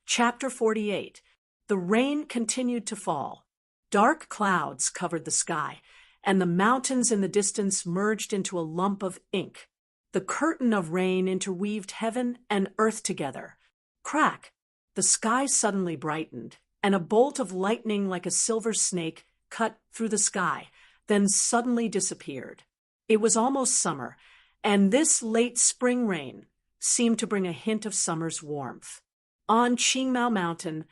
Chapter 48. The rain continued to fall. Dark clouds covered the sky, and the mountains in the distance merged into a lump of ink. The curtain of rain interweaved heaven and earth together. Crack! The sky suddenly brightened, and a bolt of lightning like a silver snake cut through the sky, then suddenly disappeared. It was almost summer, and this late spring rain seemed to bring a hint of summer's warmth. On Qingmao Mountain,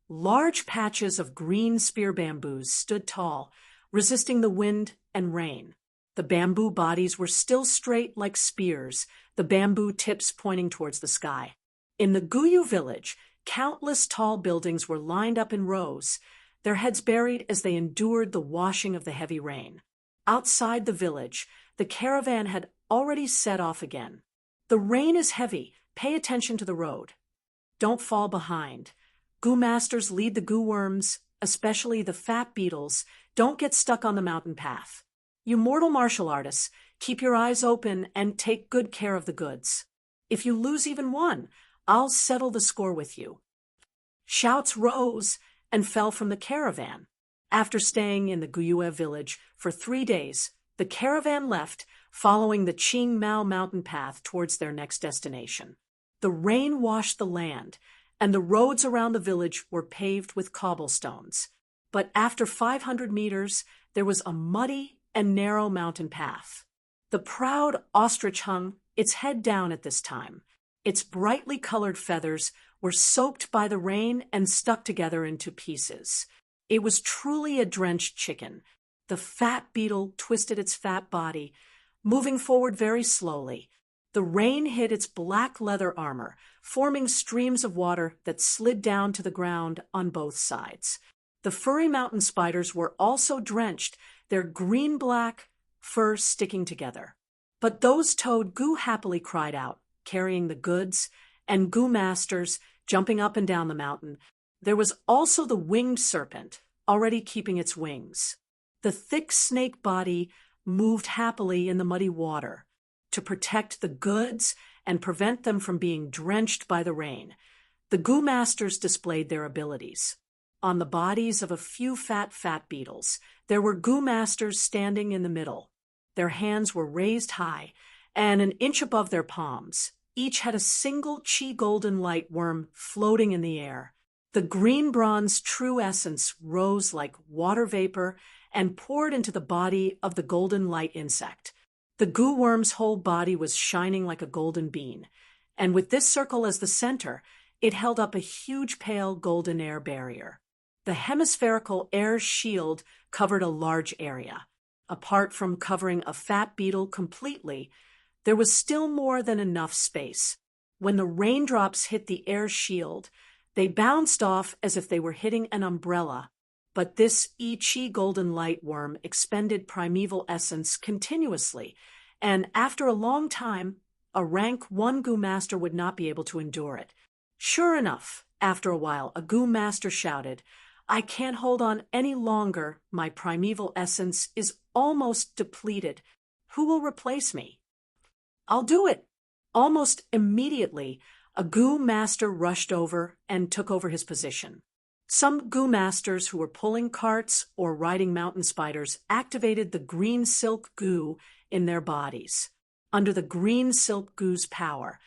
large patches of green spear bamboos stood tall, resisting the wind and rain. The bamboo bodies were still straight like spears, the bamboo tips pointing towards the sky. In the Guyu village, countless tall buildings were lined up in rows, their heads buried as they endured the washing of the heavy rain. Outside the village, the caravan had already set off again. The rain is heavy. Pay attention to the road. Don't fall behind. Gu masters lead the gu worms, especially the fat beetles. Don't get stuck on the mountain path. You mortal martial artists, keep your eyes open and take good care of the goods. If you lose even one, I'll settle the score with you. Shouts rose and fell from the caravan. After staying in the Guyue village for 3 days, the caravan left, following the Qingmao mountain path towards their next destination. The rain washed the land, and the roads around the village were paved with cobblestones. But after 500 meters, there was a muddy and narrow mountain path. The proud ostrich hung its head down at this time. Its brightly colored feathers were soaked by the rain and stuck together into pieces. It was truly a drenched chicken. The fat beetle twisted its fat body, moving forward very slowly. The rain hit its black leather armor, forming streams of water that slid down to the ground on both sides. The furry mountain spiders were also drenched, their green-black fur sticking together. But those toad gu happily cried out, carrying the goods, and gu masters jumping up and down the mountain. There was also the winged serpent, already keeping its wings. The thick snake body moved happily in the muddy water to protect the goods and prevent them from being drenched by the rain. The gu masters displayed their abilities. On the bodies of a few fat beetles, there were gu masters standing in the middle. Their hands were raised high, and an inch above their palms. Each had a single qi golden light worm floating in the air. The green bronze true essence rose like water vapor and poured into the body of the golden light insect. The gu worm's whole body was shining like a golden bean, and with this circle as the center, it held up a huge pale golden air barrier. The hemispherical air shield covered a large area. Apart from covering a fat beetle completely, there was still more than enough space. When the raindrops hit the air shield, they bounced off as if they were hitting an umbrella. But this I-Chi golden light worm expended primeval essence continuously, and after a long time, a rank 1 gu master would not be able to endure it. Sure enough, after a while, a gu master shouted, "I can't hold on any longer. My primeval essence is almost depleted. Who will replace me?" "I'll do it." Almost immediately, a gu master rushed over and took over his position. Some gu masters who were pulling carts or riding mountain spiders activated the green silk gu in their bodies. Under the green silk gu's power,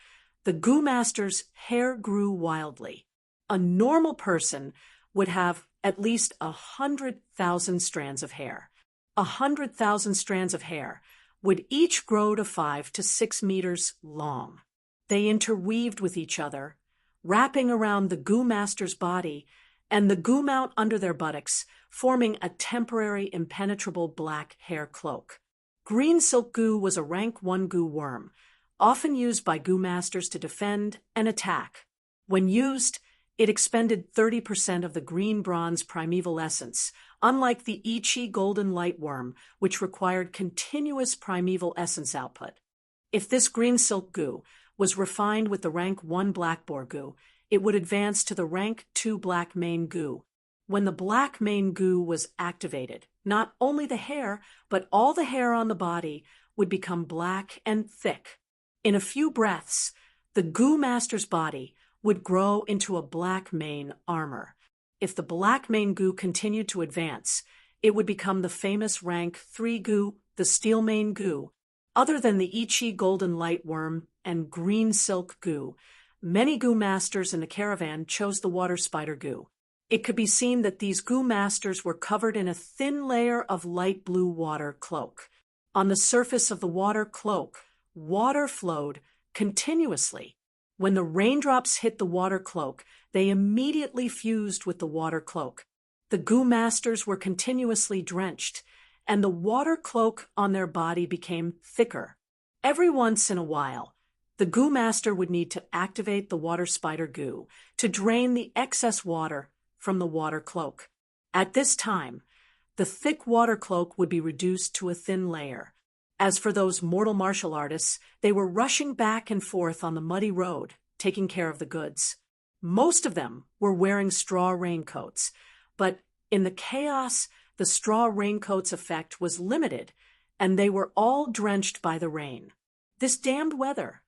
the gu master's hair grew wildly. A normal person would have at least 100,000 strands of hair. 100,000 strands of hair would each grow to 5 to 6 meters long. They interweaved with each other, wrapping around the gu master's body and the gu mount under their buttocks, forming a temporary impenetrable black hair cloak. Green silk gu was a rank 1 gu worm, often used by gu masters to defend and attack. When used, it expended 30% of the green bronze primeval essence, unlike the I-Chi golden light worm, which required continuous primeval essence output. If this green silk gu was refined with the rank 1 black boar gu, it would advance to the rank 2 black mane gu. When the black mane gu was activated, not only the hair, but all the hair on the body would become black and thick. In a few breaths, the gu master's body would grow into a black mane armor. If the black mane goo continued to advance, it would become the famous rank 3 goo, the steel mane goo. Other than the Ichi golden light worm and green silk goo, many goo masters in the caravan chose the water spider goo. It could be seen that these goo masters were covered in a thin layer of light blue water cloak. On the surface of the water cloak, water flowed continuously. When the raindrops hit the water cloak, they immediately fused with the water cloak. The goo masters were continuously drenched, and the water cloak on their body became thicker. Every once in a while, the goo master would need to activate the water spider goo to drain the excess water from the water cloak. At this time, the thick water cloak would be reduced to a thin layer. As for those mortal martial artists, they were rushing back and forth on the muddy road, taking care of the goods. Most of them were wearing straw raincoats, but in the chaos, the straw raincoat's effect was limited, and they were all drenched by the rain. This damned weather!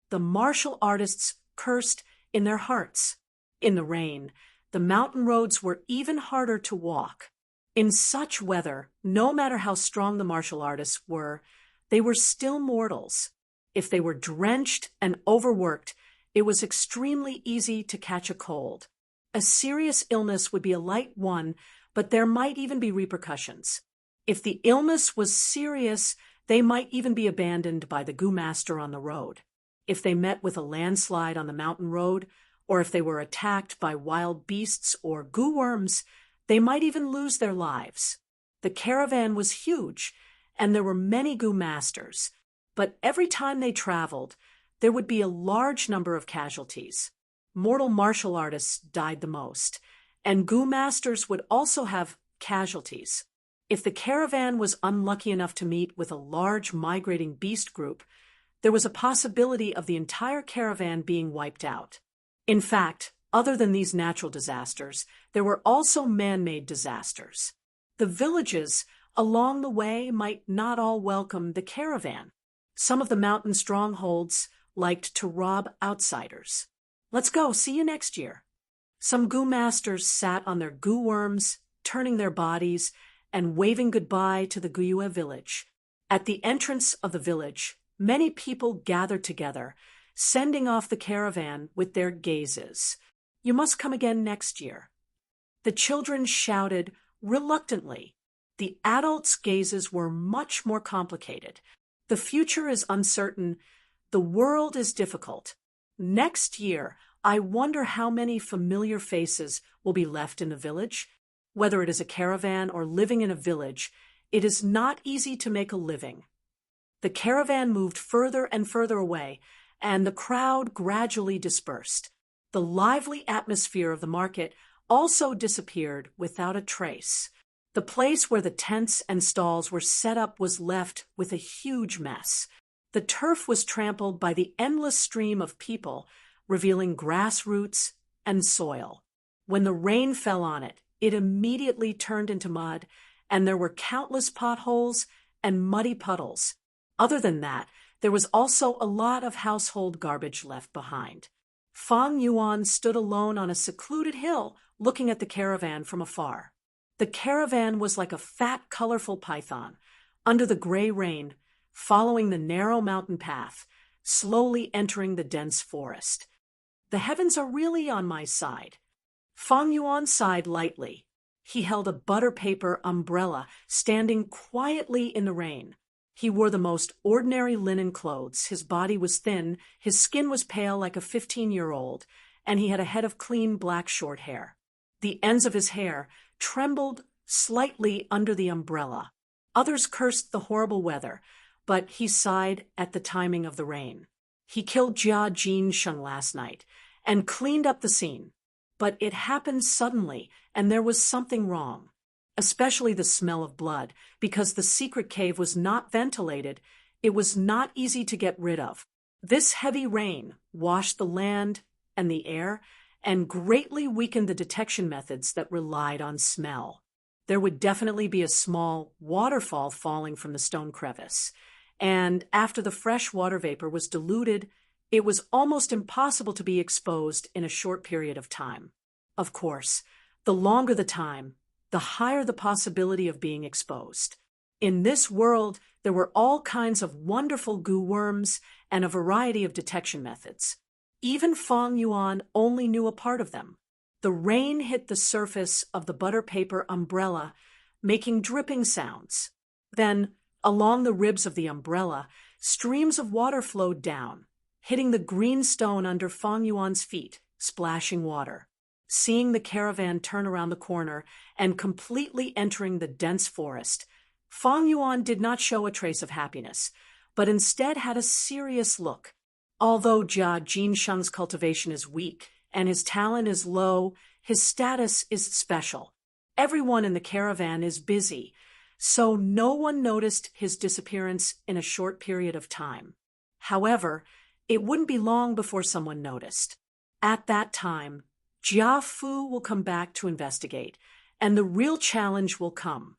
The martial artists cursed in their hearts. In the rain, the mountain roads were even harder to walk. In such weather, no matter how strong the martial artists were, they were still mortals. If they were drenched and overworked, it was extremely easy to catch a cold. A serious illness would be a light one, but there might even be repercussions. If the illness was serious, they might even be abandoned by the goo master on the road. If they met with a landslide on the mountain road, or if they were attacked by wild beasts or goo worms, they might even lose their lives. The caravan was huge, and there were many goo masters, but every time they traveled, there would be a large number of casualties. Mortal martial artists died the most, and goo masters would also have casualties. If the caravan was unlucky enough to meet with a large migrating beast group, there was a possibility of the entire caravan being wiped out. In fact, other than these natural disasters, there were also man-made disasters. The villages along the way might not all welcome the caravan. Some of the mountain strongholds liked to rob outsiders. Let's go, see you next year. Some goo masters sat on their goo worms, turning their bodies and waving goodbye to the Guyue village. At the entrance of the village, many people gathered together, sending off the caravan with their gazes. You must come again next year. The children shouted reluctantly. The adults' gazes were much more complicated. The future is uncertain. The world is difficult. Next year, I wonder how many familiar faces will be left in the village. Whether it is a caravan or living in a village, it is not easy to make a living. The caravan moved further and further away, and the crowd gradually dispersed. The lively atmosphere of the market also disappeared without a trace. The place where the tents and stalls were set up was left with a huge mess. The turf was trampled by the endless stream of people, revealing grass roots and soil. When the rain fell on it, it immediately turned into mud, and there were countless potholes and muddy puddles. Other than that, there was also a lot of household garbage left behind. Fang Yuan stood alone on a secluded hill, looking at the caravan from afar. The caravan was like a fat, colorful python, under the gray rain, following the narrow mountain path, slowly entering the dense forest. The heavens are really on my side. Fang Yuan sighed lightly. He held a butter paper umbrella, standing quietly in the rain. He wore the most ordinary linen clothes. His body was thin, his skin was pale like a 15-year-old, and he had a head of clean black short hair. The ends of his hair trembled slightly under the umbrella. Others cursed the horrible weather, but he sighed at the timing of the rain. He killed Jia Jinsheng last night and cleaned up the scene. But it happened suddenly, and there was something wrong. Especially the smell of blood, because the secret cave was not ventilated, it was not easy to get rid of. This heavy rain washed the land and the air, and greatly weakened the detection methods that relied on smell. There would definitely be a small waterfall falling from the stone crevice, and after the fresh water vapor was diluted, It was almost impossible to be exposed in a short period of time. Of course, the longer the time, the higher the possibility of being exposed. In this world, there were all kinds of wonderful goo worms and a variety of detection methods. Even Fang Yuan only knew a part of them. The rain hit the surface of the butter paper umbrella, making dripping sounds. Then, along the ribs of the umbrella, streams of water flowed down, hitting the green stone under Fang Yuan's feet, splashing water. Seeing the caravan turn around the corner and completely entering the dense forest, Fang Yuan did not show a trace of happiness, but instead had a serious look. Although Jia Jinsheng's cultivation is weak and his talent is low, his status is special. Everyone in the caravan is busy, so no one noticed his disappearance in a short period of time. However, it wouldn't be long before someone noticed. At that time, Jia Fu will come back to investigate, and the real challenge will come.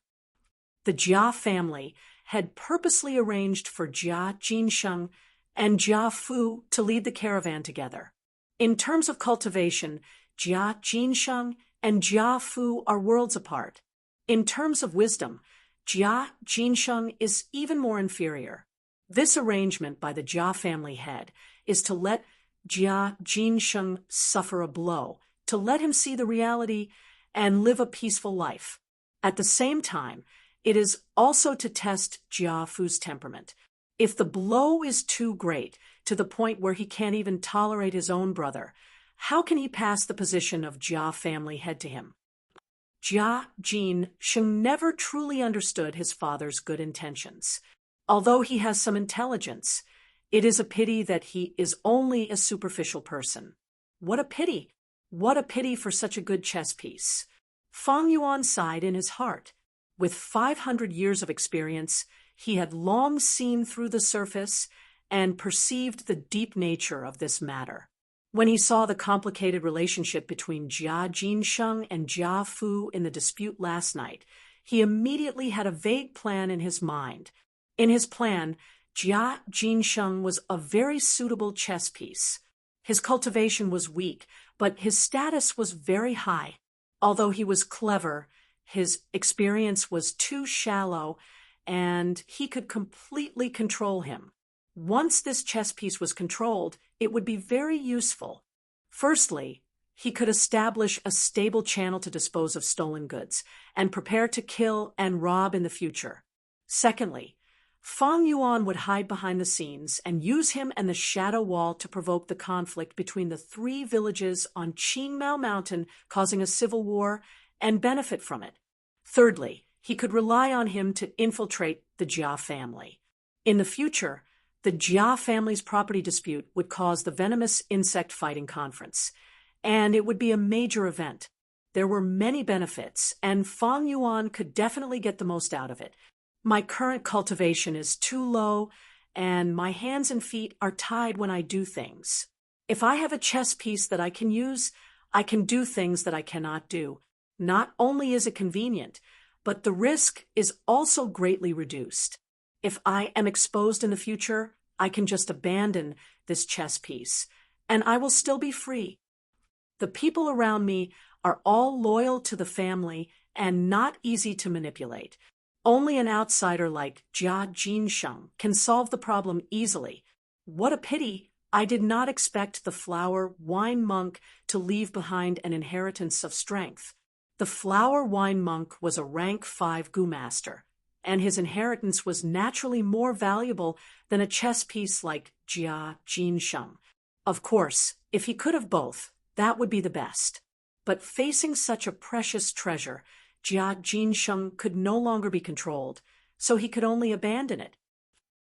The Jia family had purposely arranged for Jia Jinsheng and Jia Fu to lead the caravan together. In terms of cultivation, Jia Jinsheng and Jia Fu are worlds apart. In terms of wisdom, Jia Jinsheng is even more inferior. This arrangement by the Jia family head is to let Jia Jinsheng suffer a blow, to let him see the reality and live a peaceful life. At the same time, it is also to test Jia Fu's temperament. If the blow is too great, to the point where he can't even tolerate his own brother, how can he pass the position of Jia family head to him? Jia Jinsheng never truly understood his father's good intentions. Although he has some intelligence, it is a pity that he is only a superficial person. What a pity! What a pity for such a good chess piece. Fang Yuan sighed in his heart. With 500 years of experience, he had long seen through the surface and perceived the deep nature of this matter. When he saw the complicated relationship between Jia Jinsheng and Jia Fu in the dispute last night, he immediately had a vague plan in his mind. In his plan, Jia Jinsheng was a very suitable chess piece. His cultivation was weak, but his status was very high. Although he was clever, his experience was too shallow, and he could completely control him. Once this chess piece was controlled, it would be very useful. Firstly, he could establish a stable channel to dispose of stolen goods and prepare to kill and rob in the future. Secondly, Fang Yuan would hide behind the scenes and use him and the Shadow Wall to provoke the conflict between the 3 villages on Qingmao Mountain, causing a civil war, and benefit from it. Thirdly, he could rely on him to infiltrate the Jia family. In the future, the Jia family's property dispute would cause the venomous insect fighting conference, and it would be a major event. There were many benefits, and Fang Yuan could definitely get the most out of it. My current cultivation is too low, and my hands and feet are tied when I do things. If I have a chess piece that I can use, I can do things that I cannot do. Not only is it convenient, but the risk is also greatly reduced. If I am exposed in the future, I can just abandon this chess piece, and I will still be free. The people around me are all loyal to the family and not easy to manipulate. Only an outsider like Jia Jinsheng can solve the problem easily. What a pity! I did not expect the flower wine monk to leave behind an inheritance of strength. The flower wine monk was a rank 5 Gu master, and his inheritance was naturally more valuable than a chess piece like Jia Jinsheng. Of course, if he could have both, that would be the best. But facing such a precious treasure, Jia Jinsheng could no longer be controlled, so he could only abandon it.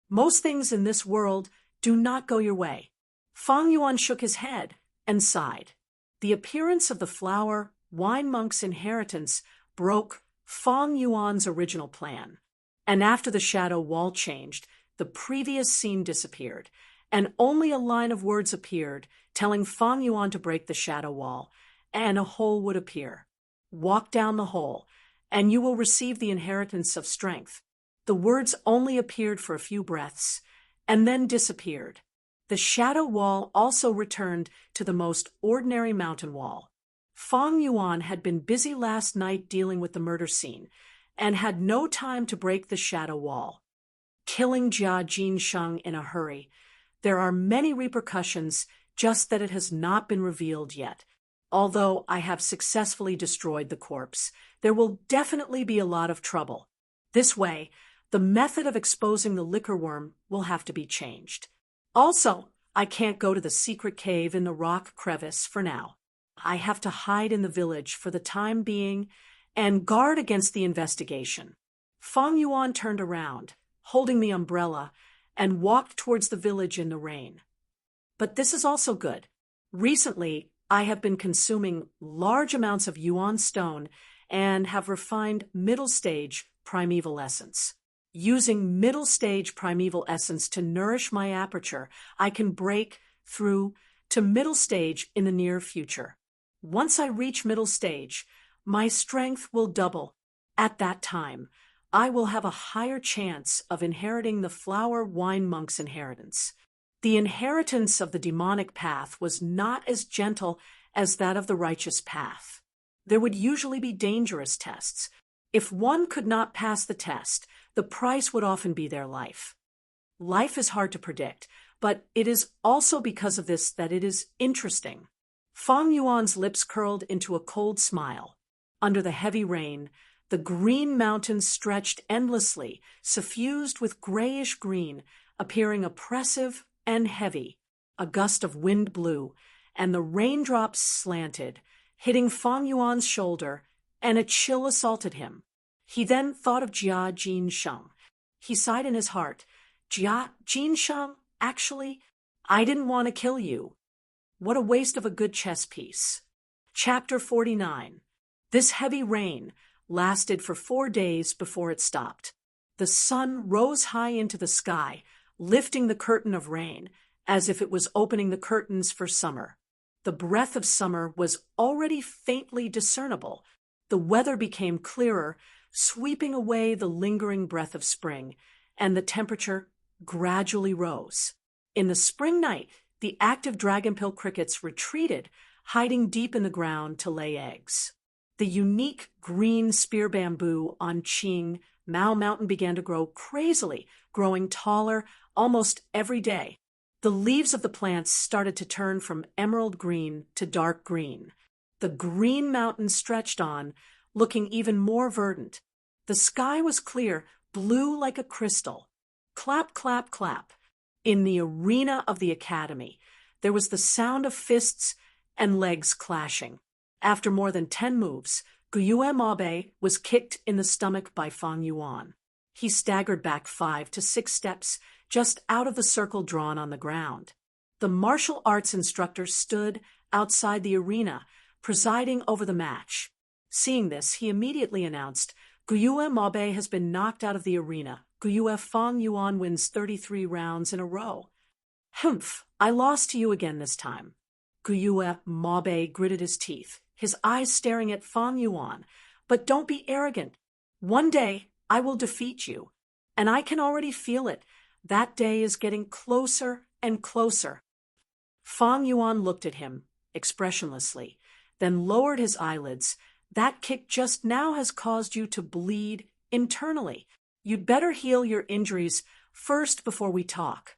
Most things in this world do not go your way. Fang Yuan shook his head and sighed. The appearance of the flower wine monk's inheritance broke Fang Yuan's original plan. And after the shadow wall changed, the previous scene disappeared, and only a line of words appeared, telling Fang Yuan to break the shadow wall, and a hole would appear. Walk down the hole, and you will receive the inheritance of strength. The words only appeared for a few breaths, and then disappeared. The shadow wall also returned to the most ordinary mountain wall. Fang Yuan had been busy last night dealing with the murder scene and had no time to break the shadow wall. Killing Jia Jinsheng in a hurry. There are many repercussions, just that it has not been revealed yet. Although I have successfully destroyed the corpse, there will definitely be a lot of trouble. This way, the method of exposing the liquor worm will have to be changed. Also, I can't go to the secret cave in the rock crevice for now. I have to hide in the village for the time being and guard against the investigation. Fang Yuan turned around, holding the umbrella, and walked towards the village in the rain. But this is also good. Recently, I have been consuming large amounts of yuan stone and have refined middle stage primeval essence. Using middle stage primeval essence to nourish my aperture, I can break through to middle stage in the near future. Once I reach middle stage, my strength will double. At that time, I will have a higher chance of inheriting the flower wine monk's inheritance. The inheritance of the demonic path was not as gentle as that of the righteous path. There would usually be dangerous tests. If one could not pass the test, the price would often be their life. Life is hard to predict, but it is also because of this that it is interesting. Fang Yuan's lips curled into a cold smile. Under the heavy rain, the green mountains stretched endlessly, suffused with grayish green, appearing oppressive and heavy. A gust of wind blew, and the raindrops slanted, hitting Fang Yuan's shoulder, and a chill assaulted him. He then thought of Jia Jinsheng. He sighed in his heart. Jia Jinsheng, actually, I didn't want to kill you. What a waste of a good chess piece. Chapter 49. This heavy rain lasted for 4 days before it stopped. The sun rose high into the sky, lifting the curtain of rain, as if it was opening the curtains for summer. The breath of summer was already faintly discernible. The weather became clearer, sweeping away the lingering breath of spring, and the temperature gradually rose. In the spring night, the active dragonpill crickets retreated, hiding deep in the ground to lay eggs. The unique green spear bamboo on Qing Mao Mountain began to grow crazily, growing taller almost every day. The leaves of the plants started to turn from emerald green to dark green. The green mountain stretched on, looking even more verdant. The sky was clear, blue like a crystal. Clap, clap, clap. In the arena of the academy, there was the sound of fists and legs clashing. After more than 10 moves, Guyue Mabe was kicked in the stomach by Fang Yuan. He staggered back 5 to 6 steps, just out of the circle drawn on the ground. The martial arts instructor stood outside the arena, presiding over the match. Seeing this, he immediately announced, Guyue Mabe has been knocked out of the arena. Guyue Fang Yuan wins 33 rounds in a row. Humph, I lost to you again this time. Guyue Mabe gritted his teeth, his eyes staring at Fang Yuan. But don't be arrogant. One day, I will defeat you. And I can already feel it. That day is getting closer and closer. Fang Yuan looked at him, expressionlessly, then lowered his eyelids. That kick just now has caused you to bleed internally. You'd better heal your injuries first before we talk.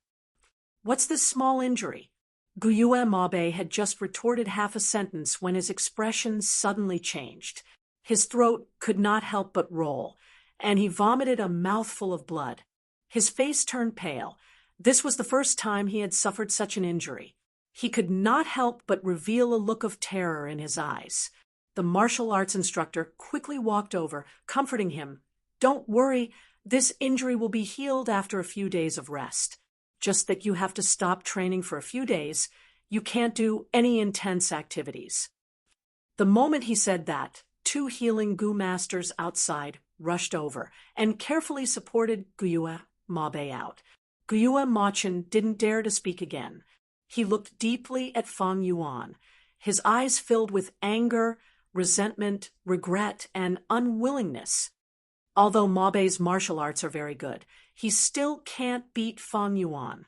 What's this small injury? Guyue Mabe had just retorted half a sentence when his expression suddenly changed. His throat could not help but roll, and he vomited a mouthful of blood. His face turned pale. This was the first time he had suffered such an injury. He could not help but reveal a look of terror in his eyes. The martial arts instructor quickly walked over, comforting him. Don't worry, this injury will be healed after a few days of rest. Just that you have to stop training for a few days. You can't do any intense activities. The moment he said that, 2 healing Gu masters outside rushed over and carefully supported Guyue Mabe out. Guyue Machen didn't dare to speak again. He looked deeply at Fang Yuan, his eyes filled with anger, resentment, regret, and unwillingness. Although Mabe's martial arts are very good, he still can't beat Fang Yuan.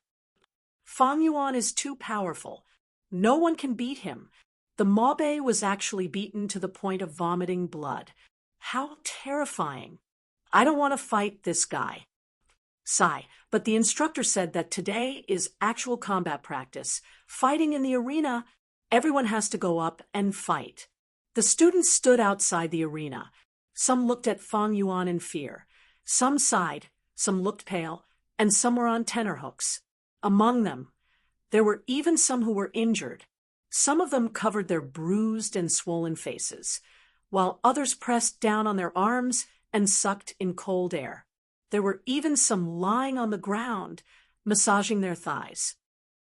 Fang Yuan is too powerful. No one can beat him. The Mabe was actually beaten to the point of vomiting blood. How terrifying. I don't want to fight this guy. Sigh, but the instructor said that today is actual combat practice. Fighting in the arena, everyone has to go up and fight. The students stood outside the arena. Some looked at Fang Yuan in fear. Some sighed, some looked pale, and some were on tenterhooks. Among them, there were even some who were injured. Some of them covered their bruised and swollen faces, while others pressed down on their arms and sucked in cold air. There were even some lying on the ground, massaging their thighs.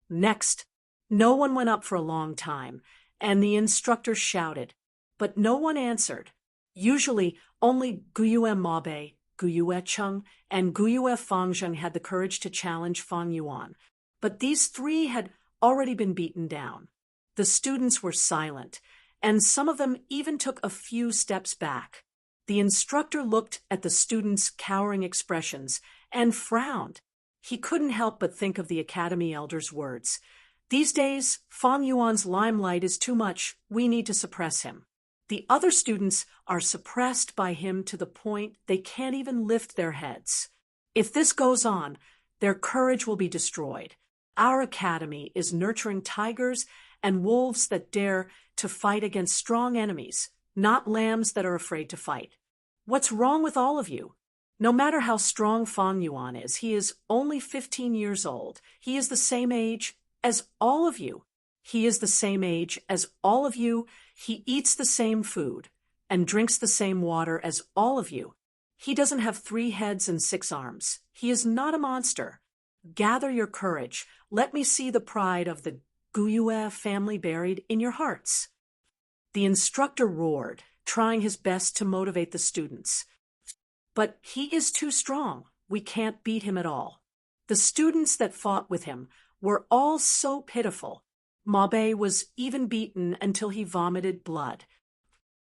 Next, no one went up for a long time, and the instructor shouted, but no one answered. Usually, only Guyue Mabe, Guyue Cheng, and Guyue Fangzheng had the courage to challenge Fang Yuan, but these three had already been beaten down. The students were silent, and some of them even took a few steps back. The instructor looked at the students' cowering expressions and frowned. He couldn't help but think of the academy elder's words. These days, Fang Yuan's limelight is too much. We need to suppress him. The other students are suppressed by him to the point they can't even lift their heads. If this goes on, their courage will be destroyed. Our academy is nurturing tigers and wolves that dare to fight against strong enemies, not lambs that are afraid to fight. What's wrong with all of you? No matter how strong Fang Yuan is, he is only 15 years old. He is the same age as all of you. He is the same age as all of you. He eats the same food and drinks the same water as all of you. He doesn't have 3 heads and 6 arms. He is not a monster. Gather your courage. Let me see the pride of the Guyue family buried in your hearts. The instructor roared, trying his best to motivate the students. But he is too strong. We can't beat him at all. The students that fought with him were all so pitiful. Mabe was even beaten until he vomited blood.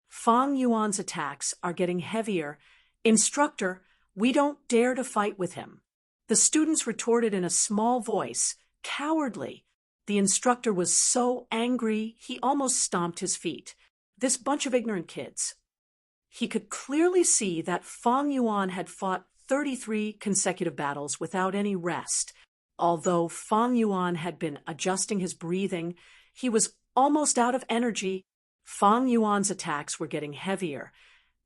Fang Yuan's attacks are getting heavier. Instructor, we don't dare to fight with him. The students retorted in a small voice, cowardly. The instructor was so angry he almost stomped his feet. This bunch of ignorant kids. He could clearly see that Fang Yuan had fought 33 consecutive battles without any rest. Although Fang Yuan had been adjusting his breathing, he was almost out of energy. Fang Yuan's attacks were getting heavier.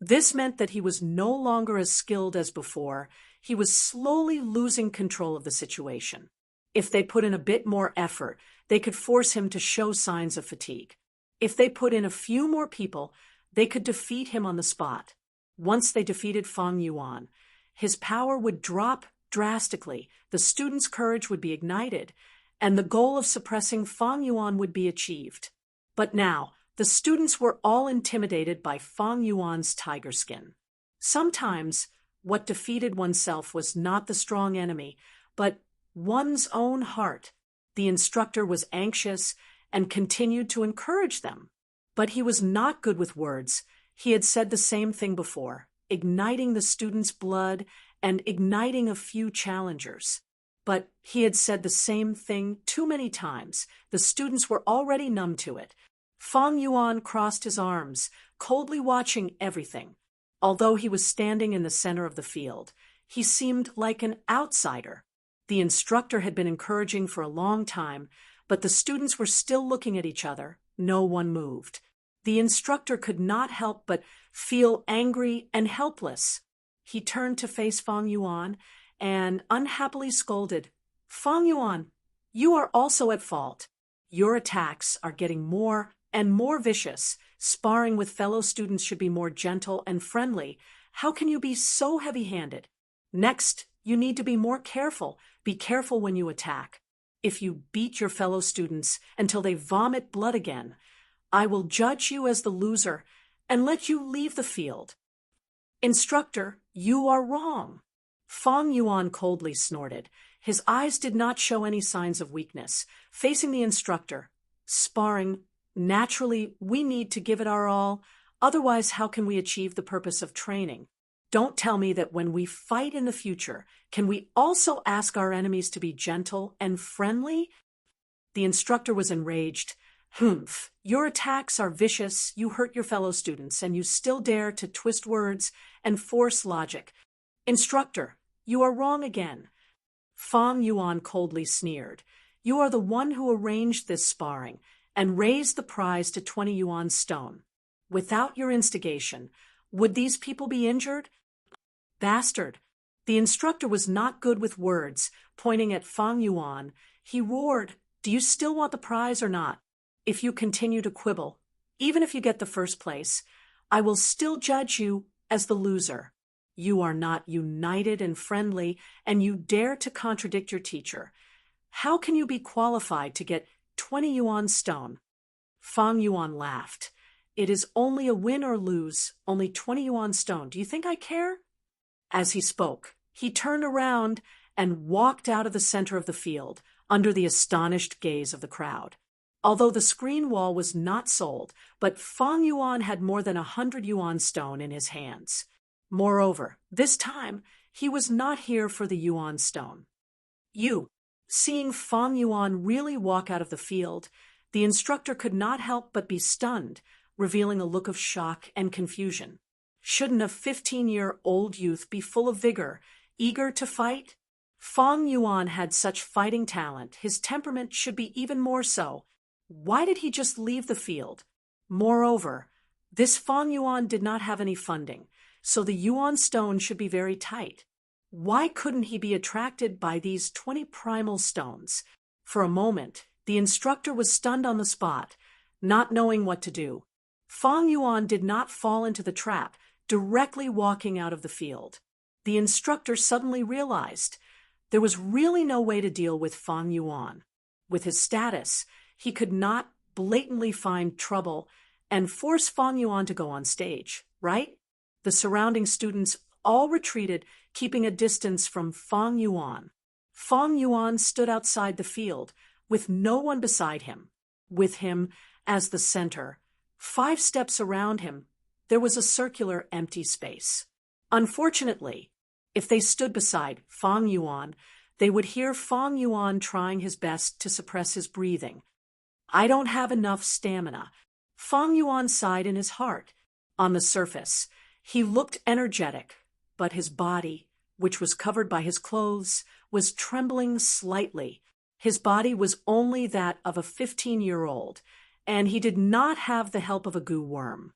This meant that he was no longer as skilled as before. He was slowly losing control of the situation. If they put in a bit more effort, they could force him to show signs of fatigue. If they put in a few more people, they could defeat him on the spot. Once they defeated Fang Yuan, his power would drop drastically, the students' courage would be ignited, and the goal of suppressing Fang Yuan would be achieved. But now, the students were all intimidated by Fang Yuan's tiger skin. Sometimes, what defeated oneself was not the strong enemy, but one's own heart. The instructor was anxious and continued to encourage them. But he was not good with words. He had said the same thing before, igniting the students' blood and igniting a few challengers. But he had said the same thing too many times. The students were already numb to it. Fang Yuan crossed his arms, coldly watching everything. Although he was standing in the center of the field, he seemed like an outsider. The instructor had been encouraging for a long time, but the students were still looking at each other. No one moved. The instructor could not help but feel angry and helpless. He turned to face Fang Yuan and unhappily scolded, "Fang Yuan, you are also at fault. Your attacks are getting more and more vicious. Sparring with fellow students should be more gentle and friendly. How can you be so heavy-handed? Next, you need to be more careful. Be careful when you attack. If you beat your fellow students until they vomit blood again, I will judge you as the loser and let you leave the field." "Instructor, you are wrong." Fang Yuan coldly snorted. His eyes did not show any signs of weakness. Facing the instructor, "Sparring, naturally, we need to give it our all. Otherwise, how can we achieve the purpose of training?" Don't tell me that when we fight in the future, can we also ask our enemies to be gentle and friendly? The instructor was enraged. Humph, your attacks are vicious, you hurt your fellow students, and you still dare to twist words and force logic. Instructor, you are wrong again. Fang Yuan coldly sneered. You are the one who arranged this sparring and raised the prize to 20 yuan stone. Without your instigation, would these people be injured? Bastard! The instructor was not good with words. Pointing at Fang Yuan, he roared, Do you still want the prize or not? If you continue to quibble, even if you get the first place, I will still judge you as the loser. You are not united and friendly, and you dare to contradict your teacher. How can you be qualified to get 20 yuan stone? Fang Yuan laughed. It is only a win or lose, only 20 yuan stone. Do you think I care? As he spoke, he turned around and walked out of the center of the field, under the astonished gaze of the crowd. Although the screen wall was not sold, but Fang Yuan had more than 100 yuan stone in his hands. Moreover, this time, he was not here for the yuan stone. Seeing Fang Yuan really walk out of the field, the instructor could not help but be stunned, revealing a look of shock and confusion. Shouldn't a 15-year-old youth be full of vigor, eager to fight? Fang Yuan had such fighting talent, his temperament should be even more so. Why did he just leave the field? Moreover, this Fang Yuan did not have any funding, so the yuan stone should be very tight. Why couldn't he be attracted by these 20 primal stones? For a moment, the instructor was stunned on the spot, not knowing what to do. Fang Yuan did not fall into the trap, directly walking out of the field. The instructor suddenly realized there was really no way to deal with Fang Yuan. With his status, he could not blatantly find trouble and force Fang Yuan to go on stage, right? The surrounding students all retreated, keeping a distance from Fang Yuan. Fang Yuan stood outside the field, with no one beside him. With him as the center, 5 steps around him, there was a circular empty space. Unfortunately, if they stood beside Fang Yuan, they would hear Fang Yuan trying his best to suppress his breathing. I don't have enough stamina. Fang Yuan sighed in his heart. On the surface, he looked energetic, but his body, which was covered by his clothes, was trembling slightly. His body was only that of a 15-year-old, and he did not have the help of a goo worm.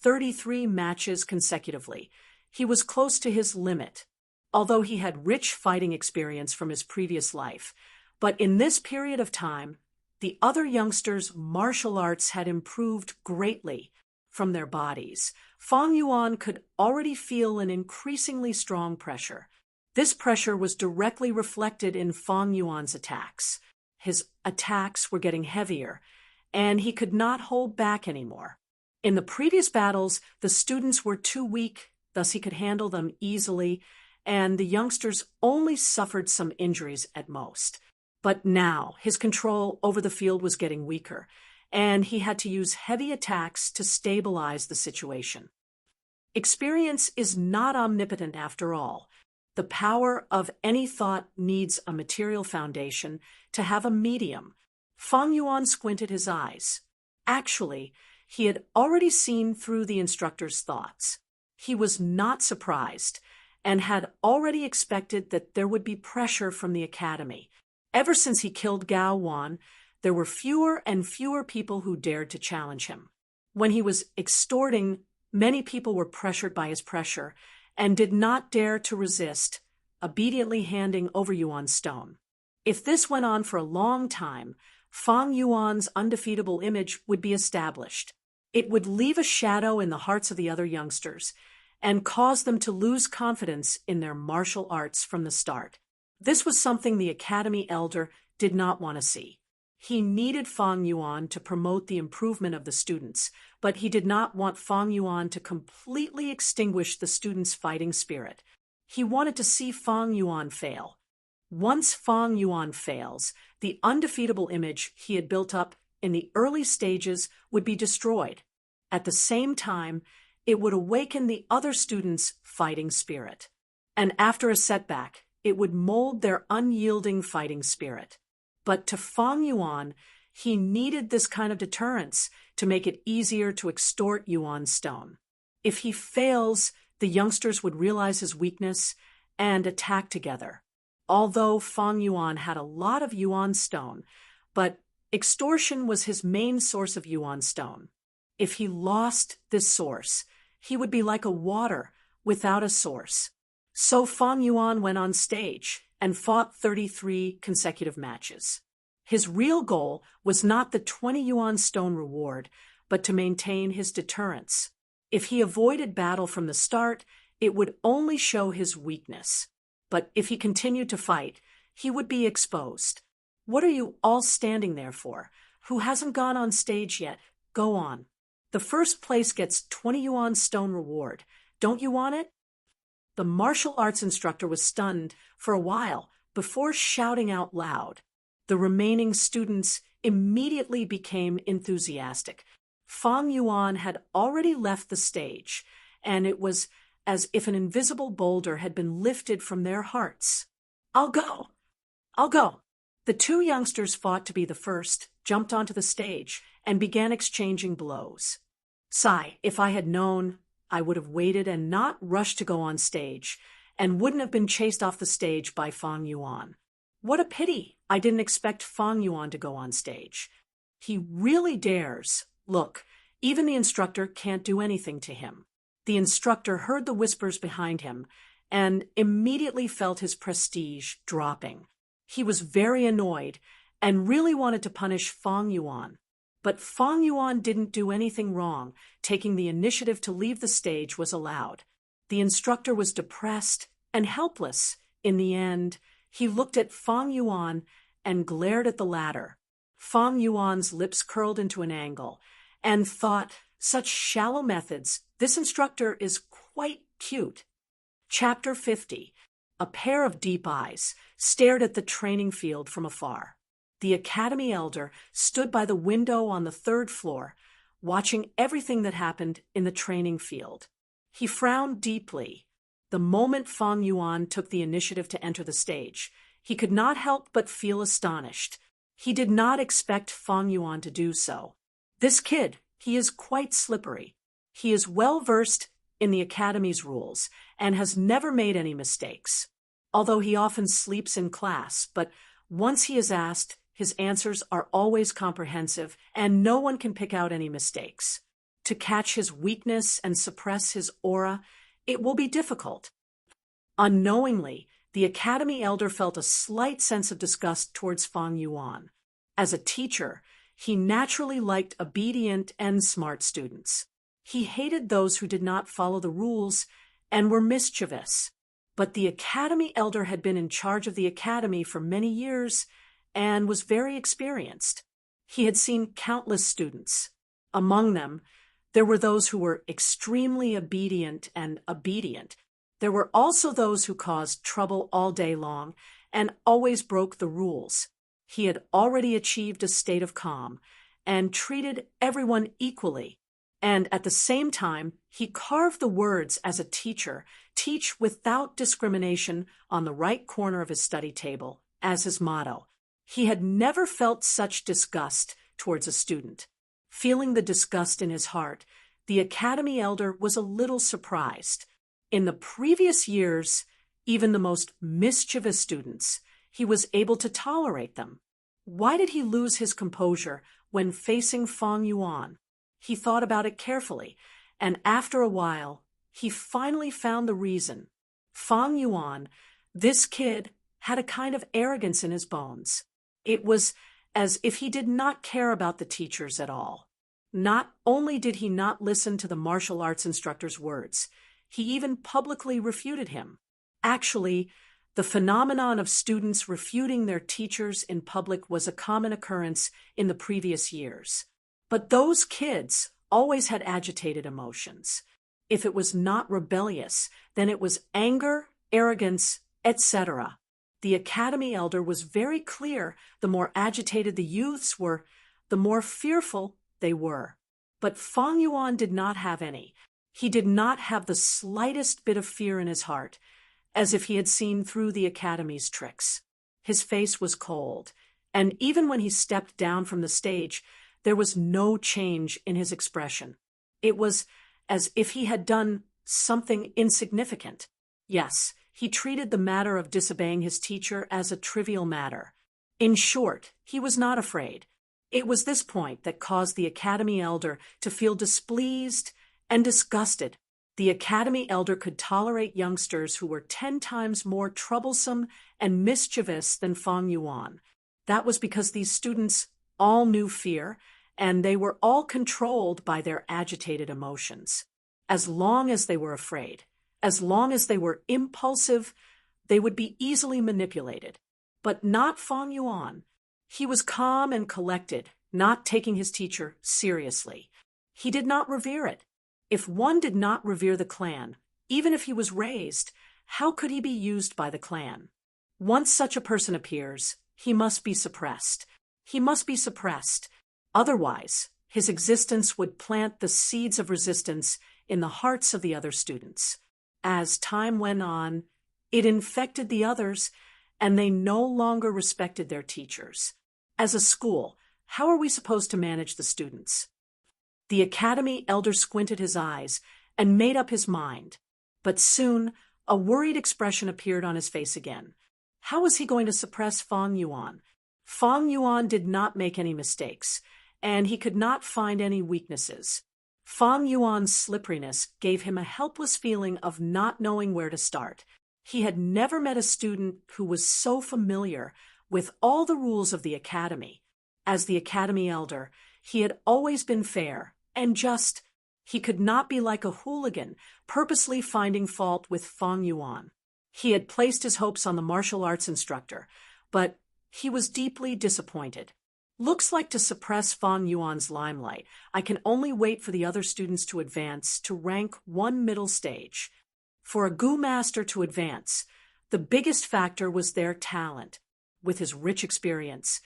33 matches consecutively. He was close to his limit, although he had rich fighting experience from his previous life. But in this period of time, the other youngsters' martial arts had improved greatly from their bodies. Fang Yuan could already feel an increasingly strong pressure. This pressure was directly reflected in Fang Yuan's attacks. His attacks were getting heavier, and he could not hold back anymore. In the previous battles, the students were too weak, thus he could handle them easily, and the youngsters only suffered some injuries at most. But now his control over the field was getting weaker, and he had to use heavy attacks to stabilize the situation. Experience is not omnipotent after all. The power of any thought needs a material foundation to have a medium. Fang Yuan squinted his eyes. Actually, he had already seen through the instructor's thoughts. He was not surprised and had already expected that there would be pressure from the academy. Ever since he killed Gao Wan, there were fewer and fewer people who dared to challenge him. When he was extorting, many people were pressured by his pressure and did not dare to resist, obediently handing over yuan stone. If this went on for a long time, Fang Yuan's undefeatable image would be established. It would leave a shadow in the hearts of the other youngsters and cause them to lose confidence in their martial arts from the start. This was something the academy elder did not want to see. He needed Fang Yuan to promote the improvement of the students, but he did not want Fang Yuan to completely extinguish the students' fighting spirit. He wanted to see Fang Yuan fail. Once Fang Yuan fails, the undefeatable image he had built up in the early stages would be destroyed. At the same time, it would awaken the other students' fighting spirit. And after a setback, it would mold their unyielding fighting spirit. But to Fang Yuan, he needed this kind of deterrence to make it easier to extort Yuan stone. If he fails, the youngsters would realize his weakness and attack together. Although Fang Yuan had a lot of Yuan stone, but extortion was his main source of Yuan stone. If he lost this source, he would be like a water without a source. So Fang Yuan went on stage and fought 33 consecutive matches. His real goal was not the 20 Yuan stone reward, but to maintain his deterrence. If he avoided battle from the start, it would only show his weakness. But if he continued to fight, he would be exposed. What are you all standing there for? Who hasn't gone on stage yet? Go on. The first place gets 20 Yuan stone reward. Don't you want it? The martial arts instructor was stunned for a while before shouting out loud. The remaining students immediately became enthusiastic. Fang Yuan had already left the stage, and it was as if an invisible boulder had been lifted from their hearts. I'll go. I'll go. The two youngsters fought to be the first, jumped onto the stage, and began exchanging blows. Sigh, if I had known, I would have waited and not rushed to go on stage, and wouldn't have been chased off the stage by Fang Yuan. What a pity I didn't expect Fang Yuan to go on stage. He really dares. Look, even the instructor can't do anything to him. The instructor heard the whispers behind him and immediately felt his prestige dropping. He was very annoyed and really wanted to punish Fang Yuan. But Fang Yuan didn't do anything wrong. Taking the initiative to leave the stage was allowed. The instructor was depressed and helpless. In the end, he looked at Fang Yuan and glared at the latter. Fang Yuan's lips curled into an angle and thought, such shallow methods, this instructor is quite cute. Chapter 50. A pair of deep eyes stared at the training field from afar. The academy elder stood by the window on the third floor, watching everything that happened in the training field. He frowned deeply. The moment Fang Yuan took the initiative to enter the stage, he could not help but feel astonished. He did not expect Fang Yuan to do so. This kid, he is quite slippery. He is well versed in the academy's rules and has never made any mistakes. Although he often sleeps in class, but once he is asked, his answers are always comprehensive and no one can pick out any mistakes. To catch his weakness and suppress his aura, it will be difficult. Unknowingly, the academy elder felt a slight sense of disgust towards Fang Yuan. As a teacher, he naturally liked obedient and smart students. He hated those who did not follow the rules and were mischievous. But the academy elder had been in charge of the academy for many years and was very experienced. He had seen countless students. Among them, there were those who were extremely obedient and obedient. There were also those who caused trouble all day long and always broke the rules. He had already achieved a state of calm and treated everyone equally. And at the same time, he carved the words as a teacher, teach without discrimination, on the right corner of his study table as his motto. He had never felt such disgust towards a student. Feeling the disgust in his heart, the academy elder was a little surprised. In the previous years, even the most mischievous students, he was able to tolerate them. Why did he lose his composure when facing Fang Yuan? He thought about it carefully, and after a while, he finally found the reason. Fang Yuan, this kid, had a kind of arrogance in his bones. It was as if he did not care about the teachers at all. Not only did he not listen to the martial arts instructor's words, he even publicly refuted him. Actually, the phenomenon of students refuting their teachers in public was a common occurrence in the previous years. But those kids always had agitated emotions. If it was not rebellious, then it was anger, arrogance, etc. The academy elder was very clear. The more agitated the youths were, the more fearful they were. But Fang Yuan did not have any. He did not have the slightest bit of fear in his heart, as if he had seen through the academy's tricks. His face was cold, and even when he stepped down from the stage, there was no change in his expression. It was as if he had done something insignificant. Yes, he treated the matter of disobeying his teacher as a trivial matter. In short, he was not afraid. It was this point that caused the academy elder to feel displeased and disgusted. The academy elder could tolerate youngsters who were 10 times more troublesome and mischievous than Fang Yuan. That was because these students all knew fear, and they were all controlled by their agitated emotions. As long as they were afraid, as long as they were impulsive, they would be easily manipulated. But not Fang Yuan. He was calm and collected, not taking his teacher seriously. He did not revere it. If one did not revere the clan, even if he was raised, how could he be used by the clan? Once such a person appears, he must be suppressed. He must be suppressed. Otherwise, his existence would plant the seeds of resistance in the hearts of the other students. As time went on, it infected the others, and they no longer respected their teachers. As a school, how are we supposed to manage the students? The academy elder squinted his eyes and made up his mind. But soon, a worried expression appeared on his face again. How was he going to suppress Fang Yuan? Fang Yuan did not make any mistakes, and he could not find any weaknesses. Fang Yuan's slipperiness gave him a helpless feeling of not knowing where to start. He had never met a student who was so familiar with all the rules of the academy. As the academy elder, he had always been fair and just. He could not be like a hooligan, purposely finding fault with Fang Yuan. He had placed his hopes on the martial arts instructor, but he was deeply disappointed. Looks like to suppress Fang Yuan's limelight, I can only wait for the other students to advance to rank 1 middle stage. For a Gu master to advance, the biggest factor was their talent. With his rich experience,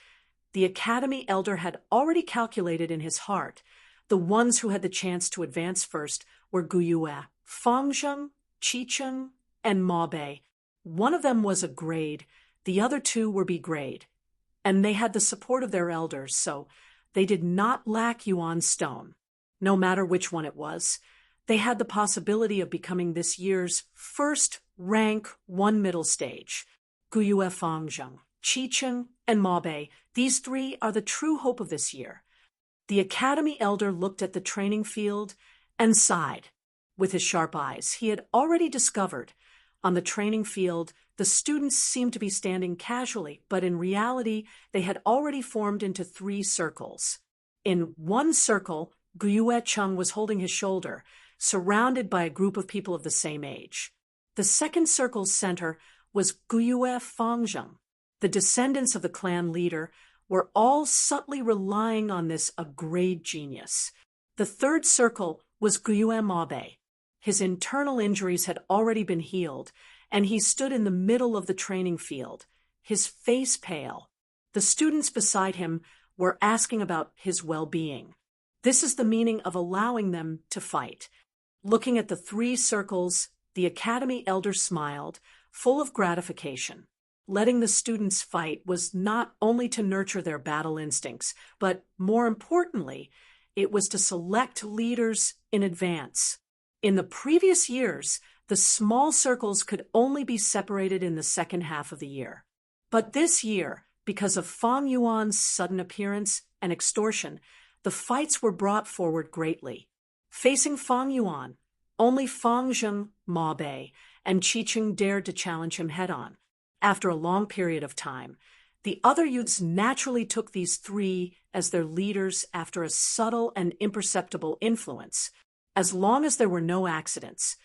the academy elder had already calculated in his heart the ones who had the chance to advance first were Gu Yue, Fang Zheng, Qi Cheng, and Ma Bei. One of them was a grade, the other 2 were B grade. And they had the support of their elders, so they did not lack Yuan's stone. No matter which one it was, they had the possibility of becoming this year's first rank 1 middle stage. Gu Yue, Fang Zheng, Qi Cheng, and Ma Bei, these 3 are the true hope of this year. The academy elder looked at the training field and sighed. With his sharp eyes, he had already discovered on the training field the students seemed to be standing casually, but in reality they had already formed into 3 circles. In one circle, Gu Yue Cheng was holding his shoulder, surrounded by a group of people of the same age. The second circle's center was Gu Yue Fang Zheng. The descendants of the clan leader were all subtly relying on this a grade genius. The third circle was Gu Yue Ma Bei. His internal injuries had already been healed, and he stood in the middle of the training field, his face pale. The students beside him were asking about his well-being. This is the meaning of allowing them to fight. Looking at the 3 circles, the academy elder smiled, full of gratification. Letting the students fight was not only to nurture their battle instincts, but more importantly, it was to select leaders in advance. In the previous years, the small circles could only be separated in the second half of the year. But this year, because of Fang Yuan's sudden appearance and extortion, the fights were brought forward greatly. Facing Fang Yuan, only Fang Zheng, Ma Bei, and Qi Cheng dared to challenge him head-on. After a long period of time, the other youths naturally took these 3 as their leaders after a subtle and imperceptible influence. As long as there were no accidents,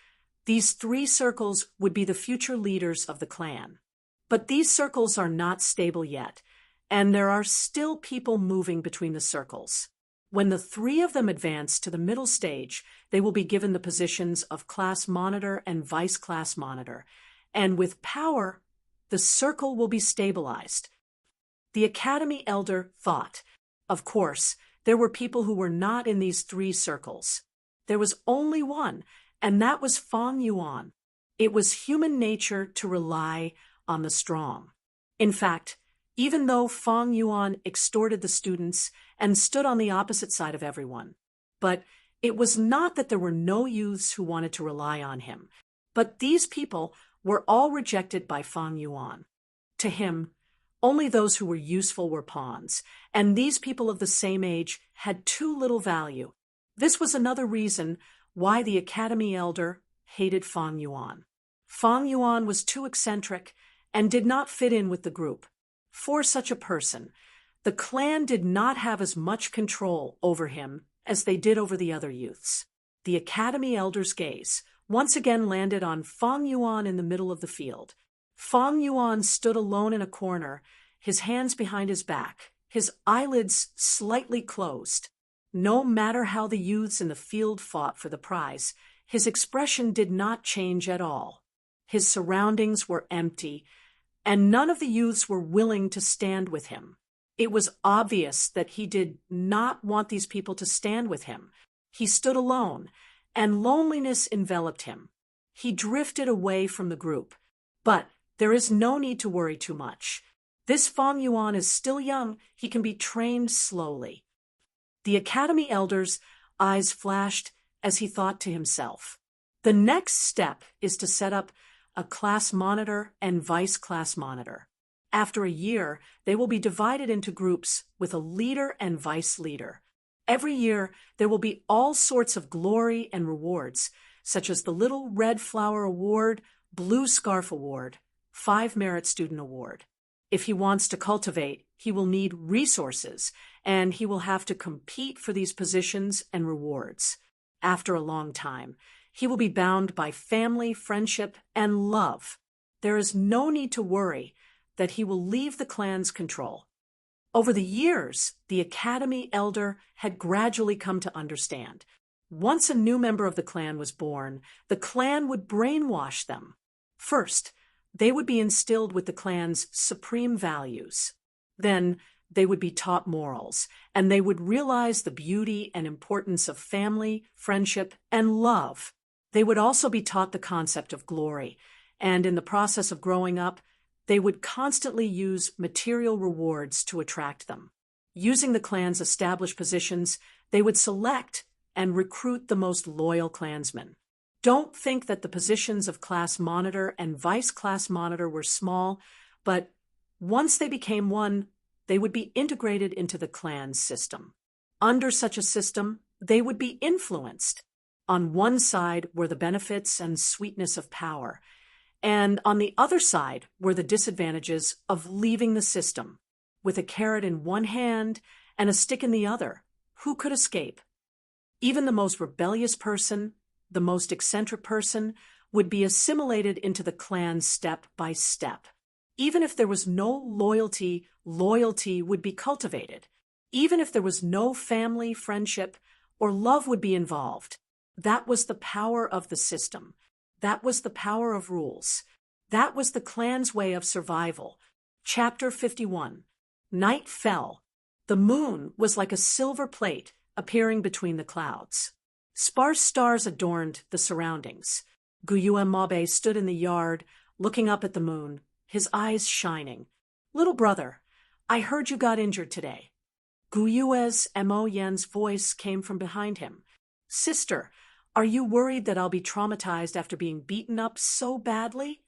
these 3 circles would be the future leaders of the clan. But these circles are not stable yet, and there are still people moving between the circles. When the 3 of them advance to the middle stage, they will be given the positions of class monitor and vice class monitor, and with power, the circle will be stabilized. The academy elder thought. Of course, there were people who were not in these 3 circles. There was only one, and that was Fang Yuan. It was human nature to rely on the strong. In fact, even though Fang Yuan extorted the students and stood on the opposite side of everyone, but it was not that there were no youths who wanted to rely on him, but these people were all rejected by Fang Yuan. To him, only those who were useful were pawns, and these people of the same age had too little value. This was another reason why the Academy elder hated Fang Yuan. Fang Yuan was too eccentric and did not fit in with the group. For such a person, the clan did not have as much control over him as they did over the other youths. The Academy elder's gaze once again landed on Fang Yuan in the middle of the field. Fang Yuan stood alone in a corner, his hands behind his back, his eyelids slightly closed. No matter how the youths in the field fought for the prize, his expression did not change at all. His surroundings were empty, and none of the youths were willing to stand with him. It was obvious that he did not want these people to stand with him. He stood alone, and loneliness enveloped him. He drifted away from the group. But there is no need to worry too much. This Fang Yuan is still young. He can be trained slowly. The Academy elder's eyes flashed as he thought to himself. The next step is to set up a class monitor and vice class monitor. After a year, they will be divided into groups with a leader and vice leader. Every year, there will be all sorts of glory and rewards, such as the Little Red Flower Award, Blue Scarf Award, 5 Merit Student Award. If he wants to cultivate, he will need resources, and he will have to compete for these positions and rewards. After a long time, he will be bound by family, friendship, and love. There is no need to worry that he will leave the clan's control. Over the years, the Academy elder had gradually come to understand. Once a new member of the clan was born, the clan would brainwash them. First, they would be instilled with the clan's supreme values. Then, they would be taught morals, and they would realize the beauty and importance of family, friendship, and love. They would also be taught the concept of glory, and in the process of growing up, they would constantly use material rewards to attract them. Using the clan's established positions, they would select and recruit the most loyal clansmen. Don't think that the positions of class monitor and vice class monitor were small, but once they became one, they would be integrated into the clan's system. Under such a system, they would be influenced. On one side were the benefits and sweetness of power, and on the other side were the disadvantages of leaving the system. With a carrot in one hand and a stick in the other, who could escape? Even the most rebellious person, the most eccentric person, would be assimilated into the clan step by step. Even if there was no loyalty, loyalty would be cultivated. Even if there was no family, friendship, or love would be involved. That was the power of the system. That was the power of rules. That was the clan's way of survival. Chapter 51. Night fell. The moon was like a silver plate appearing between the clouds. Sparse stars adorned the surroundings. Guyue Mabe stood in the yard, looking up at the moon, his eyes shining. "Little brother, I heard you got injured today." Guyue's Mo Yen's voice came from behind him. "Sister, are you worried that I'll be traumatized after being beaten up so badly?"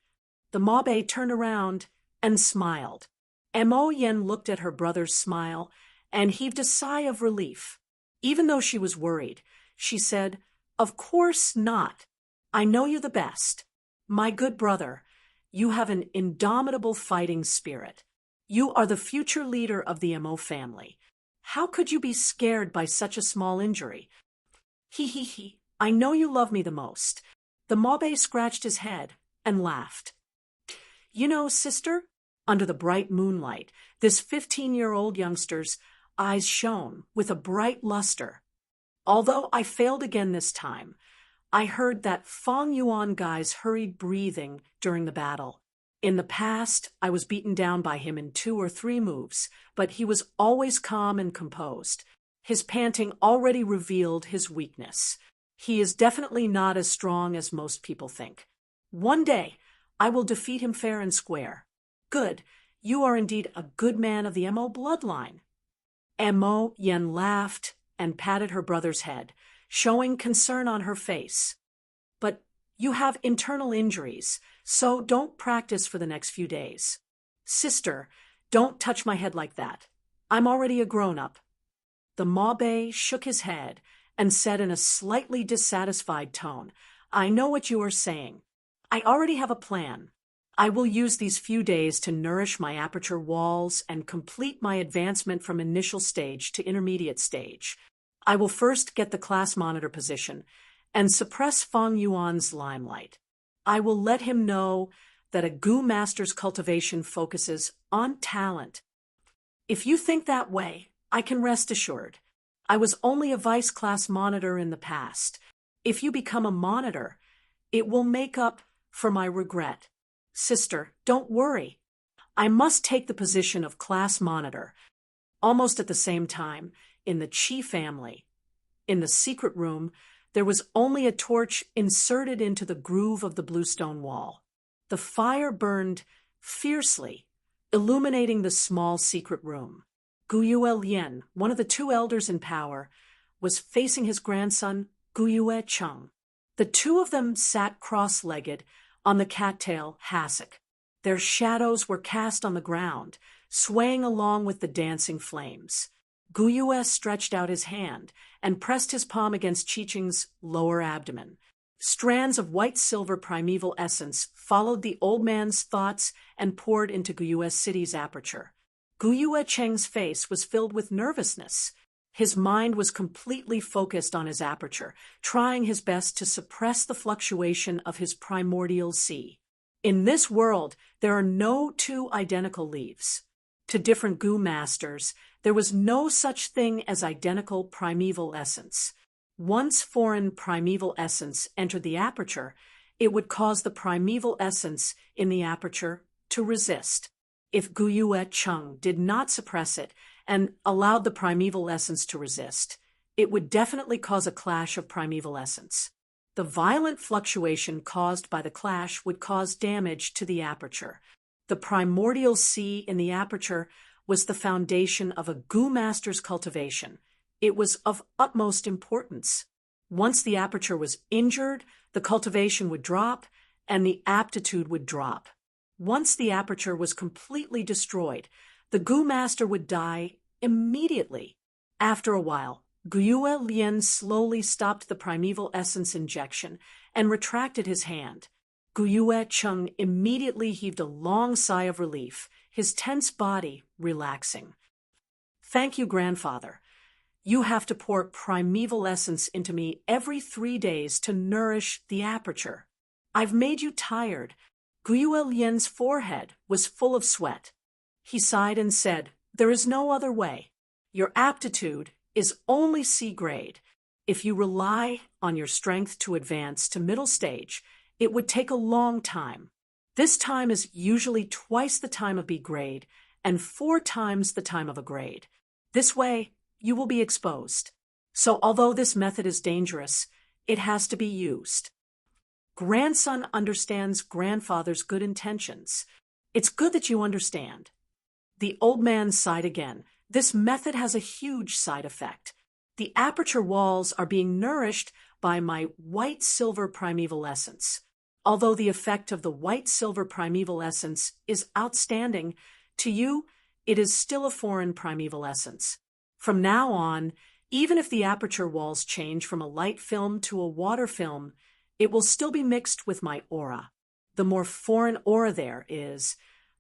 The Mabe turned around and smiled. Mo Yen looked at her brother's smile and heaved a sigh of relief. Even though she was worried, she said, "Of course not. I know you the best. My good brother, you have an indomitable fighting spirit. You are the future leader of the Mo family. How could you be scared by such a small injury? He. I know you love me the most." The Mabe scratched his head and laughed. "You know, sister," under the bright moonlight, this 15-year-old youngster's eyes shone with a bright luster. "Although I failed again this time, I heard that Fang Yuan guy's hurried breathing during the battle. In the past, I was beaten down by him in 2 or 3 moves, but he was always calm and composed. His panting already revealed his weakness. He is definitely not as strong as most people think. One day, I will defeat him fair and square. Good. You are indeed a good man of the Mo bloodline. Mo Yen laughed and patted her brother's head, showing concern on her face. But you have internal injuries, so don't practice for the next few days. Sister, don't touch my head like that. I'm already a grown-up. The Mabe shook his head and said in a slightly dissatisfied tone, I know what you are saying. I already have a plan. I will use these few days to nourish my aperture walls and complete my advancement from initial stage to intermediate stage. I will first get the class monitor position and suppress Feng Yuan's limelight. I will let him know that a Gu Master's cultivation focuses on talent. If you think that way, I can rest assured. I was only a vice class monitor in the past. If you become a monitor, it will make up for my regret. Sister, don't worry. I must take the position of class monitor. Almost at the same time, in the Qi family, in the secret room, there was only a torch inserted into the groove of the bluestone wall. The fire burned fiercely, illuminating the small secret room. Guyue Lian, one of the two elders in power, was facing his grandson, Guyue Cheng. The two of them sat cross-legged on the cattail hassock. Their shadows were cast on the ground, swaying along with the dancing flames. Guyue stretched out his hand and pressed his palm against Qiqing's lower abdomen. Strands of white-silver primeval essence followed the old man's thoughts and poured into Guyue City's aperture. Guyue Cheng's face was filled with nervousness. His mind was completely focused on his aperture, trying his best to suppress the fluctuation of his primordial sea. In this world, there are no two identical leaves. To different Gu masters, there was no such thing as identical primeval essence. Once foreign primeval essence entered the aperture, it would cause the primeval essence in the aperture to resist. If Guyue Cheng did not suppress it and allowed the primeval essence to resist, it would definitely cause a clash of primeval essence. The violent fluctuation caused by the clash would cause damage to the aperture. The primordial sea in the aperture was the foundation of a Gu master's cultivation. It was of utmost importance. Once the aperture was injured, the cultivation would drop and the aptitude would drop. Once the aperture was completely destroyed, the Gu master would die immediately. After a while, Guyue Lian slowly stopped the primeval essence injection and retracted his hand. Guyue Cheng immediately heaved a long sigh of relief, his tense body relaxing. Thank you, grandfather. You have to pour primeval essence into me every 3 days to nourish the aperture. I've made you tired. Guyue Lian's forehead was full of sweat. He sighed and said, There is no other way. Your aptitude is only C grade. If you rely on your strength to advance to middle stage, it would take a long time. This time is usually twice the time of B grade and 4 times the time of a grade. This way, you will be exposed. So although this method is dangerous, it has to be used. Grandson understands grandfather's good intentions. It's good that you understand. The old man sighed again. This method has a huge side effect. The aperture walls are being nourished by my white-silver primeval essence. Although the effect of the white-silver primeval essence is outstanding, to you, it is still a foreign primeval essence. From now on, even if the aperture walls change from a light film to a water film, it will still be mixed with my aura. The more foreign aura there is,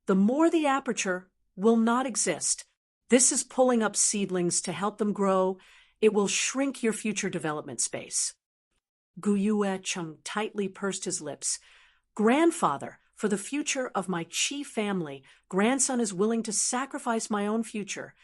the more the aperture will not exist. This is pulling up seedlings to help them grow. It will shrink your future development space. Guyue Cheng tightly pursed his lips. Grandfather, for the future of my Qi family, grandson is willing to sacrifice my own future.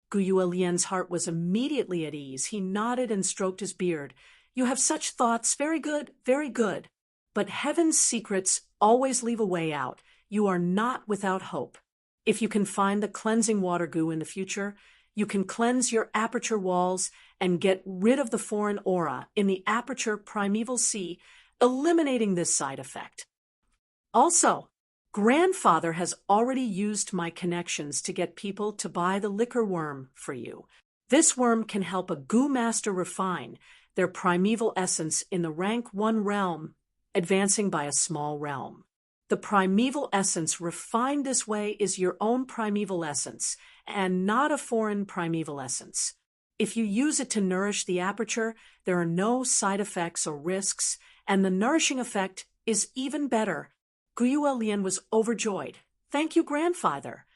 Guyue Lian's heart was immediately at ease. He nodded and stroked his beard. You have such thoughts. Very good, very good. But heaven's secrets always leave a way out. You are not without hope. If you can find the cleansing water Gu in the future, You can cleanse your aperture walls and get rid of the foreign aura in the aperture primeval sea, eliminating this side effect. Also, grandfather has already used my connections to get people to buy the liquor worm for you. This worm can help a goo master refine their primeval essence in the rank 1 realm, advancing by a small realm. The primeval essence refined this way is your own primeval essence, and not a foreign primeval essence. If you use it to nourish the aperture, there are no side effects or risks, and the nourishing effect is even better. Guyue Lian was overjoyed. Thank you, grandfather.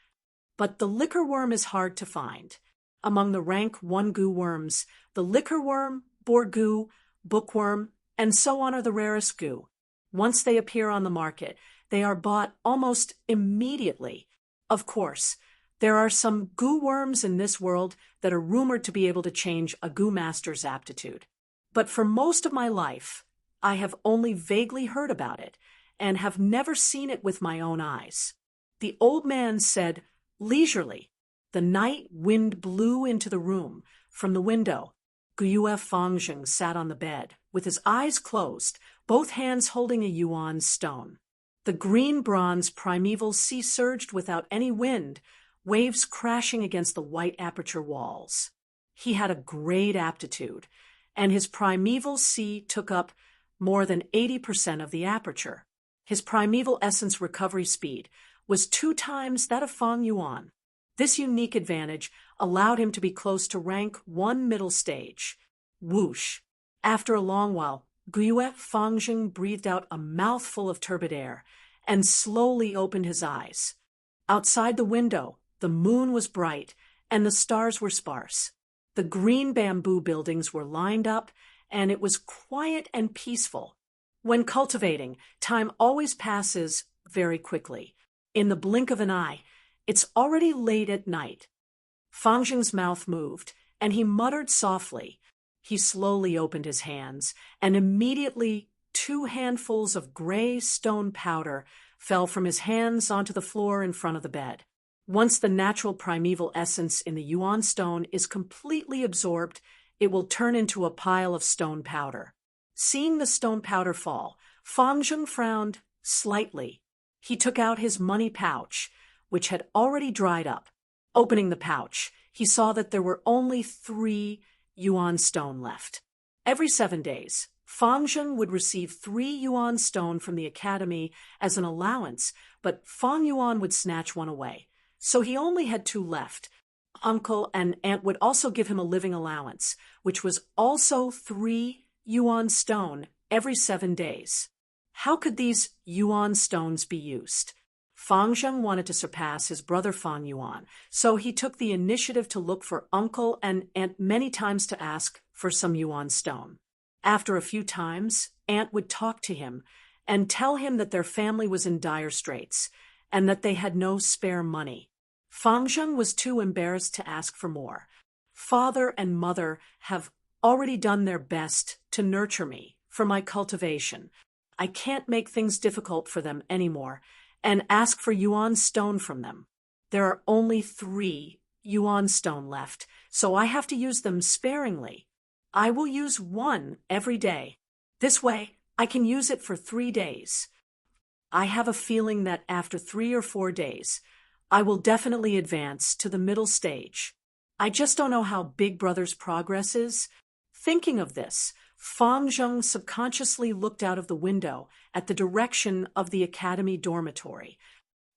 But the liquor worm is hard to find. Among the rank 1 goo worms, the liquor worm, boar goo, bookworm, and so on are the rarest goo. Once they appear on the market, they are bought almost immediately. Of course, there are some goo worms in this world that are rumored to be able to change a goo master's aptitude. But for most of my life, I have only vaguely heard about it and have never seen it with my own eyes. The old man said leisurely. The night wind blew into the room from the window. Guyue Fangjing sat on the bed, with his eyes closed, both hands holding a yuan stone. The green bronze primeval sea surged without any wind, waves crashing against the white aperture walls. He had a great aptitude, and his primeval sea took up more than 80% of the aperture. His primeval essence recovery speed was 2 times that of Fang Yuan. This unique advantage allowed him to be close to rank 1 middle stage. Whoosh! After a long while, Guyue Fangjing breathed out a mouthful of turbid air and slowly opened his eyes. Outside the window, the moon was bright and the stars were sparse. The green bamboo buildings were lined up, and it was quiet and peaceful. When cultivating, time always passes very quickly. In the blink of an eye, it's already late at night. Fangjing's mouth moved, and he muttered softly. He slowly opened his hands, and immediately 2 handfuls of gray stone powder fell from his hands onto the floor in front of the bed. Once the natural primeval essence in the yuan stone is completely absorbed, it will turn into a pile of stone powder. Seeing the stone powder fall, Fangjing frowned slightly. He took out his money pouch, which had already dried up. Opening the pouch, he saw that there were only 3 yuan stone left. Every 7 days, Fangjing would receive 3 yuan stone from the academy as an allowance, but Fang Yuan would snatch one away. So he only had 2 left. Uncle and aunt would also give him a living allowance, which was also 3 yuan stone every 7 days. How could these yuan stones be used? Fangjing wanted to surpass his brother Fang Yuan, so he took the initiative to look for uncle and aunt many times to ask for some yuan stone. After a few times, aunt would talk to him and tell him that their family was in dire straits and that they had no spare money. Fangjing was too embarrassed to ask for more. Father and mother have already done their best to nurture me for my cultivation. I can't make things difficult for them anymore and ask for yuan stone from them. There are only 3 yuan stone left, so I have to use them sparingly. I will use 1 every day. This way, I can use it for 3 days. I have a feeling that after 3 or 4 days, I will definitely advance to the middle stage. I just don't know how Big Brother's progress is. Thinking of this, Fangjing subconsciously looked out of the window at the direction of the academy dormitory.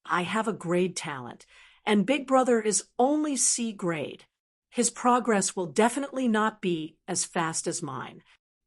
I have a grade talent, and Big Brother is only C grade. His progress will definitely not be as fast as mine.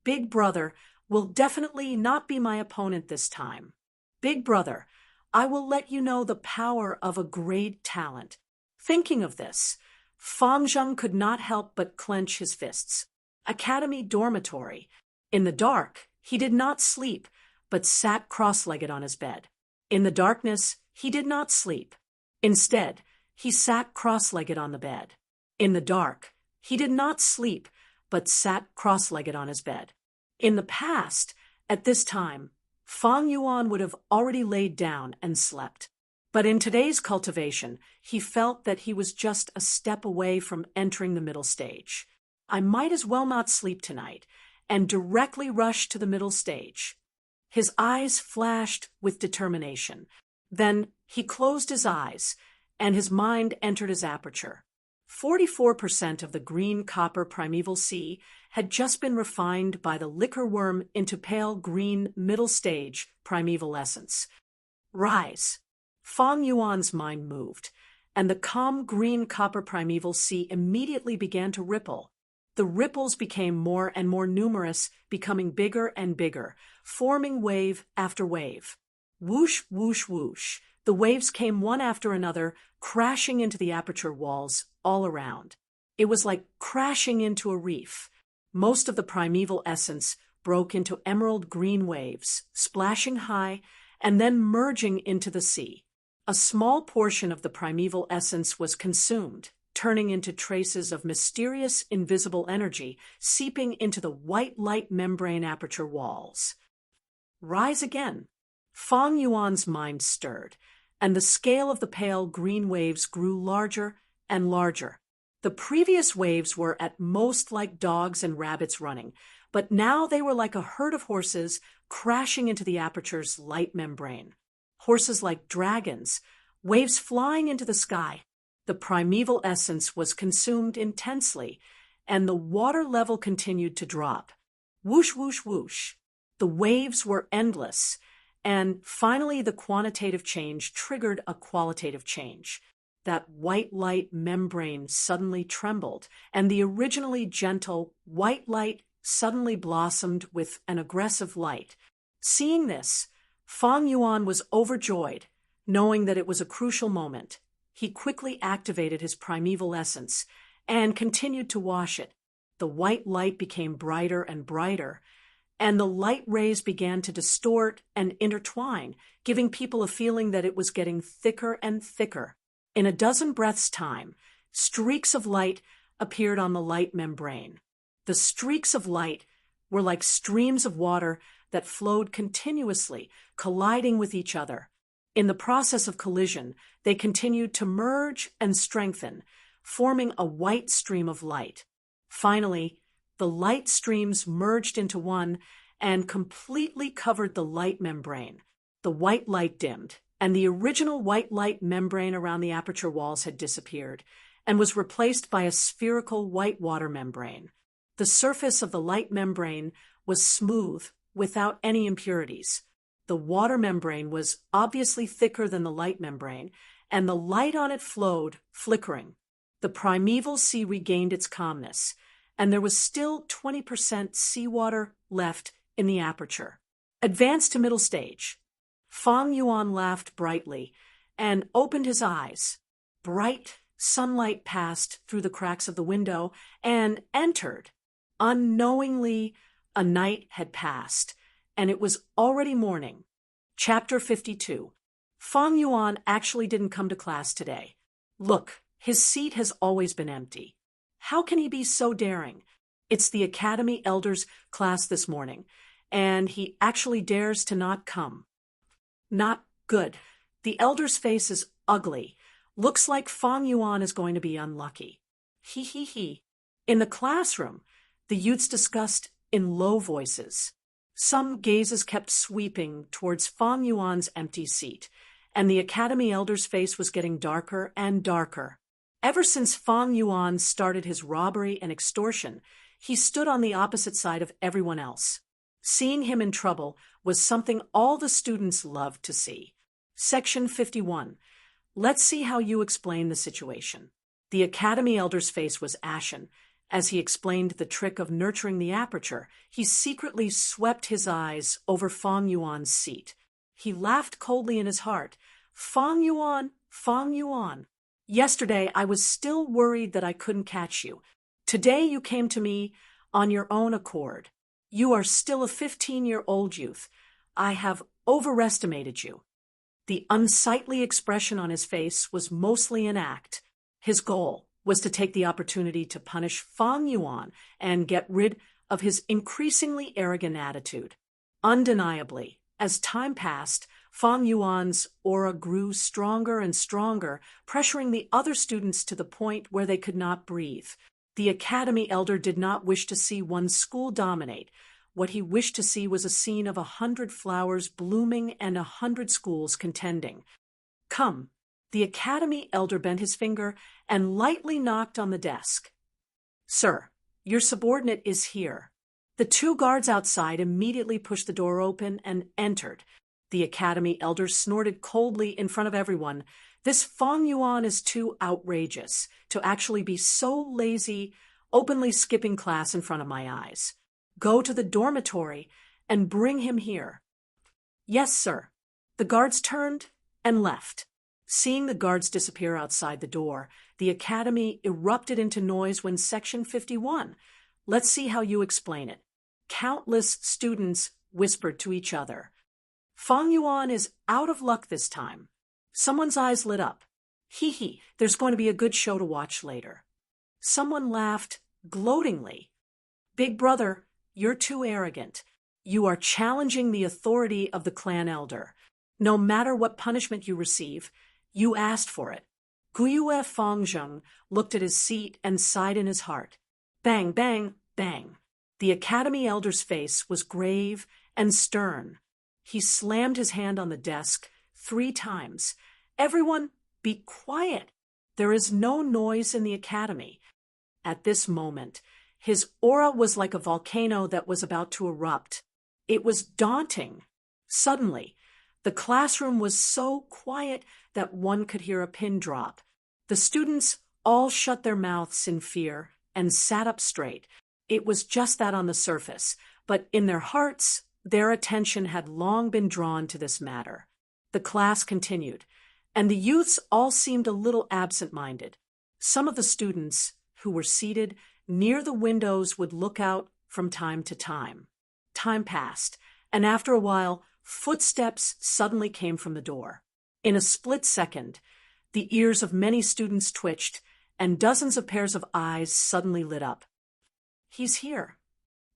Big Brother will definitely not be my opponent this time. Big Brother, I will let you know the power of a grade talent. Thinking of this, Fangjing could not help but clench his fists. Academy dormitory. In the dark, he did not sleep, but sat cross-legged on his bed. In the darkness, he did not sleep. Instead, he sat cross-legged on the bed. In the dark, he did not sleep, but sat cross-legged on his bed. In the past, at this time, Fang Yuan would have already laid down and slept. But in today's cultivation, he felt that he was just a step away from entering the middle stage. I might as well not sleep tonight, and directly rushed to the middle stage. His eyes flashed with determination. Then he closed his eyes, and his mind entered his aperture. 44% of the green copper primeval sea had just been refined by the liquor worm into pale green middle stage primeval essence. Rise! Fang Yuan's mind moved, and the calm green copper primeval sea immediately began to ripple. The ripples became more and more numerous, becoming bigger and bigger, forming wave after wave. Whoosh, whoosh, whoosh. The waves came one after another, crashing into the aperture walls all around. It was like crashing into a reef. Most of the primeval essence broke into emerald green waves, splashing high and then merging into the sea. A small portion of the primeval essence was consumed, turning into traces of mysterious invisible energy seeping into the white light membrane aperture walls. Rise again. Fang Yuan's mind stirred, and the scale of the pale green waves grew larger and larger. The previous waves were at most like dogs and rabbits running, but now they were like a herd of horses crashing into the aperture's light membrane. Horses like dragons, waves flying into the sky. The primeval essence was consumed intensely, and the water level continued to drop. Whoosh, whoosh, whoosh. The waves were endless, and finally the quantitative change triggered a qualitative change. That white light membrane suddenly trembled, and the originally gentle white light suddenly blossomed with an aggressive light. Seeing this, Fang Yuan was overjoyed, knowing that it was a crucial moment. He quickly activated his primeval essence and continued to wash it. The white light became brighter and brighter, and the light rays began to distort and intertwine, giving people a feeling that it was getting thicker and thicker. In a dozen breaths' time, streaks of light appeared on the light membrane. The streaks of light were like streams of water that flowed continuously, colliding with each other. In the process of collision, they continued to merge and strengthen, forming a white stream of light. Finally, the light streams merged into one and completely covered the light membrane. The white light dimmed, and the original white light membrane around the aperture walls had disappeared and was replaced by a spherical white water membrane. The surface of the light membrane was smooth, without any impurities. The water membrane was obviously thicker than the light membrane, and the light on it flowed, flickering. The primeval sea regained its calmness, and there was still 20% seawater left in the aperture. Advance to middle stage. Fang Yuan laughed brightly and opened his eyes. Bright sunlight passed through the cracks of the window and entered. Unknowingly, a night had passed, and it was already morning. Chapter 52. Fang Yuan actually didn't come to class today. Look, his seat has always been empty. How can he be so daring? It's the Academy Elders class this morning, and he actually dares to not come. Not good. The Elder's face is ugly. Looks like Fang Yuan is going to be unlucky. He, he, he. In the classroom, the youths discussed in low voices. Some gazes kept sweeping towards Fang Yuan's empty seat, and the Academy Elder's face was getting darker and darker. Ever since Fang Yuan started his robbery and extortion, he stood on the opposite side of everyone else. Seeing him in trouble was something all the students loved to see. Section 51. Let's see how you explain the situation. The Academy Elder's face was ashen. As he explained the trick of nurturing the aperture, he secretly swept his eyes over Fang Yuan's seat. He laughed coldly in his heart. Fang Yuan, Fang Yuan. Yesterday I was still worried that I couldn't catch you. Today you came to me on your own accord. You are still a 15-year-old youth. I have overestimated you. The unsightly expression on his face was mostly an act. His goal was to take the opportunity to punish Fang Yuan and get rid of his increasingly arrogant attitude. Undeniably, as time passed, Fang Yuan's aura grew stronger and stronger, pressuring the other students to the point where they could not breathe. The academy elder did not wish to see one school dominate. What he wished to see was a scene of 100 flowers blooming and 100 schools contending. Come. The academy elder bent his finger and lightly knocked on the desk. Sir, your subordinate is here. The two guards outside immediately pushed the door open and entered. The academy elder snorted coldly in front of everyone. This Fang Yuan is too outrageous to actually be so lazy, openly skipping class in front of my eyes. Go to the dormitory and bring him here. Yes, sir. The guards turned and left. Seeing the guards disappear outside the door, the academy erupted into noise when Section 51. Let's see how you explain it. Countless students whispered to each other. Fang Yuan is out of luck this time. Someone's eyes lit up. Hee hee, there's going to be a good show to watch later. Someone laughed gloatingly. Big brother, you're too arrogant. You are challenging the authority of the clan elder. No matter what punishment you receive, you asked for it. Guyue Fangzheng looked at his seat and sighed in his heart. Bang, bang, bang. The academy elder's face was grave and stern. He slammed his hand on the desk 3 times. Everyone, be quiet. There is no noise in the academy. At this moment, his aura was like a volcano that was about to erupt. It was daunting. Suddenly, the classroom was so quiet that one could hear a pin drop. The students all shut their mouths in fear and sat up straight. It was just that on the surface, but in their hearts, their attention had long been drawn to this matter. The class continued, and the youths all seemed a little absent-minded. Some of the students, who were seated near the windows, would look out from time to time. Time passed, and after a while, footsteps suddenly came from the door. In a split second, the ears of many students twitched, and dozens of pairs of eyes suddenly lit up. He's here.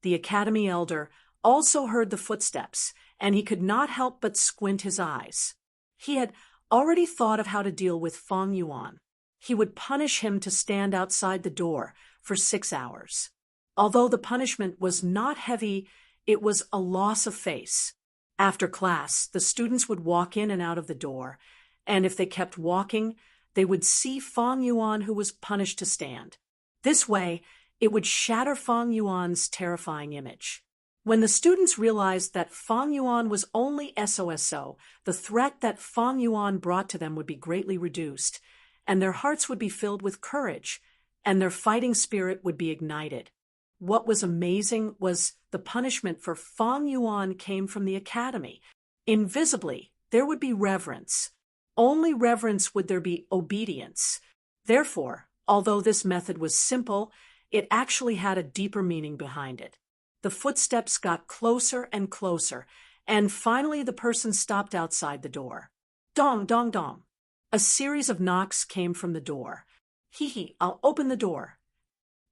The academy elder also heard the footsteps, and he could not help but squint his eyes. He had already thought of how to deal with Fang Yuan. He would punish him to stand outside the door for 6 hours. Although the punishment was not heavy, it was a loss of face. After class, the students would walk in and out of the door, and if they kept walking, they would see Fang Yuan, who was punished to stand. This way, it would shatter Fang Yuan's terrifying image. When the students realized that Fang Yuan was only SOSO, the threat that Fang Yuan brought to them would be greatly reduced, and their hearts would be filled with courage, and their fighting spirit would be ignited. What was amazing was the punishment for Fang Yuan came from the academy. Invisibly, there would be reverence. Only reverence would there be obedience. Therefore, although this method was simple, it actually had a deeper meaning behind it. The footsteps got closer and closer, and finally the person stopped outside the door. Dong, dong, dong. A series of knocks came from the door. Hee hee, I'll open the door.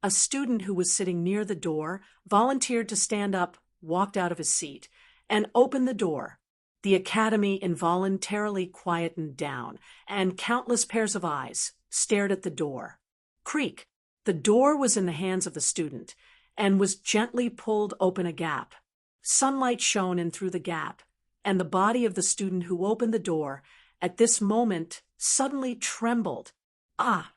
A student who was sitting near the door volunteered to stand up, walked out of his seat, and opened the door. The academy involuntarily quietened down, and countless pairs of eyes stared at the door. Creak. The door was in the hands of the student, and was gently pulled open a gap. Sunlight shone in through the gap, and the body of the student who opened the door at this moment suddenly trembled. Ah!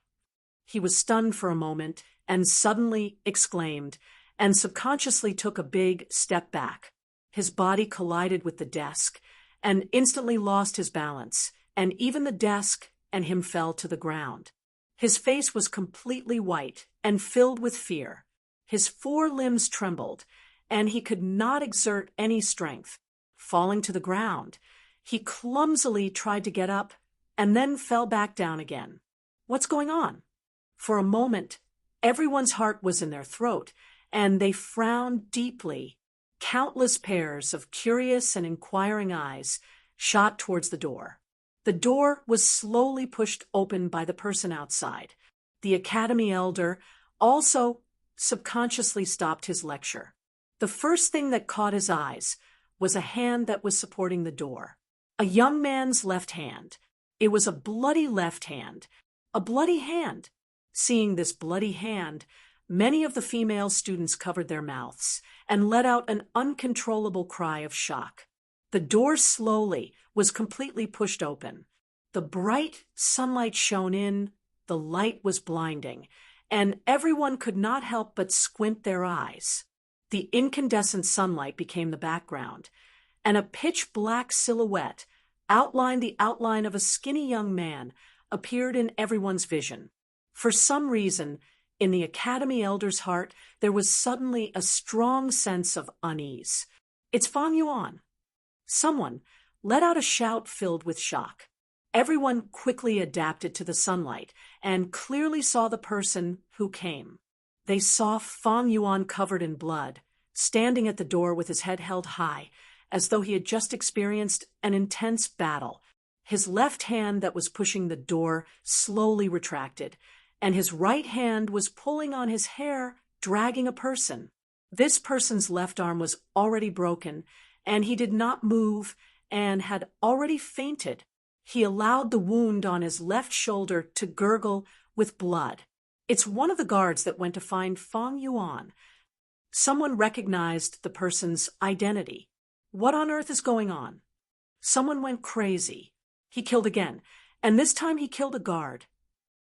He was stunned for a moment and suddenly exclaimed, and subconsciously took a big step back. His body collided with the desk, and instantly lost his balance, and even the desk and him fell to the ground. His face was completely white and filled with fear. His 4 limbs trembled, and he could not exert any strength. Falling to the ground, he clumsily tried to get up and then fell back down again. What's going on? For a moment, everyone's heart was in their throat, and they frowned deeply. Countless pairs of curious and inquiring eyes shot towards the door. The door was slowly pushed open by the person outside. The academy elder also subconsciously stopped his lecture. The first thing that caught his eyes was a hand that was supporting the door. A young man's left hand. It was a bloody left hand. A bloody hand. Seeing this bloody hand, many of the female students covered their mouths and let out an uncontrollable cry of shock. The door slowly was completely pushed open. The bright sunlight shone in, the light was blinding, and everyone could not help but squint their eyes. The incandescent sunlight became the background, and a pitch-black silhouette outlined the outline of a skinny young man appeared in everyone's vision. For some reason, in the Academy elder's heart, there was suddenly a strong sense of unease. "It's Fang Yuan." Someone let out a shout filled with shock. Everyone quickly adapted to the sunlight and clearly saw the person who came. They saw Fang Yuan covered in blood, standing at the door with his head held high, as though he had just experienced an intense battle. His left hand that was pushing the door slowly retracted, and his right hand was pulling on his hair, dragging a person. This person's left arm was already broken, and he did not move and had already fainted. He allowed the wound on his left shoulder to gurgle with blood. It's one of the guards that went to find Fang Yuan. Someone recognized the person's identity. What on earth is going on? Someone went crazy. He killed again, and this time he killed a guard.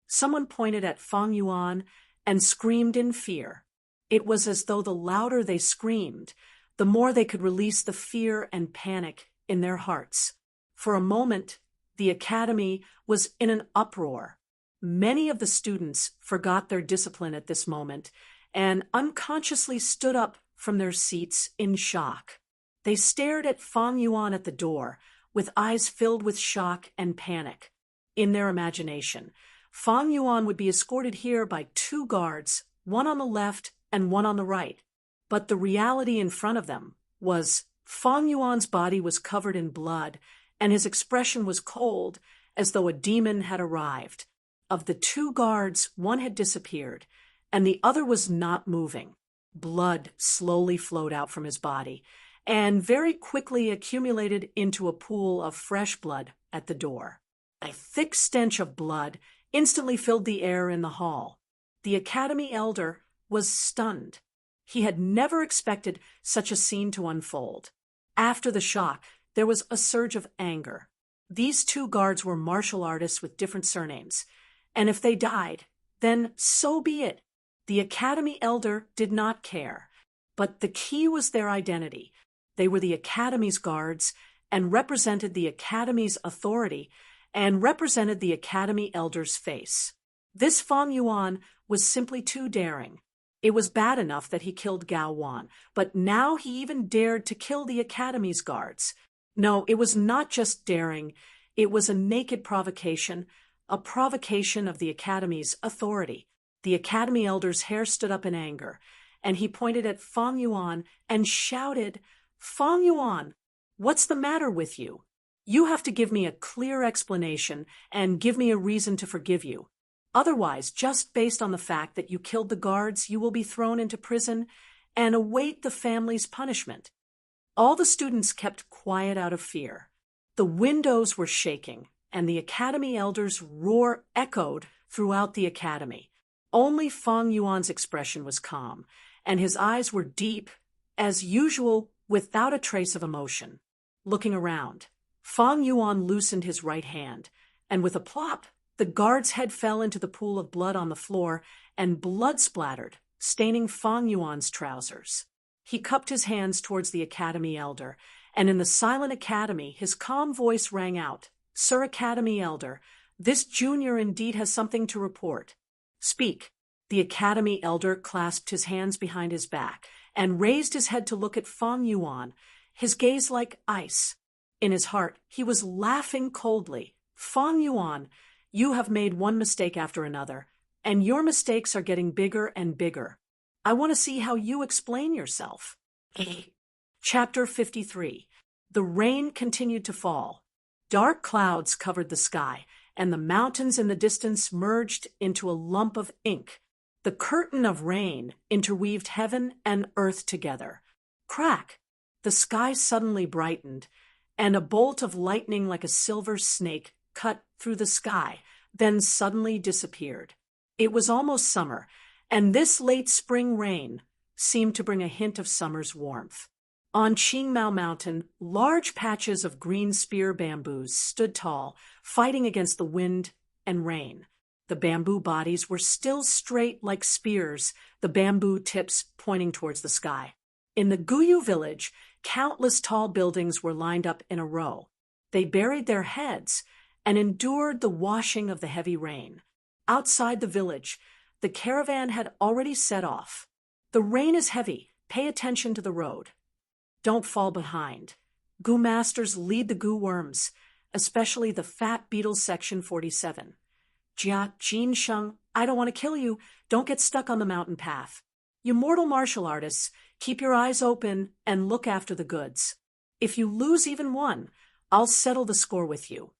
Someone pointed at Fang Yuan and screamed in fear. It was as though the louder they screamed, the more they could release the fear and panic in their hearts. For a moment, the academy was in an uproar. Many of the students forgot their discipline at this moment and unconsciously stood up from their seats in shock. They stared at Fang Yuan at the door with eyes filled with shock and panic. In their imagination, Fang Yuan would be escorted here by two guards, one on the left and one on the right. But the reality in front of them was Fang Yuan's body was covered in blood, and his expression was cold, as though a demon had arrived. Of the two guards, one had disappeared, and the other was not moving. Blood slowly flowed out from his body, and very quickly accumulated into a pool of fresh blood at the door. A thick stench of blood instantly filled the air in the hall. The academy elder was stunned. He had never expected such a scene to unfold. After the shock, there was a surge of anger. These two guards were martial artists with different surnames, and if they died, then so be it. The academy elder did not care, but the key was their identity. They were the academy's guards and represented the academy's authority and represented the academy elder's face. This Fang Yuan was simply too daring. It was bad enough that he killed Gao Wan, but now he even dared to kill the academy's guards. No, it was not just daring. It was a naked provocation, a provocation of the academy's authority. The academy elder's hair stood up in anger, and he pointed at Fang Yuan and shouted, "Fang Yuan, what's the matter with you? You have to give me a clear explanation and give me a reason to forgive you. Otherwise, just based on the fact that you killed the guards, you will be thrown into prison and await the family's punishment." All the students kept quiet out of fear. The windows were shaking, and the academy elder's roar echoed throughout the academy. Only Fang Yuan's expression was calm, and his eyes were deep, as usual, without a trace of emotion. Looking around, Fang Yuan loosened his right hand, and with a plop, the guard's head fell into the pool of blood on the floor, and blood splattered, staining Fang Yuan's trousers. He cupped his hands towards the academy elder, and in the silent academy, his calm voice rang out, "Sir Academy Elder, this junior indeed has something to report. Speak." The academy elder clasped his hands behind his back and raised his head to look at Fang Yuan, his gaze like ice. In his heart, he was laughing coldly. "Fang Yuan, you have made one mistake after another, and your mistakes are getting bigger and bigger. I want to see how you explain yourself." Chapter 53. The rain continued to fall. Dark clouds covered the sky, and the mountains in the distance merged into a lump of ink. The curtain of rain interweaved heaven and earth together. Crack! The sky suddenly brightened, and a bolt of lightning like a silver snake cut through the sky, then suddenly disappeared. It was almost summer, and this late spring rain seemed to bring a hint of summer's warmth. On Qingmao Mountain, large patches of green spear bamboos stood tall, fighting against the wind and rain. The bamboo bodies were still straight like spears, the bamboo tips pointing towards the sky. In the Guyu village, countless tall buildings were lined up in a row. They buried their heads and endured the washing of the heavy rain. Outside the village, the caravan had already set off. The rain is heavy. Pay attention to the road. Don't fall behind. Gu masters lead the gu worms, especially the fat beetles section 47. Jia, Jin Sheng, I don't want to kill you. Don't get stuck on the mountain path. You mortal martial artists, keep your eyes open and look after the goods. If you lose even one, I'll settle the score with you.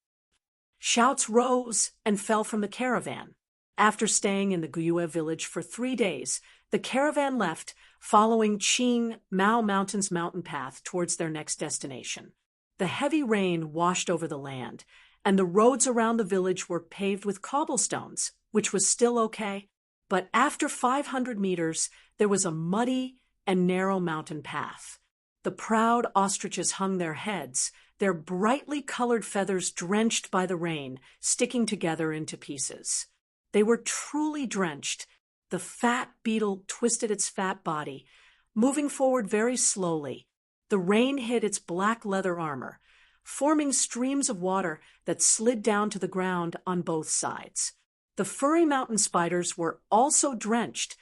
Shouts rose and fell from the caravan. After staying in the Guyue village for 3 days, the caravan left, following Qingmao Mountain's mountain path towards their next destination. The heavy rain washed over the land, and the roads around the village were paved with cobblestones, which was still okay. But after 500 meters, there was a muddy and narrow mountain path. The proud ostriches hung their heads, their brightly colored feathers drenched by the rain, sticking together into pieces. They were truly drenched. The fat beetle twisted its fat body, moving forward very slowly. The rain hit its black leather armor, forming streams of water that slid down to the ground on both sides. The furry mountain spiders were also drenched,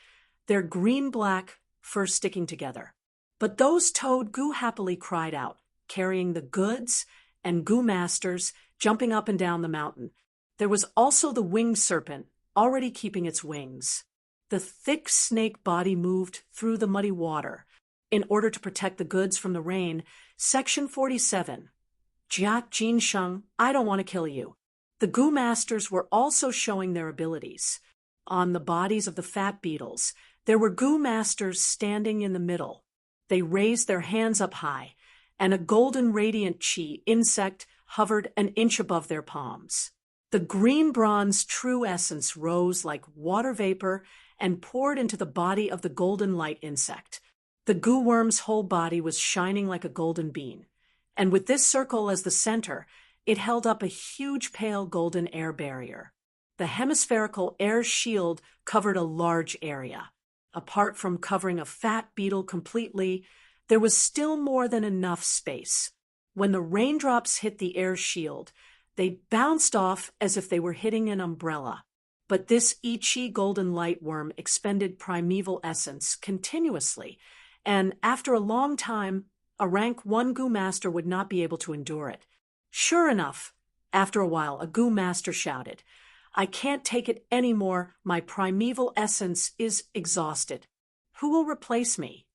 their green-black fur sticking together. But those toad gu happily cried out, carrying the goods and gu masters jumping up and down the mountain. There was also the winged serpent, already keeping its wings. The thick snake body moved through the muddy water. In order to protect the goods from the rain, Section 47. Jia Jin Sheng, I don't want to kill you. The gu masters were also showing their abilities. On the bodies of the fat beetles, there were gu masters standing in the middle. They raised their hands up high, and a golden radiant chi insect hovered an inch above their palms. The green bronze true essence rose like water vapor and poured into the body of the golden light insect. The gu worm's whole body was shining like a golden bean, and with this circle as the center, it held up a huge pale golden air barrier. The hemispherical air shield covered a large area. Apart from covering a fat beetle completely, there was still more than enough space. When the raindrops hit the air shield, they bounced off as if they were hitting an umbrella. But this Ichi golden light worm expended primeval essence continuously, and after a long time, a rank 1 gu master would not be able to endure it. Sure enough, after a while, a gu master shouted, I can't take it anymore. My primeval essence is exhausted. Who will replace me?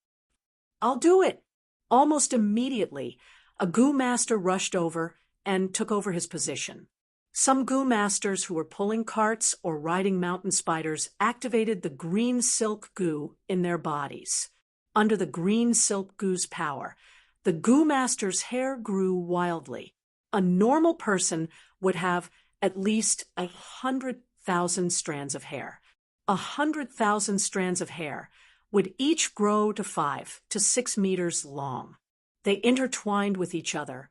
I'll do it. Almost immediately, a gu master rushed over and took over his position. Some gu masters who were pulling carts or riding mountain spiders activated the green silk gu in their bodies. Under the green silk gu's power, the gu master's hair grew wildly. A normal person would have at least 100,000 strands of hair. 100,000 strands of hair would each grow to 5 to 6 meters long. They intertwined with each other,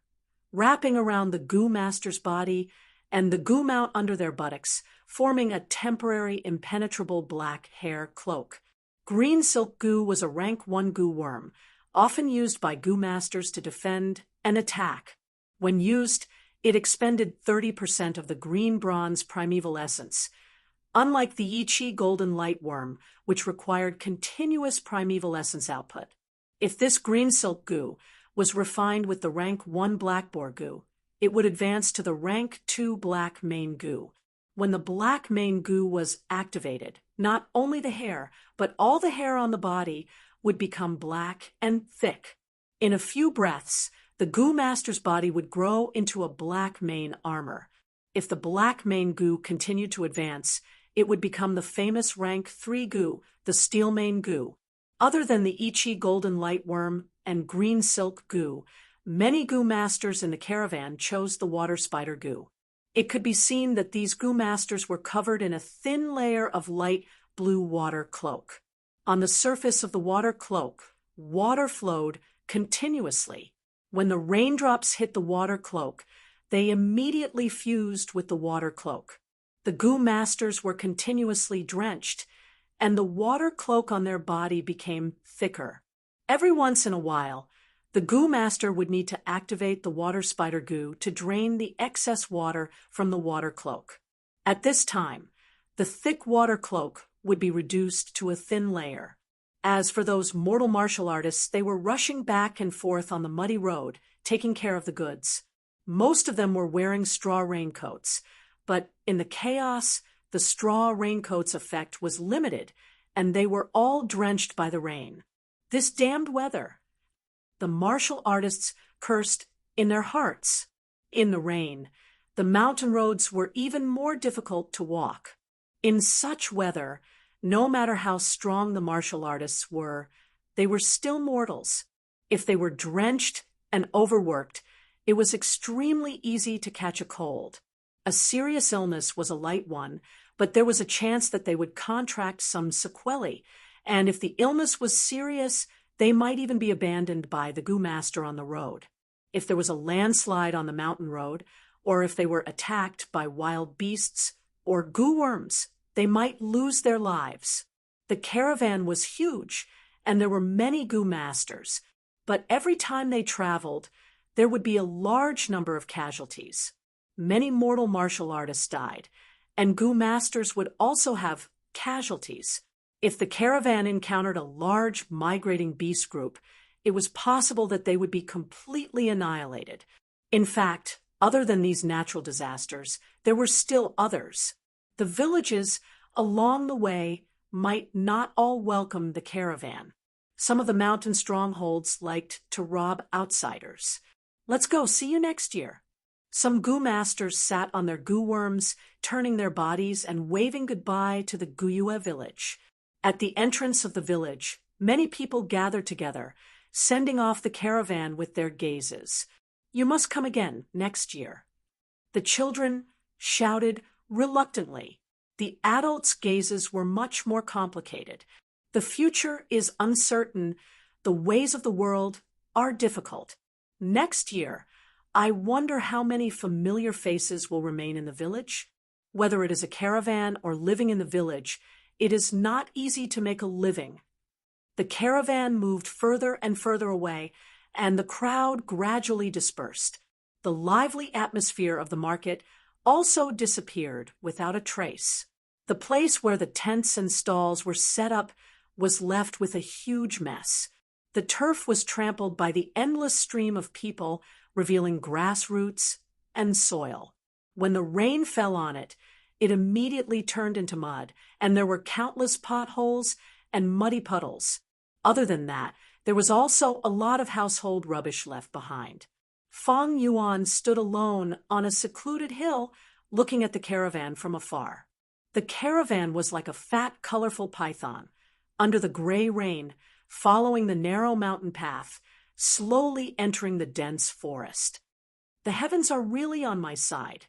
wrapping around the gu master's body and the gu mount under their buttocks, forming a temporary impenetrable black hair cloak. Green silk gu was a rank 1 gu worm, often used by gu masters to defend and attack. When used, it expended 30% of the green bronze primeval essence, unlike the Ichi golden light worm, which required continuous primeval essence output. If this green silk gu was refined with the rank 1 black boar gu, it would advance to the rank 2 black mane gu. When the black mane gu was activated, not only the hair, but all the hair on the body would become black and thick. In a few breaths, the gu master's body would grow into a black mane armor. If the black mane gu continued to advance, it would become the famous rank 3 gu, the steel mane gu. Other than the Ichi golden light worm and green silk gu, Many goo masters in the caravan chose the water spider goo. It could be seen that these goo masters were covered in a thin layer of light blue water cloak. On the surface of the water cloak, water flowed continuously. When the raindrops hit the water cloak, they immediately fused with the water cloak. The goo masters were continuously drenched, and the water cloak on their body became thicker. Every once in a while, the goo master would need to activate the water spider goo to drain the excess water from the water cloak. At this time, the thick water cloak would be reduced to a thin layer. As for those mortal martial artists, they were rushing back and forth on the muddy road, taking care of the goods. Most of them were wearing straw raincoats, but in the chaos, the straw raincoats' effect was limited, and they were all drenched by the rain. This damned weather! The martial artists cursed in their hearts. In the rain, the mountain roads were even more difficult to walk. In such weather, no matter how strong the martial artists were, they were still mortals. If they were drenched and overworked, it was extremely easy to catch a cold. A serious illness was a light one, but there was a chance that they would contract some sequelae, and if the illness was serious, they might even be abandoned by the goo master on the road. If there was a landslide on the mountain road, or if they were attacked by wild beasts or goo worms, they might lose their lives. The caravan was huge, and there were many goo masters, but every time they traveled, there would be a large number of casualties. Many mortal martial artists died, and goo masters would also have casualties. If the caravan encountered a large migrating beast group, it was possible that they would be completely annihilated. In fact, other than these natural disasters, there were still others. The villages along the way might not all welcome the caravan. Some of the mountain strongholds liked to rob outsiders. Let's go, see you next year. Some goo masters sat on their goo worms, turning their bodies and waving goodbye to the Guyue village. At the entrance of the village, many people gathered together, sending off the caravan with their gazes. You must come again next year. The children shouted reluctantly. The adults' gazes were much more complicated. The future is uncertain. The ways of the world are difficult. Next year, I wonder how many familiar faces will remain in the village. Whether it is a caravan or living in the village, it is not easy to make a living. The caravan moved further and further away, and the crowd gradually dispersed. The lively atmosphere of the market also disappeared without a trace. The place where the tents and stalls were set up was left with a huge mess. The turf was trampled by the endless stream of people, revealing grass roots and soil. When the rain fell on it, it immediately turned into mud, and there were countless potholes and muddy puddles. Other than that, there was also a lot of household rubbish left behind. Feng Yuan stood alone on a secluded hill, looking at the caravan from afar. The caravan was like a fat, colorful python, under the gray rain, following the narrow mountain path, slowly entering the dense forest. The heavens are really on my side.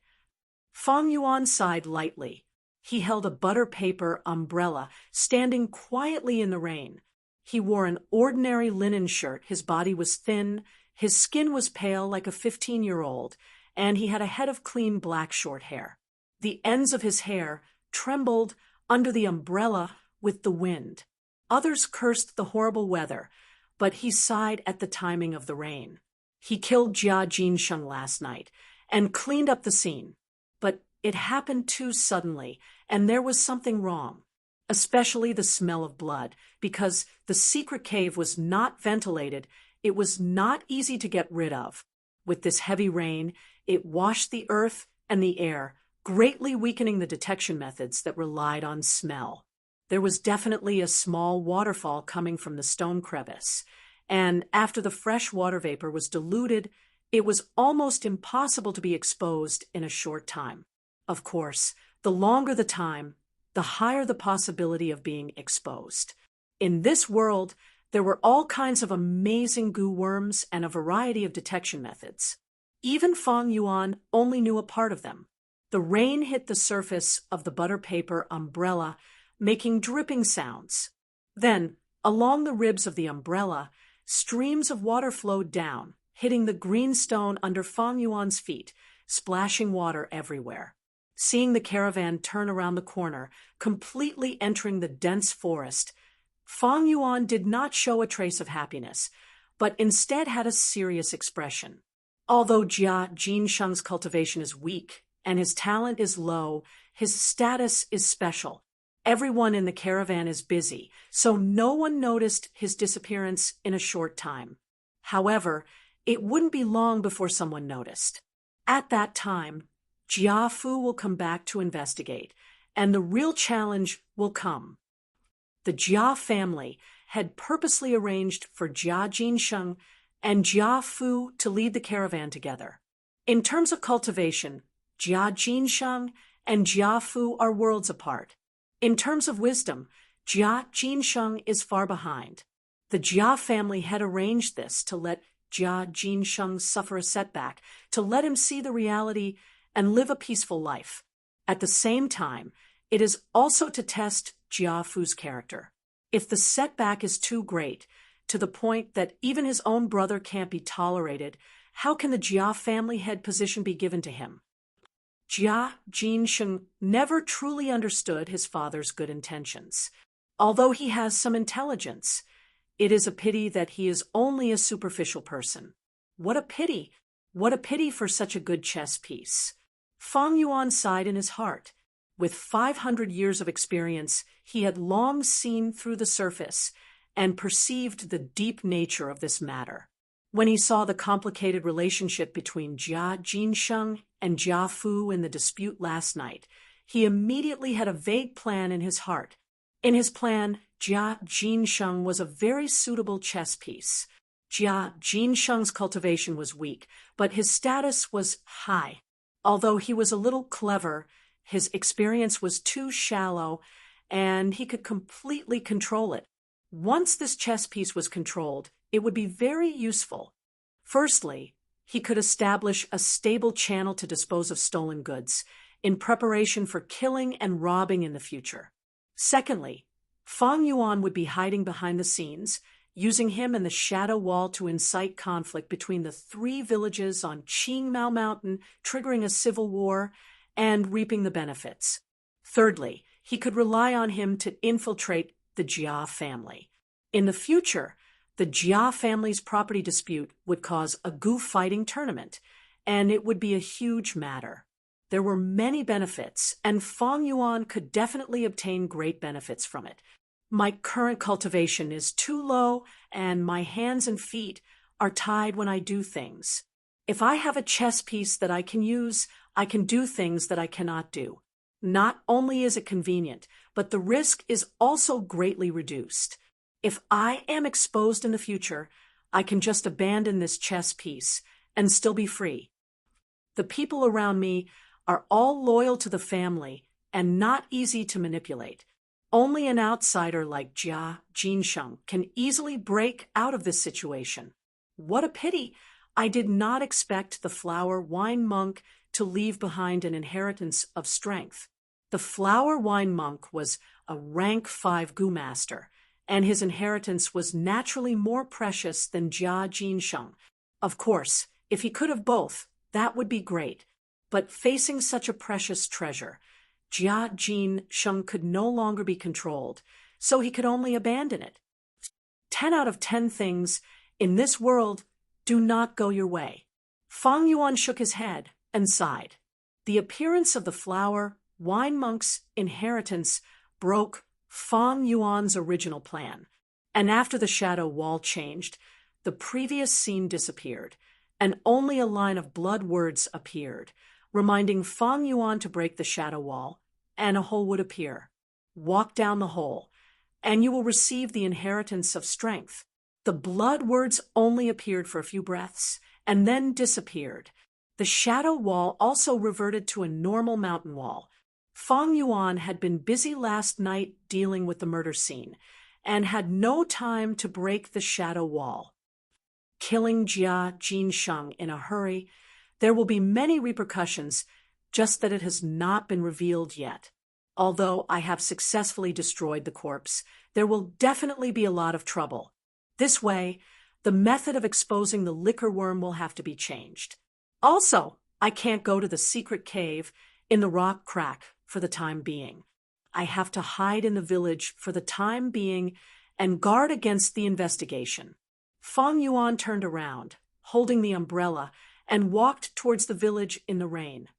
Feng Yuan sighed lightly. He held a butter paper umbrella, standing quietly in the rain. He wore an ordinary linen shirt, his body was thin, his skin was pale like a 15-year-old, and he had a head of clean black short hair. The ends of his hair trembled under the umbrella with the wind. Others cursed the horrible weather, but he sighed at the timing of the rain. He killed Jia Jinsheng last night and cleaned up the scene. But it happened too suddenly, and there was something wrong, especially the smell of blood, because the secret cave was not ventilated. It was not easy to get rid of. With this heavy rain, it washed the earth and the air, greatly weakening the detection methods that relied on smell. There was definitely a small waterfall coming from the stone crevice, and after the fresh water vapor was diluted, it was almost impossible to be exposed in a short time. Of course, the longer the time, the higher the possibility of being exposed. In this world, There were all kinds of amazing goo worms and a variety of detection methods. Even Feng Yuan only knew a part of them. The rain hit the surface of the butter paper umbrella, making dripping sounds. Then, along the ribs of the umbrella, streams of water flowed down, hitting the green stone under Feng Yuan's feet, splashing water everywhere. Seeing the caravan turn around the corner, completely entering the dense forest, Feng Yuan did not show a trace of happiness, but instead had a serious expression. Although Jia Jinsheng's cultivation is weak and his talent is low, his status is special. Everyone in the caravan is busy, so no one noticed his disappearance in a short time. However, it wouldn't be long before someone noticed. At that time, Jia Fu will come back to investigate, and the real challenge will come. The Jia family had purposely arranged for Jia Jinsheng and Jia Fu to lead the caravan together. In terms of cultivation, Jia Jinsheng and Jia Fu are worlds apart. In terms of wisdom, Jia Jinsheng is far behind. The Jia family had arranged this to let Jia Jinsheng suffer a setback, to let him see the reality and live a peaceful life. At the same time, it is also to test Jia Fu's character. If the setback is too great, to the point that even his own brother can't be tolerated, how can the Jia family head position be given to him? Jia Jinsheng never truly understood his father's good intentions. Although he has some intelligence, it is a pity that he is only a superficial person. What a pity! What a pity for such a good chess piece. Feng Yuan sighed in his heart. With 500 years of experience, he had long seen through the surface and perceived the deep nature of this matter. When he saw the complicated relationship between Jia Jinsheng and Jia Fu in the dispute last night, he immediately had a vague plan in his heart. In his plan, Jia Jinsheng was a very suitable chess piece. Jia Jinsheng's cultivation was weak, but his status was high. Although he was a little clever, his experience was too shallow, and he could completely control it. Once this chess piece was controlled, it would be very useful. Firstly, he could establish a stable channel to dispose of stolen goods, in preparation for killing and robbing in the future. Secondly, Feng Yuan would be hiding behind the scenes, using him and the shadow wall to incite conflict between the three villages on Qingmao Mountain, triggering a civil war and reaping the benefits. Thirdly, he could rely on him to infiltrate the Jia family. In the future, the Jia family's property dispute would cause a goo fighting tournament, and it would be a huge matter. There were many benefits, and Feng Yuan could definitely obtain great benefits from it. My current cultivation is too low, and my hands and feet are tied when I do things. If I have a chess piece that I can use, I can do things that I cannot do. Not only is it convenient, but the risk is also greatly reduced. If I am exposed in the future, I can just abandon this chess piece and still be free. The people around me are all loyal to the family and not easy to manipulate. Only an outsider like Jia Jinsheng can easily break out of this situation. What a pity! I did not expect the flower wine monk to leave behind an inheritance of strength. The flower wine monk was a rank 5 goo master, and his inheritance was naturally more precious than Jia Jinsheng. Of course, if he could have both, that would be great. But facing such a precious treasure, Jia Jinsheng could no longer be controlled, so he could only abandon it. 10 out of 10 things in this world do not go your way. Feng Yuan shook his head and sighed. The appearance of the flower wine monk's inheritance broke Feng Yuan's original plan, and after the shadow wall changed, the previous scene disappeared, and only a line of blood words appeared, reminding Feng Yuan to break the shadow wall, and a hole would appear. Walk down the hole, and you will receive the inheritance of strength. The blood words only appeared for a few breaths, and then disappeared. The shadow wall also reverted to a normal mountain wall. Feng Yuan had been busy last night dealing with the murder scene, and had no time to break the shadow wall. Killing Jia Jinsheng in a hurry, there will be many repercussions, just that it has not been revealed yet. Although I have successfully destroyed the corpse, there will definitely be a lot of trouble. This way, the method of exposing the liquor worm will have to be changed. Also, I can't go to the secret cave in the rock crack for the time being. I have to hide in the village for the time being and guard against the investigation. Feng Yuan turned around, holding the umbrella, and walked towards the village in the rain.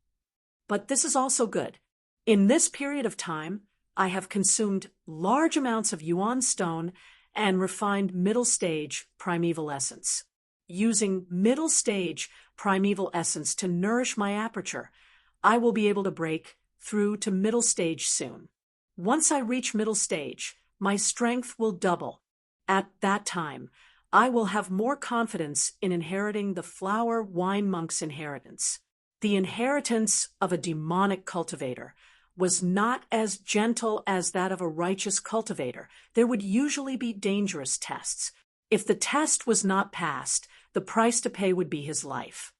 But this is also good. In this period of time, I have consumed large amounts of Yuan stone and refined middle stage primeval essence. Using middle stage primeval essence to nourish my aperture, I will be able to break through to middle stage soon. Once I reach middle stage, my strength will double. At that time, I will have more confidence in inheriting the flower wine monk's inheritance. The inheritance of a demonic cultivator was not as gentle as that of a righteous cultivator. There would usually be dangerous tests. If the test was not passed, the price to pay would be his life.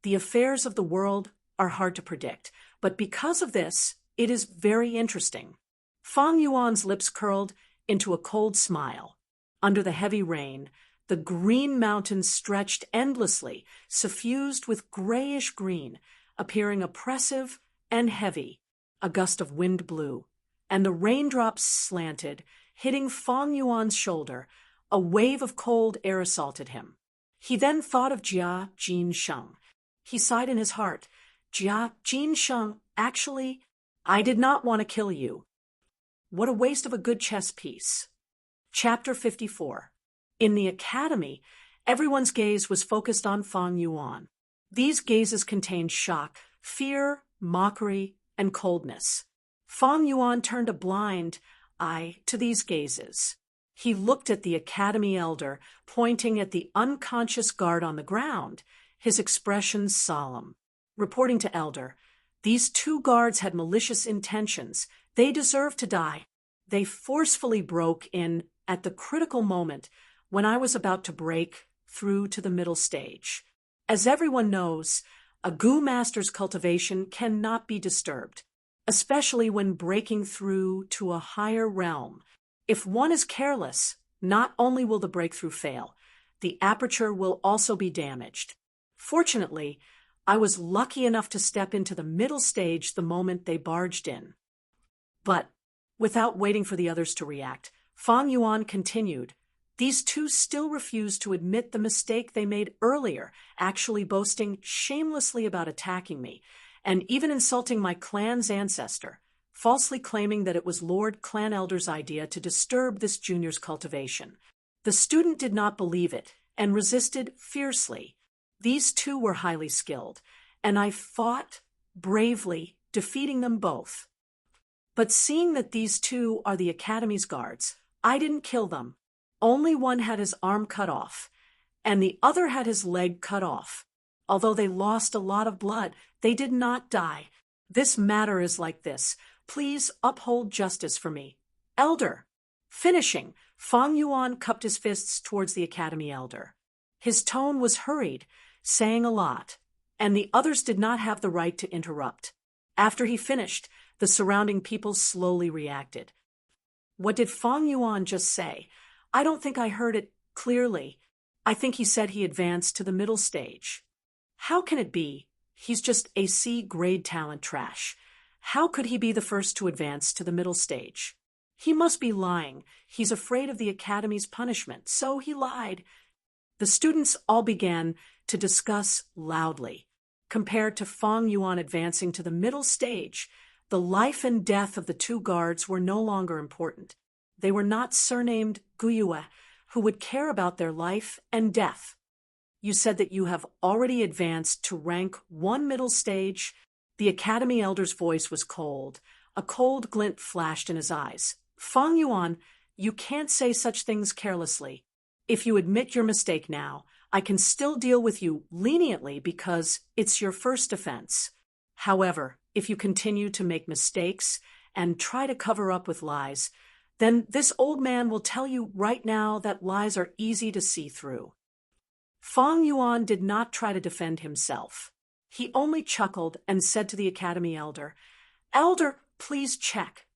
The affairs of the world are hard to predict, but because of this, it is very interesting. Feng Yuan's lips curled into a cold smile. Under the heavy rain, the green mountains stretched endlessly, suffused with grayish green, appearing oppressive and heavy. A gust of wind blew, and the raindrops slanted, hitting Feng Yuan's shoulder. A wave of cold air assaulted him. He then thought of Jia Jinsheng. He sighed in his heart. Jia Jinsheng, actually, I did not want to kill you. What a waste of a good chess piece. Chapter 54. In the academy, everyone's gaze was focused on Feng Yuan. These gazes contained shock, fear, mockery, and coldness. Feng Yuan turned a blind eye to these gazes. He looked at the academy elder, pointing at the unconscious guard on the ground, his expression solemn. Reporting to elder, these two guards had malicious intentions. They deserved to die. They forcefully broke in at the critical moment when I was about to break through to the middle stage. As everyone knows, a Gu master's cultivation cannot be disturbed, especially when breaking through to a higher realm. If one is careless, not only will the breakthrough fail, the aperture will also be damaged. Fortunately, I was lucky enough to step into the middle stage the moment they barged in. But, without waiting for the others to react, Feng Yuan continued. These two still refused to admit the mistake they made earlier, actually boasting shamelessly about attacking me, and even insulting my clan's ancestor, falsely claiming that it was Lord Clan Elder's idea to disturb this junior's cultivation. The student did not believe it, and resisted fiercely. These two were highly skilled, and I fought bravely, defeating them both. But seeing that these two are the Academy's guards, I didn't kill them. Only one had his arm cut off, and the other had his leg cut off. Although they lost a lot of blood, they did not die. This matter is like this. Please uphold justice for me. Elder. Finishing, Feng Yuan cupped his fists towards the Academy elder. His tone was hurried, saying a lot, and the others did not have the right to interrupt. After he finished, the surrounding people slowly reacted. What did Feng Yuan just say? I don't think I heard it clearly. I think he said he advanced to the middle stage. How can it be? He's just a C-grade talent trash. How could he be the first to advance to the middle stage? He must be lying. He's afraid of the Academy's punishment, so he lied. The students all began to discuss loudly. Compared to Feng Yuan advancing to the middle stage, the life and death of the two guards were no longer important. They were not surnamed Guyue, who would care about their life and death. You said that you have already advanced to rank 1 middle stage. The Academy elder's voice was cold. A cold glint flashed in his eyes. Feng Yuan, you can't say such things carelessly. If you admit your mistake now, I can still deal with you leniently because it's your first offense. However, if you continue to make mistakes and try to cover up with lies, Then this old man will tell you right now that lies are easy to see through. Fang Yuan did not try to defend himself. He only chuckled and said to the academy elder, "Elder, please check."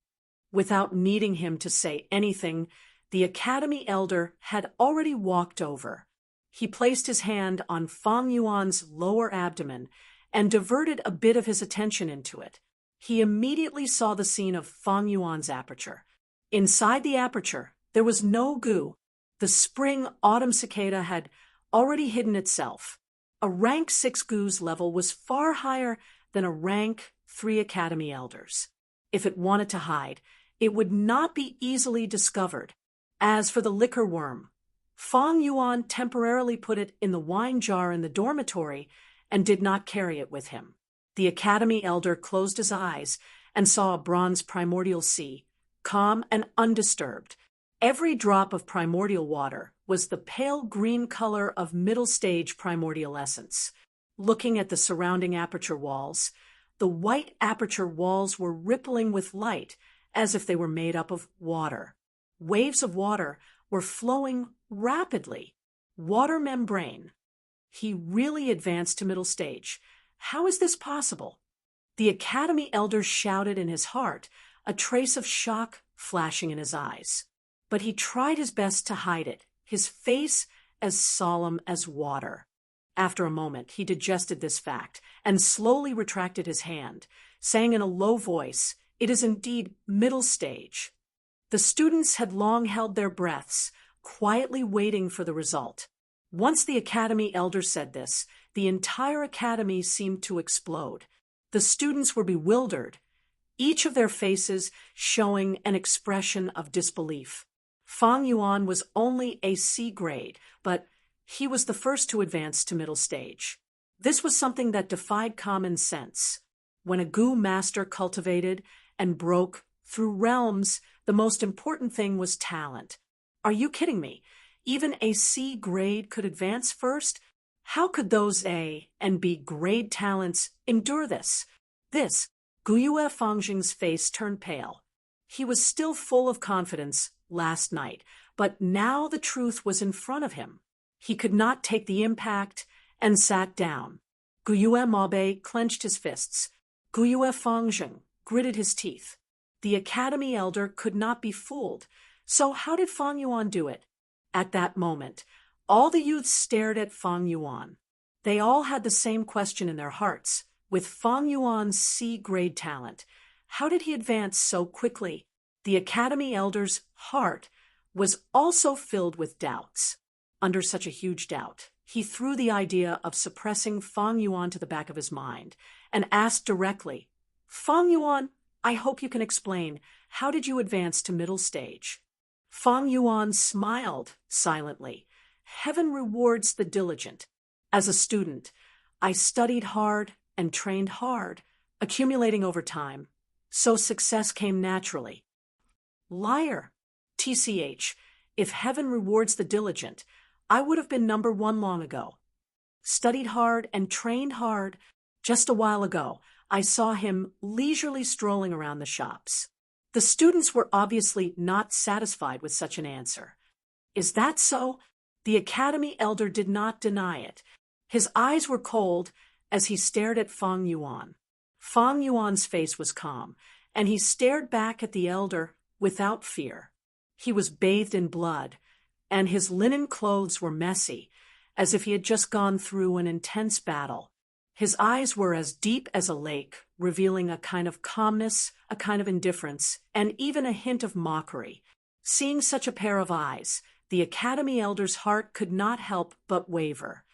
Without needing him to say anything, the academy elder had already walked over. He placed his hand on Fang Yuan's lower abdomen and diverted a bit of his attention into it. He immediately saw the scene of Fang Yuan's aperture. Inside the aperture, there was no goo. The spring autumn cicada had already hidden itself. A rank 6 goo's level was far higher than a rank 3 academy elders. If it wanted to hide, it would not be easily discovered. As for the liquor worm, Fang Yuan temporarily put it in the wine jar in the dormitory and did not carry it with him. The academy elder closed his eyes and saw a bronze primordial sea, calm and undisturbed. Every drop of primordial water was the pale green color of middle-stage primordial essence. Looking at the surrounding aperture walls, the white aperture walls were rippling with light as if they were made up of water. Waves of water were flowing rapidly. Water membrane. He really advanced to middle stage. How is this possible? The academy elder shouted in his heart, a trace of shock flashing in his eyes. But he tried his best to hide it, his face as solemn as water. After a moment, he digested this fact and slowly retracted his hand, saying in a low voice, "It is indeed middle stage." The students had long held their breaths, quietly waiting for the result. Once the academy elder said this, the entire academy seemed to explode. The students were bewildered, each of their faces showing an expression of disbelief. Fang Yuan was only a C grade, but he was the first to advance to middle stage. This was something that defied common sense. When a Gu master cultivated and broke through realms, the most important thing was talent. Are you kidding me? Even a C grade could advance first? How could those A and B grade talents endure this? Guyue Fangjing's face turned pale. He was still full of confidence last night, but now the truth was in front of him. He could not take the impact and sat down. Guyue Mabe clenched his fists. Guyue Fangjing gritted his teeth. The academy elder could not be fooled. So how did Fang Yuan do it? At that moment, all the youths stared at Fang Yuan. They all had the same question in their hearts. With Fang Yuan's C-grade talent, how did he advance so quickly? The academy elder's heart was also filled with doubts. Under such a huge doubt, he threw the idea of suppressing Fang Yuan to the back of his mind and asked directly, "Fang Yuan, I hope you can explain, how did you advance to middle stage?" Fang Yuan smiled silently. "Heaven rewards the diligent. As a student, I studied hard and trained hard, accumulating over time, so success came naturally." Liar. TCH, if heaven rewards the diligent, I would have been number 1 long ago. Studied hard and trained hard. Just a while ago, I saw him leisurely strolling around the shops. The students were obviously not satisfied with such an answer. Is that so? The academy elder did not deny it. His eyes were cold as he stared at Fang Yuan. Fang Yuan's face was calm, and he stared back at the elder without fear. He was bathed in blood, and his linen clothes were messy, as if he had just gone through an intense battle. His eyes were as deep as a lake, revealing a kind of calmness, a kind of indifference, and even a hint of mockery. Seeing such a pair of eyes, the academy elder's heart could not help but waver.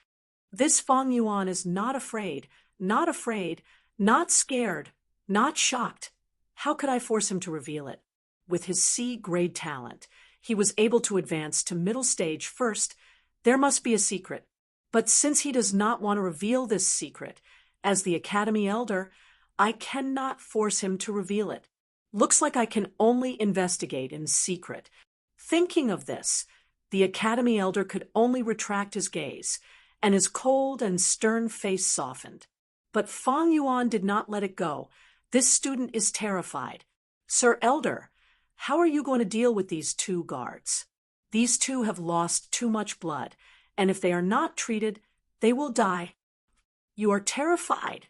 This Fang Yuan is not afraid, not scared, not shocked. How could I force him to reveal it? With his C-grade talent, he was able to advance to middle stage first. There must be a secret. But since he does not want to reveal this secret, as the academy elder, I cannot force him to reveal it. Looks like I can only investigate in secret. Thinking of this, the academy elder could only retract his gaze, and his cold and stern face softened. But Fang Yuan did not let it go. This student is terrified. "Sir Elder, How are you going to deal with these two guards? These two have lost too much blood, and if they are not treated, they will die. You are terrified.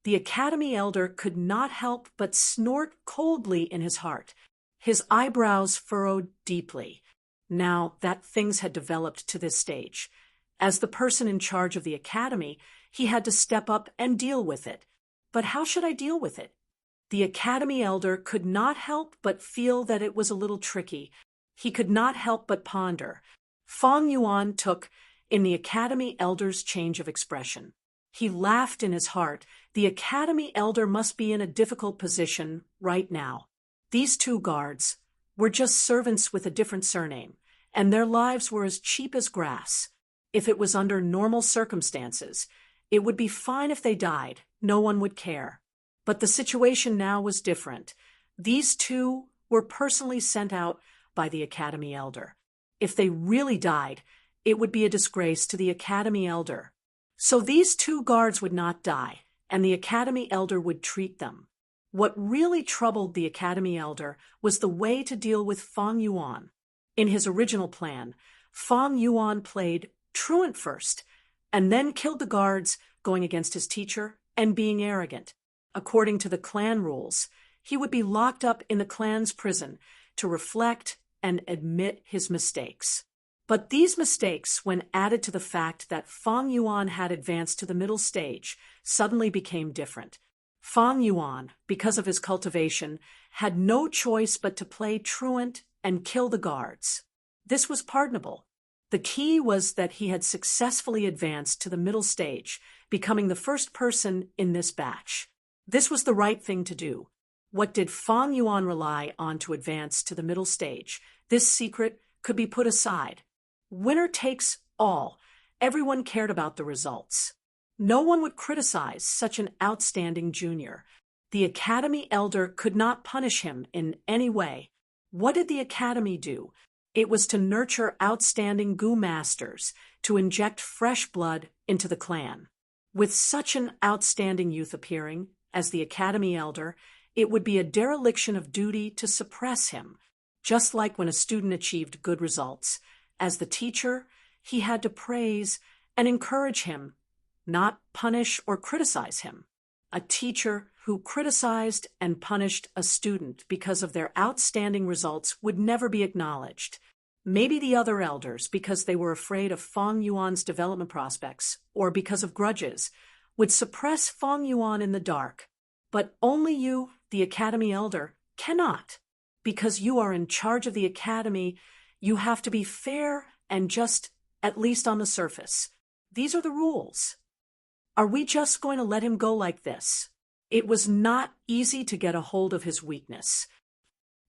The Academy elder could not help but snort coldly in his heart. His eyebrows furrowed deeply, now that things had developed to this stage. As the person in charge of the Academy, he had to step up and deal with it. But how should I deal with it? The Academy elder could not help but feel that it was a little tricky. He could not help but ponder. Fang Yuan took in the Academy elder's change of expression. He laughed in his heart. The Academy elder must be in a difficult position right now. These two guards were just servants with a different surname, and their lives were as cheap as grass. If it was under normal circumstances, it would be fine if they died. No one would care. But the situation now was different. These two were personally sent out by the Academy elder. If they really died, it would be a disgrace to the Academy elder. So these two guards would not die, and the Academy elder would treat them. What really troubled the Academy elder was the way to deal with Fang Yuan. In his original plan, Fang Yuan played truant first, and then killed the guards, going against his teacher and being arrogant. According to the clan rules, he would be locked up in the clan's prison to reflect and admit his mistakes. But these mistakes, when added to the fact that Fang Yuan had advanced to the middle stage, suddenly became different. Fang Yuan, because of his cultivation, had no choice but to play truant and kill the guards. This was pardonable. The key was that he had successfully advanced to the middle stage, becoming the first person in this batch. This was the right thing to do. What did Fang Yuan rely on to advance to the middle stage? This secret could be put aside. Winner takes all. Everyone cared about the results. No one would criticize such an outstanding junior. The Academy elder could not punish him in any way. What did the Academy do? It was to nurture outstanding Gu masters, to inject fresh blood into the clan. With such an outstanding youth appearing as the Academy elder, it would be a dereliction of duty to suppress him. Just like when a student achieved good results, as the teacher, he had to praise and encourage him, not punish or criticize him. A teacher who criticized and punished a student because of their outstanding results would never be acknowledged. Maybe the other elders, because they were afraid of Fang Yuan's development prospects or because of grudges, would suppress Fang Yuan in the dark. But only you, the Academy elder, cannot. Because you are in charge of the Academy, you have to be fair and just, at least on the surface. These are the rules. Are we just going to let him go like this? It was not easy to get a hold of his weakness.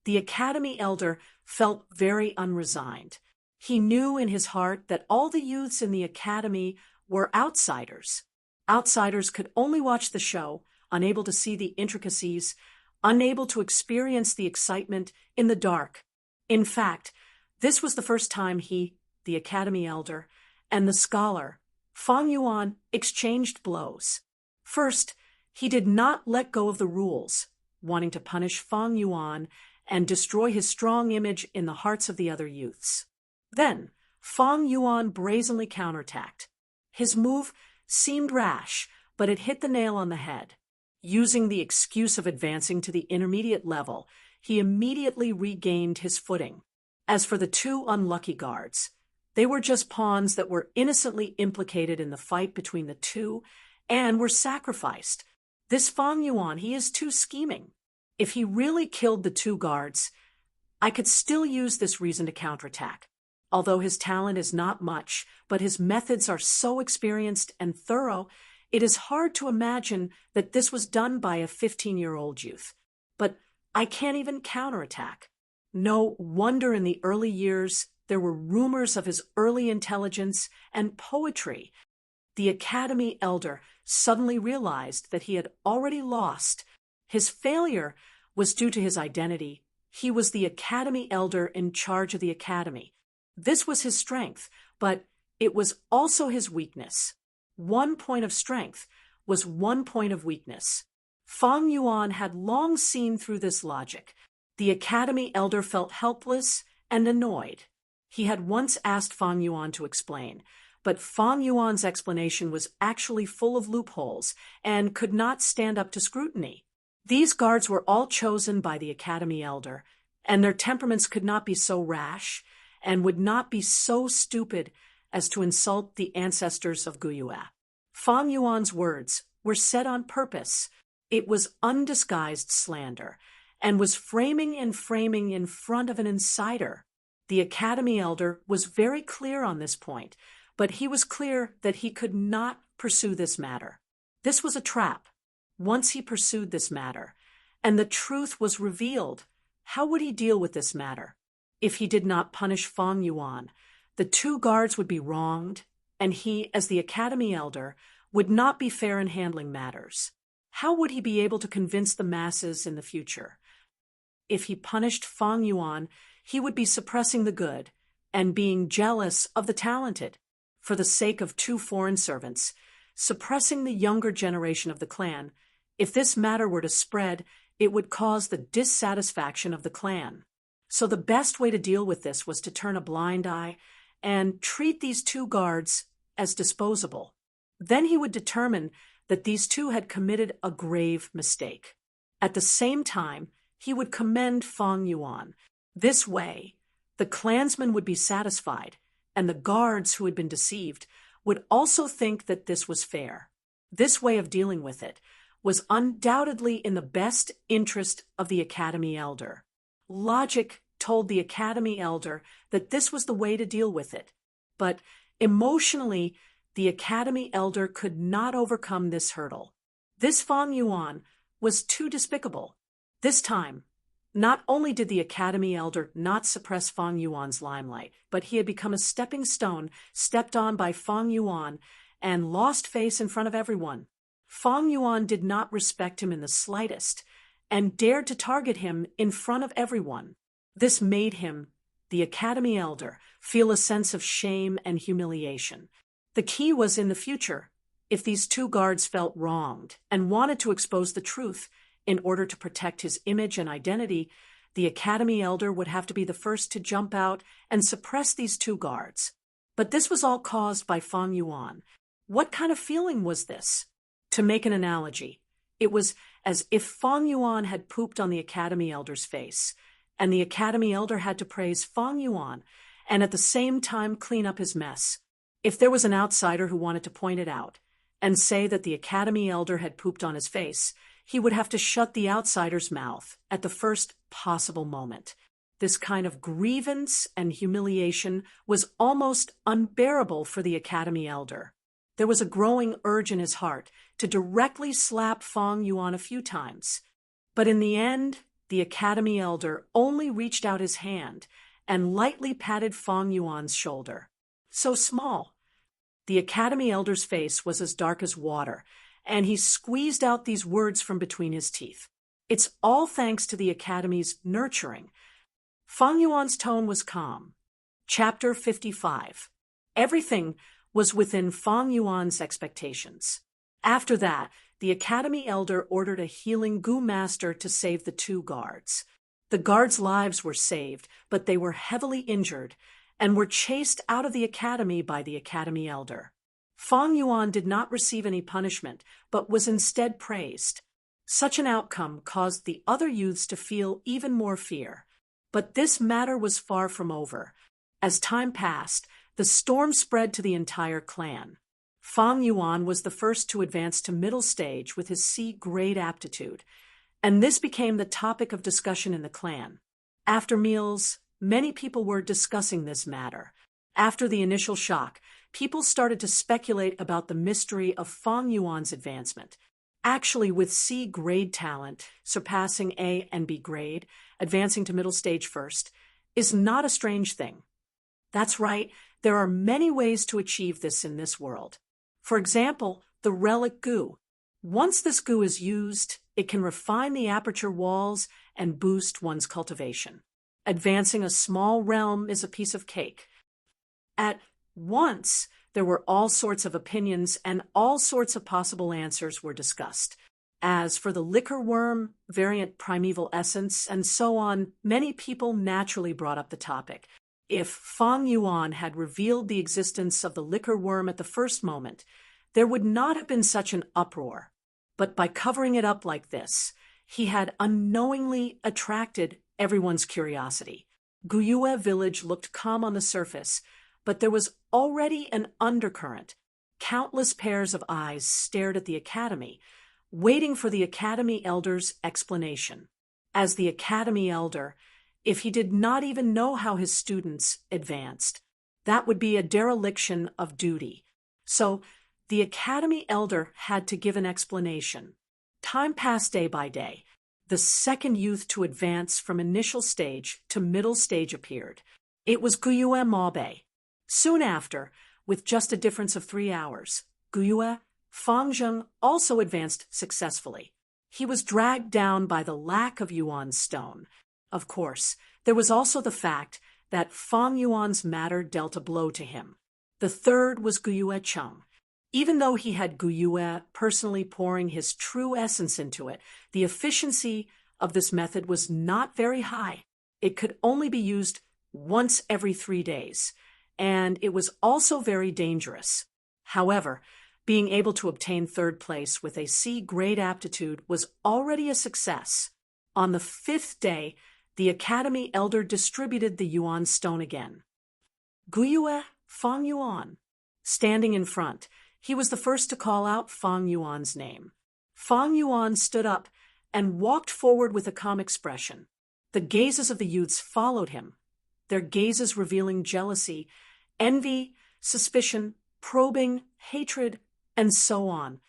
The Academy elder felt very unresigned. He knew in his heart that all the youths in the Academy were outsiders. Outsiders could only watch the show, unable to see the intricacies, unable to experience the excitement in the dark. In fact, this was the first time he, the Academy elder, and the scholar, Fang Yuan, exchanged blows. First, he did not let go of the rules, wanting to punish Fang Yuan and destroy his strong image in the hearts of the other youths. Then, Fang Yuan brazenly counterattacked. His move seemed rash, but it hit the nail on the head. Using the excuse of advancing to the intermediate level, he immediately regained his footing. As for the two unlucky guards, they were just pawns that were innocently implicated in the fight between the two and were sacrificed. This Fang Yuan, he is too scheming. If he really killed the two guards, I could still use this reason to counterattack. Although his talent is not much, but his methods are so experienced and thorough, it is hard to imagine that this was done by a 15-year-old youth. But I can't even counterattack. No wonder in the early years there were rumors of his early intelligence and poetry. The Academy elder suddenly realized that he had already lost. His failure was due to his identity. He was the Academy elder in charge of the Academy. This was his strength, but it was also his weakness. One point of strength was one point of weakness. Fang Yuan had long seen through this logic. The Academy elder felt helpless and annoyed. He had once asked Fang Yuan to explain, but Fang Yuan's explanation was actually full of loopholes and could not stand up to scrutiny. These guards were all chosen by the Academy elder, and their temperaments could not be so rash and would not be so stupid as to insult the ancestors of Guyue. Fang Yuan's words were said on purpose. It was undisguised slander, and was framing in front of an insider. The Academy elder was very clear on this point, but he was clear that he could not pursue this matter. This was a trap. Once he pursued this matter, and the truth was revealed, how would he deal with this matter? If he did not punish Fang Yuan, the two guards would be wronged, and he, as the Academy elder, would not be fair in handling matters. How would he be able to convince the masses in the future? If he punished Fang Yuan, he would be suppressing the good and being jealous of the talented. For the sake of two foreign servants, suppressing the younger generation of the clan, if this matter were to spread, it would cause the dissatisfaction of the clan. So the best way to deal with this was to turn a blind eye and treat these two guards as disposable. Then he would determine that these two had committed a grave mistake. At the same time, he would commend Fang Yuan. This way, the clansmen would be satisfied, and the guards who had been deceived would also think that this was fair. This way of dealing with it was undoubtedly in the best interest of the Academy elder. Logic told the Academy elder that this was the way to deal with it, but emotionally, the Academy elder could not overcome this hurdle. This Fang Yuan was too despicable. This time, not only did the Academy elder not suppress Fang Yuan's limelight, but he had become a stepping stone stepped on by Fang Yuan and lost face in front of everyone. Fang Yuan did not respect him in the slightest and dared to target him in front of everyone. This made him, the Academy elder, feel a sense of shame and humiliation. The key was in the future, if these two guards felt wronged and wanted to expose the truth, in order to protect his image and identity, the Academy elder would have to be the first to jump out and suppress these two guards. But this was all caused by Fang Yuan. What kind of feeling was this? To make an analogy, it was as if Fang Yuan had pooped on the Academy elder's face, and the Academy elder had to praise Fang Yuan and at the same time clean up his mess. If there was an outsider who wanted to point it out and say that the Academy elder had pooped on his face, he would have to shut the outsider's mouth at the first possible moment. This kind of grievance and humiliation was almost unbearable for the Academy elder. There was a growing urge in his heart to directly slap Fang Yuan a few times. But in the end, the Academy elder only reached out his hand and lightly patted Fang Yuan's shoulder. So small. The Academy elder's face was as dark as water, and he squeezed out these words from between his teeth. It's all thanks to the Academy's nurturing. Fang Yuan's tone was calm. Chapter 55. Everything was within Fang Yuan's expectations. After that, the Academy elder ordered a healing Gu master to save the two guards. The guards' lives were saved, but they were heavily injured and were chased out of the academy by the Academy elder. Fang Yuan did not receive any punishment, but was instead praised. Such an outcome caused the other youths to feel even more fear. But this matter was far from over. As time passed, the storm spread to the entire clan. Fang Yuan was the first to advance to middle stage with his C-grade aptitude, and this became the topic of discussion in the clan. After meals, many people were discussing this matter. After the initial shock, people started to speculate about the mystery of Fang Yuan's advancement. Actually, with C-grade talent, surpassing A and B grade, advancing to middle stage first, is not a strange thing. That's right, there are many ways to achieve this in this world. For example, the relic Gu. Once this Gu is used, it can refine the aperture walls and boost one's cultivation. Advancing a small realm is a piece of cake. At once, there were all sorts of opinions and all sorts of possible answers were discussed. As for the liquor worm, variant primeval essence, and so on, many people naturally brought up the topic. If Fang Yuan had revealed the existence of the liquor worm at the first moment, there would not have been such an uproar. But by covering it up like this, he had unknowingly attracted everyone's curiosity. Guyue village looked calm on the surface, but there was already an undercurrent. Countless pairs of eyes stared at the academy, waiting for the academy elder's explanation. As the academy elder, if he did not even know how his students advanced, that would be a dereliction of duty. So the academy elder had to give an explanation. Time passed day by day. The second youth to advance from initial stage to middle stage appeared. It was Guyue Maobei. Soon after, with just a difference of 3 hours, Guyue Fangzheng also advanced successfully. He was dragged down by the lack of Yuan stone. Of course, there was also the fact that Fang Yuan's matter dealt a blow to him. The third was Guyue Cheng. Even though he had Guyue personally pouring his true essence into it, the efficiency of this method was not very high. It could only be used once every 3 days, and it was also very dangerous. However, being able to obtain third place with a C-grade aptitude was already a success. On the 5th day, the academy elder distributed the Yuan stone again. Guyue Fang Yuan. Standing in front, he was the first to call out Fang Yuan's name. Fang Yuan stood up and walked forward with a calm expression. The gazes of the youths followed him, their gazes revealing jealousy, envy, suspicion, probing, hatred, and so on.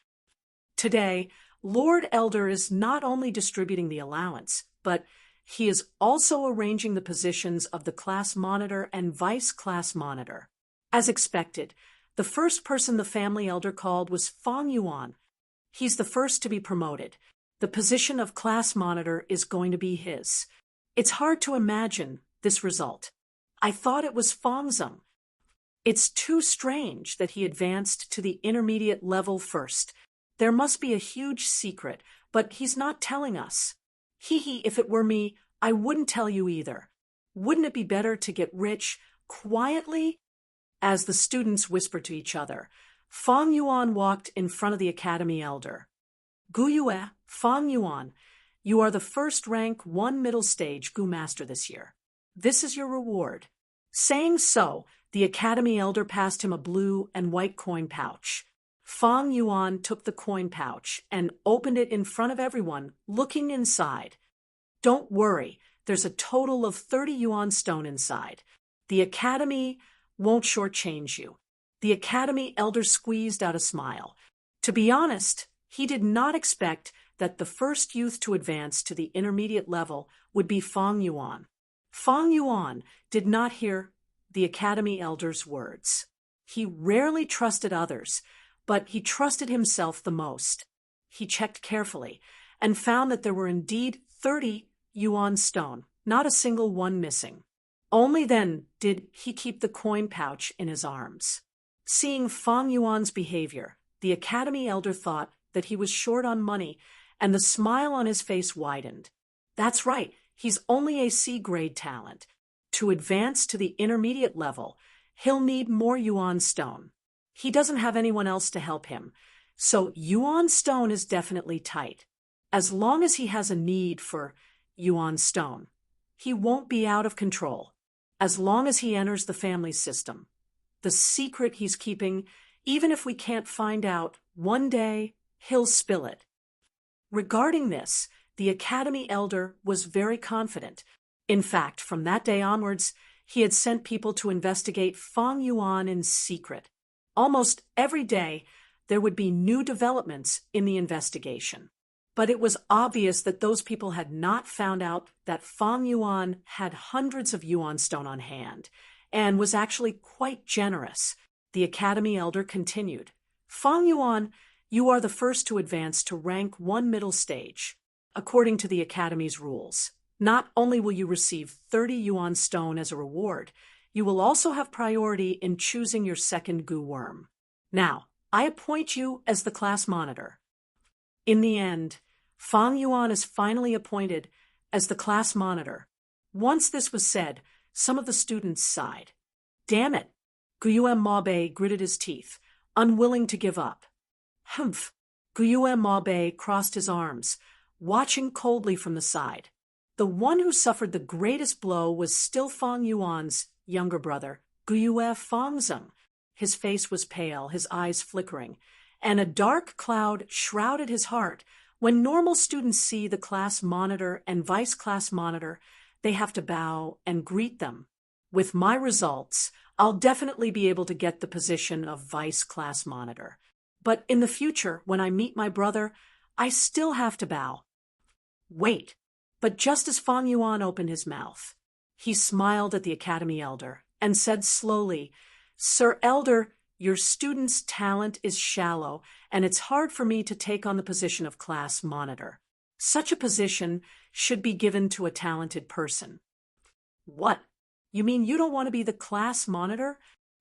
Today, Lord Elder is not only distributing the allowance, but he is also arranging the positions of the class monitor and vice class monitor. As expected, the first person the family elder called was Fang Yuan. He's the first to be promoted. The position of class monitor is going to be his. It's hard to imagine this result. I thought it was Fangzheng. It's too strange that he advanced to the intermediate level first. There must be a huge secret, but he's not telling us. If it were me, I wouldn't tell you either. Wouldn't it be better to get rich quietly? As the students whispered to each other, Fang Yuan walked in front of the academy elder. Guyue Fang Yuan, you are the first rank 1 middle stage Gu master this year. This is your reward. Saying so, the academy elder passed him a blue and white coin pouch. Fang Yuan took the coin pouch and opened it in front of everyone, looking inside. Don't worry, there's a total of 30 Yuan stone inside. The academy won't shortchange you. The academy elder squeezed out a smile. To be honest, he did not expect that the first youth to advance to the intermediate level would be Fang Yuan. Fang Yuan did not hear the academy elder's words. He rarely trusted others, but he trusted himself the most. He checked carefully and found that there were indeed 30 Yuan stone, not a single one missing. Only then did he keep the coin pouch in his arms. Seeing Fang Yuan's behavior, the academy elder thought that he was short on money, and the smile on his face widened. That's right, he's only a C-grade talent. To advance to the intermediate level, he'll need more Yuan stone. He doesn't have anyone else to help him, so Yuan stone is definitely tight. As long as he has a need for Yuan stone, he won't be out of control. As long as he enters the family system, the secret he's keeping, even if we can't find out, one day he'll spill it. Regarding this, the academy elder was very confident. In fact, from that day onwards, he had sent people to investigate Fang Yuan in secret. Almost every day, there would be new developments in the investigation. But it was obvious that those people had not found out that Fang Yuan had hundreds of Yuan stone on hand, and was actually quite generous. The academy elder continued. Fang Yuan, you are the first to advance to rank 1 middle stage, according to the academy's rules. Not only will you receive 30 Yuan stone as a reward, you will also have priority in choosing your second Gu worm. Now, I appoint you as the class monitor. In the end, Fang Yuan is finally appointed as the class monitor. Once this was said, some of the students sighed. Damn it! Guyue Maobei gritted his teeth, unwilling to give up. Humph! Guyue Maobei crossed his arms, watching coldly from the side. The one who suffered the greatest blow was still Fang Yuan's younger brother, Guyue Fangzeng. His face was pale, his eyes flickering, and a dark cloud shrouded his heart. When normal students see the class monitor and vice class monitor, they have to bow and greet them. With my results, I'll definitely be able to get the position of vice class monitor. But in the future, when I meet my brother, I still have to bow. Wait. But just as Fang Yuan opened his mouth, he smiled at the academy elder and said slowly, Sir Elder, your student's talent is shallow, and it's hard for me to take on the position of class monitor. Such a position should be given to a talented person. What? You mean you don't want to be the class monitor?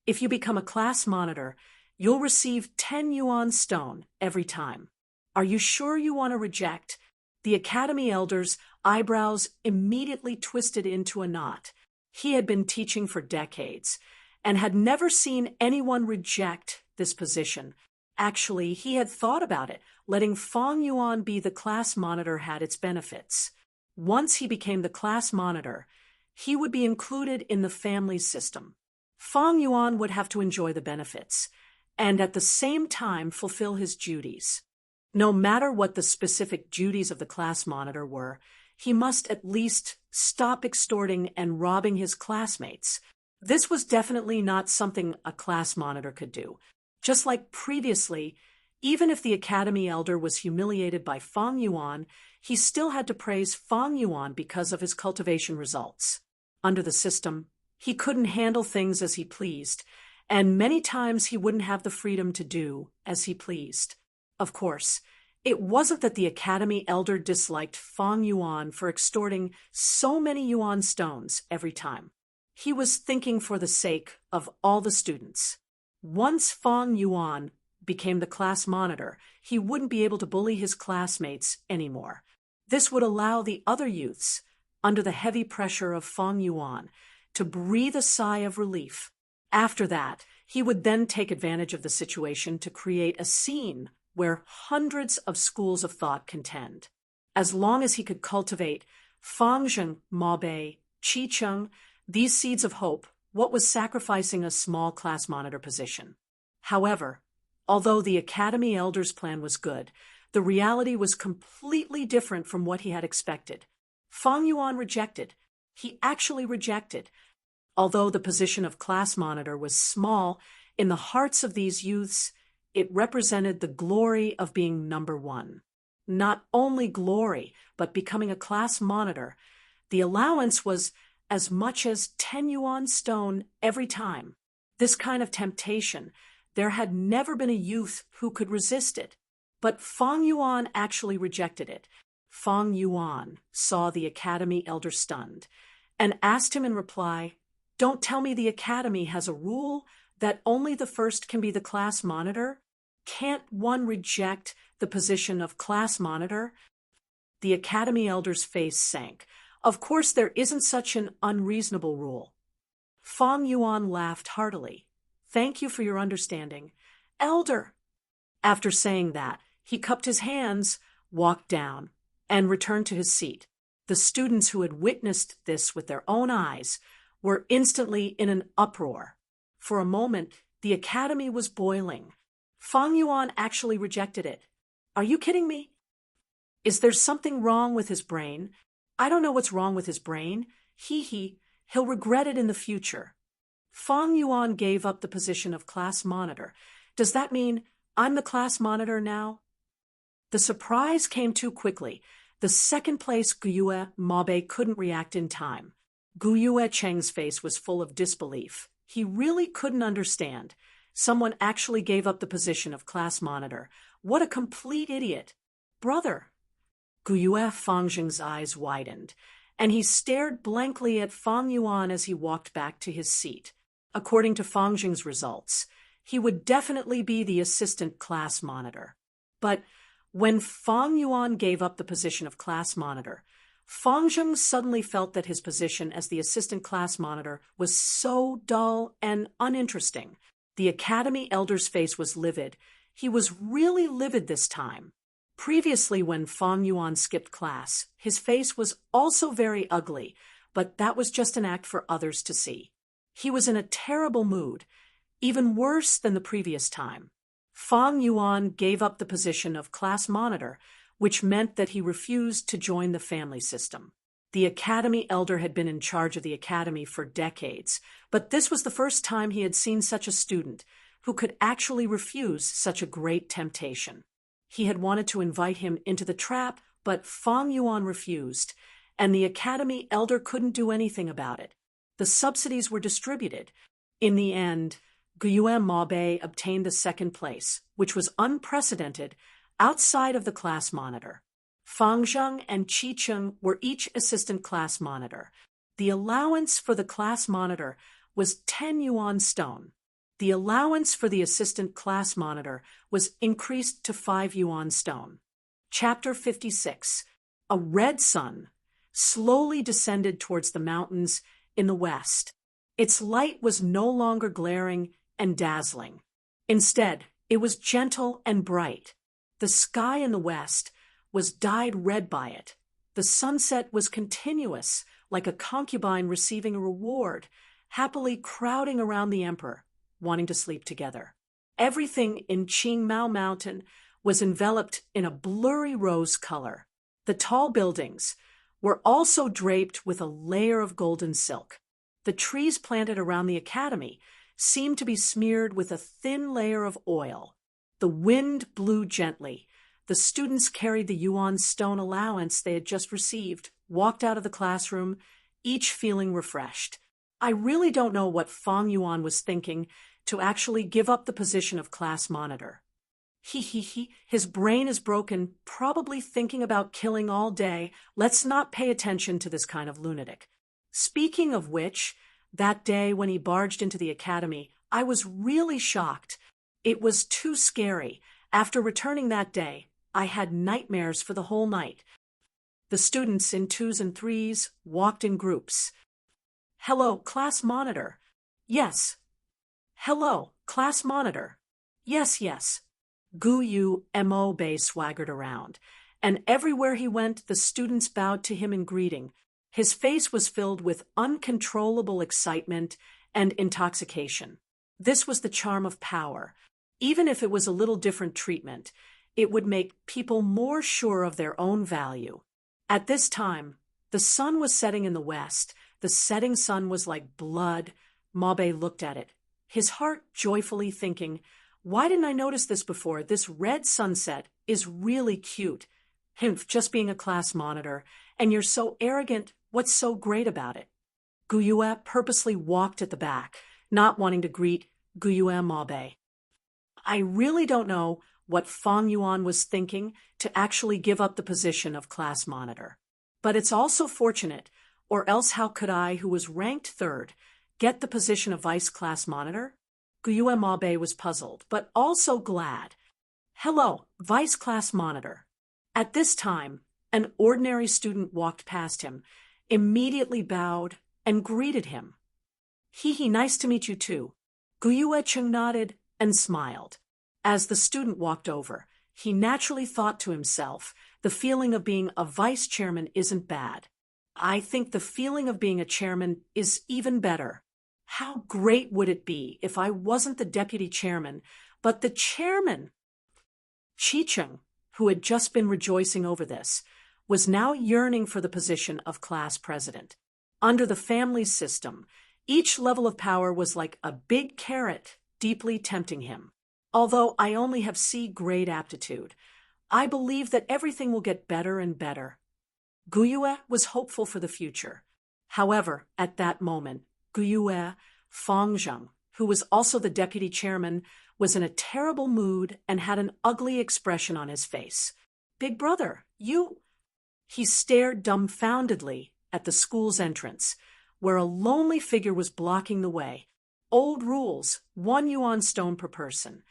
If you become a class monitor, you'll receive 10 yuan stone every time. Are you sure you want to reject? The academy elder's eyebrows immediately twisted into a knot. He had been teaching for decades and had never seen anyone reject this position. Actually, he had thought about it. Letting Fang Yuan be the class monitor had its benefits. Once he became the class monitor, he would be included in the family system. Fang Yuan would have to enjoy the benefits and at the same time fulfill his duties. No matter what the specific duties of the class monitor were, he must at least stop extorting and robbing his classmates. This was definitely not something a class monitor could do. Just like previously, even if the academy elder was humiliated by Fang Yuan, he still had to praise Fang Yuan because of his cultivation results. Under the system, he couldn't handle things as he pleased, and many times he wouldn't have the freedom to do as he pleased. Of course, it wasn't that the academy elder disliked Fang Yuan for extorting so many yuan stones every time. He was thinking for the sake of all the students. Once Fang Yuan became the class monitor, he wouldn't be able to bully his classmates anymore. This would allow the other youths, under the heavy pressure of Fang Yuan, to breathe a sigh of relief. After that, he would then take advantage of the situation to create a scene where hundreds of schools of thought contend. As long as he could cultivate Fangzheng, Maobei, Qicheng, these seeds of hope, what was sacrificing a small class monitor position? However, although the academy elder's plan was good, the reality was completely different from what he had expected. Fang Yuan rejected. He actually rejected. Although the position of class monitor was small, in the hearts of these youths, it represented the glory of being number one. Not only glory, but becoming a class monitor. The allowance was as much as 10 yuan stone every time. This kind of temptation, there had never been a youth who could resist it. But Fang Yuan actually rejected it. Fang Yuan saw the academy elder stunned and asked him in reply, "Don't tell me the academy has a rule that only the first can be the class monitor? Can't one reject the position of class monitor?" The academy elder's face sank. Of course, there isn't such an unreasonable rule. Fang Yuan laughed heartily. "Thank you for your understanding, Elder." After saying that, he cupped his hands, walked down, and returned to his seat. The students who had witnessed this with their own eyes were instantly in an uproar. For a moment, the academy was boiling. Fang Yuan actually rejected it. Are you kidding me? Is there something wrong with his brain? I don't know what's wrong with his brain. He'll regret it in the future. Fang Yuan gave up the position of class monitor. Does that mean I'm the class monitor now? The surprise came too quickly. The second place Guyue Maobei couldn't react in time. Guyue Cheng's face was full of disbelief. He really couldn't understand. Someone actually gave up the position of class monitor. What a complete idiot. Brother. Guyue Fangzheng's eyes widened, and he stared blankly at Fang Yuan as he walked back to his seat. According to Fangzheng's results, he would definitely be the assistant class monitor. But When Fang Yuan gave up the position of class monitor, Fang Zheng suddenly felt that his position as the assistant class monitor was so dull and uninteresting. The academy elder's face was livid. He was really livid this time. Previously, when Fang Yuan skipped class, his face was also very ugly, but that was just an act for others to see. He was in a terrible mood, even worse than the previous time. Fang Yuan gave up the position of class monitor, which meant that he refused to join the family system. The academy elder had been in charge of the academy for decades, but this was the first time he had seen such a student who could actually refuse such a great temptation. He had wanted to invite him into the trap, but Fang Yuan refused, and the academy elder couldn't do anything about it. The subsidies were distributed. In the end, Guiyue Maobei obtained the second place, which was unprecedented outside of the class monitor. Fang Zheng and Qi Cheng were each assistant class monitor. The allowance for the class monitor was 10 yuan stone. The allowance for the assistant class monitor was increased to 5 yuan stone. Chapter 56. A red sun slowly descended towards the mountains in the west. Its light was no longer glaring and dazzling. Instead, it was gentle and bright. The sky in the west was dyed red by it. The sunset was continuous, like a concubine receiving a reward, happily crowding around the emperor, wanting to sleep together. Everything in Qingmao Mountain was enveloped in a blurry rose color. The tall buildings were also draped with a layer of golden silk. The trees planted around the academy seemed to be smeared with a thin layer of oil. The wind blew gently. The students carried the yuan stone allowance they had just received, walked out of the classroom, each feeling refreshed. I really don't know what Fang Yuan was thinking to actually give up the position of class monitor. His brain is broken, probably thinking about killing all day. Let's not pay attention to this kind of lunatic. Speaking of which, that day when he barged into the academy, I was really shocked. It was too scary. After returning that day, I had nightmares for the whole night. The students in 2s and 3s walked in groups. Hello, class monitor. Yes. Hello, class monitor. Yes, yes. Guiyue Maobei swaggered around, and everywhere he went, the students bowed to him in greeting. His face was filled with uncontrollable excitement and intoxication. This was the charm of power. Even if it was a little different treatment, it would make people more sure of their own value. At this time, the sun was setting in the west. The setting sun was like blood. Maobei looked at it, his heart joyfully thinking, why didn't I notice this before? This red sunset is really cute. Just being a class monitor, and you're so arrogant. What's so great about it? Guiyue purposely walked at the back, not wanting to greet Guiyue Maobei. I really don't know what Fang Yuan was thinking to actually give up the position of class monitor. But it's also fortunate, or else how could I, who was ranked third, get the position of vice class monitor? Guiyue Maobei was puzzled, but also glad. Hello, vice class monitor. At this time, an ordinary student walked past him, immediately bowed, and greeted him. Nice to meet you too. Guiyue Cheng nodded and smiled. As the student walked over, he naturally thought to himself, the feeling of being a vice chairman isn't bad. I think the feeling of being a chairman is even better. How great would it be if I wasn't the deputy chairman, but the chairman? Qi Cheng, who had just been rejoicing over this, was now yearning for the position of class president. Under the family system, each level of power was like a big carrot, deeply tempting him. Although I only have C-grade aptitude, I believe that everything will get better and better. Guiyue was hopeful for the future. However, at that moment, Guiyue, Fang Zheng, who was also the deputy chairman, was in a terrible mood and had an ugly expression on his face. Big brother, you... He stared dumbfoundedly at the school's entrance, where a lonely figure was blocking the way. Old rules, 1 yuan stone per person.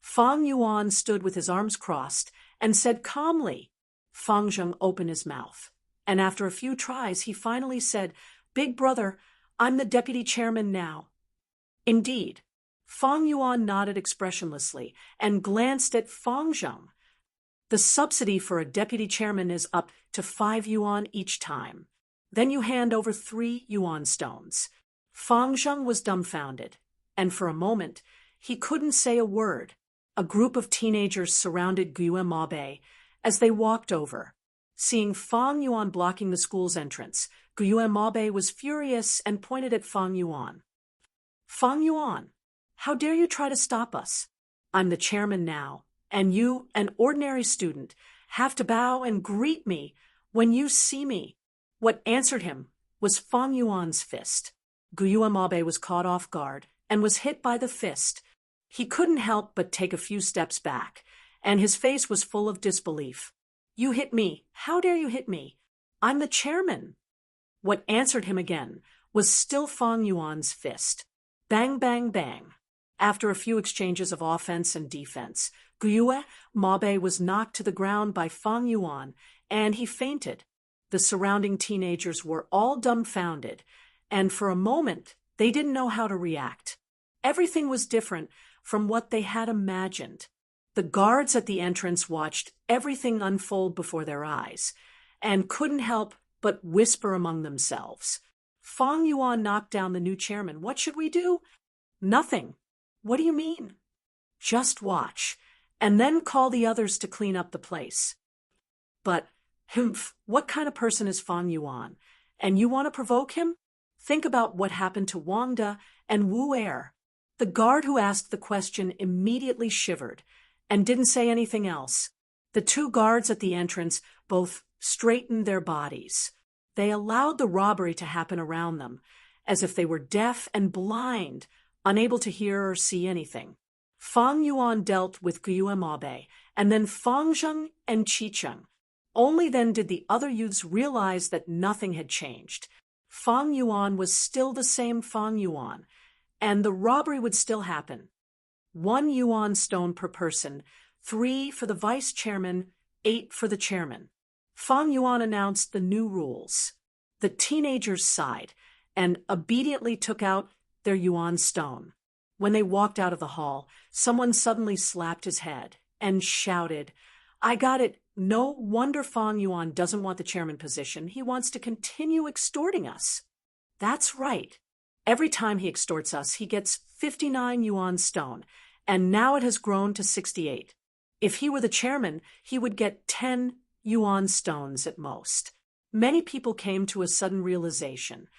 Fang Yuan stood with his arms crossed and said calmly. Fang Zheng opened his mouth, and after a few tries, he finally said, "Big brother, I'm the deputy chairman now." Indeed. Fang Yuan nodded expressionlessly and glanced at Fang Zheng. The subsidy for a deputy chairman is up to 5 yuan each time. Then you hand over 3 yuan stones. Fang Zheng was dumbfounded, and for a moment, he couldn't say a word. A group of teenagers surrounded Gue Mabe as they walked over. Seeing Fang Yuan blocking the school's entrance, Gue Mabe was furious and pointed at Fang Yuan. "Fang Yuan, how dare you try to stop us? I'm the chairman now, and you, an ordinary student, have to bow and greet me when you see me." What answered him was Fang Yuan's fist. Gue Mabe was caught off guard and was hit by the fist. He couldn't help but take a few steps back, and his face was full of disbelief. "You hit me. How dare you hit me? I'm the chairman." What answered him again was still Fang Yuan's fist. Bang, bang, bang. After a few exchanges of offense and defense, Gue Mabe was knocked to the ground by Fang Yuan, and he fainted. The surrounding teenagers were all dumbfounded, and for a moment, they didn't know how to react. Everything was different from what they had imagined. The guards at the entrance watched everything unfold before their eyes, and couldn't help but whisper among themselves. "Fang Yuan knocked down the new chairman. What should we do?" "Nothing." "What do you mean?" "Just watch, and then call the others to clean up the place." But, what kind of person is Fang Yuan? And you want to provoke him? Think about what happened to Wang De and Wu Er. The guard who asked the question immediately shivered and didn't say anything else. The 2 guards at the entrance both straightened their bodies. They allowed the robbery to happen around them, as if they were deaf and blind, unable to hear or see anything. Fang Yuan dealt with Gue Mabe, and then Fang Zheng and Qicheng. Only then did the other youths realize that nothing had changed. Fang Yuan was still the same Fang Yuan, and the robbery would still happen. 1 yuan stone per person, 3 for the vice chairman, 8 for the chairman. Fang Yuan announced the new rules. The teenagers sighed and obediently took out their yuan stone. When they walked out of the hall, someone suddenly slapped his head and shouted, "I got it. No wonder Fang Yuan doesn't want the chairman position. He wants to continue extorting us." "That's right. Every time he extorts us, he gets 59 yuan stone, and now it has grown to 68. If he were the chairman, he would get 10 yuan stones at most." Many people came to a sudden realization.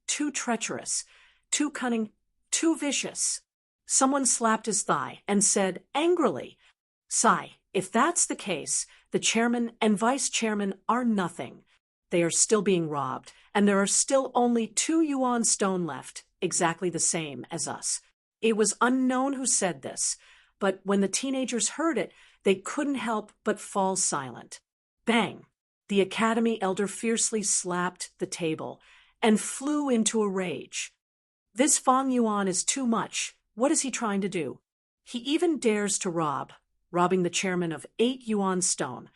Too treacherous, too cunning, too vicious. Someone slapped his thigh and said angrily, "Sai, if that's the case, the chairman and vice chairman are nothing. They are still being robbed, and there are still only 2 yuan stone left, exactly the same as us." It was unknown who said this, but when the teenagers heard it, they couldn't help but fall silent. Bang! The academy elder fiercely slapped the table and flew into a rage. "This Fang Yuan is too much. What is he trying to do? He even dares to robbing the chairman of 8 yuan stone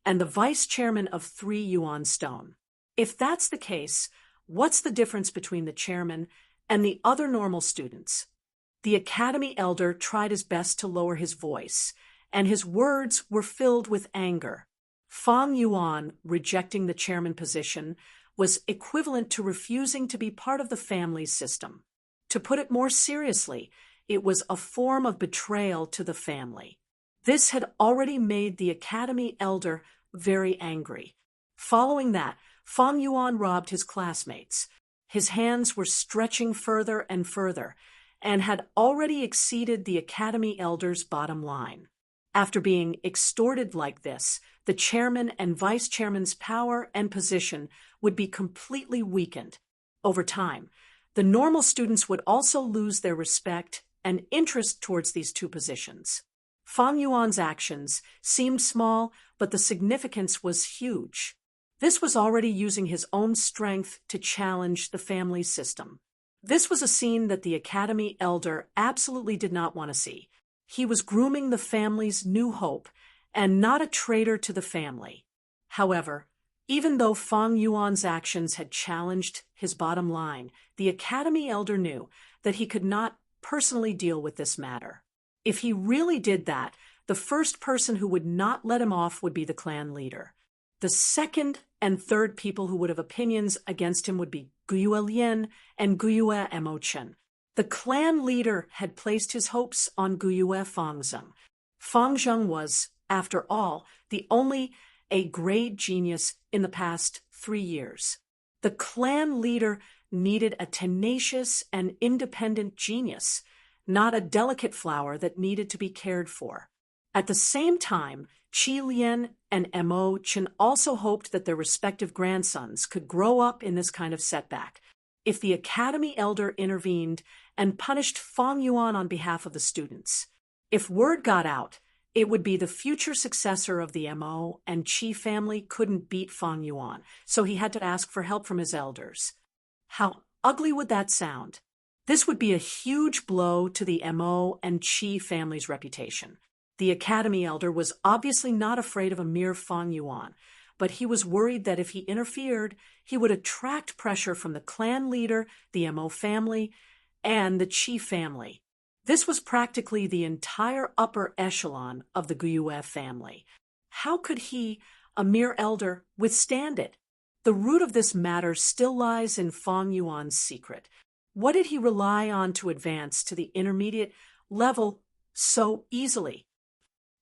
and the vice chairman of 3 yuan stone. If that's the case, what's the difference between the chairman and the other normal students?" The academy elder tried his best to lower his voice, and his words were filled with anger. Fang Yuan rejecting the chairman position was equivalent to refusing to be part of the family system. To put it more seriously, it was a form of betrayal to the family. This had already made the academy elder very angry. Following that, Fang Yuan robbed his classmates. His hands were stretching further and further, and had already exceeded the academy elder's bottom line. After being extorted like this, the chairman and vice chairman's power and position would be completely weakened. Over time, the normal students would also lose their respect and interest towards these 2 positions. Fang Yuan's actions seemed small, but the significance was huge. This was already using his own strength to challenge the family system. This was a scene that the academy elder absolutely did not want to see. He was grooming the family's new hope, and not a traitor to the family. However, even though Fang Yuan's actions had challenged his bottom line, the Academy elder knew that he could not personally deal with this matter. If he really did that, the first person who would not let him off would be the clan leader. The second and third people who would have opinions against him would be Guyue Lian and Guyue Emochen. The clan leader had placed his hopes on Guyue Fangzheng. Fangzheng was, after all, the only A-grade genius in the past 3 years. The clan leader needed a tenacious and independent genius, not a delicate flower that needed to be cared for. At the same time, Qi Lian and Mo Chen also hoped that their respective grandsons could grow up in this kind of setback. If the Academy elder intervened and punished Fang Yuan on behalf of the students, if word got out, it would be the future successor of the Mo and Qi family couldn't beat Fang Yuan, so he had to ask for help from his elders. How ugly would that sound? This would be a huge blow to the Mo and Qi family's reputation. The Academy elder was obviously not afraid of a mere Fang Yuan, but he was worried that if he interfered, he would attract pressure from the clan leader, the Mo family, and the Qi family. This was practically the entire upper echelon of the Guyue family. How could he, a mere elder, withstand it? The root of this matter still lies in Fang Yuan's secret. What did he rely on to advance to the intermediate level so easily?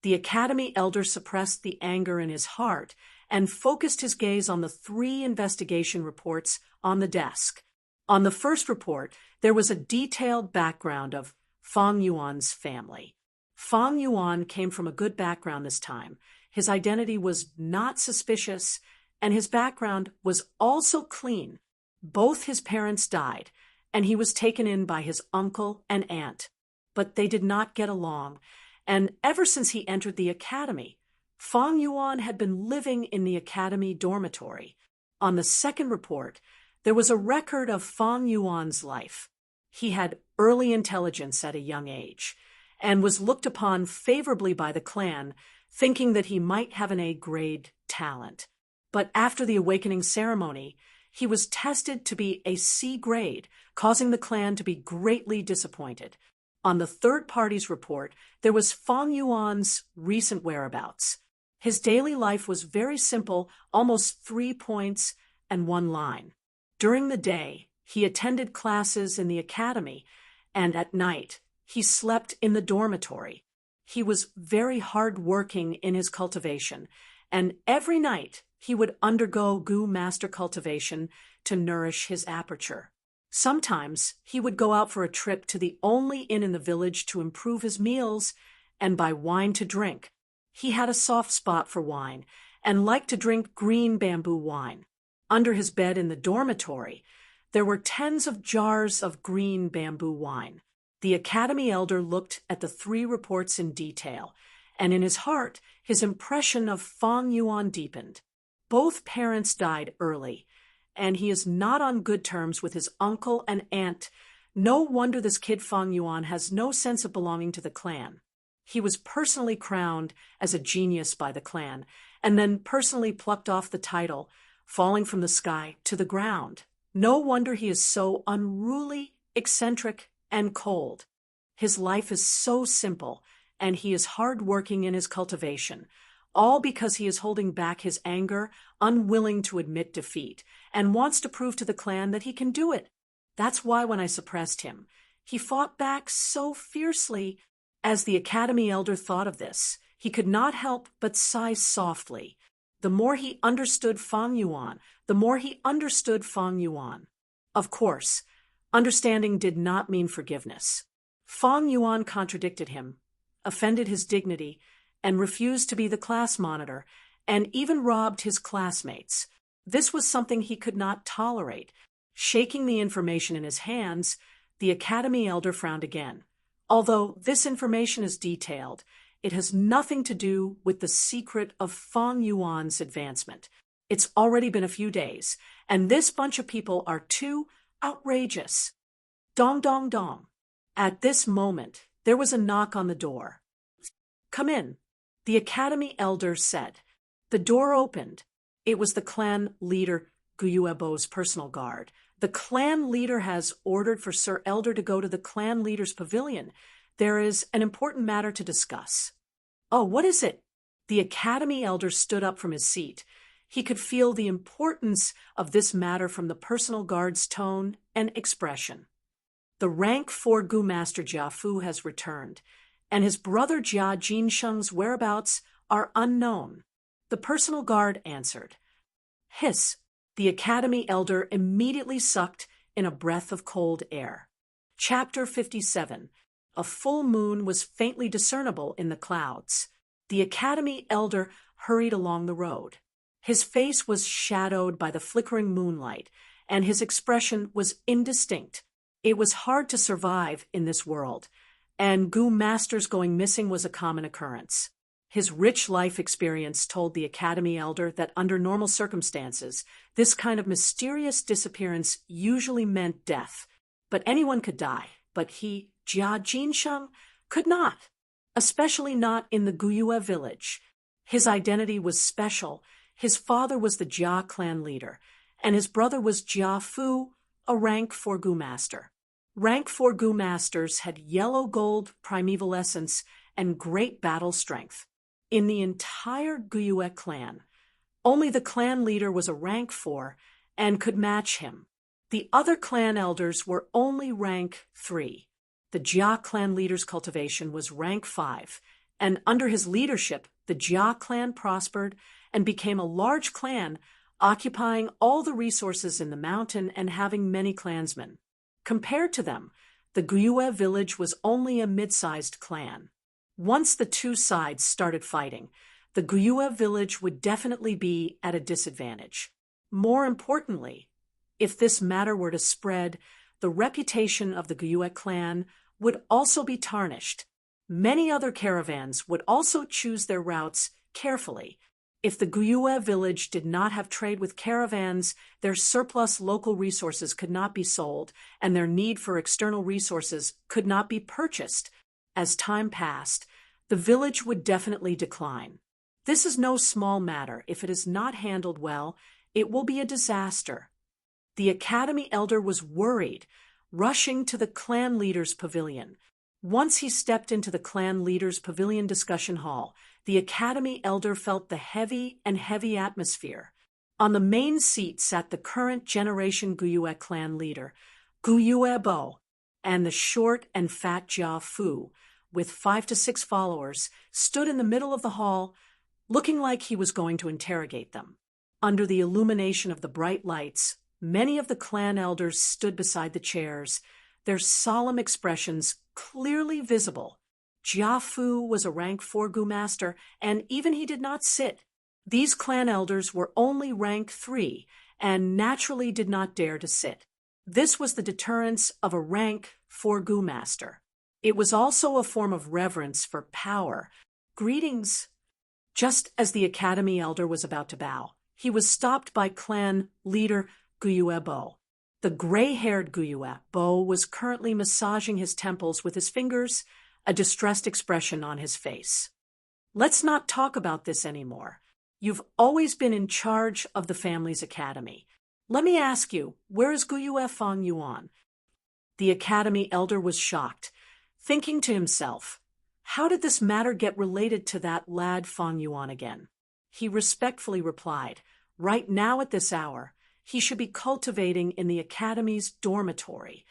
The Academy elder suppressed the anger in his heart and focused his gaze on the 3 investigation reports on the desk. On the first report, there was a detailed background of Fang Yuan's family. Fang Yuan came from a good background this time. His identity was not suspicious, and his background was also clean. Both his parents died, and he was taken in by his uncle and aunt. But they did not get along, and ever since he entered the academy, Fang Yuan had been living in the academy dormitory. On the second report, there was a record of Fang Yuan's life. He had early intelligence at a young age, and was looked upon favorably by the clan, thinking that he might have an A-grade talent. But after the awakening ceremony, he was tested to be a C-grade, causing the clan to be greatly disappointed. On the third party's report, there was Fang Yuan's recent whereabouts. His daily life was very simple, almost 3 points and 1 line. During the day, he attended classes in the academy, and at night, he slept in the dormitory. He was very hard-working in his cultivation, and every night he would undergo Gu master cultivation to nourish his aperture. Sometimes he would go out for a trip to the only inn in the village to improve his meals and buy wine to drink. He had a soft spot for wine and liked to drink green bamboo wine. Under his bed in the dormitory, there were tens of jars of green bamboo wine. The academy elder looked at the 3 reports in detail, and in his heart, his impression of Fang Yuan deepened. Both parents died early, and he is not on good terms with his uncle and aunt. No wonder this kid Fang Yuan has no sense of belonging to the clan. He was personally crowned as a genius by the clan, and then personally plucked off the title, falling from the sky to the ground. No wonder he is so unruly, eccentric, and cold. His life is so simple, and he is hard-working in his cultivation, all because he is holding back his anger, unwilling to admit defeat, and wants to prove to the clan that he can do it. That's why when I suppressed him, he fought back so fiercely. As the academy elder thought of this, he could not help but sigh softly. The more he understood Fang Yuan, the more he understood Fang Yuan. Of course, understanding did not mean forgiveness. Fang Yuan contradicted him, offended his dignity, and refused to be the class monitor, and even robbed his classmates. This was something he could not tolerate. Shaking the information in his hands, the academy elder frowned again. Although this information is detailed, it has nothing to do with the secret of Fang Yuan's advancement. It's already been a few days, and this bunch of people are too outrageous. Dong, dong, dong. At this moment, there was a knock on the door. "Come in," The academy elder said. The door opened. It was the clan leader Guyuebo's personal guard. The clan leader has ordered for Sir Elder to go to the clan leader's pavilion. There is an important matter to discuss. Oh, what is it? The academy elder stood up from his seat. He could feel the importance of this matter from the personal guard's tone and expression. The rank 4 Gu Master Jia Fu has returned, and his brother Jia Jinsheng's whereabouts are unknown. The personal guard answered. Hiss! The academy elder immediately sucked in a breath of cold air. Chapter 57. A full moon was faintly discernible in the clouds. The academy elder hurried along the road. His face was shadowed by the flickering moonlight, and his expression was indistinct. It was hard to survive in this world, and Gu Masters going missing was a common occurrence. His rich life experience told the academy elder that under normal circumstances, this kind of mysterious disappearance usually meant death. But anyone could die, but he, Jia Jinsheng, could not, especially not in the Guyue village. His identity was special. His father was the Jia clan leader, and his brother was Jia Fu, a rank 4 Gu Master. Rank 4 Gu Masters had yellow gold primeval essence and great battle strength. In the entire Guyue clan, only the clan leader was a rank 4 and could match him. The other clan elders were only rank 3. The Jia clan leader's cultivation was rank 5, and under his leadership, the Jia clan prospered and became a large clan, occupying all the resources in the mountain and having many clansmen. Compared to them, the Guyue village was only a mid-sized clan. Once the two sides started fighting, the Guyue village would definitely be at a disadvantage. More importantly, if this matter were to spread, the reputation of the Guyue clan would also be tarnished. Many other caravans would also choose their routes carefully. If the Guyue village did not have trade with caravans, their surplus local resources could not be sold, and their need for external resources could not be purchased. As time passed, the village would definitely decline. This is no small matter. If it is not handled well, it will be a disaster. The academy elder was worried, rushing to the clan leader's pavilion. Once he stepped into the clan leader's pavilion discussion hall, the academy elder felt the heavy atmosphere. On the main seat sat the current generation Guyue clan leader, Guyuebo, and the short and fat Jia Fu, with 5 to 6 followers, stood in the middle of the hall, looking like he was going to interrogate them. Under the illumination of the bright lights, many of the clan elders stood beside the chairs, their solemn expressions clearly visible. Jia Fu was a rank 4 Gu Master, and even he did not sit. These clan elders were only rank 3, and naturally did not dare to sit. This was the deterrence of a rank 4 Gu Master. It was also a form of reverence for power. Greetings. Just as the academy elder was about to bow, he was stopped by clan leader Guyuebo. The gray-haired Guyuebo was currently massaging his temples with his fingers, a distressed expression on his face. Let's not talk about this anymore. You've always been in charge of the family's academy. Let me ask you, where is Guyue Fang Yuan? The academy elder was shocked, thinking to himself, how did this matter get related to that lad Fang Yuan again? He respectfully replied, right now at this hour, he should be cultivating in the academy's dormitory.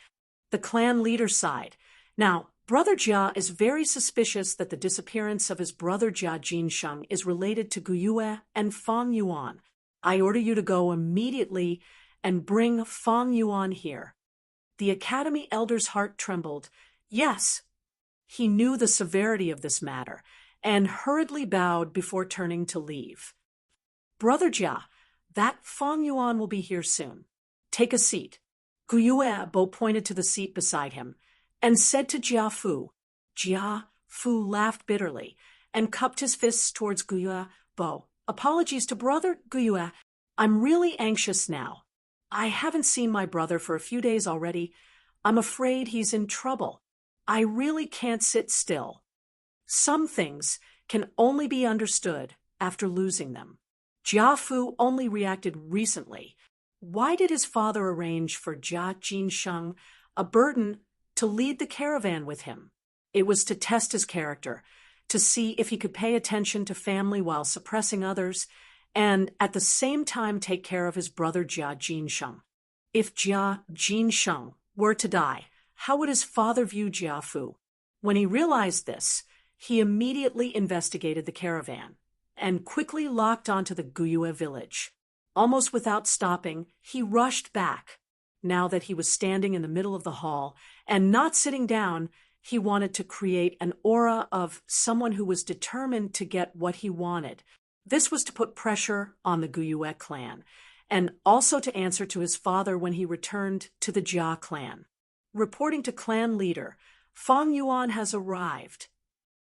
The clan leader sighed. Now, Brother Jia is very suspicious that the disappearance of his brother Jia Jinsheng is related to Guyue and Fang Yuan. I order you to go immediately and bring Fang Yuan here. The academy elder's heart trembled. Yes. He knew the severity of this matter and hurriedly bowed before turning to leave. Brother Jia, that Fang Yuan will be here soon. Take a seat. Guyuebo pointed to the seat beside him and said to Jia Fu. Jia Fu laughed bitterly and cupped his fists towards Guyuebo. Apologies to Brother Guyue. I'm really anxious now. I haven't seen my brother for a few days already. I'm afraid he's in trouble. I really can't sit still. Some things can only be understood after losing them. Jia Fu only reacted recently. Why did his father arrange for Jia Jinsheng, a burden, to lead the caravan with him? It was to test his character, to see if he could pay attention to family while suppressing others, and at the same time take care of his brother Jia Jinsheng. If Jia Jinsheng were to die, how would his father view Jia Fu? When he realized this, he immediately investigated the caravan and quickly locked onto the Guyue village. Almost without stopping, he rushed back. Now that he was standing in the middle of the hall and not sitting down, he wanted to create an aura of someone who was determined to get what he wanted. This was to put pressure on the Guyue clan, and also to answer to his father when he returned to the Jia clan. Reporting to clan leader, Fang Yuan has arrived.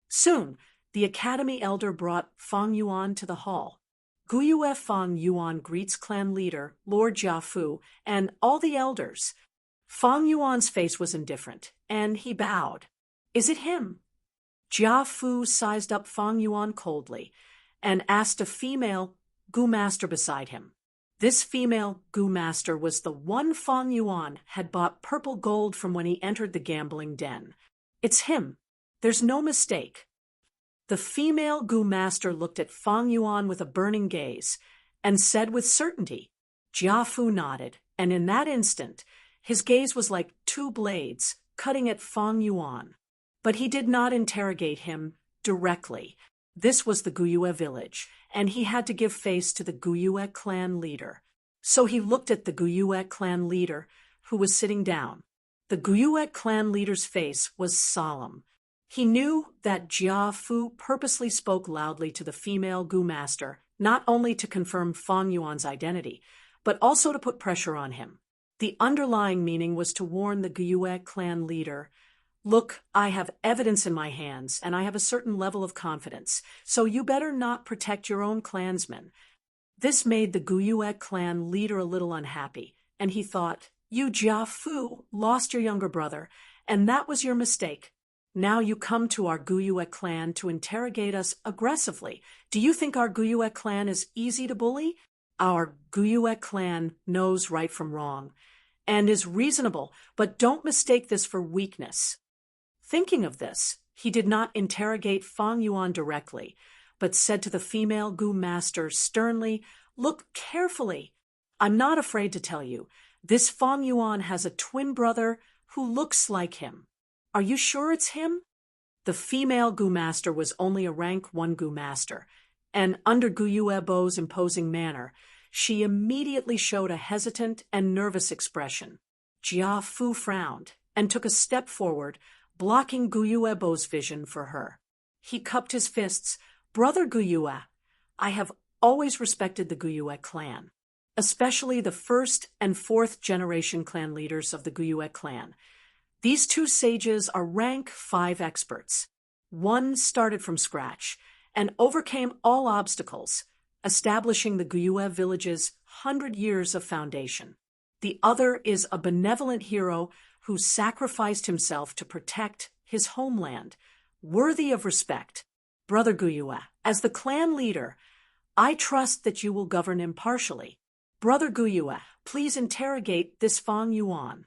Soon, the academy elder brought Fang Yuan to the hall. Guyue Fang Yuan greets clan leader, Lord Jia Fu, and all the elders. Fang Yuan's face was indifferent, and he bowed. Is it him? Jia Fu sized up Fang Yuan coldly and asked a female Gu master beside him. This female Gu master was the one Fang Yuan had bought purple gold from when he entered the gambling den. It's him. There's no mistake. The female Gu master looked at Fang Yuan with a burning gaze and said with certainty. Jia Fu nodded, and in that instant, his gaze was like two blades cutting at Fang Yuan. But he did not interrogate him directly. This was the Guyue village, and he had to give face to the Guyue clan leader. So he looked at the Guyue clan leader, who was sitting down. The Guyue clan leader's face was solemn. He knew that Jia Fu purposely spoke loudly to the female Gu master, not only to confirm Fang Yuan's identity, but also to put pressure on him. The underlying meaning was to warn the Guyue clan leader, look, I have evidence in my hands, and I have a certain level of confidence, so you better not protect your own clansmen. This made the Guyue clan leader a little unhappy, and he thought, you Jia Fu lost your younger brother, and that was your mistake. Now you come to our Guyue clan to interrogate us aggressively. Do you think our Guyue clan is easy to bully? Our Guyue clan knows right from wrong, and is reasonable, but don't mistake this for weakness. Thinking of this, he did not interrogate Fang Yuan directly, but said to the female Gu master sternly, look carefully. I'm not afraid to tell you, this Fang Yuan has a twin brother who looks like him. Are you sure it's him? The female Gu master was only a rank 1 Gu master, and under Guyue Bo's imposing manner, she immediately showed a hesitant and nervous expression. Jia Fu frowned and took a step forward, blocking Guyue Bo's vision for her. He cupped his fists. Brother Guyue, I have always respected the Guyue clan, especially the 1st and 4th generation clan leaders of the Guyue clan. These two sages are rank 5 experts. One started from scratch and overcame all obstacles, establishing the Guyue village's 100 years of foundation. The other is a benevolent hero who sacrificed himself to protect his homeland, worthy of respect. Brother Guyue, as the clan leader, I trust that you will govern impartially. Brother Guyue, please interrogate this Fang Yuan.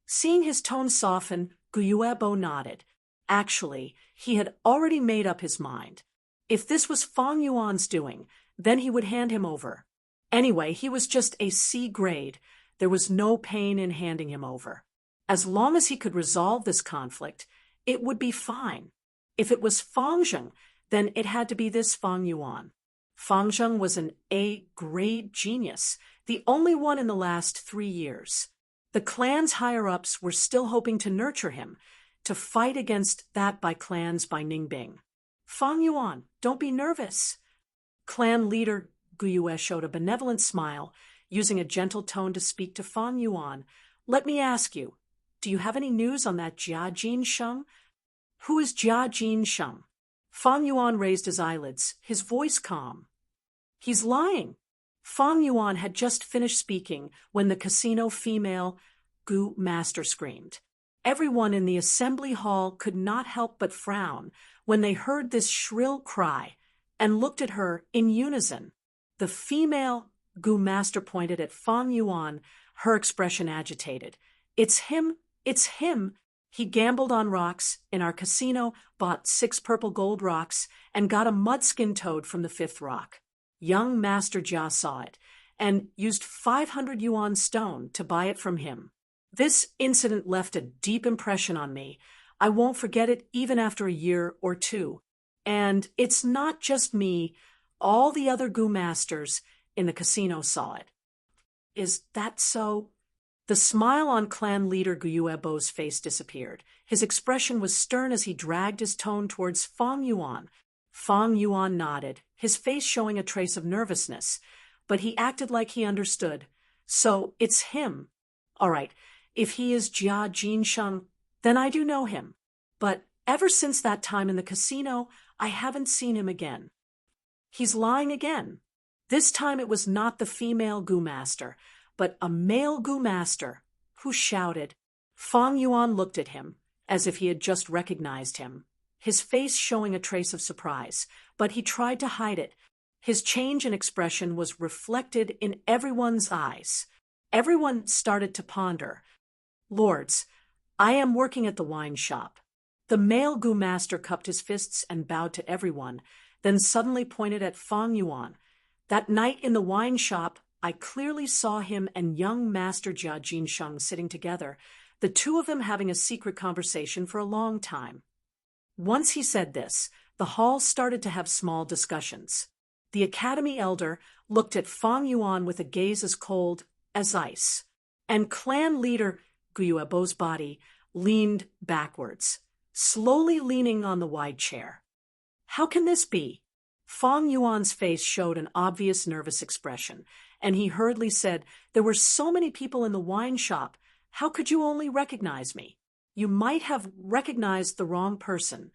Seeing his tone soften, Guyue Bo nodded. Actually, he had already made up his mind. If this was Fang Yuan's doing, then he would hand him over. Anyway, he was just a C grade. There was no pain in handing him over. As long as he could resolve this conflict, it would be fine. If it was Fang Zheng, then it had to be this Fang Yuan. Fang Zheng was an A-grade genius, the only one in the last 3 years. The clan's higher-ups were still hoping to nurture him, to fight against that by clans by Ningbing. Fang Yuan, don't be nervous. Clan leader Guyue showed a benevolent smile, using a gentle tone to speak to Fang Yuan. Let me ask you, do you have any news on that Jia Jinsheng? Who is Jia Jinsheng? Fang Yuan raised his eyelids, his voice calm. He's lying. Fang Yuan had just finished speaking when the casino female Gu master screamed. Everyone in the assembly hall could not help but frown when they heard this shrill cry and looked at her in unison. The female Gu master pointed at Fang Yuan, her expression agitated. It's him, it's him. He gambled on rocks in our casino, bought 6 purple gold rocks, and got a mudskin toad from the 5th rock. Young Master Jia saw it, and used 500 yuan stone to buy it from him. This incident left a deep impression on me. I won't forget it even after a year or 2. And it's not just me. All the other Gu masters in the casino saw it. Is that so? The smile on clan leader Guyuebo's face disappeared. His expression was stern as he dragged his tone towards Fang Yuan. Fang Yuan nodded, his face showing a trace of nervousness, but he acted like he understood. So it's him. All right, if he is Jia Jinsheng, then I do know him. But ever since that time in the casino, I haven't seen him again. He's lying again. This time it was not the female Gu master, but a male Gu master, who shouted. Fang Yuan looked at him, as if he had just recognized him, his face showing a trace of surprise, but he tried to hide it. His change in expression was reflected in everyone's eyes. Everyone started to ponder. Lords, I am working at the wine shop. The male Gu master cupped his fists and bowed to everyone, then suddenly pointed at Fang Yuan. That night in the wine shop, I clearly saw him and young Master Jia Jinsheng sitting together, the two of them having a secret conversation for a long time. Once he said this, the hall started to have small discussions. The academy elder looked at Fang Yuan with a gaze as cold as ice, and clan leader Guyuebo's body leaned backwards, slowly leaning on the wide chair. How can this be? Fang Yuan's face showed an obvious nervous expression, and he hurriedly said, There were so many people in the wine shop. How could you only recognize me? You might have recognized the wrong person.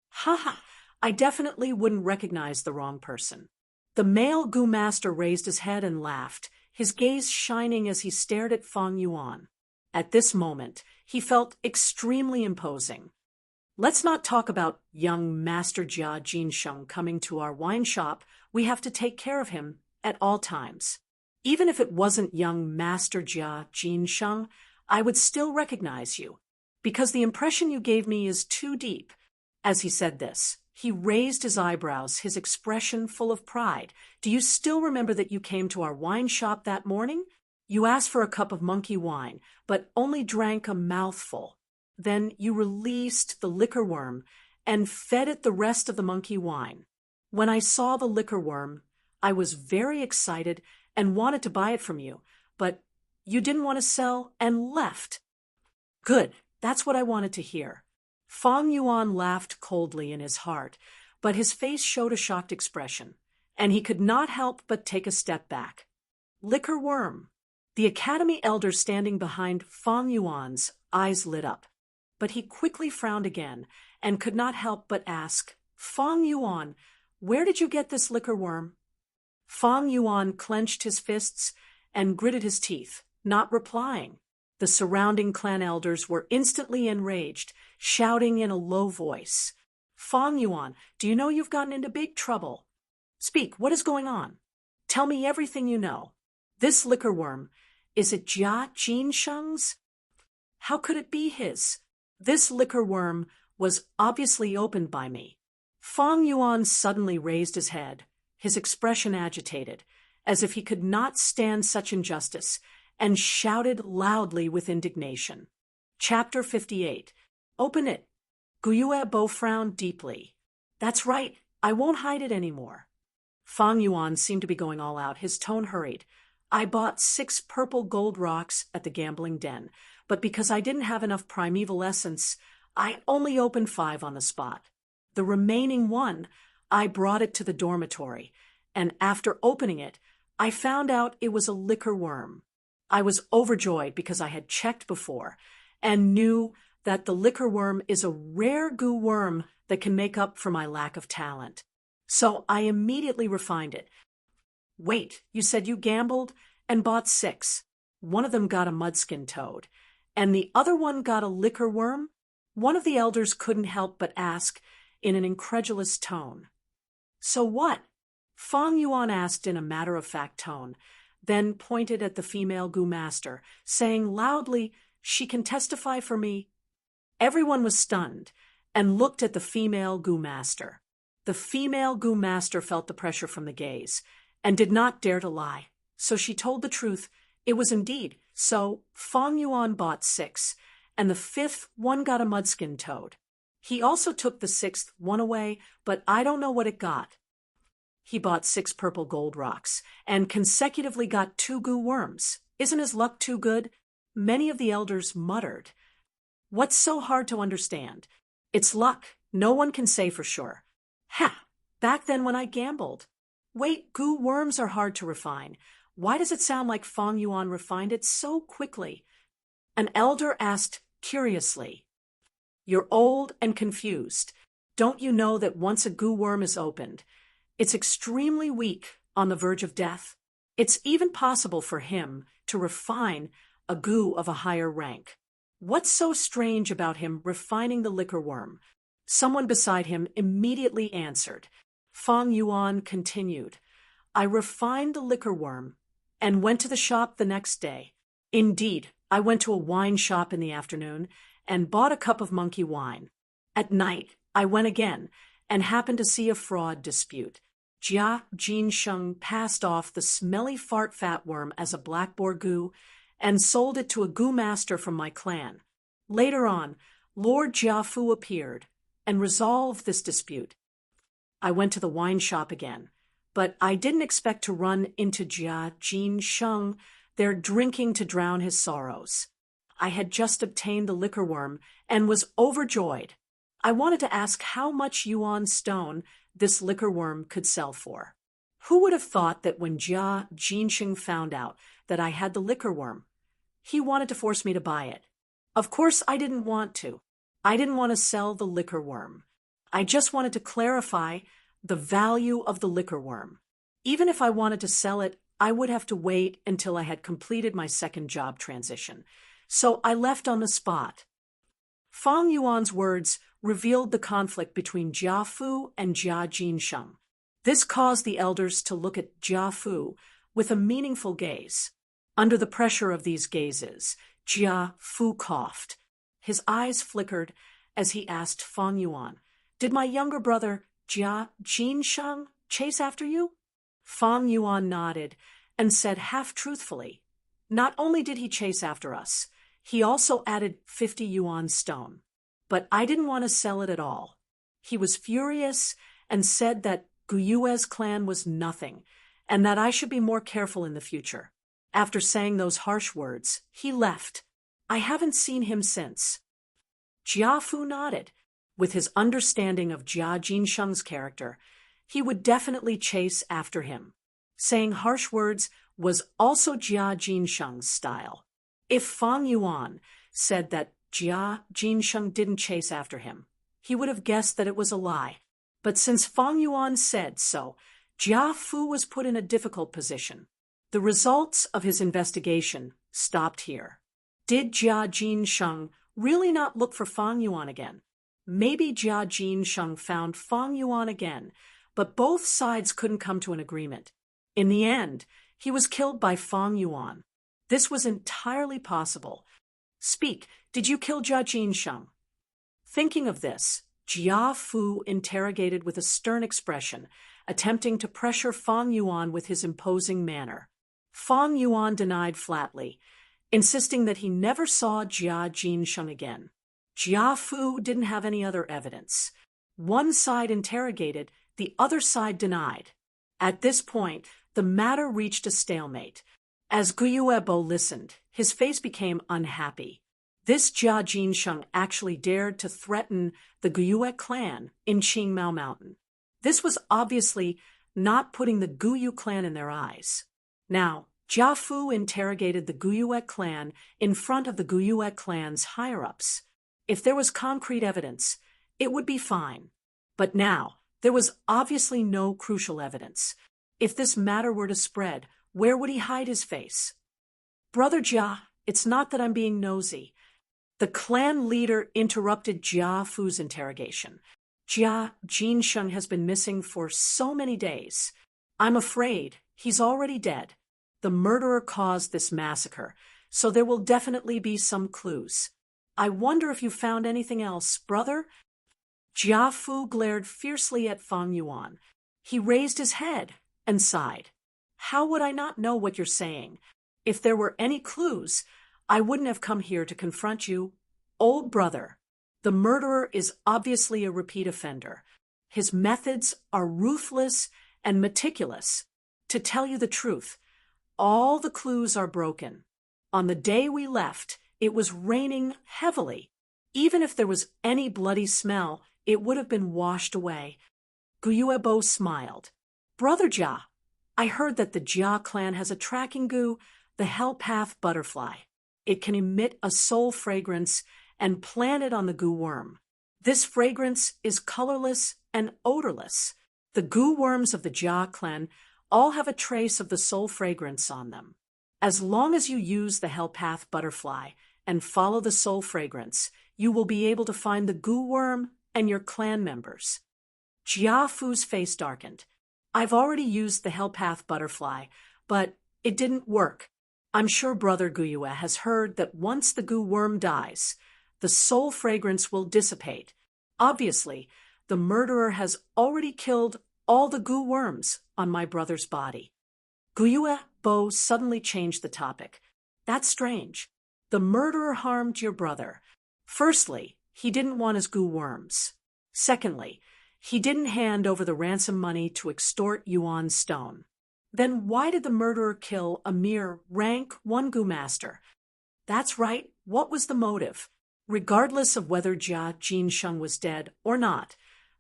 Ha ha! I definitely wouldn't recognize the wrong person. The male Gu master raised his head and laughed, his gaze shining as he stared at Fang Yuan. At this moment, he felt extremely imposing. Let's not talk about young Master Jia Jinsheng coming to our wine shop. We have to take care of him at all times. Even if it wasn't young Master Jia Jinsheng, I would still recognize you, because the impression you gave me is too deep. As he said this, he raised his eyebrows, his expression full of pride. Do you still remember that you came to our wine shop that morning? You asked for a cup of monkey wine, but only drank a mouthful. Then you released the liquor worm and fed it the rest of the monkey wine. When I saw the liquor worm, I was very excited and wanted to buy it from you, but you didn't want to sell and left. Good, that's what I wanted to hear. Fang Yuan laughed coldly in his heart, but his face showed a shocked expression, and he could not help but take a step back. Liquor worm. The academy elder standing behind Fang Yuan's eyes lit up, but he quickly frowned again and could not help but ask, Fang Yuan, where did you get this liquor worm? Fang Yuan clenched his fists and gritted his teeth, not replying. The surrounding clan elders were instantly enraged, shouting in a low voice, Fang Yuan, do you know you've gotten into big trouble? Speak, what is going on? Tell me everything you know. This liquor worm, is it Jia Jinsheng's? How could it be his? This liquor worm was obviously opened by me. Fang Yuan suddenly raised his head, his expression agitated, as if he could not stand such injustice, and shouted loudly with indignation. Chapter 58. Open it. Guyuebo frowned deeply. That's right, I won't hide it anymore. Fang Yuan seemed to be going all out, his tone hurried. I bought 6 purple gold rocks at the gambling den, but because I didn't have enough primeval essence, I only opened 5 on the spot. The remaining 1, I brought it to the dormitory, and after opening it, I found out it was a liquor worm. I was overjoyed because I had checked before, and knew that the liquor worm is a rare Gu worm that can make up for my lack of talent. So I immediately refined it. Wait, you said you gambled and bought 6. One of them got a mudskin toad, and the other one got a liquor worm? One of the elders couldn't help but ask, in an incredulous tone. So what? Fang Yuan asked in a matter-of-fact tone, then pointed at the female Gu master, saying loudly, "She can testify for me." Everyone was stunned and looked at the female Gu master. The female Gu master felt the pressure from the gaze and did not dare to lie, so she told the truth. It was indeed so. Fang Yuan bought 6, and the 5th one got a mudskin toad. He also took the 6th one away, but I don't know what it got. He bought 6 purple gold rocks and consecutively got 2 Gu worms. Isn't his luck too good? Many of the elders muttered. What's so hard to understand? It's luck. No one can say for sure. Ha! Back then when I gambled. Wait, Gu worms are hard to refine. Why does it sound like Fang Yuan refined it so quickly? An elder asked curiously. You're old and confused. Don't you know that once a Gu worm is opened, it's extremely weak, on the verge of death? It's even possible for him to refine a Gu of a higher rank. What's so strange about him refining the liquor worm? Someone beside him immediately answered. Fang Yuan continued. I refined the liquor worm and went to the shop the next day. Indeed, I went to a wine shop in the afternoon and bought a cup of monkey wine. At night, I went again and happened to see a fraud dispute. Jia Jinsheng passed off the smelly fart fat worm as a black boar Gu and sold it to a Gu master from my clan. Later on, Lord Jiafu appeared and resolved this dispute. I went to the wine shop again, but I didn't expect to run into Jia Jinsheng there drinking to drown his sorrows. I had just obtained the liquor worm and was overjoyed. I wanted to ask how much yuan stone this liquor worm could sell for. Who would have thought that when Jia Jinsheng found out that I had the liquor worm, he wanted to force me to buy it? Of course I didn't want to. I didn't want to sell the liquor worm. I just wanted to clarify the value of the liquor worm. Even if I wanted to sell it, I would have to wait until I had completed my second job transition. So I left on the spot. Fang Yuan's words revealed the conflict between Jiafu and Jia Jinsheng. This caused the elders to look at Jiafu with a meaningful gaze. Under the pressure of these gazes, Jiafu coughed. His eyes flickered as he asked Fang Yuan, Did my younger brother, Jia Jinsheng, chase after you? Fang Yuan nodded and said half-truthfully, Not only did he chase after us, he also added 50 yuan stone. But I didn't want to sell it at all. He was furious and said that Guyue's clan was nothing, and that I should be more careful in the future. After saying those harsh words, he left. I haven't seen him since. Jiafu nodded. With his understanding of Jia Jinsheng's character, he would definitely chase after him. Saying harsh words was also Jia Jinsheng's style. If Fang Yuan said that Jia Jinsheng didn't chase after him, he would have guessed that it was a lie. But since Fang Yuan said so, Jiafu was put in a difficult position. The results of his investigation stopped here. Did Jia Jinsheng really not look for Fang Yuan again? Maybe Jia Jinsheng found Fang Yuan again, but both sides couldn't come to an agreement. In the end, he was killed by Fang Yuan. This was entirely possible. Speak, did you kill Jia Jinsheng? Thinking of this, Jiafu interrogated with a stern expression, attempting to pressure Fang Yuan with his imposing manner. Fang Yuan denied flatly, insisting that he never saw Jia Jinsheng again. Jiafu didn't have any other evidence. One side interrogated, the other side denied. At this point, the matter reached a stalemate. As Guyuebo listened, his face became unhappy. This Jia Jinsheng actually dared to threaten the Guyue clan in Qingmao Mountain. This was obviously not putting the Guyu clan in their eyes. Now, Jiafu interrogated the Guyue clan in front of the Guyue clan's higher-ups. If there was concrete evidence, it would be fine. But now, there was obviously no crucial evidence. If this matter were to spread, where would he hide his face? Brother Jia, it's not that I'm being nosy. The clan leader interrupted Jiafu's interrogation. Jia Jinsheng has been missing for so many days. I'm afraid he's already dead. The murderer caused this massacre, so there will definitely be some clues. I wonder if you found anything else, brother? Jia Fu glared fiercely at Fang Yuan. He raised his head and sighed. How would I not know what you're saying? If there were any clues, I wouldn't have come here to confront you. Old brother, the murderer is obviously a repeat offender. His methods are ruthless and meticulous. To tell you the truth, all the clues are broken. On the day we left, it was raining heavily. Even if there was any bloody smell, it would have been washed away. Guyuebo smiled. Brother Jia, I heard that the Jia clan has a tracking goo, the Hell Path butterfly. It can emit a soul fragrance and plant it on the goo worm. This fragrance is colorless and odorless. The goo worms of the Jia clan all have a trace of the soul fragrance on them. As long as you use the Hell Path butterfly and follow the soul fragrance, you will be able to find the goo worm and your clan members. Jia Fu's face darkened. I've already used the Hell Path butterfly, but it didn't work. I'm sure Brother Guyue has heard that once the goo worm dies, the soul fragrance will dissipate. Obviously, the murderer has already killed all the goo worms on my brother's body. Guyuebo suddenly changed the topic. That's strange. The murderer harmed your brother. Firstly, he didn't want his goo worms. Secondly, he didn't hand over the ransom money to extort Yuan Stone. Then why did the murderer kill a mere rank 1 goo master? That's right, what was the motive? Regardless of whether Jia Jinsheng was dead or not,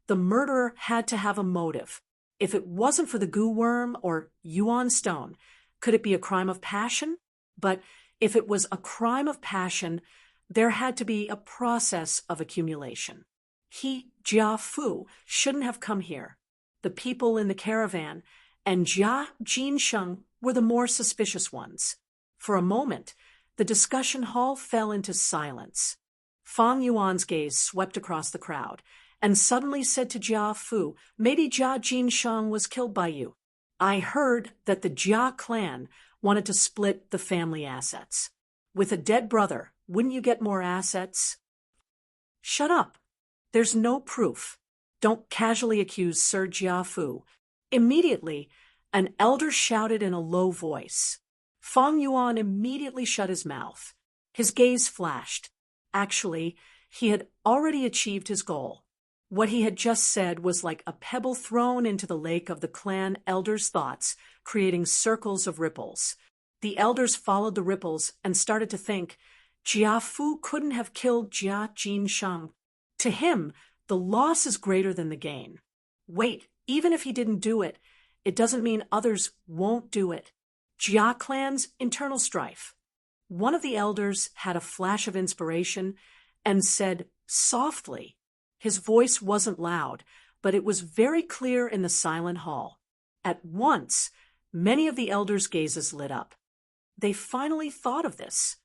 the murderer had to have a motive. If it wasn't for the goo worm or Yuan Stone, could it be a crime of passion? But if it was a crime of passion, there had to be a process of accumulation. He, Jia Fu, shouldn't have come here. The people in the caravan and Jia Jinsheng were the more suspicious ones. For a moment, the discussion hall fell into silence. Fang Yuan's gaze swept across the crowd and suddenly said to Jia Fu, maybe Jia Jinsheng was killed by you. I heard that the Jia clan wanted to split the family assets. With a dead brother, wouldn't you get more assets? Shut up. There's no proof. Don't casually accuse Sir Jia Fu. Immediately, an elder shouted in a low voice. Fang Yuan immediately shut his mouth. His gaze flashed. Actually, he had already achieved his goal. What he had just said was like a pebble thrown into the lake of the clan elder's thoughts, creating circles of ripples. The elders followed the ripples and started to think, Jia Fu couldn't have killed Jia Jinsheng. To him, the loss is greater than the gain. Wait, even if he didn't do it, it doesn't mean others won't do it. Jia clan's internal strife. One of the elders had a flash of inspiration and said softly. His voice wasn't loud, but it was very clear in the silent hall. At once, many of the elders' gazes lit up. They finally thought of this.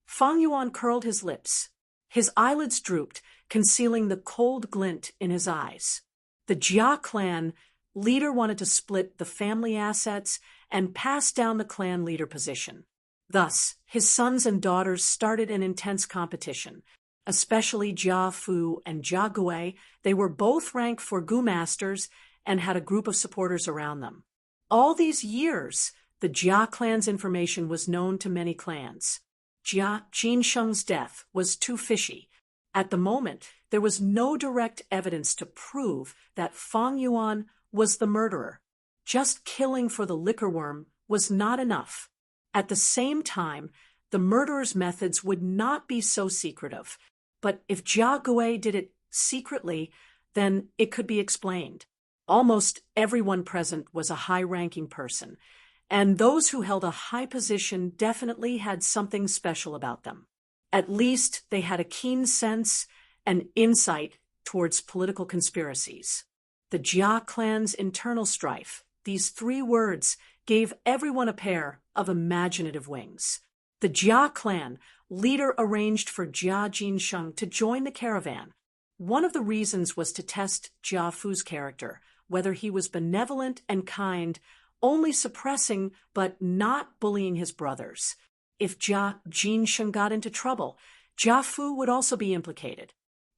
Fang Yuan curled his lips. His eyelids drooped, concealing the cold glint in his eyes. The Jia clan leader wanted to split the family assets and pass down the clan leader position. Thus, his sons and daughters started an intense competition. Especially Jia Fu and Jia Gui, they were both ranked for goo masters and had a group of supporters around them. All these years, the Jia clan's information was known to many clans. Jia Jinsheng's death was too fishy. At the moment, there was no direct evidence to prove that Fang Yuan was the murderer. Just killing for the liquor worm was not enough. At the same time, the murderer's methods would not be so secretive. But if Jia Gui did it secretly, then it could be explained. Almost everyone present was a high-ranking person, and those who held a high position definitely had something special about them. At least they had a keen sense and insight towards political conspiracies. The Jia clan's internal strife, these 3 words, gave everyone a pair of imaginative wings. The Jia clan leader arranged for Jia Jinsheng to join the caravan. One of the reasons was to test Jia Fu's character, whether he was benevolent and kind, only suppressing but not bullying his brothers. If Jia Jinsheng got into trouble, Jia Fu would also be implicated.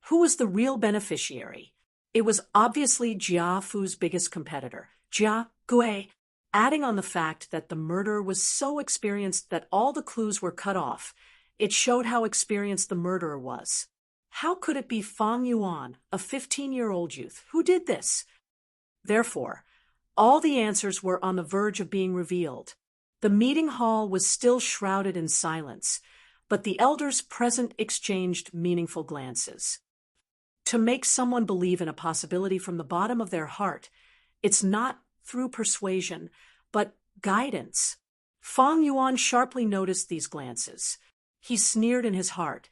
Who was the real beneficiary? It was obviously Jia Fu's biggest competitor, Jia Gui, adding on the fact that the murderer was so experienced that all the clues were cut off. It showed how experienced the murderer was. How could it be Fang Yuan, a 15-year-old youth, who did this? Therefore, all the answers were on the verge of being revealed. The meeting hall was still shrouded in silence, but the elders present exchanged meaningful glances. To make someone believe in a possibility from the bottom of their heart, it's not through persuasion, but guidance. Fang Yuan sharply noticed these glances. He sneered in his heart,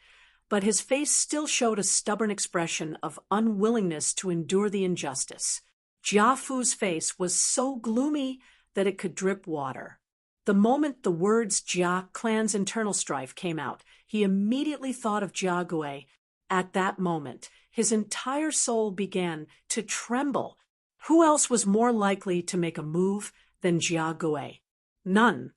but his face still showed a stubborn expression of unwillingness to endure the injustice. Jia Fu's face was so gloomy that it could drip water. The moment the words Jia clan's internal strife came out, he immediately thought of Jia Gui. At that moment, his entire soul began to tremble. Who else was more likely to make a move than Jia Gui? None.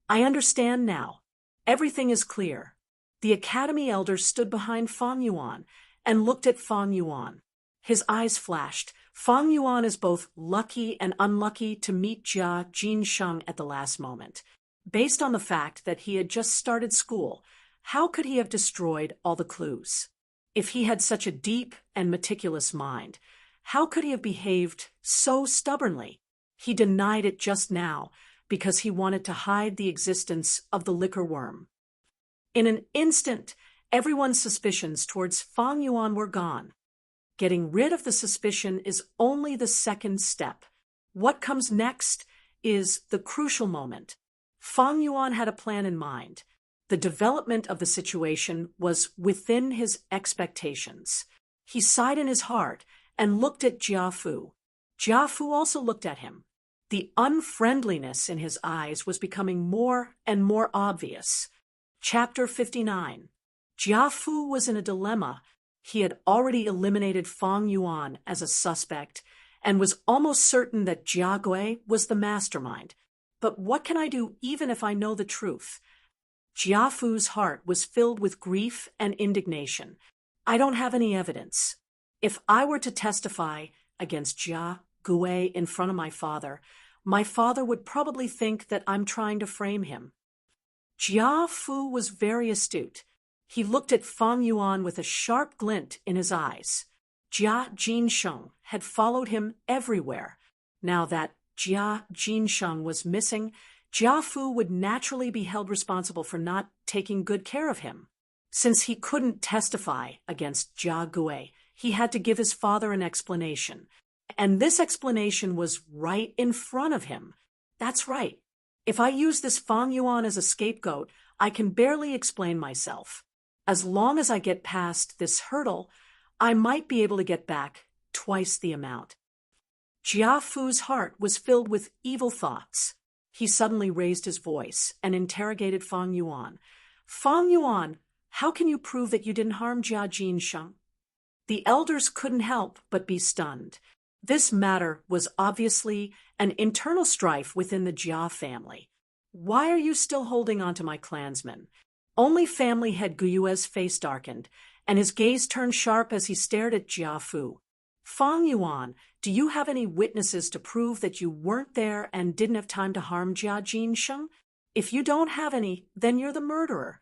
I understand now. Everything is clear. The academy elder stood behind Fang Yuan and looked at Fang Yuan. His eyes flashed. Fang Yuan is both lucky and unlucky to meet Jia Jinsheng at the last moment. Based on the fact that he had just started school, how could he have destroyed all the clues? If he had such a deep and meticulous mind, how could he have behaved so stubbornly? He denied it just now because he wanted to hide the existence of the liquor worm. In an instant, everyone's suspicions towards Fang Yuan were gone. Getting rid of the suspicion is only the second step. What comes next is the crucial moment. Fang Yuan had a plan in mind. The development of the situation was within his expectations. He sighed in his heart and looked at Jia Fu. Jia Fu also looked at him. The unfriendliness in his eyes was becoming more and more obvious. Chapter 59. Jia Fu was in a dilemma. He had already eliminated Fang Yuan as a suspect and was almost certain that Jia Gui was the mastermind. But what can I do even if I know the truth? Jia Fu's heart was filled with grief and indignation. I don't have any evidence. If I were to testify against Jia Gui in front of my father would probably think that I'm trying to frame him. Jia Fu was very astute. He looked at Fang Yuan with a sharp glint in his eyes. Jia Jinsheng had followed him everywhere. Now that Jia Jinsheng was missing, Jia Fu would naturally be held responsible for not taking good care of him. Since he couldn't testify against Jia Gui, he had to give his father an explanation. And this explanation was right in front of him. That's right. If I use this Fang Yuan as a scapegoat, I can barely explain myself. As long as I get past this hurdle, I might be able to get back twice the amount. Jia Fu's heart was filled with evil thoughts. He suddenly raised his voice and interrogated Fang Yuan. Fang Yuan, how can you prove that you didn't harm Jia Jinsheng? The elders couldn't help but be stunned. This matter was obviously an internal strife within the Jia family. Why are you still holding on to my clansmen? Only family head Guyue's face darkened, and his gaze turned sharp as he stared at Jia Fu. Fang Yuan, do you have any witnesses to prove that you weren't there and didn't have time to harm Jia Jinsheng? If you don't have any, then you're the murderer.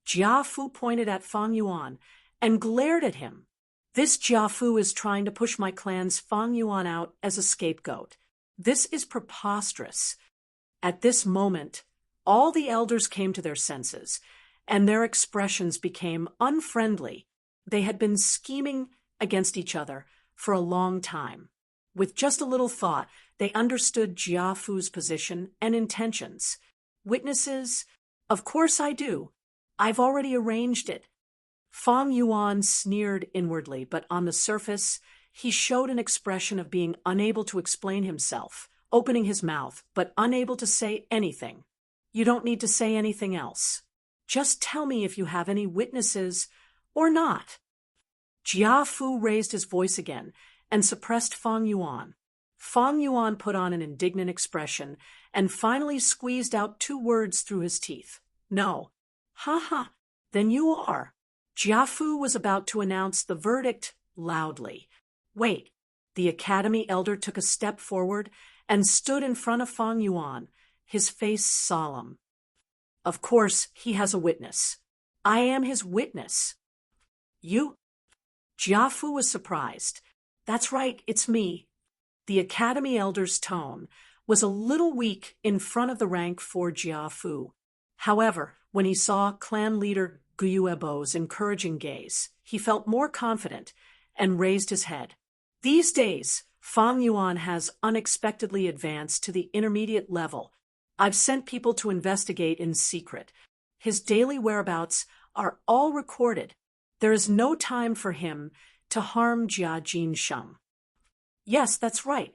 Jia Fu pointed at Fang Yuan and glared at him. This Jia Fu is trying to push my clan's Fang Yuan out as a scapegoat. This is preposterous. At this moment, all the elders came to their senses, and their expressions became unfriendly. They had been scheming against each other for a long time. With just a little thought, they understood Jia Fu's position and intentions. Witnesses? Of course I do. I've already arranged it. Fang Yuan sneered inwardly, but on the surface, he showed an expression of being unable to explain himself, opening his mouth, but unable to say anything. You don't need to say anything else. Just tell me if you have any witnesses or not. Jia Fu raised his voice again and suppressed Fang Yuan. Fang Yuan put on an indignant expression and finally squeezed out 2 words through his teeth. No. Ha ha. Then you are. Jia Fu was about to announce the verdict loudly. Wait. The academy elder took a step forward and stood in front of Fang Yuan, his face solemn. Of course, he has a witness. I am his witness. You? Jia Fu was surprised. That's right, it's me. The academy elder's tone was a little weak in front of the rank for Jia Fu. However, when he saw clan leader Guyuebo's encouraging gaze, he felt more confident and raised his head. These days, Fang Yuan has unexpectedly advanced to the intermediate level. I've sent people to investigate in secret. His daily whereabouts are all recorded. There is no time for him to harm Jia Jinsheng. Yes, that's right.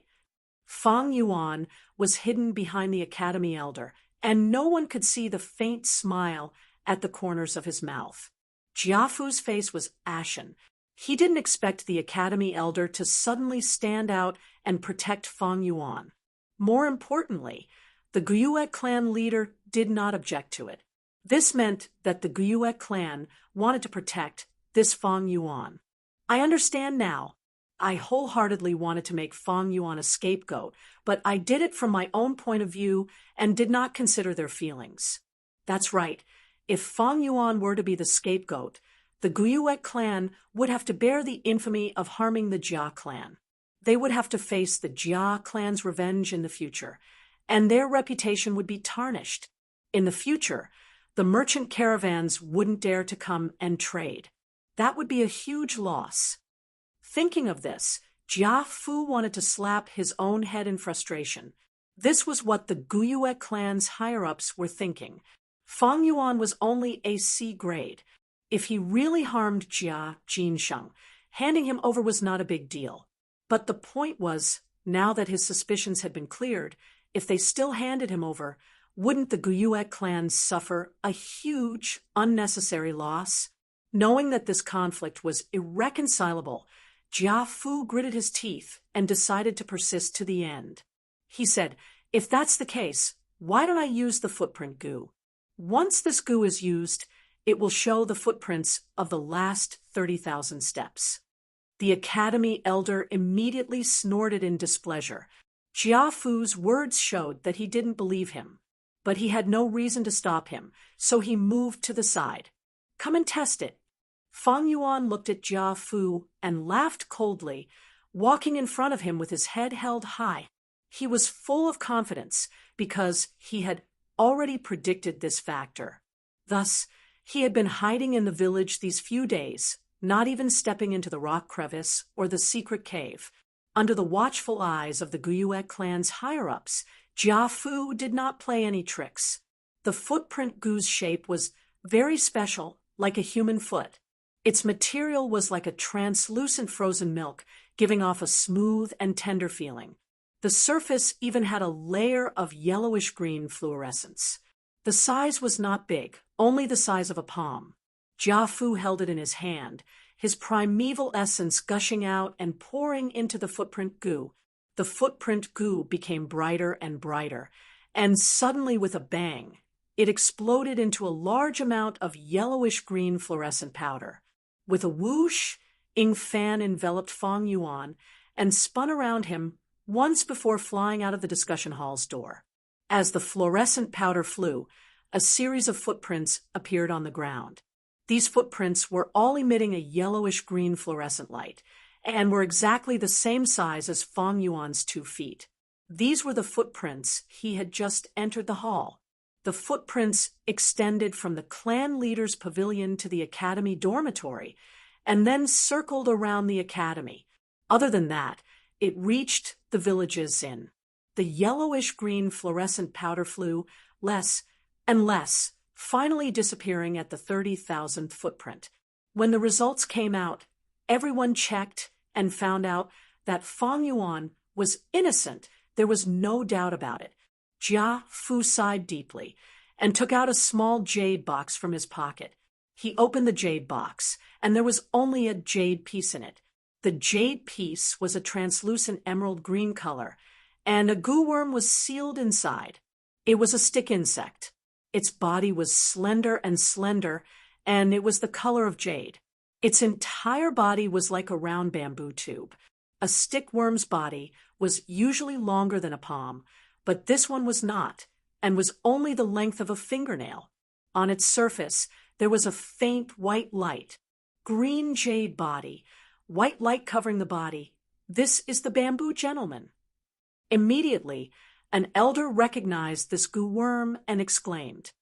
Fang Yuan was hidden behind the academy elder, and no one could see the faint smile at the corners of his mouth. Jia Fu's face was ashen. He didn't expect the academy elder to suddenly stand out and protect Fang Yuan. More importantly, the Guyue clan leader did not object to it. This meant that the Guyue clan wanted to protect this Fang Yuan. I understand now. I wholeheartedly wanted to make Fang Yuan a scapegoat, but I did it from my own point of view and did not consider their feelings. That's right. If Fang Yuan were to be the scapegoat, the Guyue clan would have to bear the infamy of harming the Jia clan. They would have to face the Jia clan's revenge in the future, and their reputation would be tarnished. In the future, the merchant caravans wouldn't dare to come and trade. That would be a huge loss. Thinking of this, Jia Fu wanted to slap his own head in frustration. This was what the Guyue clan's higher-ups were thinking. Fang Yuan was only a C grade. If he really harmed Jia Jinsheng, handing him over was not a big deal. But the point was, now that his suspicions had been cleared, if they still handed him over, wouldn't the Guyue clan suffer a huge, unnecessary loss? Knowing that this conflict was irreconcilable, Jia Fu gritted his teeth and decided to persist to the end. He said, if that's the case, why don't I use the footprint goo? Once this goo is used, it will show the footprints of the last 30,000 steps. The academy elder immediately snorted in displeasure. Jia Fu's words showed that he didn't believe him, but he had no reason to stop him, so he moved to the side. Come and test it. Fang Yuan looked at Jia Fu and laughed coldly, walking in front of him with his head held high. He was full of confidence because he had already predicted this factor. Thus, he had been hiding in the village these few days, not even stepping into the rock crevice or the secret cave. Under the watchful eyes of the Guyue clan's higher-ups, Jia Fu did not play any tricks. The footprint goo's shape was very special, like a human foot. Its material was like a translucent frozen milk, giving off a smooth and tender feeling. The surface even had a layer of yellowish-green fluorescence. The size was not big, only the size of a palm. Jia Fu held it in his hand, his primeval essence gushing out and pouring into the footprint goo. The footprint goo became brighter and brighter, and suddenly with a bang, it exploded into a large amount of yellowish-green fluorescent powder. With a whoosh, Ing Fan enveloped Fang Yuan and spun around him once before flying out of the discussion hall's door. As the fluorescent powder flew, a series of footprints appeared on the ground. These footprints were all emitting a yellowish-green fluorescent light, and were exactly the same size as Fang Yuan's 2 feet. These were the footprints he had just entered the hall. The footprints extended from the clan leader's pavilion to the academy dormitory, and then circled around the academy. Other than that, it reached the village's inn. The yellowish-green fluorescent powder flew less and less, finally disappearing at the 30,000th footprint. When the results came out, everyone checked and found out that Fang Yuan was innocent. There was no doubt about it. Jia Fu sighed deeply and took out a small jade box from his pocket. He opened the jade box, and there was only a jade piece in it. The jade piece was a translucent emerald green color, and a goo worm was sealed inside. It was a stick insect. Its body was slender, and it was the color of jade. Its entire body was like a round bamboo tube. A stick worm's body was usually longer than a palm, but this one was not, and was only the length of a fingernail. On its surface, there was a faint white light. Green jade body, white light covering the body. This is the bamboo gentleman. Immediately, an elder recognized this goo worm and exclaimed.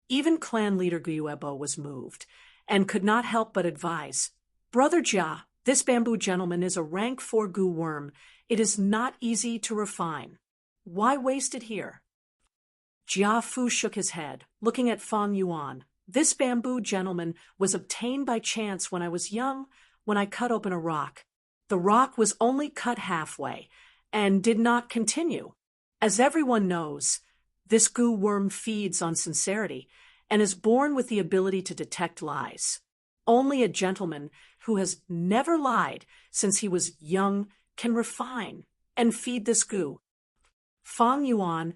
Even clan leader Guyuebo was moved, and could not help but advise, Brother Jia, this bamboo gentleman is a rank 4 goo worm. It is not easy to refine. Why waste it here? Jia Fu shook his head, looking at Fang Yuan. This bamboo gentleman was obtained by chance when I was young, when I cut open a rock. The rock was only cut halfway, and did not continue. As everyone knows, this goo worm feeds on sincerity, and is born with the ability to detect lies. Only a gentleman who has never lied since he was young can refine and feed this goo. Fang Yuan,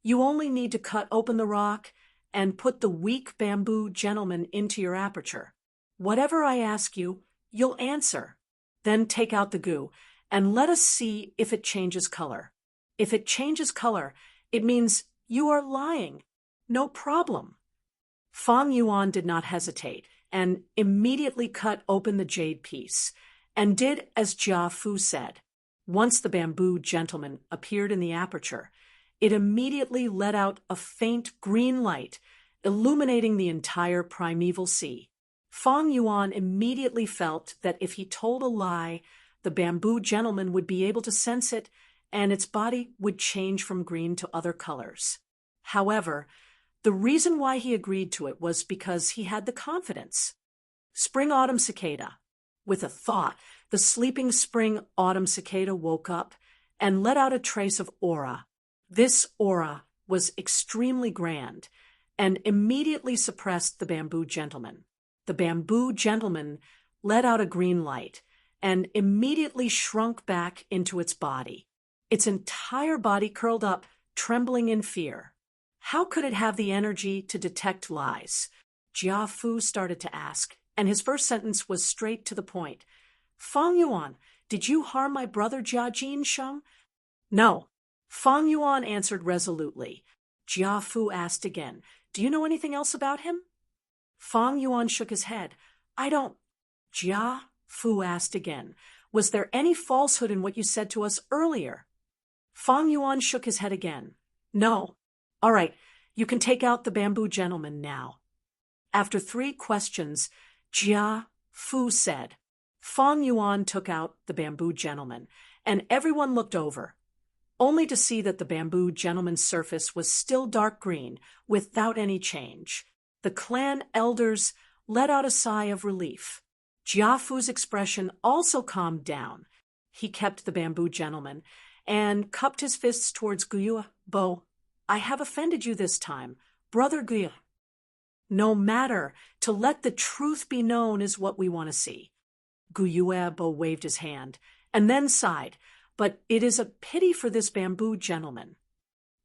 you only need to cut open the rock and put the weak bamboo gentleman into your aperture. Whatever I ask you, you'll answer. Then take out the goo, and let us see if it changes color. If it changes color, it means you are lying. No problem. Fang Yuan did not hesitate, and immediately cut open the jade piece, and did as Jia Fu said. Once the bamboo gentleman appeared in the aperture, it immediately let out a faint green light, illuminating the entire primeval sea. Fang Yuan immediately felt that if he told a lie, the bamboo gentleman would be able to sense it, and its body would change from green to other colors. However, the reason why he agreed to it was because he had the confidence. Spring-autumn cicada. With a thought, the sleeping spring-autumn cicada woke up and let out a trace of aura. This aura was extremely grand and immediately suppressed the bamboo gentleman. The bamboo gentleman let out a green light and immediately shrunk back into its body. Its entire body curled up, trembling in fear. How could it have the energy to detect lies? Jia Fu started to ask, and his first sentence was straight to the point. Fang Yuan, did you harm my brother Jia Jinsheng? No. Fang Yuan answered resolutely. Jia Fu asked again, do you know anything else about him? Fang Yuan shook his head. I don't. Jia Fu asked again, was there any falsehood in what you said to us earlier? Fang Yuan shook his head again. No. All right, you can take out the bamboo gentleman now. After 3 questions, Jia Fu said. Fang Yuan took out the bamboo gentleman, and everyone looked over, only to see that the bamboo gentleman's surface was still dark green, without any change. The clan elders let out a sigh of relief. Jia Fu's expression also calmed down. He kept the bamboo gentleman, and cupped his fists towards Guyuebo. I have offended you this time, Brother Guyu. No matter, to let the truth be known is what we want to see. Guyuebo waved his hand, and then sighed, but it is a pity for this bamboo gentleman.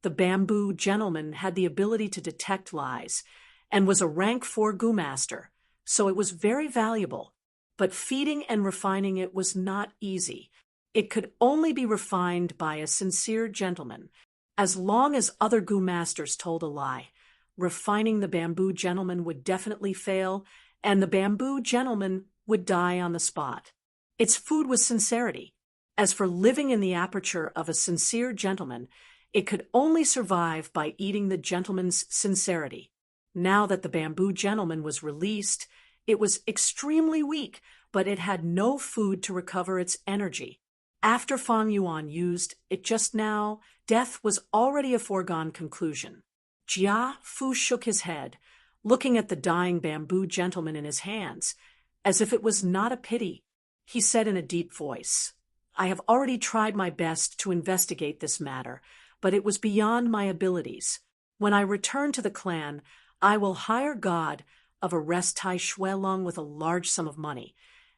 The bamboo gentleman had the ability to detect lies, and was a rank 4 goo master, so it was very valuable. But feeding and refining it was not easy. It could only be refined by a sincere gentleman. As long as other goo masters told a lie, refining the bamboo gentleman would definitely fail, and the bamboo gentleman would die on the spot. Its food was sincerity. As for living in the aperture of a sincere gentleman, it could only survive by eating the gentleman's sincerity. Now that the bamboo gentleman was released, it was extremely weak, but it had no food to recover its energy. After Fang Yuan used it just now, death was already a foregone conclusion. Jia Fu shook his head, looking at the dying bamboo gentleman in his hands, as if it was not a pity. He said in a deep voice, I have already tried my best to investigate this matter, but it was beyond my abilities. When I return to the clan, I will hire God, of arrest Tai Shui along with a large sum of money,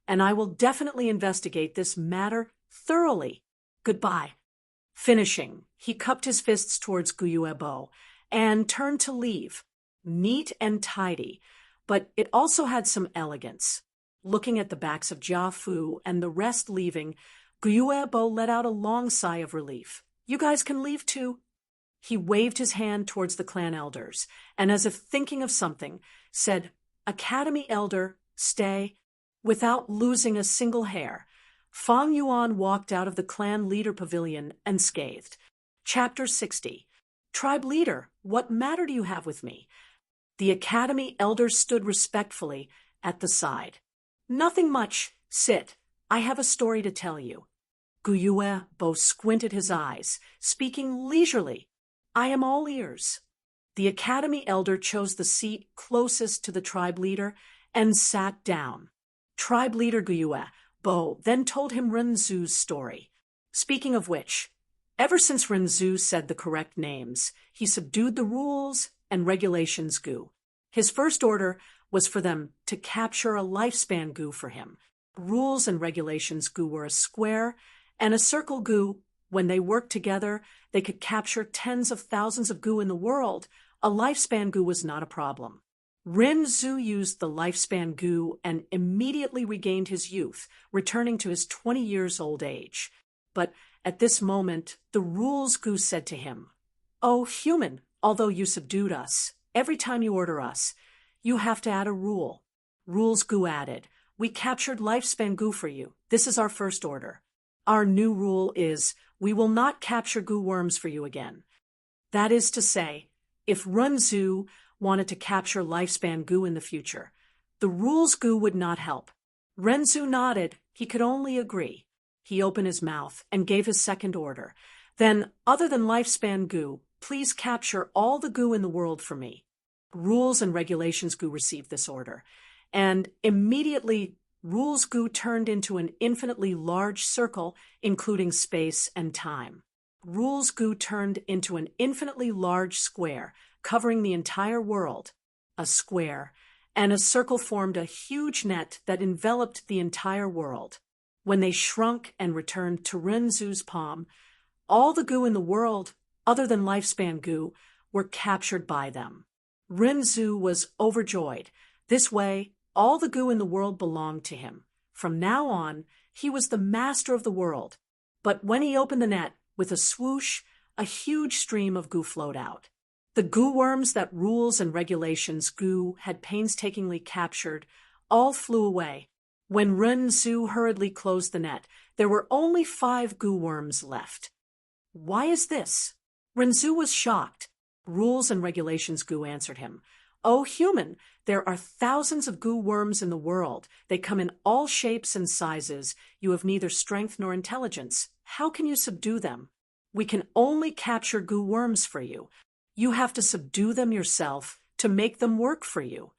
and I will definitely investigate this matter thoroughly. Goodbye. Finishing, he cupped his fists towards Guyuebo and turned to leave. Neat and tidy, but it also had some elegance. Looking at the backs of Jia Fu and the rest leaving, Guyuebo let out a long sigh of relief. You guys can leave too. He waved his hand towards the clan elders, and as if thinking of something, said, Academy Elder, stay. Without losing a single hair, Fang Yuan walked out of the clan leader pavilion and scathed. Chapter 60. Tribe leader, what matter do you have with me? The Academy elders stood respectfully at the side. Nothing much. Sit. I have a story to tell you. Guyuebo squinted his eyes, speaking leisurely. I am all ears. The Academy elder chose the seat closest to the tribe leader and sat down. Tribe leader Guyuebo then told him Renzu's story. Speaking of which, ever since Renzu said the correct names, he subdued the rules and regulations Gu. His first order was for them to capture a lifespan Gu for him. Rules and regulations Gu were a square and a circle Gu. When they worked together, they could capture tens of thousands of Gu in the world. A lifespan Gu was not a problem. Renzu used the lifespan Gu and immediately regained his youth, returning to his 20 years old age. But at this moment, the rules Gu said to him, Oh, human, although you subdued us, every time you order us, you have to add a rule. Rules Gu added, We captured lifespan Gu for you. This is our first order. Our new rule is, we will not capture Gu worms for you again. That is to say, if Renzu wanted to capture lifespan Gu in the future, the rules Gu would not help. Renzu nodded. He could only agree. He opened his mouth and gave his second order. Then, other than lifespan Gu, please capture all the Gu in the world for me. Rules and regulations Gu received this order, and immediately Rules Gu turned into an infinitely large circle, including space and time. Rules Gu turned into an infinitely large square, covering the entire world. A square and a circle formed a huge net that enveloped the entire world. When they shrunk and returned to Renzu's palm, all the Gu in the world, other than lifespan Gu, were captured by them. Renzu was overjoyed. This way, all the Gu in the world belonged to him. From now on, he was the master of the world. But when he opened the net, with a swoosh, a huge stream of Gu flowed out. The Gu worms that rules and regulations Gu had painstakingly captured all flew away. When Renzu hurriedly closed the net, there were only 5 Gu worms left. Why is this? Renzu was shocked. Rules and regulations Gu answered him. Oh, human, there are thousands of Gu worms in the world. They come in all shapes and sizes. You have neither strength nor intelligence. How can you subdue them? We can only capture Gu worms for you. You have to subdue them yourself to make them work for you.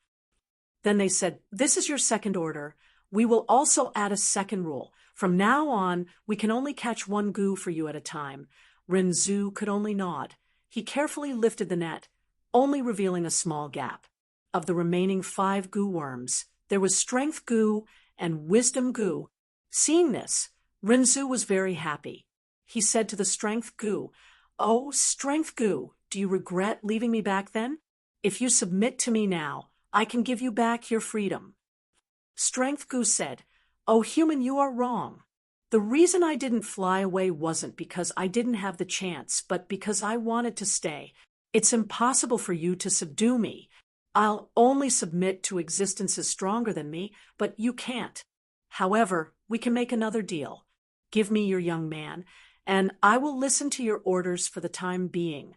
Then they said, This is your second order. We will also add a second rule. From now on, we can only catch 1 Gu for you at a time. Renzu could only nod. He carefully lifted the net, only revealing a small gap. Of the remaining 5 Gu worms, there was Strength Gu and Wisdom Gu. Seeing this, Renzu was very happy. He said to the Strength Gu, Oh, Strength Gu, do you regret leaving me back then? If you submit to me now, I can give you back your freedom. Strength Gu said, Oh, human, you are wrong. The reason I didn't fly away wasn't because I didn't have the chance, but because I wanted to stay. It's impossible for you to subdue me. I'll only submit to existences stronger than me, but you can't. However, we can make another deal. Give me your young man, and I will listen to your orders for the time being.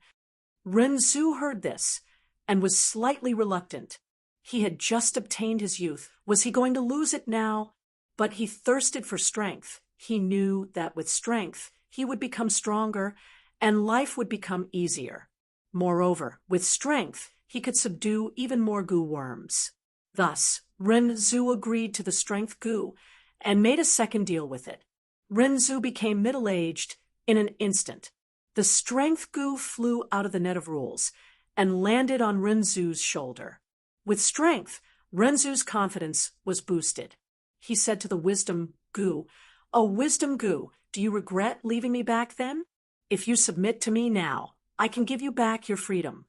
Renzu heard this and was slightly reluctant. He had just obtained his youth. Was he going to lose it now? But he thirsted for strength. He knew that with strength, he would become stronger and life would become easier. Moreover, with strength, he could subdue even more Gu worms. Thus, Renzu agreed to the Strength Gu and made a second deal with it. Renzu became middle-aged in an instant. The Strength Gu flew out of the net of rules and landed on Renzu's shoulder. With strength, Renzu's confidence was boosted. He said to the wisdom Gu, "Oh, wisdom Gu, do you regret leaving me back then? If you submit to me now, I can give you back your freedom."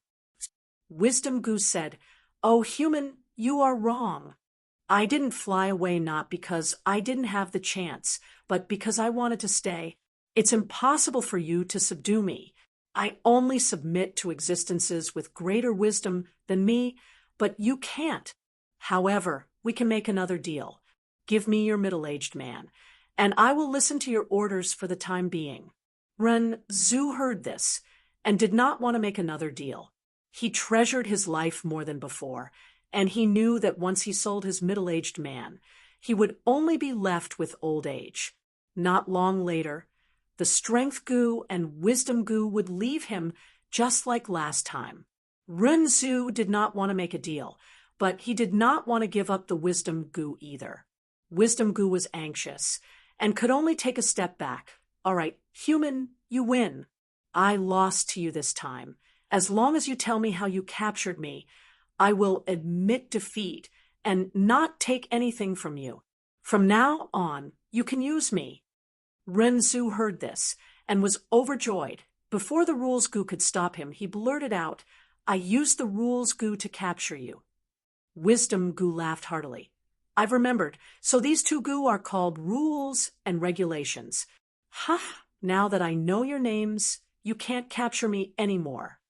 Wisdom Gu said, "Oh, human, you are wrong. I didn't fly away not because I didn't have the chance, but because I wanted to stay. It's impossible for you to subdue me. I only submit to existences with greater wisdom than me, but you can't. However, we can make another deal. Give me your middle-aged man, and I will listen to your orders for the time being." Ren Zhu heard this and did not want to make another deal. He treasured his life more than before, and he knew that once he sold his middle-aged man, he would only be left with old age. Not long later, the Strength Gu and Wisdom Gu would leave him just like last time. Ren Zhu did not want to make a deal, but he did not want to give up the Wisdom Gu either. Wisdom Gu was anxious and could only take a step back. "All right, human, you win. I lost to you this time. As long as you tell me how you captured me, I will admit defeat and not take anything from you. From now on, you can use me." Ren Zhu heard this and was overjoyed. Before the Rules Gu could stop him, he blurted out, "I used the Rules Gu to capture you." Wisdom Gu laughed heartily. "I've remembered. So these two Gu are called Rules and Regulations. Ha! Now that I know your names, you can't capture me anymore."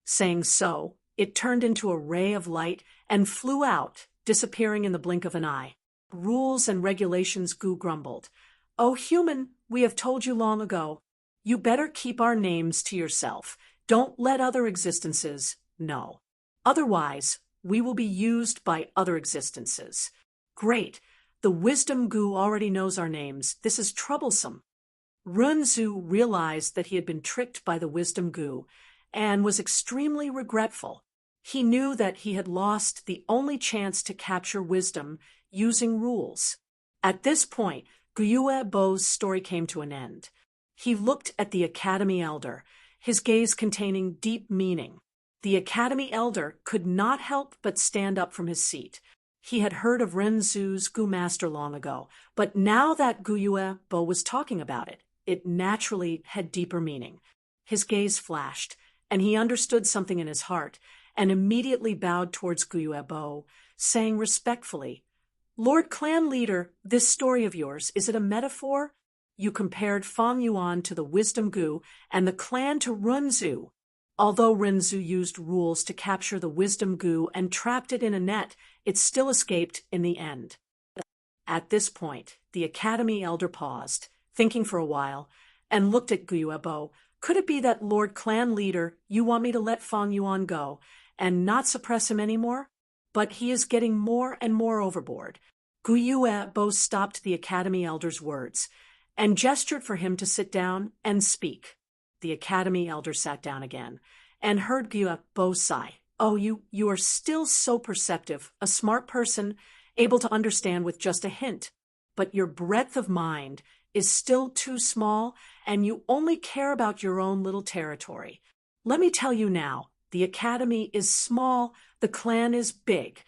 Saying so, it turned into a ray of light and flew out, disappearing in the blink of an eye. Rules and Regulations Gu grumbled. "Oh, human, we have told you long ago. You better keep our names to yourself. Don't let other existences know. Otherwise, we will be used by other existences." "Great. The Wisdom Gu already knows our names. This is troublesome." Ren Zhu realized that he had been tricked by the Wisdom Gu and was extremely regretful. He knew that he had lost the only chance to capture wisdom using rules. At this point, Guyue Bo's story came to an end. He looked at the Academy Elder, his gaze containing deep meaning. The Academy Elder could not help but stand up from his seat. He had heard of Ren Zhu's Gu Master long ago, but now that Guyue Bo was talking about it, it naturally had deeper meaning. His gaze flashed, and he understood something in his heart, and immediately bowed towards Guyue Bo, saying respectfully, "Lord Clan Leader, this story of yours, is it a metaphor? You compared Fang Yuan to the Wisdom Gu and the clan to Ren Zhu. Although Ren Zhu used rules to capture the Wisdom Gu and trapped it in a net, it still escaped in the end." At this point, the Academy Elder paused, thinking for a while, and looked at Guyue Bo. "Could it be that, Lord Clan Leader, you want me to let Fang Yuan go and not suppress him anymore? But he is getting more and more overboard." Guyue Bo stopped the Academy Elder's words and gestured for him to sit down and speak. The Academy Elder sat down again and heard Guyue Bo sigh. "Oh, you are still so perceptive, a smart person, able to understand with just a hint. But your breadth of mind is still too small, and you only care about your own little territory. Let me tell you now, the Academy is small, the clan is big.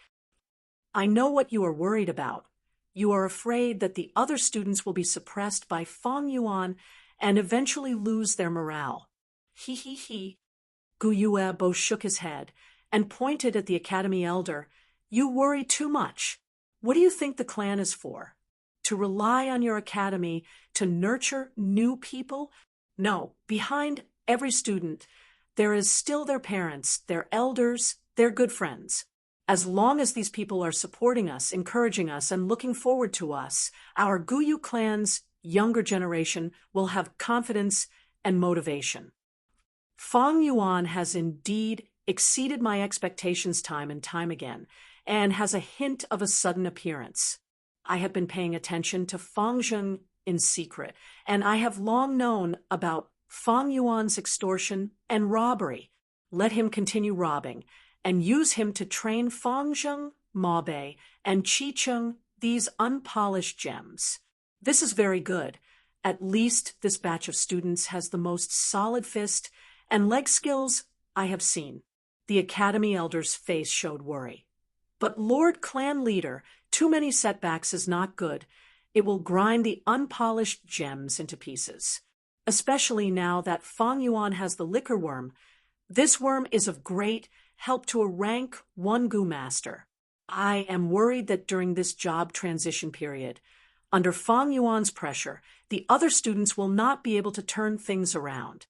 I know what you are worried about. You are afraid that the other students will be suppressed by Fang Yuan and eventually lose their morale." He. Guyue Bo shook his head and pointed at the Academy Elder. "You worry too much. What do you think the clan is for? To rely on your academy to nurture new people? No, behind every student, there is still their parents, their elders, their good friends. As long as these people are supporting us, encouraging us, and looking forward to us, our Guyu clan's younger generation will have confidence and motivation. Fang Yuan has indeed exceeded my expectations time and time again, and has a hint of a sudden appearance. I have been paying attention to Fang Zheng in secret, and I have long known about Fang Yuan's extortion and robbery. Let him continue robbing, and use him to train Fang Zheng, Ma Bei, and Qi Cheng, these unpolished gems. This is very good. At least this batch of students has the most solid fist and leg skills I have seen." The Academy Elder's face showed worry. But Lord Clan Leader, too many setbacks is not good. It will grind the unpolished gems into pieces. Especially now that Fang Yuan has the liquor worm. This worm is of great help to a rank 1 Gu master. I am worried that during this job transition period, under Fang Yuan's pressure, the other students will not be able to turn things around.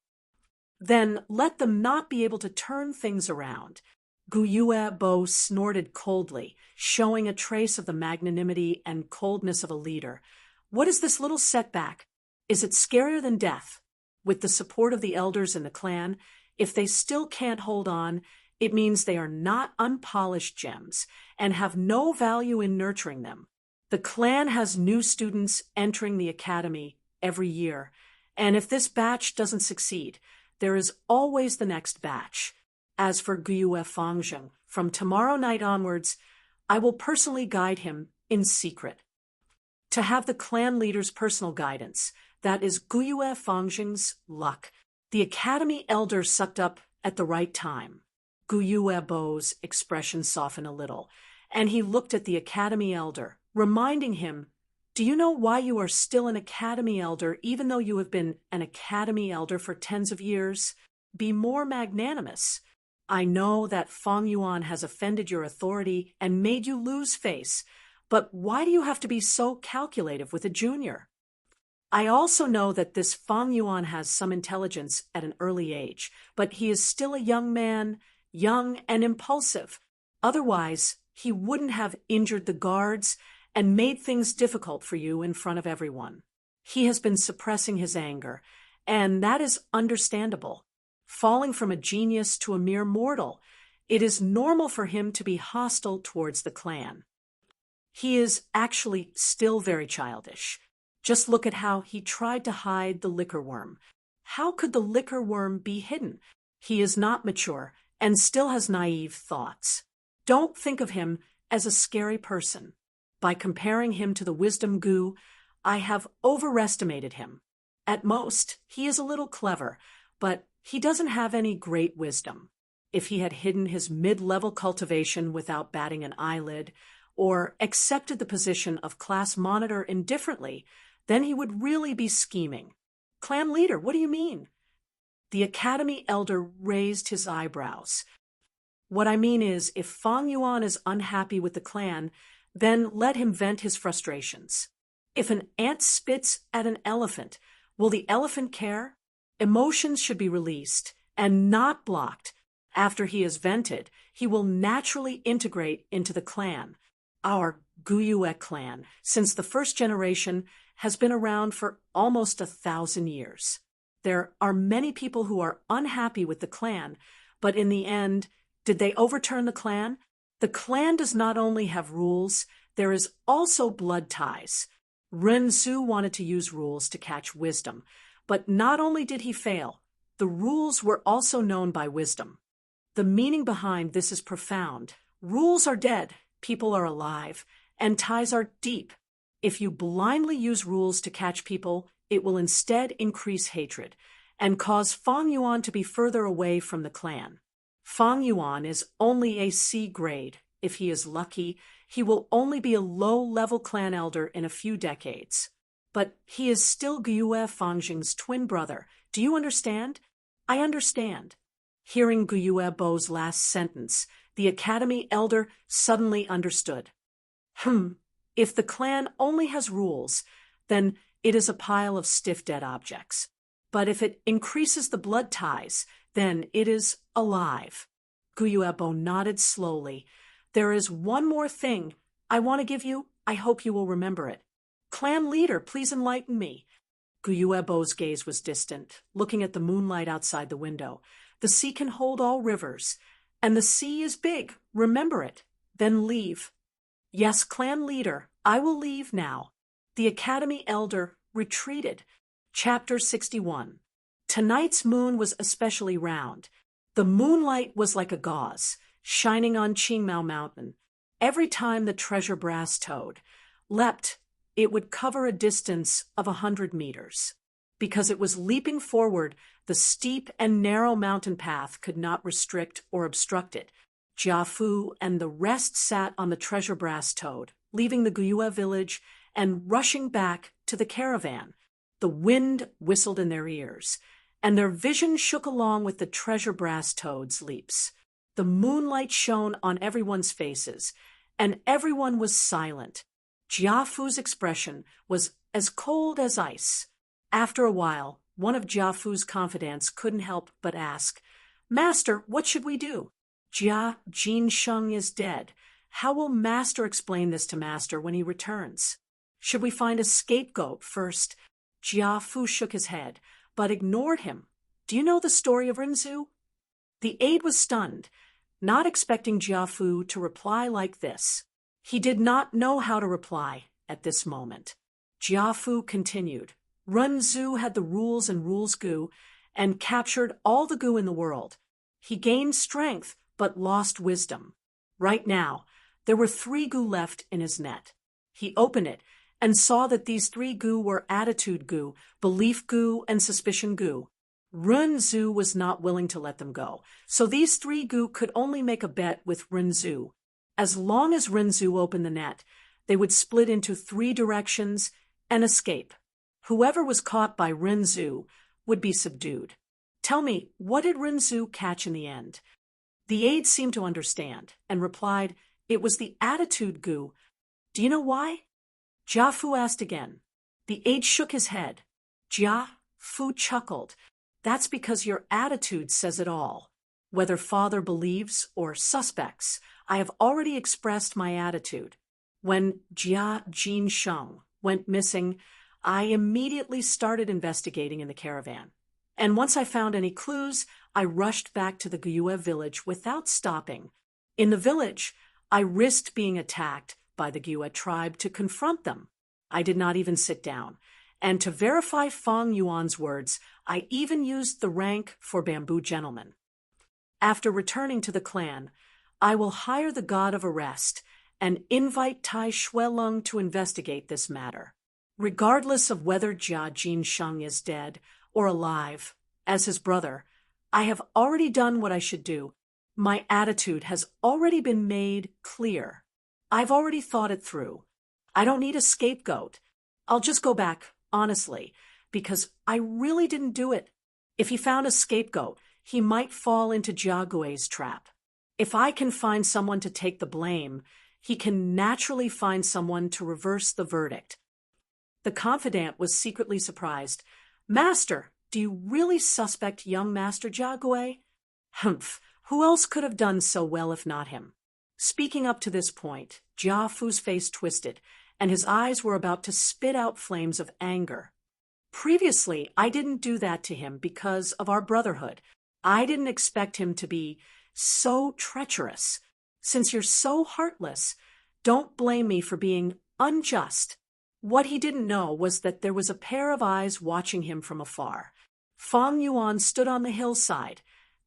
Then let them not be able to turn things around. Gu Yue Bo snorted coldly, showing a trace of the magnanimity and coldness of a leader. What is this little setback? Is it scarier than death? With the support of the elders in the clan, if they still can't hold on, it means they are not unpolished gems and have no value in nurturing them. The clan has new students entering the academy every year, and if this batch doesn't succeed, there is always the next batch. As for Guyue Fangzheng, from tomorrow night onwards, I will personally guide him in secret. To have the clan leader's personal guidance, that is Guyue Fangzheng's luck. The academy elder sucked up at the right time. Guyue Bo's expression softened a little, and he looked at the academy elder, reminding him, "Do you know why you are still an academy elder even though you have been an academy elder for tens of years? Be more magnanimous. I know that Fang Yuan has offended your authority and made you lose face, but why do you have to be so calculative with a junior? I also know that this Fang Yuan has some intelligence at an early age, but he is still a young man, young and impulsive. Otherwise, he wouldn't have injured the guards and made things difficult for you in front of everyone. He has been suppressing his anger, and that is understandable. Falling from a genius to a mere mortal, it is normal for him to be hostile towards the clan. He is actually still very childish. Just look at how he tried to hide the liquor worm. How could the liquor worm be hidden? He is not mature and still has naive thoughts. Don't think of him as a scary person. By comparing him to the wisdom Gu, I have overestimated him. At most, he is a little clever, but he doesn't have any great wisdom. If he had hidden his mid-level cultivation without batting an eyelid, or accepted the position of class monitor indifferently, then he would really be scheming. Clan leader, what do you mean? The academy elder raised his eyebrows. What I mean is, if Fang Yuan is unhappy with the clan, then let him vent his frustrations. If an ant spits at an elephant, will the elephant care? Emotions should be released and not blocked. After he is vented, he will naturally integrate into the clan. Our Guyue clan, since the first generation, has been around for almost 1,000 years. There are many people who are unhappy with the clan, but in the end, did they overturn the clan? The clan does not only have rules, there is also blood ties. Ren Su wanted to use rules to catch wisdom, but not only did he fail, the rules were also known by wisdom. The meaning behind this is profound. Rules are dead, people are alive, and ties are deep. If you blindly use rules to catch people, it will instead increase hatred and cause Fang Yuan to be further away from the clan. Fang Yuan is only a C grade. If he is lucky, he will only be a low-level clan elder in a few decades. But he is still Guyue Fangzheng's twin brother. Do you understand? I understand. Hearing Guyue Bo's last sentence, the academy elder suddenly understood. If the clan only has rules, then it is a pile of stiff dead objects. But if it increases the blood ties, then it is alive. Guyue Bo nodded slowly. There is one more thing I want to give you. I hope you will remember it. Clan leader, please enlighten me. Guyue Bo's gaze was distant, looking at the moonlight outside the window. The sea can hold all rivers, and the sea is big. Remember it. Then leave. Yes, clan leader, I will leave now. The academy elder retreated. Chapter 61. Tonight's moon was especially round. The moonlight was like a gauze, shining on Qingmao Mountain. Every time the treasure brass toad leapt, it would cover a distance of 100 meters. Because it was leaping forward, the steep and narrow mountain path could not restrict or obstruct it. Jiafu and the rest sat on the treasure brass toad, leaving the Guyue village and rushing back to the caravan. The wind whistled in their ears, and their vision shook along with the treasure brass toad's leaps. The moonlight shone on everyone's faces, and everyone was silent. Jiafu's expression was as cold as ice. After a while, one of Jiafu's confidants couldn't help but ask, "Master, what should we do? Jia Jinsheng is dead. How will Master explain this to Master when he returns? Should we find a scapegoat first?" Jiafu shook his head, but ignored him. "Do you know the story of Rinzhu?" The aide was stunned, not expecting Jiafu to reply like this. He did not know how to reply at this moment. Jiafu continued. Rinzhu had the rules and rules gu and captured all the gu in the world. He gained strength but lost wisdom. Right now, there were 3 gu left in his net. He opened it and saw that these 3 gu were attitude gu, belief gu, and suspicion gu. Rinzhu was not willing to let them go, so these 3 gu could only make a bet with Rinzhu. As long as Rinzhu opened the net, they would split into 3 directions and escape. Whoever was caught by Rinzhu would be subdued. "Tell me, what did Rinzhu catch in the end?" The aide seemed to understand and replied, "It was the attitude gu. Do you know why?" Jiafu asked again. The aide shook his head. Jiafu chuckled. "That's because your attitude says it all. Whether father believes or suspects, I have already expressed my attitude. When Jia Jinsheng went missing, I immediately started investigating in the caravan. And once I found any clues, I rushed back to the Guyue village without stopping. In the village, I risked being attacked by the Guyue tribe to confront them. I did not even sit down. And to verify Feng Yuan's words, I even used the rank for bamboo gentleman. After returning to the clan, I will hire the god of arrest and invite Tai Shueleng to investigate this matter. Regardless of whether Jia Jinsheng is dead or alive, as his brother, I have already done what I should do. My attitude has already been made clear. I've already thought it through. I don't need a scapegoat. I'll just go back, honestly, because I really didn't do it. If he found a scapegoat, he might fall into Jia Gui's trap. If I can find someone to take the blame, he can naturally find someone to reverse the verdict." The confidant was secretly surprised. "Master, do you really suspect young Master Jia Gui?" "Humph, who else could have done so well if not him?" Speaking up to this point, Jiafu's face twisted, and his eyes were about to spit out flames of anger. "Previously, I didn't do that to him because of our brotherhood. I didn't expect him to be so treacherous. Since you're so heartless, don't blame me for being unjust." What he didn't know was that there was a pair of eyes watching him from afar. Feng Yuan stood on the hillside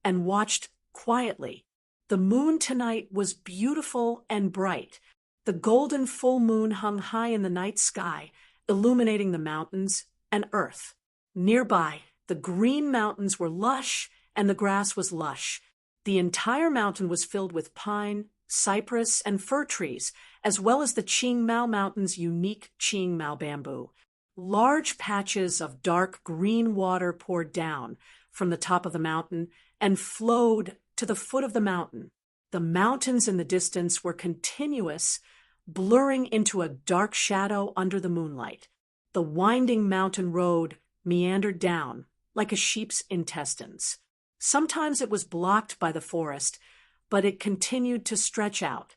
and watched quietly. The moon tonight was beautiful and bright. The golden full moon hung high in the night sky, illuminating the mountains and earth. Nearby, the green mountains were lush and the grass was lush. The entire mountain was filled with pine, cypress, and fir trees, as well as the Qingmao Mountain's unique Qingmao bamboo. Large patches of dark green water poured down from the top of the mountain and flowed to the foot of the mountain. The mountains in the distance were continuous, blurring into a dark shadow under the moonlight. The winding mountain road meandered down like a sheep's intestines. Sometimes it was blocked by the forest, but it continued to stretch out.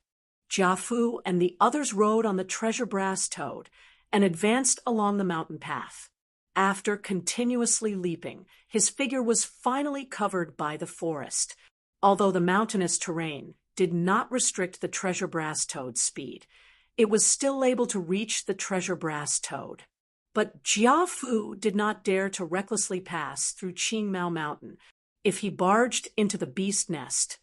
Jiafu and the others rode on the treasure brass toad and advanced along the mountain path. After continuously leaping, his figure was finally covered by the forest. Although the mountainous terrain did not restrict the treasure brass toad's speed, it was still able to reach the treasure brass toad. But Jiafu did not dare to recklessly pass through Qingmao Mountain. If he barged into the beast nest,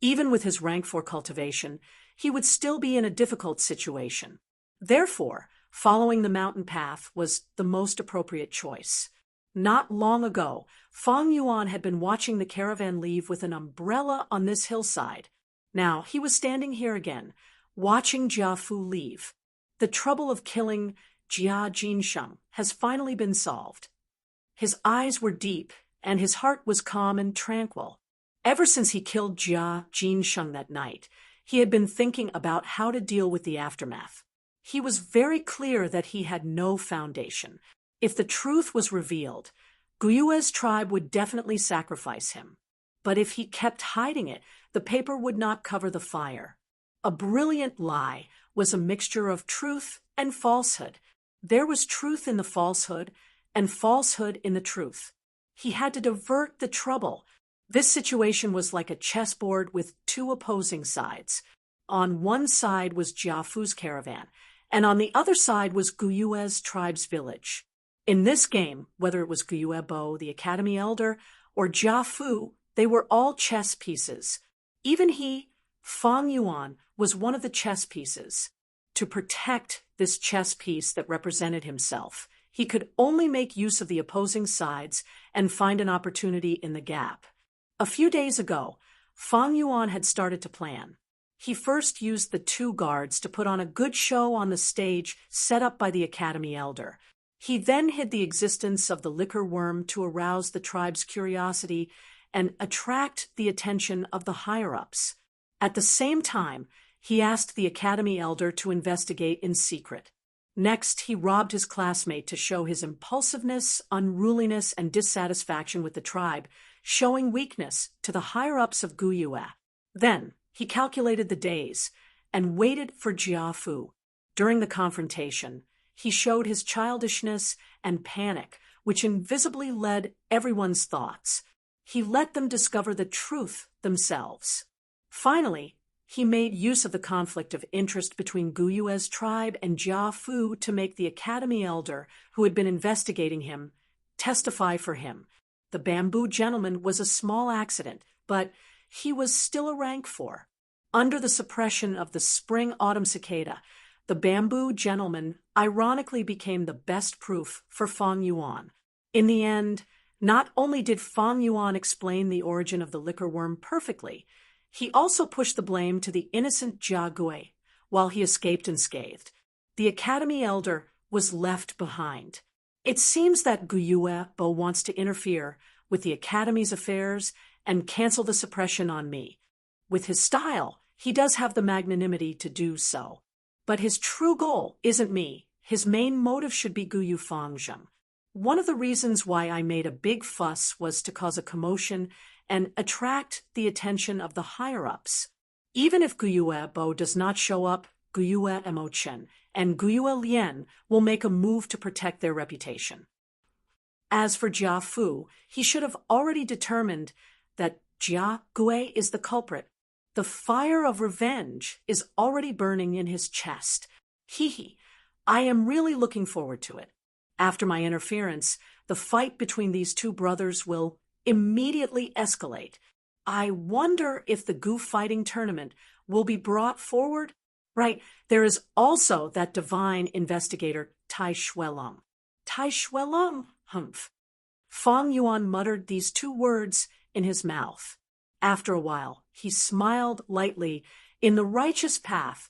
even with his rank for cultivation, he would still be in a difficult situation. Therefore, following the mountain path was the most appropriate choice. Not long ago, Feng Yuan had been watching the caravan leave with an umbrella on this hillside. Now, he was standing here again, watching Jia Fu leave. The trouble of killing Jia Jinsheng has finally been solved. His eyes were deep, and his heart was calm and tranquil. Ever since he killed Jia Jinsheng that night, he had been thinking about how to deal with the aftermath. He was very clear that he had no foundation. If the truth was revealed, Guyue's tribe would definitely sacrifice him. But if he kept hiding it, the paper would not cover the fire. A brilliant lie was a mixture of truth and falsehood. There was truth in the falsehood and falsehood in the truth. He had to divert the trouble. This situation was like a chessboard with two opposing sides. On one side was Jia Fu's caravan, and on the other side was Guyue's tribe's village. In this game, whether it was Guyue Bo, the Academy Elder, or Jia Fu, they were all chess pieces. Even he, Fang Yuan, was one of the chess pieces. To protect this chess piece that represented himself, he could only make use of the opposing sides and find an opportunity in the gap. A few days ago, Fang Yuan had started to plan. He first used the two guards to put on a good show on the stage set up by the Academy Elder. He then hid the existence of the liquor worm to arouse the tribe's curiosity and attract the attention of the higher-ups. At the same time, he asked the Academy Elder to investigate in secret. Next, he robbed his classmate to show his impulsiveness, unruliness, and dissatisfaction with the tribe, showing weakness to the higher-ups of Guyue. Then, he calculated the days and waited for Jia Fu. During the confrontation, he showed his childishness and panic, which invisibly led everyone's thoughts. He let them discover the truth themselves. Finally, he made use of the conflict of interest between Guyue's tribe and Jia Fu to make the Academy Elder, who had been investigating him, testify for him. The bamboo gentleman was a small accident, but he was still a rank 4. Under the suppression of the spring-autumn cicada, the bamboo gentleman ironically became the best proof for Fang Yuan. In the end, not only did Fang Yuan explain the origin of the liquor worm perfectly, he also pushed the blame to the innocent Jia Gui, while he escaped unscathed. The Academy Elder was left behind. It seems that Guyue Bo wants to interfere with the Academy's affairs and cancel the suppression on me. With his style, he does have the magnanimity to do so. But his true goal isn't me. His main motive should be Guyu Fangzheng. One of the reasons why I made a big fuss was to cause a commotion and attract the attention of the higher-ups. Even if Guyue Bo does not show up, Guyue Emochen and Guyue Lian will make a move to protect their reputation. As for Jia Fu, he should have already determined that Jia Gui is the culprit. The fire of revenge is already burning in his chest. I am really looking forward to it. After my interference, the fight between these two brothers will immediately escalate. I wonder if the Gu fighting tournament will be brought forward. Right, there is also that divine investigator Tai Shuelong. Tai Shuelong, humph. Fang Yuan muttered these two words in his mouth. After a while, he smiled lightly. In the righteous path,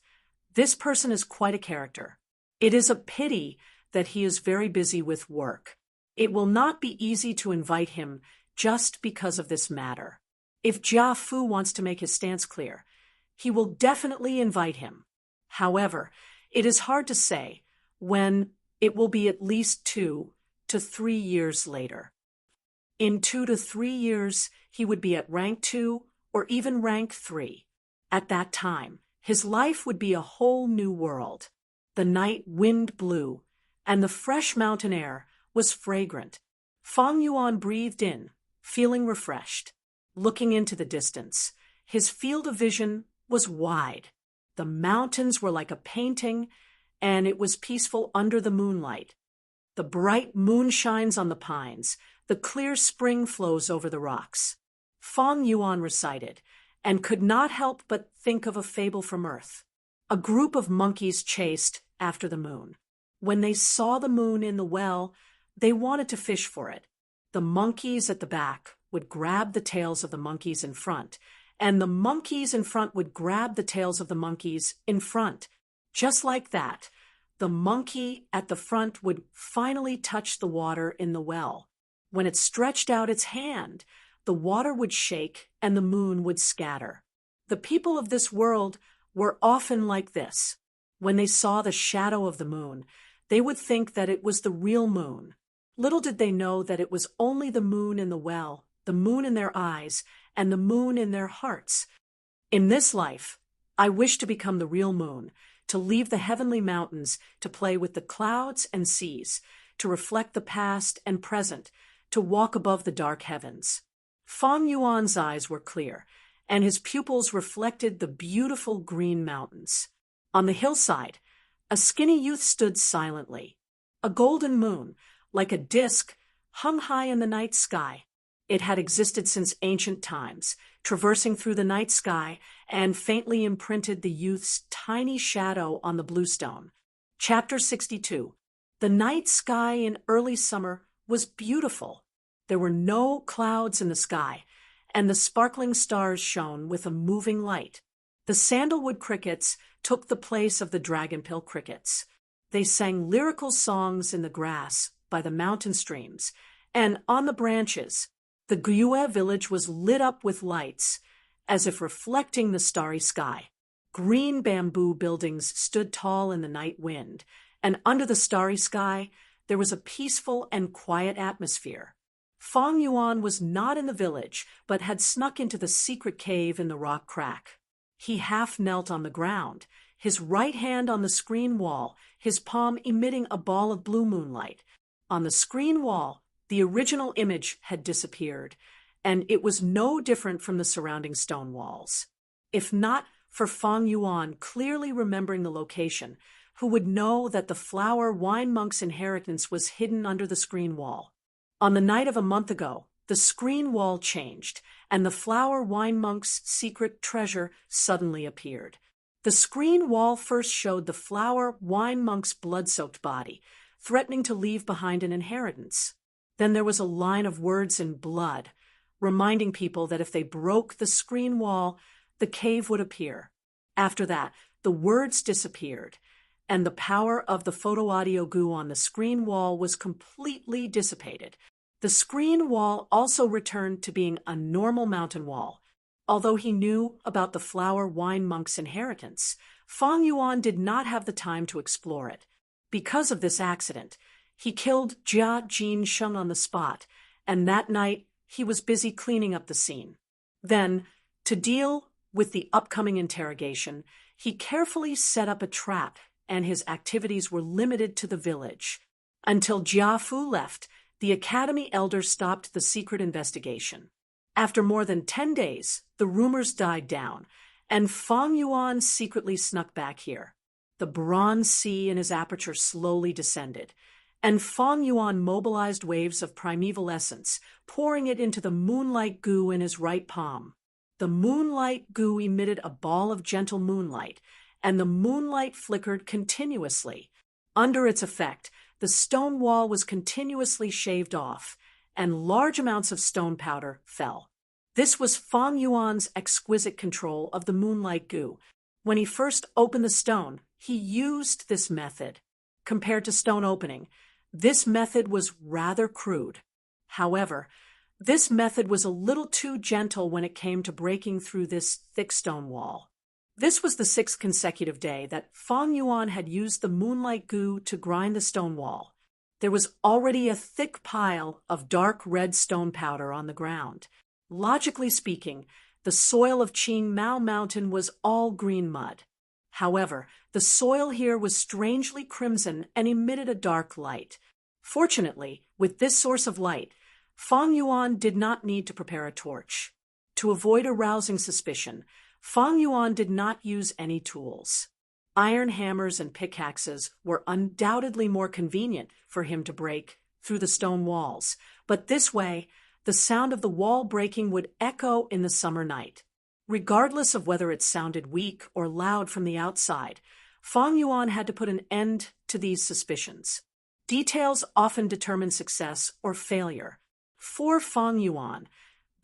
this person is quite a character. It is a pity that he is very busy with work. It will not be easy to invite him just because of this matter. If Jia Fu wants to make his stance clear, he will definitely invite him. However, it is hard to say when. It will be at least 2 to 3 years later. In 2 to 3 years, he would be at rank 2 or even rank 3. At that time, his life would be a whole new world. The night wind blew, and the fresh mountain air was fragrant. Fang Yuan breathed in, feeling refreshed. Looking into the distance, his field of vision was wide. The mountains were like a painting, and it was peaceful under the moonlight. The bright moon shines on the pines. The clear spring flows over the rocks. Fang Yuan recited, and could not help but think of a fable from Earth. A group of monkeys chased after the moon. When they saw the moon in the well, they wanted to fish for it. The monkeys at the back would grab the tails of the monkeys in front, and the monkeys in front would grab the tails of the monkeys in front. Just like that, the monkey at the front would finally touch the water in the well. When it stretched out its hand, the water would shake and the moon would scatter. The people of this world were often like this. When they saw the shadow of the moon, they would think that it was the real moon. Little did they know that it was only the moon in the well, the moon in their eyes, and the moon in their hearts. In this life, I wish to become the real moon, to leave the heavenly mountains, to play with the clouds and seas, to reflect the past and present, to walk above the dark heavens. Feng Yuan's eyes were clear, and his pupils reflected the beautiful green mountains. On the hillside, a skinny youth stood silently. A golden moon, like a disk, hung high in the night sky. It had existed since ancient times, traversing through the night sky and faintly imprinted the youth's tiny shadow on the bluestone. Chapter 62. The night sky in early summer was beautiful. There were no clouds in the sky, and the sparkling stars shone with a moving light. The sandalwood crickets took the place of the dragonpill crickets. They sang lyrical songs in the grass by the mountain streams, and on the branches, the Gyue village was lit up with lights, as if reflecting the starry sky. Green bamboo buildings stood tall in the night wind, and under the starry sky, there was a peaceful and quiet atmosphere. Feng Yuan was not in the village, but had snuck into the secret cave in the rock crack. He half knelt on the ground, his right hand on the screen wall, his palm emitting a ball of blue moonlight. On the screen wall, the original image had disappeared, and it was no different from the surrounding stone walls. If not for Feng Yuan clearly remembering the location, who would know that the flower wine monk's inheritance was hidden under the screen wall? On the night of a month ago, the screen wall changed, and the flower wine monk's secret treasure suddenly appeared. The screen wall first showed the flower wine monk's blood-soaked body, threatening to leave behind an inheritance. Then there was a line of words in blood, reminding people that if they broke the screen wall, the cave would appear. After that, the words disappeared, and the power of the photo-audio goo on the screen wall was completely dissipated. The screen wall also returned to being a normal mountain wall. Although he knew about the flower wine monk's inheritance, Feng Yuan did not have the time to explore it. Because of this accident, he killed Jia Jin Sheng on the spot, and that night he was busy cleaning up the scene. Then, to deal with the upcoming interrogation, he carefully set up a trap, and his activities were limited to the village. Until Jia Fu left, the academy elder stopped the secret investigation. After more than 10 days, the rumors died down, and Feng Yuan secretly snuck back here. The bronze sea in his aperture slowly descended, and Feng Yuan mobilized waves of primeval essence, pouring it into the moonlight goo in his right palm. The moonlight goo emitted a ball of gentle moonlight, and the moonlight flickered continuously. Under its effect, the stone wall was continuously shaved off, and large amounts of stone powder fell. This was Feng Yuan's exquisite control of the moonlight goo. When he first opened the stone, he used this method. Compared to stone opening, this method was rather crude. However, this method was a little too gentle when it came to breaking through this thick stone wall. This was the 6th consecutive day that Feng Yuan had used the moonlight goo to grind the stone wall. There was already a thick pile of dark red stone powder on the ground. Logically speaking, the soil of Qing Mao Mountain was all green mud. However, the soil here was strangely crimson and emitted a dark light. Fortunately, with this source of light, Feng Yuan did not need to prepare a torch. To avoid arousing suspicion, Feng Yuan did not use any tools. Iron hammers and pickaxes were undoubtedly more convenient for him to break through the stone walls, but this way, the sound of the wall breaking would echo in the summer night. Regardless of whether it sounded weak or loud from the outside, Feng Yuan had to put an end to these suspicions. Details often determine success or failure. For Feng Yuan,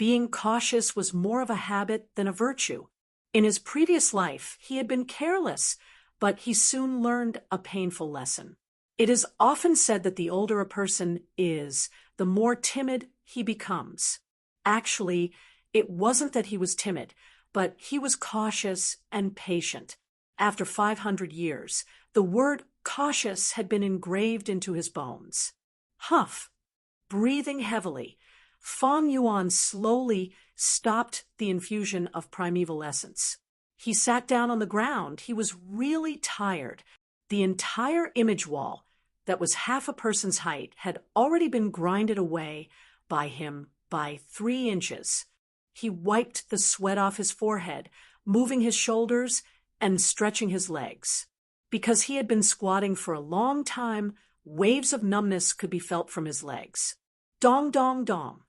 Being cautious was more of a habit than a virtue. In his previous life, he had been careless, but he soon learned a painful lesson. It is often said that the older a person is, the more timid he becomes. Actually, it wasn't that he was timid, but he was cautious and patient. After 500 years, the word cautious had been engraved into his bones. Huff. Breathing heavily, Feng Yuan slowly stopped the infusion of primeval essence. He sat down on the ground. He was really tired. The entire image wall, that was half a person's height, had already been grinded away by him by 3 inches. He wiped the sweat off his forehead, moving his shoulders and stretching his legs. Because he had been squatting for a long time, waves of numbness could be felt from his legs. Dong, dong, dong.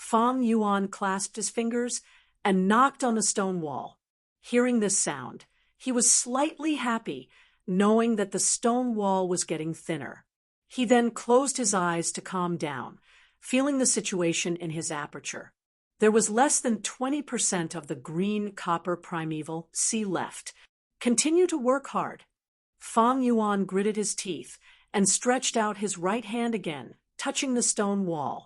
Feng Yuan clasped his fingers and knocked on the stone wall. Hearing this sound, he was slightly happy, knowing that the stone wall was getting thinner. He then closed his eyes to calm down, feeling the situation in his aperture. There was less than 20% of the green copper primeval C left. Continue to work hard. Feng Yuan gritted his teeth and stretched out his right hand again, touching the stone wall.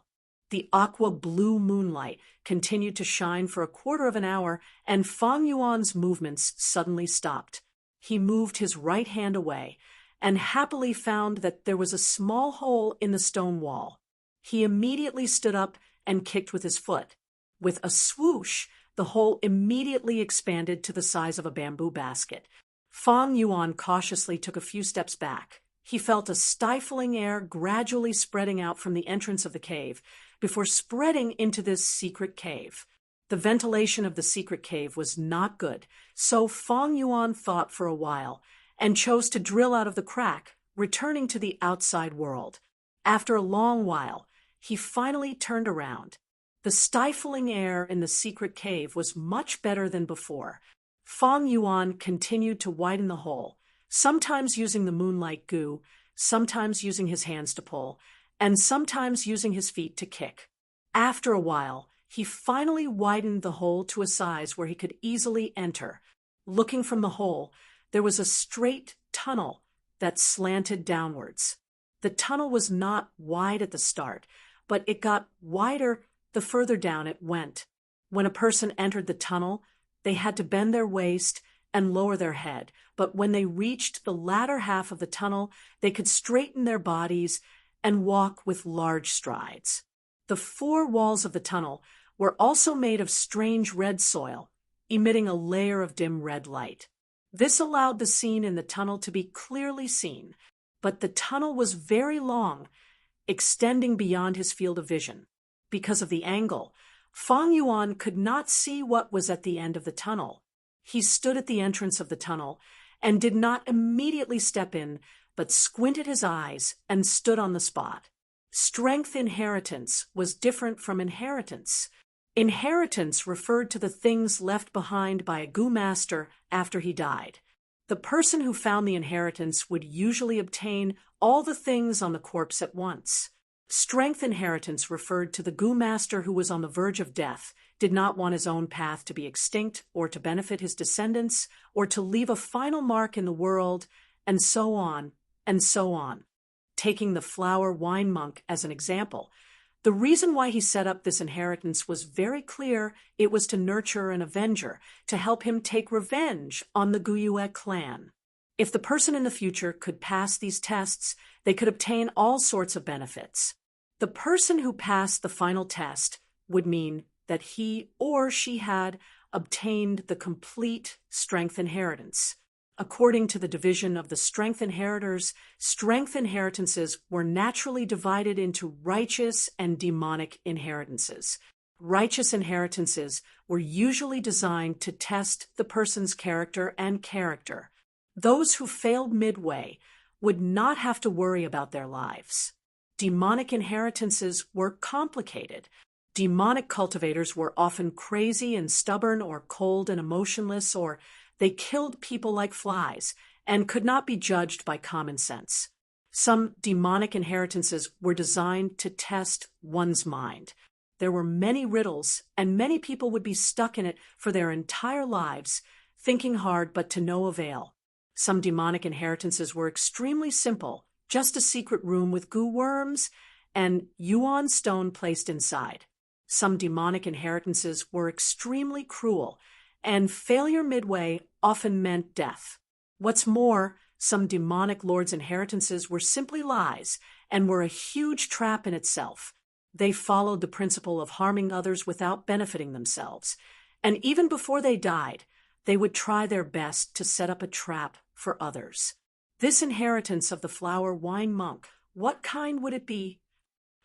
The aqua-blue moonlight continued to shine for a quarter of an hour, and Feng Yuan's movements suddenly stopped. He moved his right hand away and happily found that there was a small hole in the stone wall. He immediately stood up and kicked with his foot. With a swoosh, the hole immediately expanded to the size of a bamboo basket. Feng Yuan cautiously took a few steps back. He felt a stifling air gradually spreading out from the entrance of the cave before spreading into this secret cave. The ventilation of the secret cave was not good, so Feng Yuan thought for a while and chose to drill out of the crack, returning to the outside world. After a long while, he finally turned around. The stifling air in the secret cave was much better than before. Feng Yuan continued to widen the hole, sometimes using the moonlight goo, sometimes using his hands to pull, and sometimes using his feet to kick. After a while, he finally widened the hole to a size where he could easily enter. Looking from the hole, there was a straight tunnel that slanted downwards. The tunnel was not wide at the start, but it got wider the further down it went. When a person entered the tunnel, they had to bend their waist and lower their head, but when they reached the latter half of the tunnel, they could straighten their bodies and walk with large strides. The 4 walls of the tunnel were also made of strange red soil, emitting a layer of dim red light. This allowed the scene in the tunnel to be clearly seen, but the tunnel was very long, extending beyond his field of vision. Because of the angle, Feng Yuan could not see what was at the end of the tunnel. He stood at the entrance of the tunnel and did not immediately step in, but squinted his eyes and stood on the spot. Strength inheritance was different from inheritance. Inheritance referred to the things left behind by a goo master after he died. The person who found the inheritance would usually obtain all the things on the corpse at once. Strength inheritance referred to the goo master who was on the verge of death, did not want his own path to be extinct or to benefit his descendants or to leave a final mark in the world, and so on, and so on. Taking the flower wine monk as an example, the reason why he set up this inheritance was very clear. It was to nurture an avenger, to help him take revenge on the Guyue clan. If the person in the future could pass these tests, they could obtain all sorts of benefits. The person who passed the final test would mean that he or she had obtained the complete strength inheritance. According to the division of the strength inheritors, strength inheritances were naturally divided into righteous and demonic inheritances. Righteous inheritances were usually designed to test the person's character and character. Those who failed midway would not have to worry about their lives. Demonic inheritances were complicated. Demonic cultivators were often crazy and stubborn or cold and emotionless, or they killed people like flies and could not be judged by common sense. Some demonic inheritances were designed to test one's mind. there were many riddles, and many people would be stuck in it for their entire lives, thinking hard but to no avail. Some demonic inheritances were extremely simple, just a secret room with goo worms and yuan stone placed inside. Some demonic inheritances were extremely cruel, and failure midway often meant death. What's more, some demonic lords' inheritances were simply lies and were a huge trap in itself. They followed the principle of harming others without benefiting themselves, and even before they died, they would try their best to set up a trap for others. This inheritance of the flower wine monk, what kind would it be?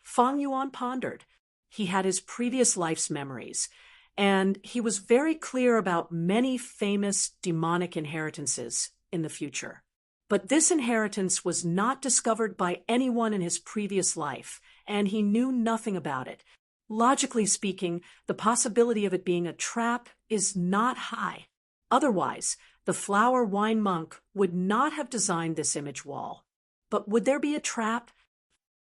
Fang Yuan pondered. He had his previous life's memories, and he was very clear about many famous demonic inheritances in the future. But this inheritance was not discovered by anyone in his previous life, and he knew nothing about it. Logically speaking, the possibility of it being a trap is not high. Otherwise, the flower wine monk would not have designed this image wall. But would there be a trap?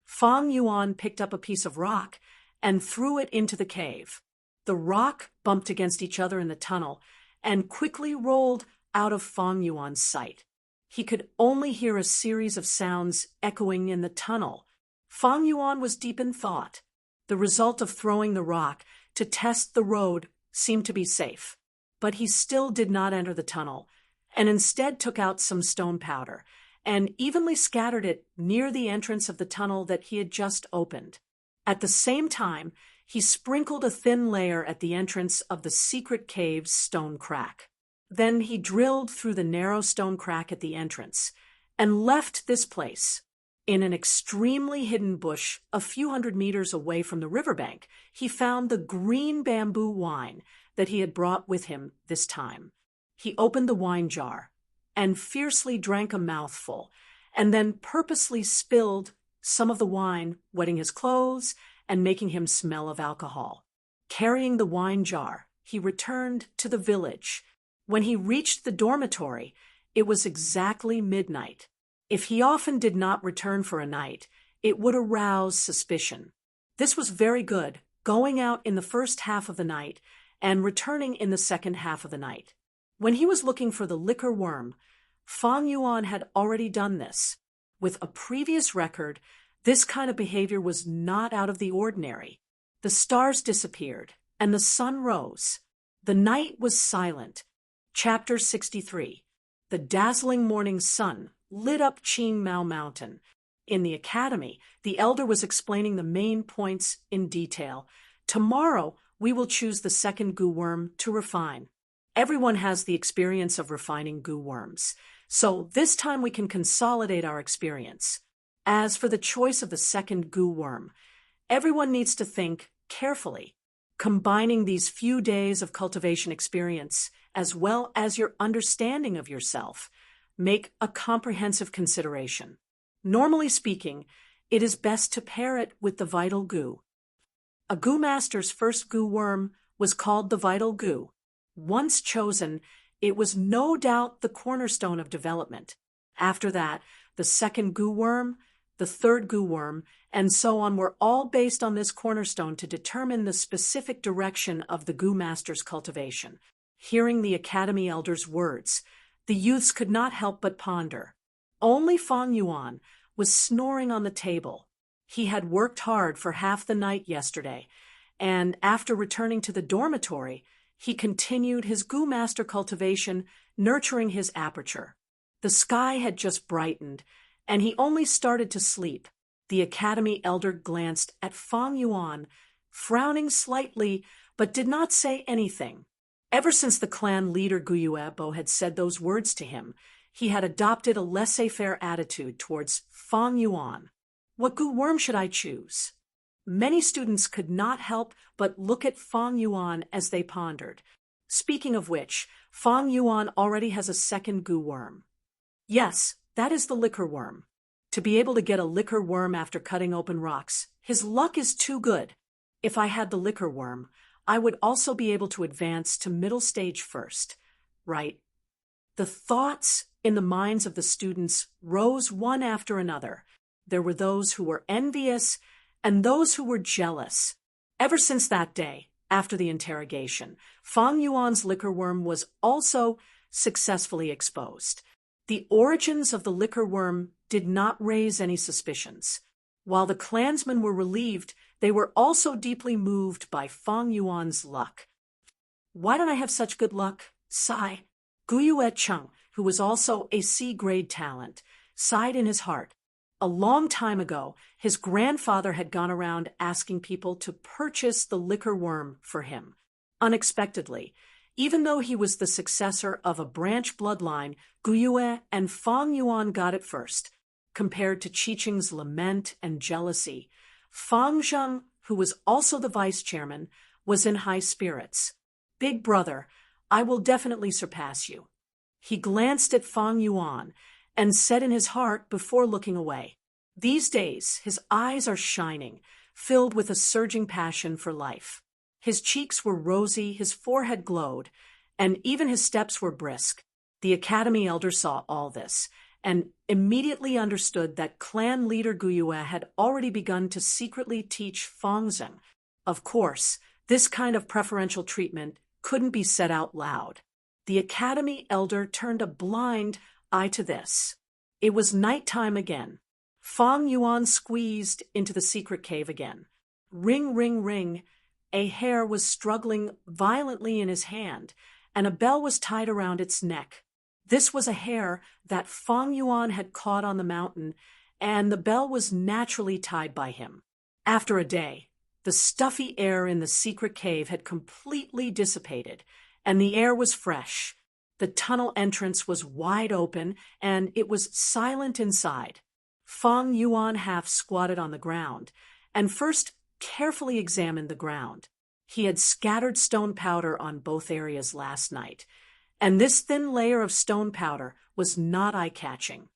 Fang Yuan picked up a piece of rock and threw it into the cave. The rock bumped against each other in the tunnel and quickly rolled out of Fang Yuan's sight. He could only hear a series of sounds echoing in the tunnel. Fang Yuan was deep in thought. The result of throwing the rock to test the road seemed to be safe, but he still did not enter the tunnel, and instead took out some stone powder and evenly scattered it near the entrance of the tunnel that he had just opened. At the same time, he sprinkled a thin layer at the entrance of the secret cave's stone crack. Then he drilled through the narrow stone crack at the entrance and left this place. In an extremely hidden bush a few hundred meters away from the riverbank, he found the green bamboo wine that he had brought with him this time. He opened the wine jar and fiercely drank a mouthful, and then purposely spilled some of the wine, wetting his clothes and making him smell of alcohol. Carrying the wine jar, he returned to the village. When he reached the dormitory, it was exactly midnight. If he often did not return for a night, it would arouse suspicion. This was very good, going out in the first half of the night and returning in the second half of the night. When he was looking for the liquor worm, Fang Yuan had already done this. With a previous record, this kind of behavior was not out of the ordinary. The stars disappeared, and the sun rose. The night was silent. Chapter 63. The dazzling morning sun lit up Qing Mao Mountain. In the academy, the elder was explaining the main points in detail. Tomorrow, we will choose the second goo worm to refine. Everyone has the experience of refining goo worms, so this time we can consolidate our experience. As for the choice of the second goo worm, everyone needs to think carefully, combining these few days of cultivation experience as well as your understanding of yourself. Make a comprehensive consideration. Normally speaking, it is best to pair it with the vital goo. A goo master's first goo worm was called the vital goo. Once chosen, it was no doubt the cornerstone of development. After that, the second goo worm, the third goo worm, and so on were all based on this cornerstone to determine the specific direction of the goo master's cultivation. Hearing the academy elder's words, the youths could not help but ponder. Only Fang Yuan was snoring on the table. He had worked hard for half the night yesterday, and after returning to the dormitory, he continued his goo master cultivation, nurturing his aperture. The sky had just brightened, and he only started to sleep. The academy elder glanced at Fang Yuan, frowning slightly, but did not say anything. Ever since the clan leader Guyuebo had said those words to him, he had adopted a laissez-faire attitude towards Fang Yuan. What goo worm should I choose? Many students could not help but look at Fang Yuan as they pondered. Speaking of which, Fang Yuan already has a second goo worm. Yes, that is the liquor worm. To be able to get a liquor worm after cutting open rocks, his luck is too good. If I had the liquor worm, I would also be able to advance to middle stage first, right? The thoughts in the minds of the students rose one after another. There were those who were envious and those who were jealous. Ever since that day, after the interrogation, Fang Yuan's liquor worm was also successfully exposed. The origins of the liquor worm did not raise any suspicions. While the clansmen were relieved, they were also deeply moved by Fang Yuan's luck. "Why don't I have such good luck?" sigh. Guyue Cheng, who was also a C-grade talent, sighed in his heart. A long time ago, his grandfather had gone around asking people to purchase the liquor worm for him. Unexpectedly, even though he was the successor of a branch bloodline, Guyue and Fang Yuan got it first. Compared to Qiqing's lament and jealousy, Fang Zheng, who was also the vice chairman, was in high spirits. "Big brother, I will definitely surpass you." He glanced at Fang Yuan and said in his heart before looking away. These days, his eyes are shining, filled with a surging passion for life. His cheeks were rosy, his forehead glowed, and even his steps were brisk. The academy elder saw all this and immediately understood that clan leader Guyue had already begun to secretly teach Fang Zheng. Of course, this kind of preferential treatment couldn't be said out loud. The academy elder turned a blind eye to this. It was nighttime again. Fang Yuan squeezed into the secret cave again. Ring, ring, ring. A hair was struggling violently in his hand, and a bell was tied around its neck. This was a hair that Fang Yuan had caught on the mountain, and the bell was naturally tied by him. After a day, the stuffy air in the secret cave had completely dissipated, and the air was fresh. The tunnel entrance was wide open, and it was silent inside. Fang Yuan half squatted on the ground, and first carefully examined the ground. He had scattered stone powder on both areas last night, and this thin layer of stone powder was not eye-catching.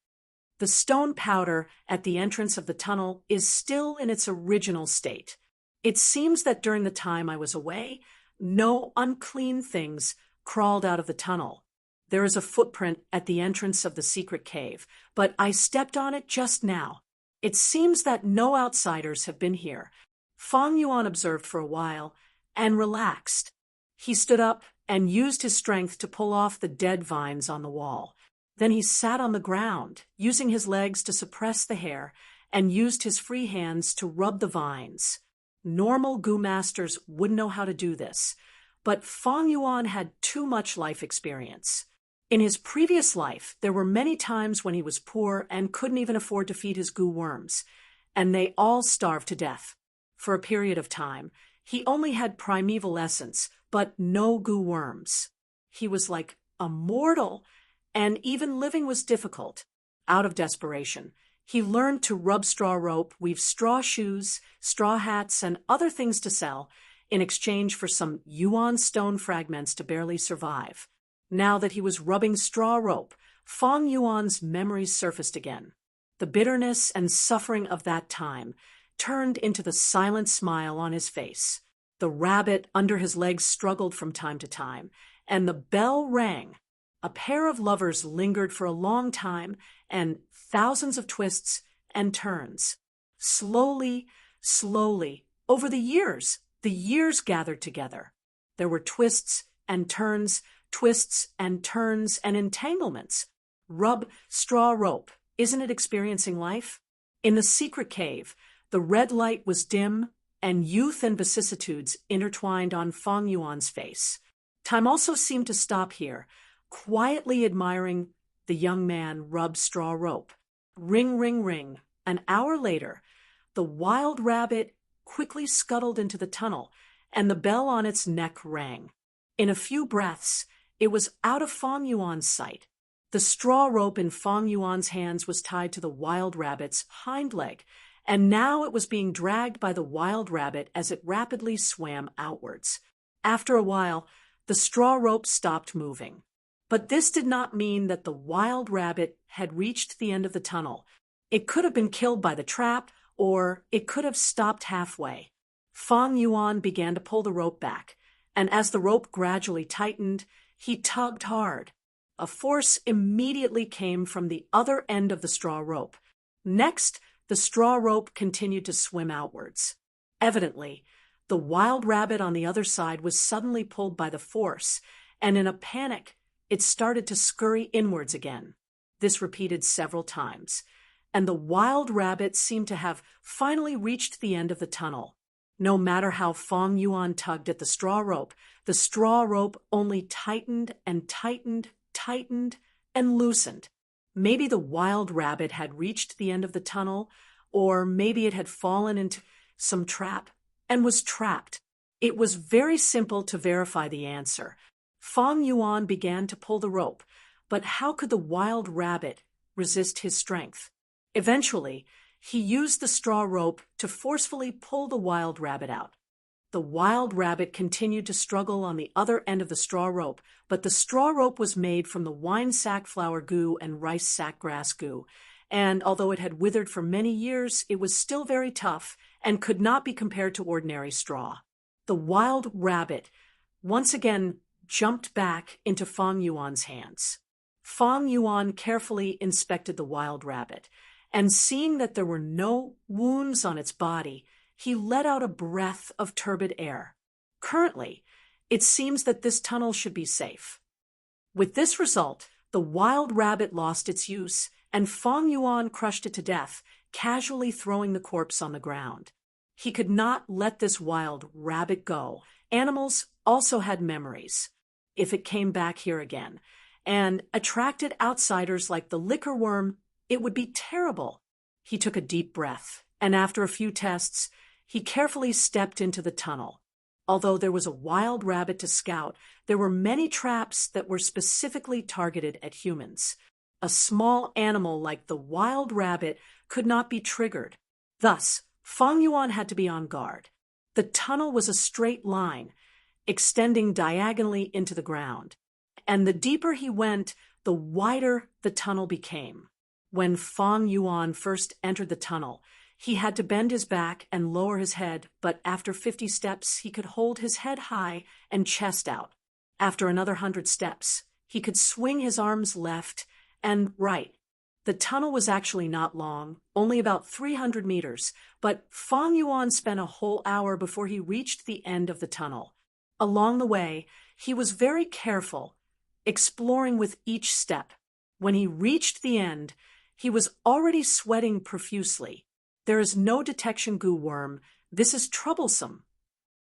The stone powder at the entrance of the tunnel is still in its original state. It seems that during the time I was away, no unclean things crawled out of the tunnel. There is a footprint at the entrance of the secret cave, but I stepped on it just now. It seems that no outsiders have been here. Fang Yuan observed for a while and relaxed. He stood up and used his strength to pull off the dead vines on the wall. Then he sat on the ground, using his legs to suppress the hair, and used his free hands to rub the vines. Normal Gu masters wouldn't know how to do this, but Fang Yuan had too much life experience. In his previous life, there were many times when he was poor and couldn't even afford to feed his Gu worms, and they all starved to death. For a period of time, he only had primeval essence, but no Gu worms. He was like a mortal, and even living was difficult. Out of desperation, he learned to rub straw rope, weave straw shoes, straw hats, and other things to sell in exchange for some yuan stone fragments to barely survive. Now that he was rubbing straw rope, Fang Yuan's memories surfaced again. The bitterness and suffering of that time turned into the silent smile on his face. The rabbit under his legs struggled from time to time, and the bell rang. A pair of lovers lingered for a long time, and thousands of twists and turns. Slowly, slowly, over the years gathered together. There were twists and turns and entanglements. Rub straw rope. Isn't it experiencing life? In the secret cave, the red light was dim, and youth and vicissitudes intertwined on Fang Yuan's face. Time also seemed to stop here, quietly admiring the young man rub straw rope. Ring, ring, ring. An hour later, the wild rabbit quickly scuttled into the tunnel, and the bell on its neck rang. In a few breaths, it was out of Fang Yuan's sight. The straw rope in Fang Yuan's hands was tied to the wild rabbit's hind leg, and now it was being dragged by the wild rabbit as it rapidly swam outwards. After a while, the straw rope stopped moving. But this did not mean that the wild rabbit had reached the end of the tunnel. It could have been killed by the trap, or it could have stopped halfway. Fang Yuan began to pull the rope back, and as the rope gradually tightened, he tugged hard. A force immediately came from the other end of the straw rope. Next, the straw rope continued to swim outwards. Evidently, The wild rabbit on the other side was suddenly pulled by the force, and in a panic, it started to scurry inwards again. This repeated several times, and the wild rabbit seemed to have finally reached the end of the tunnel. No matter how Fong Yuan tugged at the straw rope only tightened and tightened, tightened, and loosened. Maybe the wild rabbit had reached the end of the tunnel, or maybe it had fallen into some trap and was trapped. It was very simple to verify the answer. Fong Yuan began to pull the rope, but how could the wild rabbit resist his strength? Eventually, he used the straw rope to forcefully pull the wild rabbit out. The wild rabbit continued to struggle on the other end of the straw rope, but the straw rope was made from the wine sack flour goo and rice sack grass goo, and although it had withered for many years, it was still very tough and could not be compared to ordinary straw. The wild rabbit once again jumped back into Fong Yuan's hands. Fong Yuan carefully inspected the wild rabbit, and seeing that there were no wounds on its body, he let out a breath of turbid air. Currently, it seems that this tunnel should be safe. With this result, the wild rabbit lost its use, and Fong Yuan crushed it to death, casually throwing the corpse on the ground. He could not let this wild rabbit go. Animals also had memories. If it came back here again and attracted outsiders like the liquor worm, it would be terrible. He took a deep breath, and after a few tests, he carefully stepped into the tunnel. Although there was a wild rabbit to scout, there were many traps that were specifically targeted at humans. A small animal like the wild rabbit could not be triggered. Thus, Fong Yuan had to be on guard. The tunnel was a straight line, extending diagonally into the ground, and the deeper he went, the wider the tunnel became. When Fong Yuan first entered the tunnel, he had to bend his back and lower his head, but after 50 steps, he could hold his head high and chest out. After another 100 steps, he could swing his arms left and right. The tunnel was actually not long, only about 300 meters, but Fong Yuan spent a whole hour before he reached the end of the tunnel. Along the way, he was very careful, exploring with each step. When he reached the end, he was already sweating profusely. There is no detection goo worm. This is troublesome.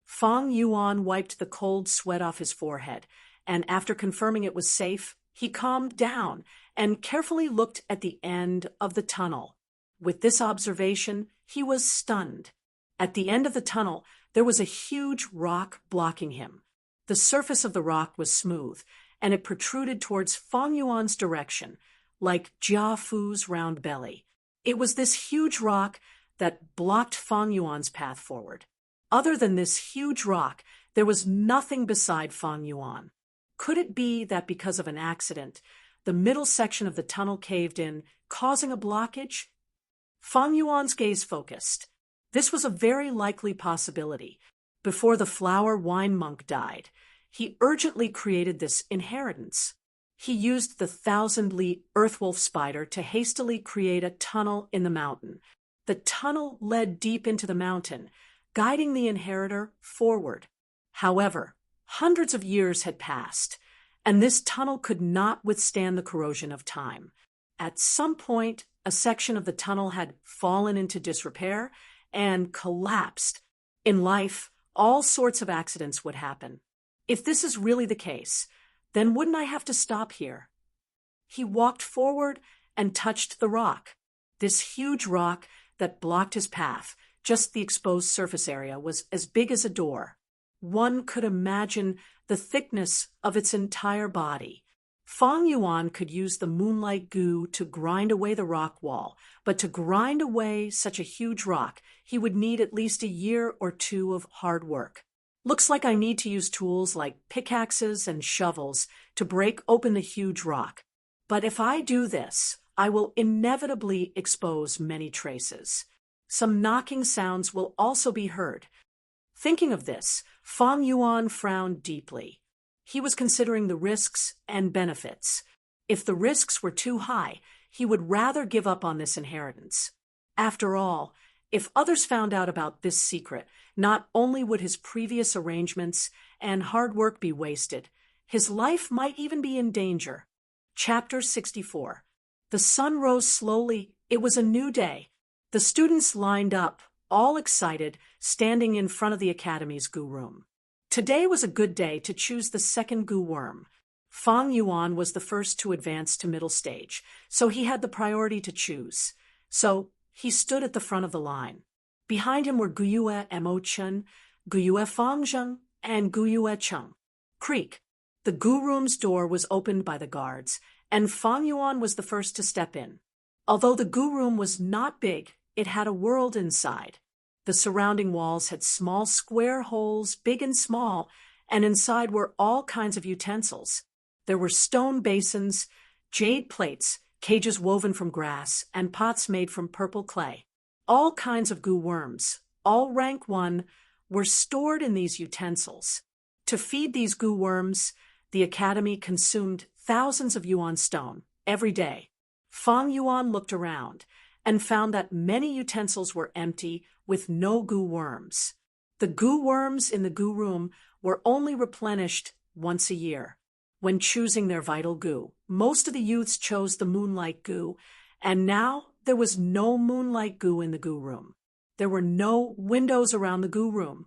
Fong Yuan wiped the cold sweat off his forehead, and after confirming it was safe, he calmed down and carefully looked at the end of the tunnel. With this observation, he was stunned. At the end of the tunnel, there was a huge rock blocking him. The surface of the rock was smooth, and it protruded towards Fong Yuan's direction, like Jia Fu's round belly. It was this huge rock that blocked Fong Yuan's path forward. Other than this huge rock, there was nothing beside Fong Yuan. Could it be that because of an accident, the middle section of the tunnel caved in, causing a blockage? Fong Yuan's gaze focused. This was a very likely possibility. Before the flower wine monk died, he urgently created this inheritance. He used the 1,000-li earthwolf spider to hastily create a tunnel in the mountain. The tunnel led deep into the mountain, guiding the inheritor forward. However, hundreds of years had passed, and this tunnel could not withstand the corrosion of time. At some point, a section of the tunnel had fallen into disrepair and collapsed. In life, all sorts of accidents would happen. If this is really the case, then wouldn't I have to stop here? He walked forward and touched the rock. This huge rock that blocked his path, just the exposed surface area, was as big as a door. One could imagine the thickness of its entire body. Fong Yuan could use the moonlight goo to grind away the rock wall, but to grind away such a huge rock, he would need at least a year or two of hard work. Looks like I need to use tools like pickaxes and shovels to break open the huge rock. But if I do this, I will inevitably expose many traces. Some knocking sounds will also be heard. Thinking of this, Fong Yuan frowned deeply. He was considering the risks and benefits. If the risks were too high, he would rather give up on this inheritance. After all, If others found out about this secret, not only would his previous arrangements and hard work be wasted, his life might even be in danger. Chapter 64. The sun rose slowly. It was a new day. The students lined up, all excited, standing in front of the academy's goo room. Today was a good day to choose the second goo worm. Fang Yuan was the first to advance to middle stage, so he had the priority to choose. So he stood at the front of the line. Behind him were Guyue Mo Chen, Guyue Fangzheng, and Guyue Cheng. Creak. The goo room's door was opened by the guards, and Fang Yuan was the first to step in. Although the goo room was not big, it had a world inside. The surrounding walls had small square holes, big and small, and inside were all kinds of utensils. There were stone basins, jade plates, cages woven from grass, and pots made from purple clay. All kinds of goo worms, all rank 1, were stored in these utensils. To feed these goo worms, the academy consumed thousands of yuan stone every day. Fang Yuan looked around and found that many utensils were empty with no goo worms. The goo worms in the goo room were only replenished once a year. When choosing their vital goo, most of the youths chose the moonlight goo, and now there was no moonlight goo in the goo room. There were no windows around the goo room,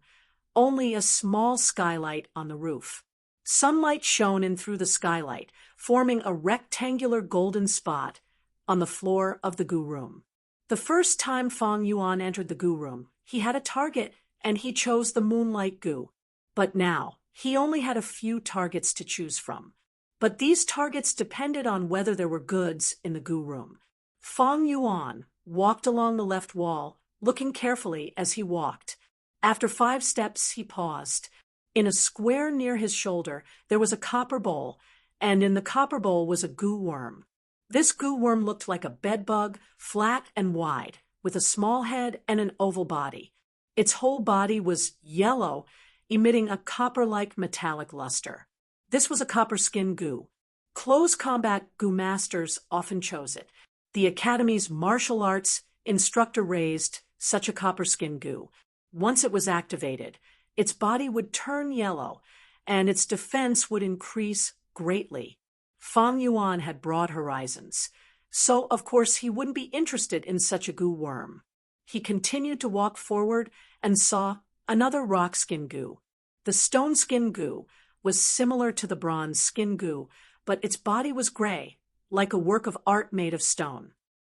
only a small skylight on the roof. Sunlight shone in through the skylight, forming a rectangular golden spot on the floor of the goo room. The first time Fang Yuan entered the goo room, he had a target, and he chose the moonlight goo. But now, he only had a few targets to choose from. But these targets depended on whether there were goods in the goo room. Fang Yuan walked along the left wall, looking carefully as he walked. After 5 steps, he paused. In a square near his shoulder, there was a copper bowl, and in the copper bowl was a goo worm. This goo worm looked like a bedbug, flat and wide, with a small head and an oval body. Its whole body was yellow, emitting a copper-like metallic luster. This was a copper skin goo. Close combat goo masters often chose it. The Academy's martial arts instructor raised such a copper skin goo. Once it was activated, its body would turn yellow, and its defense would increase greatly. Fang Yuan had broad horizons, so of course he wouldn't be interested in such a goo worm. He continued to walk forward and saw another rock skin goo. The stone skin goo was similar to the bronze skin goo, but its body was gray, like a work of art made of stone.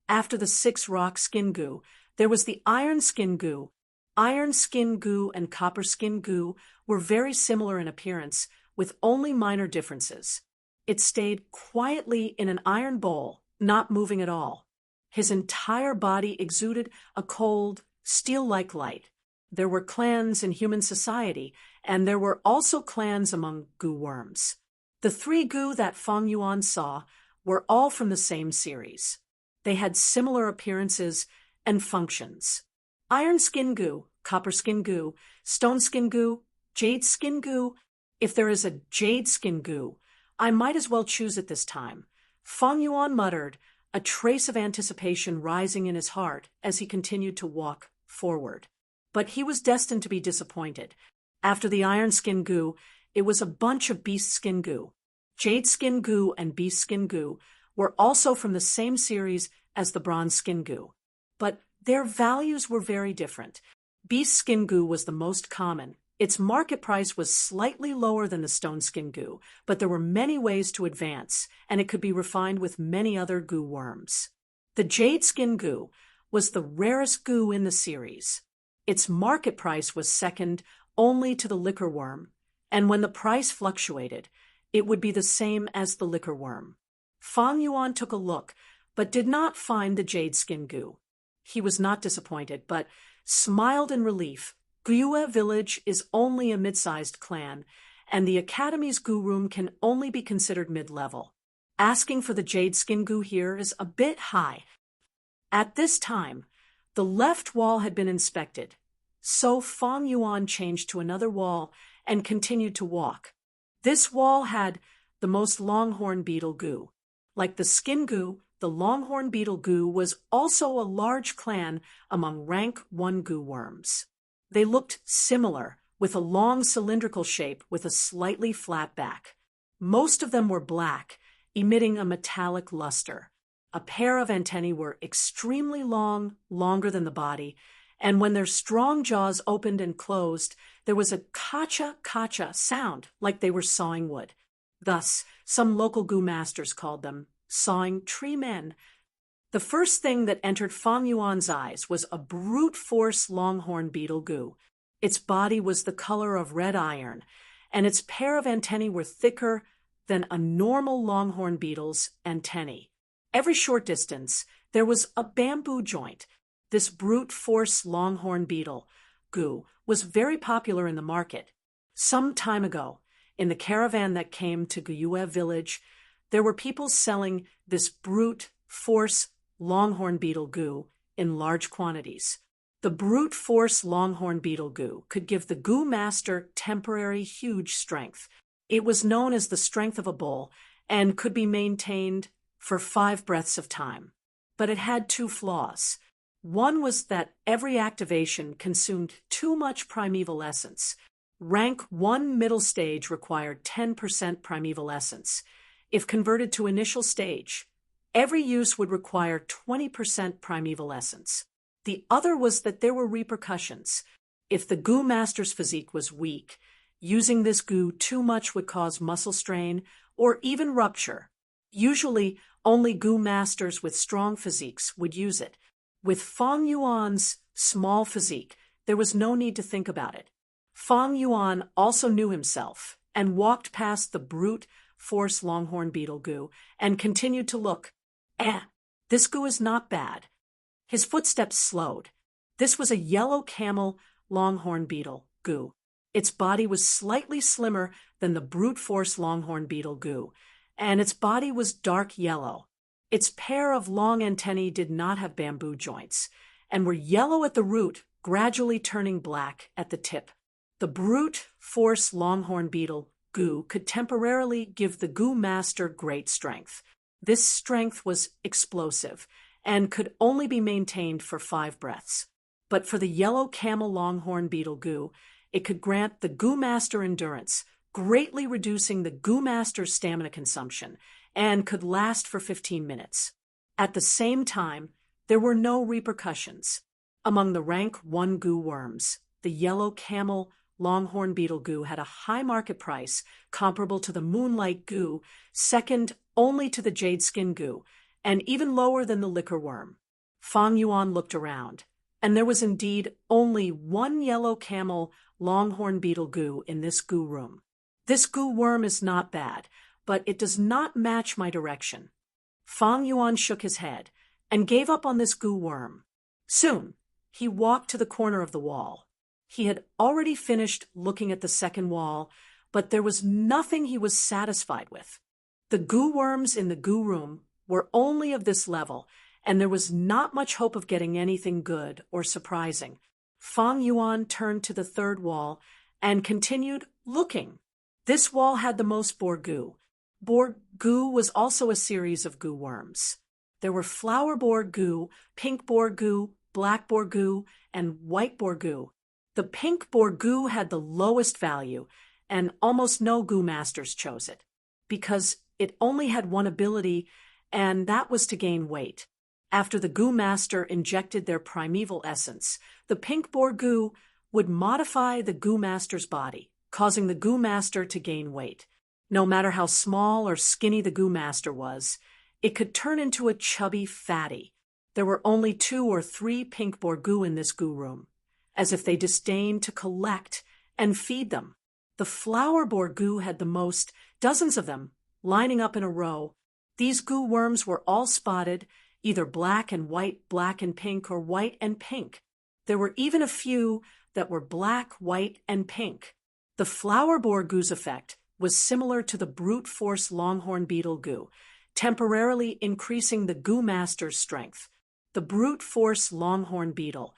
After the 6 rock skin goo, there was the iron skin goo. Iron skin goo and copper skin goo were very similar in appearance, with only minor differences. It stayed quietly in an iron bowl, not moving at all. His entire body exuded a cold, steel-like light. There were clans in human society, and there were also clans among goo worms. The 3 goo that Fang Yuan saw were all from the same series. They had similar appearances and functions. Iron skin goo, copper skin goo, stone skin goo, jade skin goo. If there is a jade skin goo, I might as well choose it this time. Fang Yuan muttered, a trace of anticipation rising in his heart as he continued to walk forward. But he was destined to be disappointed. After the iron skin goo, it was a bunch of beast skin goo. Jade skin goo and beast skin goo were also from the same series as the bronze skin goo. But their values were very different. Beast skin goo was the most common. Its market price was slightly lower than the stone skin goo, but there were many ways to advance, and it could be refined with many other goo worms. The jade skin goo was the rarest goo in the series. Its market price was second only to the liquor worm, and when the price fluctuated, it would be the same as the liquor worm. Fang Yuan took a look, but did not find the jade skin goo. He was not disappointed, but smiled in relief. Guyue village is only a mid-sized clan, and the Academy's goo room can only be considered mid-level. Asking for the jade skin goo here is a bit high. At this time, the left wall had been inspected, so Fang Yuan changed to another wall and continued to walk. This wall had the most longhorn beetle goo. Like the skin goo, the longhorn beetle goo was also a large clan among rank 1 goo worms. They looked similar, with a long cylindrical shape with a slightly flat back. Most of them were black, emitting a metallic luster. A pair of antennae were extremely long, longer than the body, and when their strong jaws opened and closed, there was a kacha-kacha sound like they were sawing wood. Thus, some local goo masters called them sawing tree men. The first thing that entered Fang Yuan's eyes was a brute force longhorn beetle goo. Its body was the color of red iron, and its pair of antennae were thicker than a normal longhorn beetle's antennae. Every short distance, there was a bamboo joint. This brute force longhorn beetle goo was very popular in the market. Some time ago, in the caravan that came to Guyue village, there were people selling this brute force longhorn beetle goo in large quantities. The brute force longhorn beetle goo could give the goo master temporary huge strength. It was known as the strength of a bull and could be maintained for 5 breaths of time. But it had 2 flaws. One was that every activation consumed too much primeval essence. Rank 1 middle stage required 10% primeval essence. If converted to initial stage, every use would require 20% primeval essence. The other was that there were repercussions. If the goo master's physique was weak, using this goo too much would cause muscle strain or even rupture. Usually, only goo masters with strong physiques would use it. With Fang Yuan's small physique, there was no need to think about it. Fang Yuan also knew himself and walked past the brute force longhorn beetle goo and continued to look. This goo is not bad. His footsteps slowed. This was a yellow camel longhorn beetle goo. Its body was slightly slimmer than the brute force longhorn beetle goo, and its body was dark yellow. Its pair of long antennae did not have bamboo joints, and were yellow at the root, gradually turning black at the tip. The brute force longhorn beetle goo could temporarily give the goo master great strength. This strength was explosive, and could only be maintained for 5 breaths. But for the yellow camel longhorn beetle goo, it could grant the goo master endurance, greatly reducing the goo master's stamina consumption, and could last for 15 minutes. At the same time, there were no repercussions. Among the rank 1 goo worms, the yellow camel longhorn beetle goo had a high market price comparable to the moonlight goo, second only to the jade skin goo, and even lower than the liquor worm. Fang Yuan looked around, and there was indeed only 1 yellow camel longhorn beetle goo in this goo room. This goo worm is not bad, but it does not match my direction. Fang Yuan shook his head and gave up on this goo worm. Soon, he walked to the corner of the wall. He had already finished looking at the second wall, but there was nothing he was satisfied with. The goo worms in the goo room were only of this level, and there was not much hope of getting anything good or surprising. Fang Yuan turned to the third wall and continued looking. This wall had the most boar goo. Boar goo was also a series of goo worms. There were flower boar goo, pink boar goo, black boar goo, and white boar goo. The pink boar goo had the lowest value, and almost no goo masters chose it, because it only had one ability, and that was to gain weight. After the goo master injected their primeval essence, the pink boar goo would modify the goo master's body, causing the goo master to gain weight. No matter how small or skinny the goo master was, it could turn into a chubby fatty. There were only 2 or 3 pink boar goo in this goo room, as if they disdained to collect and feed them. The flower boar goo had the most, dozens of them, lining up in a row. These goo worms were all spotted, either black and white, black and pink, or white and pink. There were even a few that were black, white, and pink. The flower boar goo's effect was similar to the brute force longhorn beetle goo, temporarily increasing the goo master's strength. The brute force longhorn beetle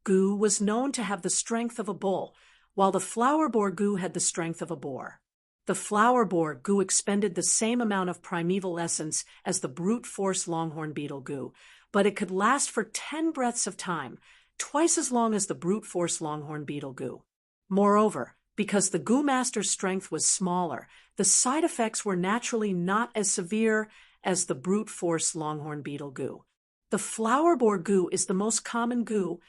goo was known to have the strength of a bull, while the flower boar goo had the strength of a boar. The flower boar goo expended the same amount of primeval essence as the brute force longhorn beetle goo, but it could last for 10 breaths of time, twice as long as the brute force longhorn beetle goo. Moreover, because the goo master's strength was smaller, the side effects were naturally not as severe as the brute force longhorn beetle goo. The flower boar goo is the most common goo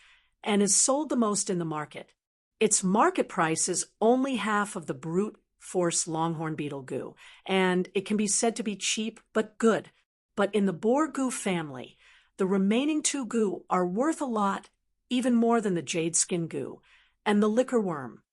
and is sold the most in the market. Its market price is only half of the brute force longhorn beetle goo, and it can be said to be cheap but good. But in the boar goo family, the remaining two goo are worth a lot, even more than the jade skin goo and the liquor worm.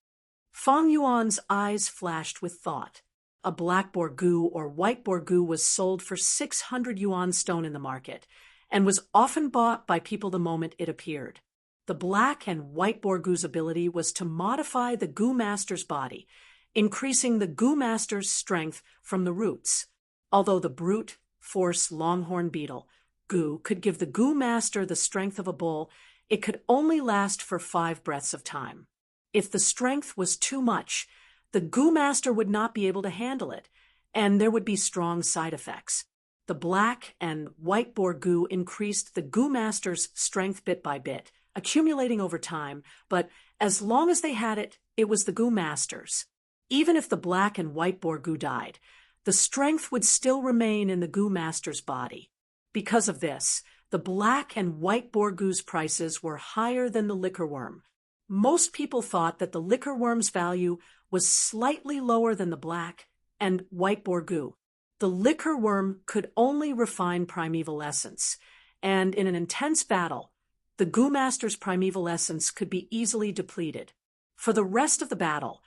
Fang Yuan's eyes flashed with thought. A black boar goo or white boar goo was sold for 600 yuan stone in the market, and was often bought by people the moment it appeared. The black and white boar goo's ability was to modify the goo master's body, increasing the goo master's strength from the roots. Although the brute force longhorn beetle goo could give the goo master the strength of a bull, it could only last for 5 breaths of time. If the strength was too much, the goo master would not be able to handle it, and there would be strong side effects. The black and white boar goo increased the goo master's strength bit by bit, accumulating over time, but as long as they had it, it was the goo master's. Even if the black and white boar goo died, the strength would still remain in the goo master's body. Because of this, the black and white boar goo's prices were higher than the liquor worm. Most people thought that the liquor worm's value was slightly lower than the black and white boar goo. The liquor worm could only refine primeval essence, and in an intense battle, the goo master's primeval essence could be easily depleted. For the rest of the battle,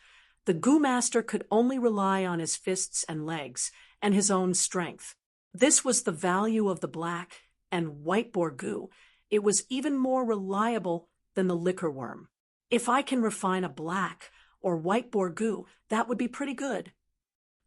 the goo master could only rely on his fists and legs and his own strength. This was the value of the black and white boar goo. It was even more reliable than the liquor worm. If I can refine a black or white boar goo, that would be pretty good.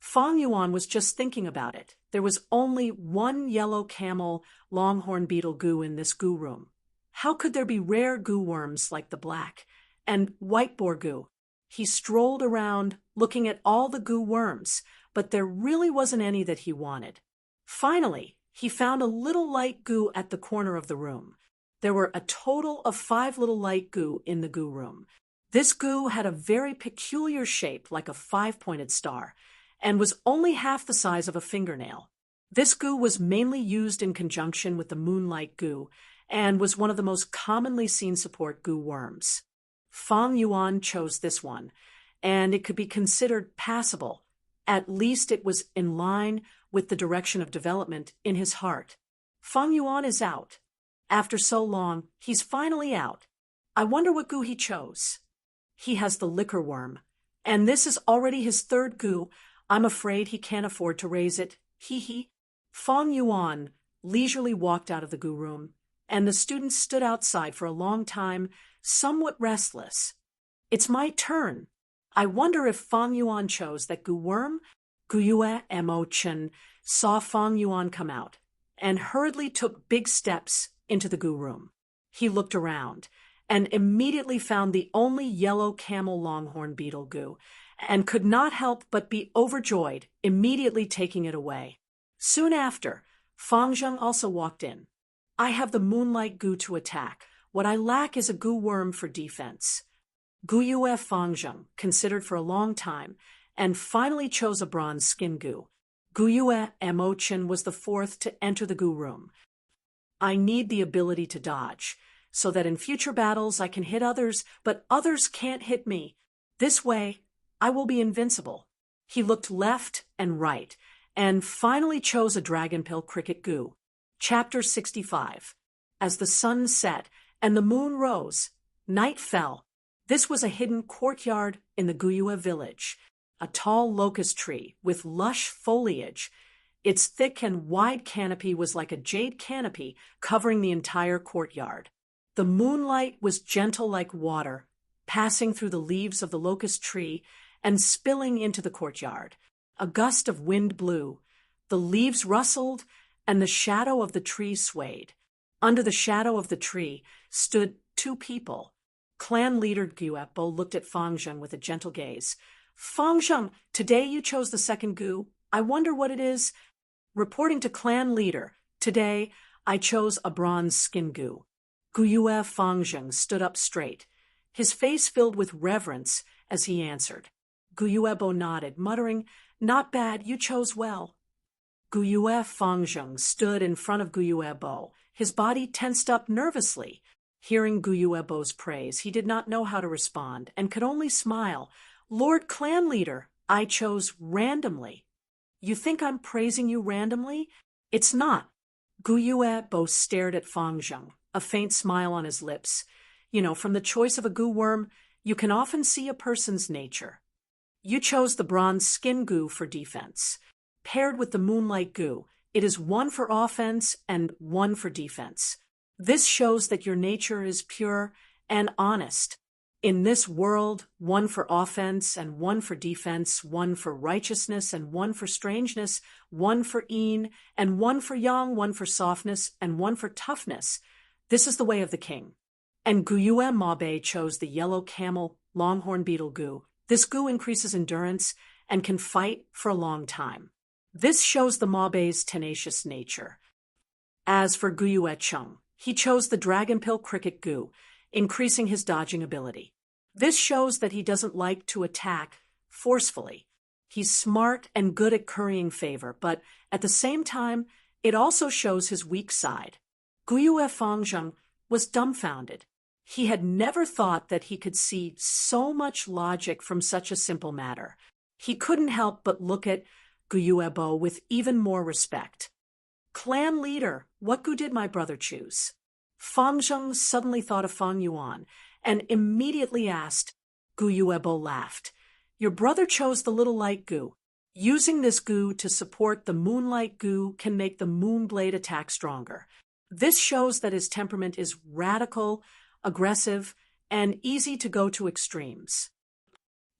Fang Yuan was just thinking about it. There was only one yellow camel longhorn beetle goo in this goo room. How could there be rare goo worms like the black and white boar goo? He strolled around looking at all the goo worms, but there really wasn't any that he wanted. Finally, he found a little light goo at the corner of the room. There were a total of 5 little light goo in the goo room. This goo had a very peculiar shape like a 5-pointed star, and was only half the size of a fingernail. This goo was mainly used in conjunction with the moonlight goo, and was one of the most commonly seen support goo worms. Fang Yuan chose this one, and it could be considered passable. At least it was in line with the direction of development in his heart. Fang Yuan is out. After so long, he's finally out. I wonder what goo he chose. He has the liquor worm, and this is already his 3rd goo. I'm afraid he can't afford to raise it. Hee hee. Fang Yuan leisurely walked out of the goo room, and the students stood outside for a long time, somewhat restless. It's my turn. I wonder if Fang Yuan chose that goo worm? Gu Yue Mo Chen saw Fang Yuan come out, and hurriedly took big steps into the goo room. He looked around, and immediately found the only yellow camel longhorn beetle goo, and could not help but be overjoyed, immediately taking it away. Soon after, Fang Zheng also walked in. I have the moonlight goo to attack. What I lack is a goo worm for defense. Gu Yue Fang Zheng considered for a long time, and finally chose a bronze skin goo. Gu Yue Mo Chen was the 4th to enter the goo room. I need the ability to dodge, so that in future battles I can hit others, but others can't hit me. This way, I will be invincible. He looked left and right, and finally chose a dragon pill cricket goo. Chapter 65. As the sun set and the moon rose, night fell. This was a hidden courtyard in the Guyue village, a tall locust tree with lush foliage. Its thick and wide canopy was like a jade canopy covering the entire courtyard. The moonlight was gentle like water, passing through the leaves of the locust tree and spilling into the courtyard. A gust of wind blew. The leaves rustled, and the shadow of the tree swayed. Under the shadow of the tree stood 2 people. Clan leader Guepo looked at Fang Zheng with a gentle gaze. Fangzheng, today you chose the second goo. I wonder what it is. Reporting to clan leader, today I chose a bronze skin goo. Guyue Fangzheng stood up straight, his face filled with reverence as he answered. Guyuebo nodded, muttering, "Not bad, you chose well." Guyue Fangzheng stood in front of Guyuebo, his body tensed up nervously. Hearing Guyuebo's praise, he did not know how to respond and could only smile. "Lord Clan Leader, I chose randomly." "You think I'm praising you randomly? It's not." Guyuebo stared at Fangzheng, a faint smile on his lips. From the choice of a goo worm, you can often see a person's nature. You chose the bronze skin goo for defense. Paired with the moonlight goo, it is one for offense and one for defense. This shows that your nature is pure and honest. In this world, one for offense and one for defense, one for righteousness and one for strangeness, one for yin and one for yang, one for softness and one for toughness. This is the way of the king. And Guyue Mabe chose the yellow camel longhorn beetle goo. This goo increases endurance and can fight for a long time. This shows the Mabe's tenacious nature. As for Guyue Chung, he chose the dragon pill cricket goo, increasing his dodging ability. This shows that he doesn't like to attack forcefully. He's smart and good at currying favor, but at the same time, it also shows his weak side. Guyue Fangzheng was dumbfounded. He had never thought that he could see so much logic from such a simple matter. He couldn't help but look at Guyuebo with even more respect. "Clan leader, what goo did my brother choose?" Fangzheng suddenly thought of Fang Yuan and immediately asked. Guyuebo laughed. "Your brother chose the little light goo. Using this goo to support the moonlight goo can make the moon blade attack stronger. This shows that his temperament is radical, aggressive, and easy to go to extremes."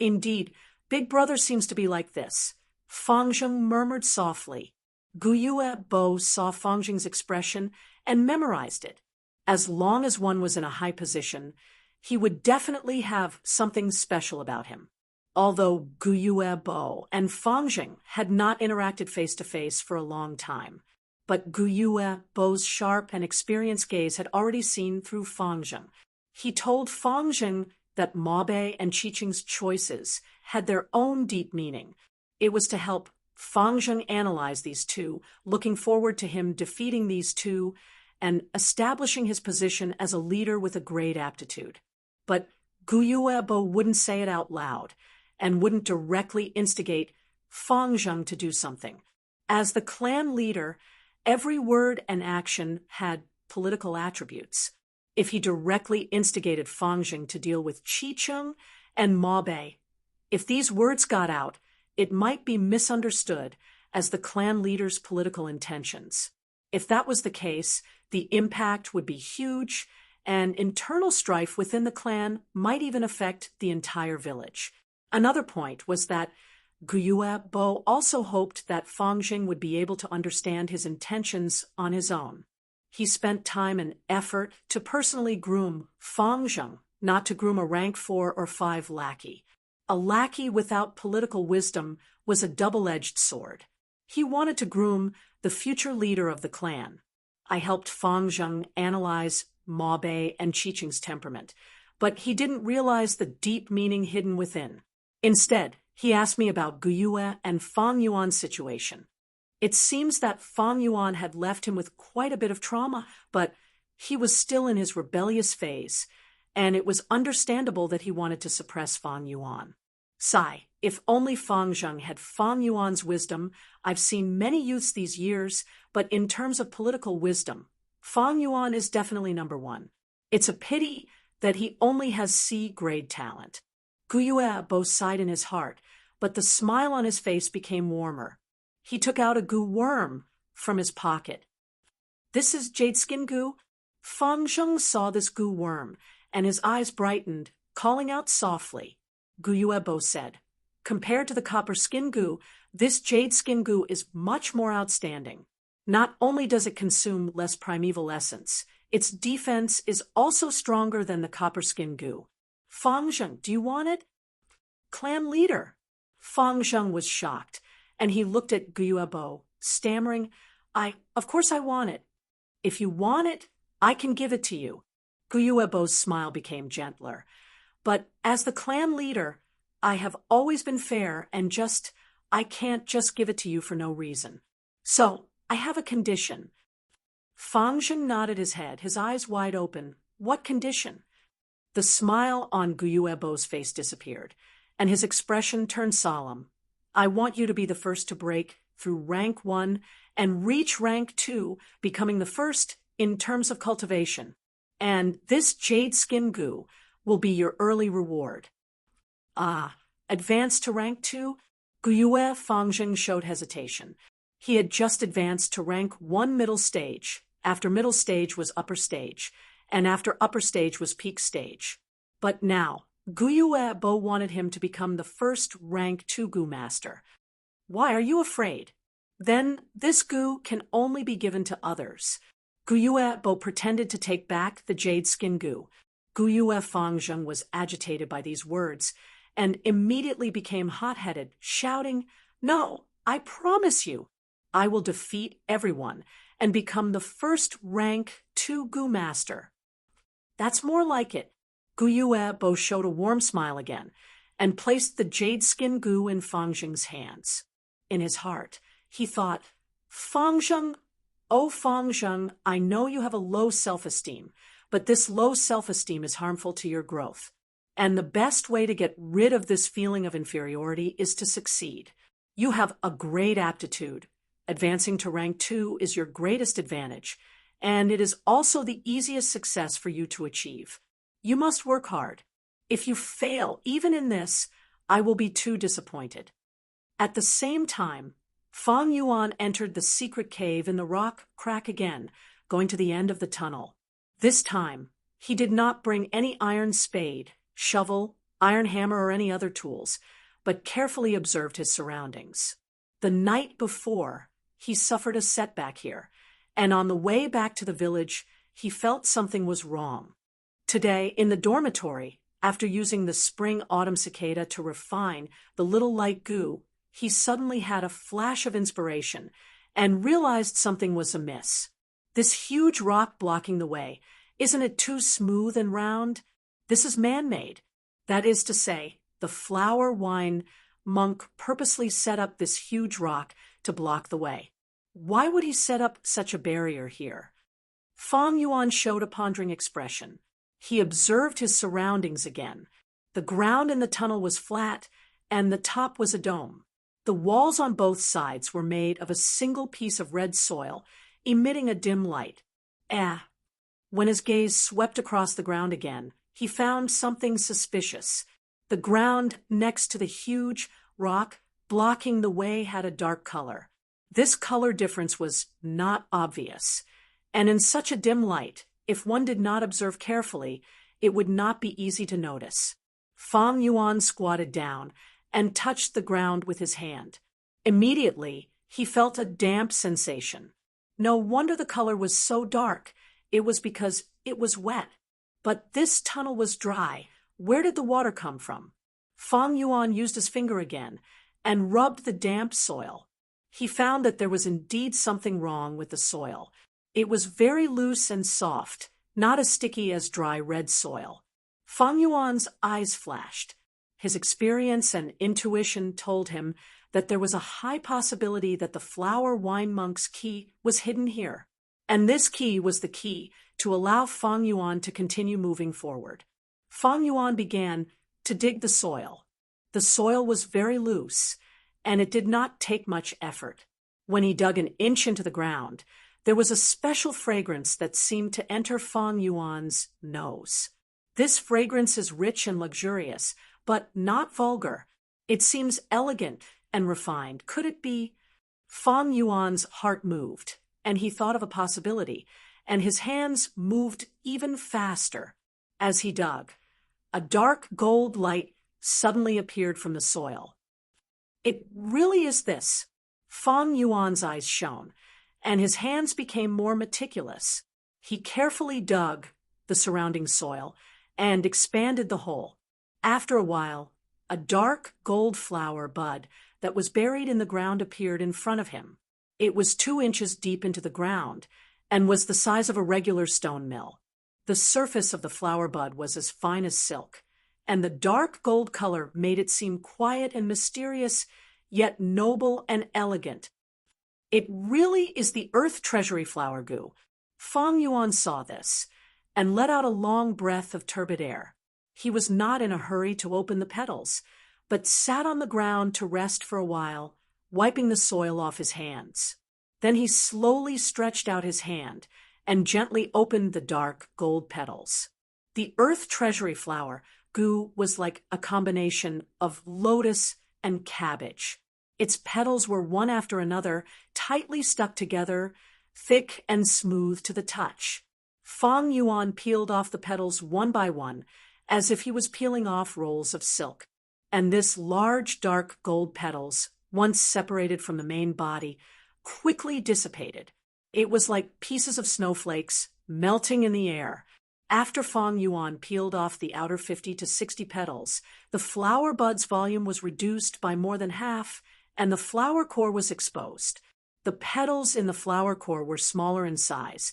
"Indeed, Big Brother seems to be like this," Fangzheng murmured softly. Guyuebo saw Fangzheng's expression and memorized it. As long as one was in a high position, he would definitely have something special about him. Although Guyuebo and Fangzheng had not interacted face-to-face for a long time, but Guyuebo's sharp and experienced gaze had already seen through Fangzheng. He told Fangzheng that Mabe and Qiqing's choices had their own deep meaning. It was to help Fangzheng analyze these two, looking forward to him defeating these two and establishing his position as a leader with a great aptitude. But Guyuebo wouldn't say it out loud and wouldn't directly instigate Fangzheng to do something. As the clan leader, every word and action had political attributes. If he directly instigated Fangzheng to deal with Qiqing and Mabe, if these words got out, it might be misunderstood as the clan leader's political intentions. If that was the case, the impact would be huge, and internal strife within the clan might even affect the entire village. Another point was that Guyuebo also hoped that Fangzheng would be able to understand his intentions on his own. He spent time and effort to personally groom Fangzheng, not to groom a rank 4 or 5 lackey. A lackey without political wisdom was a double-edged sword. He wanted to groom the future leader of the clan. I helped Fangzheng analyze Mabe and Qiqing's temperament, but he didn't realize the deep meaning hidden within. Instead, he asked me about Guyue and Fang Yuan's situation. It seems that Fang Yuan had left him with quite a bit of trauma, but he was still in his rebellious phase, and it was understandable that he wanted to suppress Fang Yuan. Sigh, if only Fangzheng had Fang Yuan's wisdom. I've seen many youths these years, but in terms of political wisdom, Fang Yuan is definitely number 1. It's a pity that he only has C-grade talent. Guyuebo sighed in his heart, but the smile on his face became warmer. He took out a goo worm from his pocket. "This is jade skin goo?" Fangzheng saw this goo worm, and his eyes brightened, calling out softly. Guyuebo said, "Compared to the copper skin goo, this jade skin goo is much more outstanding. Not only does it consume less primeval essence, its defense is also stronger than the copper skin goo. Fangzheng, do you want it?" "Clan leader," Fang Zheng was shocked, and he looked at Guyuebo, stammering, Of course I want it. If you want it, I can give it to you. Guyuebo's smile became gentler. But as the clan leader, I have always been fair and I can't just give it to you for no reason. So, I have a condition. Fang Zheng nodded his head, his eyes wide open. What condition? The smile on Guyuebo's face disappeared, and his expression turned solemn. I want you to be the first to break through rank 1 and reach rank 2, becoming the first in terms of cultivation. And this jade skin goo will be your early reward. Advanced to rank 2? Guyue Fang Zheng showed hesitation. He had just advanced to rank 1 middle stage. After middle stage was upper stage, and after upper stage was peak stage. But now, Guyuebo wanted him to become the first rank 2 goo master. Why are you afraid? Then this goo can only be given to others. Guyuebo pretended to take back the jade skin goo. Guyue Fang Zheng was agitated by these words and immediately became hot-headed, shouting, No, I promise you, I will defeat everyone and become the first rank 2 goo master. That's more like it. Guyuebo showed a warm smile again and placed the jade skin goo in Fang Zheng's hands. In his heart, he thought, Fang Zheng, oh Fang Zheng, I know you have a low self-esteem, but this low self-esteem is harmful to your growth. And the best way to get rid of this feeling of inferiority is to succeed. You have a great aptitude. Advancing to rank 2 is your greatest advantage, and it is also the easiest success for you to achieve. You must work hard. If you fail even in this, I will be too disappointed. At the same time, Fang Yuan entered the secret cave in the rock crack again, going to the end of the tunnel. This time, he did not bring any iron spade, shovel, iron hammer, or any other tools, but carefully observed his surroundings. The night before, he suffered a setback here, and on the way back to the village, he felt something was wrong. Today, in the dormitory, after using the spring-autumn cicada to refine the little light goo, he suddenly had a flash of inspiration and realized something was amiss. This huge rock blocking the way, isn't it too smooth and round? This is man-made. That is to say, the flower wine monk purposely set up this huge rock to block the way. Why would he set up such a barrier here? Fang Yuan showed a pondering expression. He observed his surroundings again. The ground in the tunnel was flat, and the top was a dome. The walls on both sides were made of a single piece of red soil, emitting a dim light. When his gaze swept across the ground again, he found something suspicious. The ground next to the huge rock blocking the way had a dark color. This color difference was not obvious, and in such a dim light, if one did not observe carefully, it would not be easy to notice. Fang Yuan squatted down and touched the ground with his hand. Immediately, he felt a damp sensation. No wonder the color was so dark. It was because it was wet. But this tunnel was dry. Where did the water come from? Fang Yuan used his finger again and rubbed the damp soil. He found that there was indeed something wrong with the soil. It was very loose and soft, not as sticky as dry red soil. Fang Yuan's eyes flashed. His experience and intuition told him that there was a high possibility that the flower wine monk's key was hidden here. And this key was the key to allow Fang Yuan to continue moving forward. Fang Yuan began to dig the soil. The soil was very loose, and it did not take much effort. When he dug an inch into the ground, there was a special fragrance that seemed to enter Fang Yuan's nose. This fragrance is rich and luxurious, but not vulgar. It seems elegant and refined. Could it be? Fang Yuan's heart moved, and he thought of a possibility, and his hands moved even faster. As he dug, a dark gold light suddenly appeared from the soil. It really is this. Fang Yuan's eyes shone, and his hands became more meticulous. He carefully dug the surrounding soil and expanded the hole. After a while, a dark gold flower bud that was buried in the ground appeared in front of him. It was 2 inches deep into the ground and was the size of a regular stone mill. The surface of the flower bud was as fine as silk, and the dark gold color made it seem quiet and mysterious, yet noble and elegant. It really is the Earth Treasury flower goo. Feng Yuan saw this and let out a long breath of turbid air. He was not in a hurry to open the petals, but sat on the ground to rest for a while, wiping the soil off his hands. Then he slowly stretched out his hand and gently opened the dark gold petals. The Earth Treasury flower goo was like a combination of lotus and cabbage. Its petals were one after another, tightly stuck together, thick and smooth to the touch. Feng Yuan peeled off the petals one by one, as if he was peeling off rolls of silk. And this large dark gold petals, once separated from the main body, quickly dissipated. It was like pieces of snowflakes melting in the air. After Feng Yuan peeled off the outer 50 to 60 petals, the flower bud's volume was reduced by more than half, and the flower core was exposed. The petals in the flower core were smaller in size,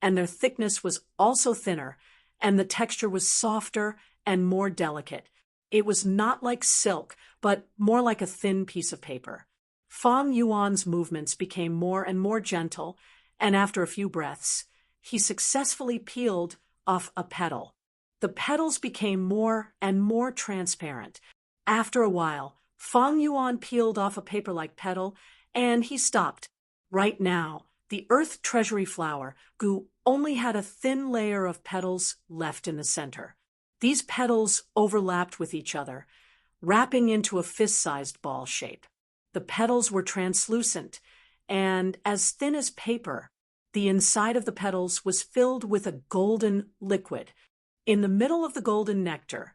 and their thickness was also thinner, and the texture was softer and more delicate. It was not like silk, but more like a thin piece of paper. Feng Yuan's movements became more and more gentle, and after a few breaths, he successfully peeled off a petal. The petals became more and more transparent. After a while, Feng Yuan peeled off a paper-like petal, and he stopped. Right now, the Earth Treasury flower goo only had a thin layer of petals left in the center. These petals overlapped with each other, wrapping into a fist-sized ball shape. The petals were translucent and as thin as paper. The inside of the petals was filled with a golden liquid. In the middle of the golden nectar,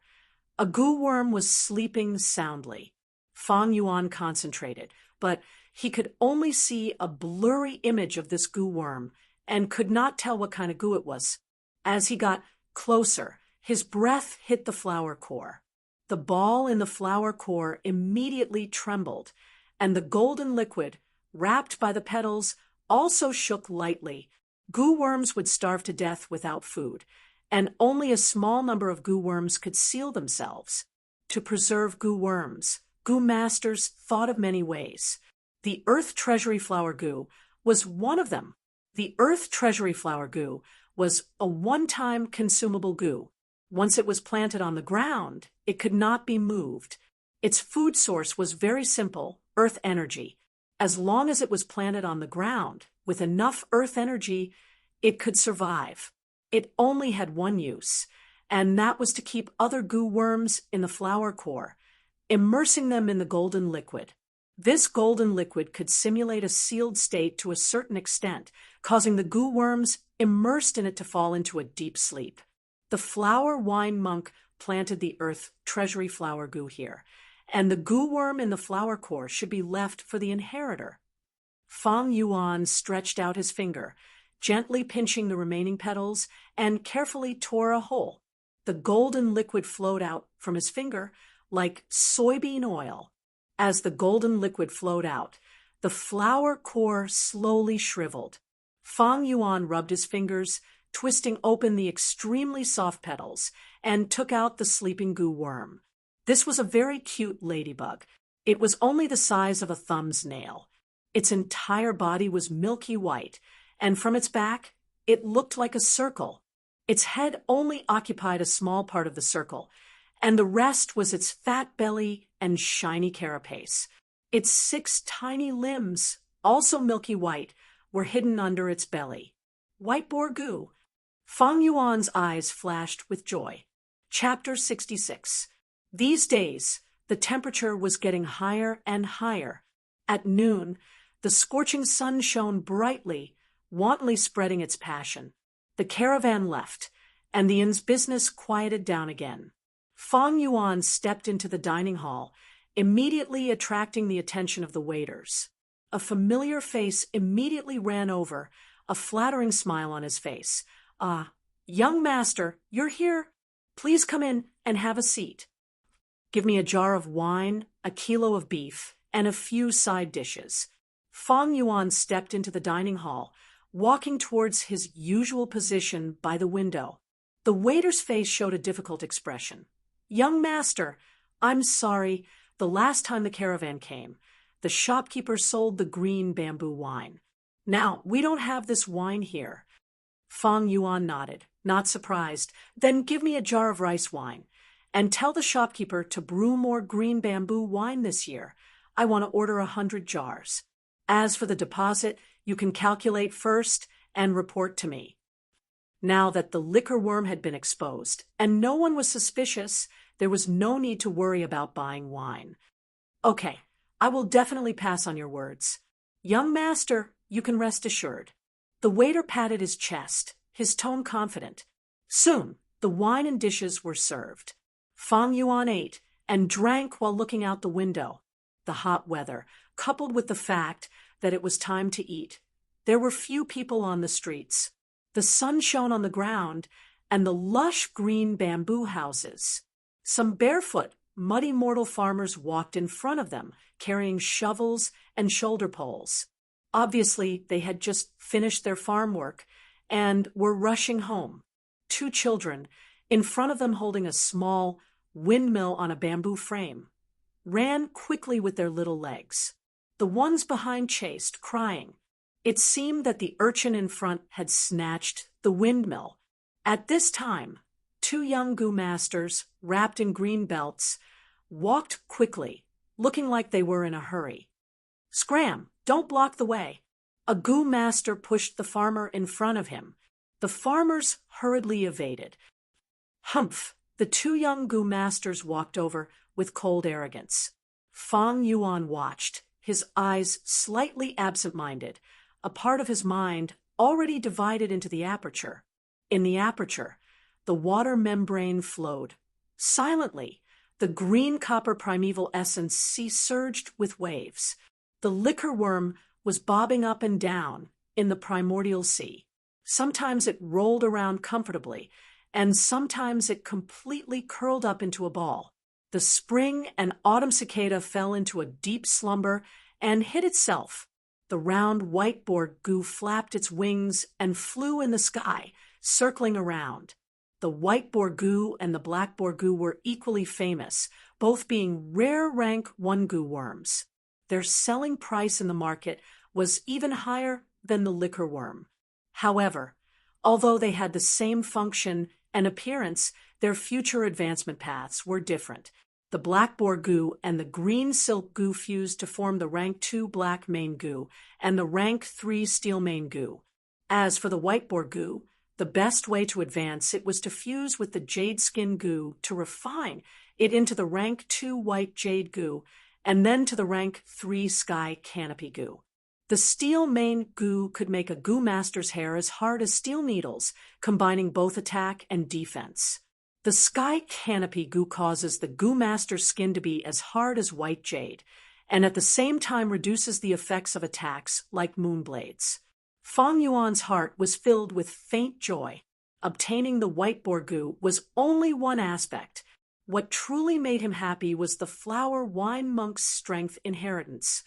a goo worm was sleeping soundly. Feng Yuan concentrated, but he could only see a blurry image of this goo worm and could not tell what kind of goo it was. As he got closer, his breath hit the flower core. The ball in the flower core immediately trembled, and the golden liquid, wrapped by the petals, also shook lightly. Goo worms would starve to death without food, and only a small number of goo worms could seal themselves. To preserve goo worms, goo masters thought of many ways. The Earth Treasury flower goo was one of them. The Earth Treasury flower goo was a one-time consumable goo. Once it was planted on the ground, it could not be moved. Its food source was very simple, earth energy. As long as it was planted on the ground, with enough earth energy, it could survive. It only had one use, and that was to keep other goo worms in the flower core, immersing them in the golden liquid. This golden liquid could simulate a sealed state to a certain extent, causing the goo worms immersed in it to fall into a deep sleep. The flower wine monk planted the Earth Treasury flower goo here, and the goo worm in the flower core should be left for the inheritor. Feng Yuan stretched out his finger, gently pinching the remaining petals, and carefully tore a hole. The golden liquid flowed out from his finger like soybean oil. As the golden liquid flowed out, the flower core slowly shriveled. Feng Yuan rubbed his fingers, twisting open the extremely soft petals, and took out the sleeping goo worm. This was a very cute ladybug. It was only the size of a thumb's nail. Its entire body was milky white, and from its back, it looked like a circle. Its head only occupied a small part of the circle, and the rest was its fat belly and shiny carapace. Its 6 tiny limbs, also milky white, were hidden under its belly. White boar goo. Feng Yuan's eyes flashed with joy. Chapter 66. These days, the temperature was getting higher and higher. At noon, the scorching sun shone brightly, wantonly spreading its passion. The caravan left, and the inn's business quieted down again. Feng Yuan stepped into the dining hall, immediately attracting the attention of the waiters. A familiar face immediately ran over, a flattering smile on his face. "Ah, young master, you're here. Please come in and have a seat." Give me a jar of wine, a kilo of beef, and a few side dishes. Fang Yuan stepped into the dining hall, walking towards his usual position by the window. The waiter's face showed a difficult expression. Young master, I'm sorry, the last time the caravan came, the shopkeeper sold the green bamboo wine. Now, we don't have this wine here. Fang Yuan nodded, not surprised. Then give me a jar of rice wine. And tell the shopkeeper to brew more green bamboo wine this year. I want to order 100 jars. As for the deposit, you can calculate first and report to me. Now that the liquor worm had been exposed, and no one was suspicious, there was no need to worry about buying wine. Okay, I will definitely pass on your words. Young master, you can rest assured. The waiter patted his chest, his tone confident. Soon, the wine and dishes were served. Fang Yuan ate and drank while looking out the window. The hot weather, coupled with the fact that it was time to eat. There were few people on the streets. The sun shone on the ground and the lush green bamboo houses. Some barefoot, muddy mortal farmers walked in front of them, carrying shovels and shoulder poles. Obviously, they had just finished their farm work and were rushing home. 2 children, in front of them holding a small windmill on a bamboo frame, ran quickly with their little legs. The ones behind chased, crying. It seemed that the urchin in front had snatched the windmill. At this time, 2 young Gu masters, wrapped in green belts, walked quickly, looking like they were in a hurry. Scram! Don't block the way. A Gu master pushed the farmer in front of him. The farmers hurriedly evaded. Humph! The 2 young Gu masters walked over with cold arrogance. Fang Yuan watched, his eyes slightly absent-minded, a part of his mind already divided into the aperture. In the aperture, the water membrane flowed. Silently, the green copper primeval essence surged with waves. The liquor worm was bobbing up and down in the primordial sea. Sometimes it rolled around comfortably, and sometimes it completely curled up into a ball. The spring and autumn cicada fell into a deep slumber and hid itself. The round white Borgu flapped its wings and flew in the sky, circling around. The white Borgu and the black Borgu were equally famous, both being rare rank 1 worms. Their selling price in the market was even higher than the liquor worm. However, although they had the same function and appearance, their future advancement paths were different. The black Borgu and the green silk Gu fused to form the rank 2 black mane Gu and the rank 3 steel mane Gu. As for the white Borgu, the best way to advance it was to fuse with the jade skin Gu to refine it into the rank 2 white jade Gu and then to the rank 3 sky canopy Gu. The steel mane Gu could make a Gu master's hair as hard as steel needles, combining both attack and defense. The sky canopy Gu causes the Gu master's skin to be as hard as white jade, and at the same time reduces the effects of attacks like moonblades. Fang Yuan's heart was filled with faint joy. Obtaining the white Borgu was only one aspect. What truly made him happy was the flower wine monk's strength inheritance.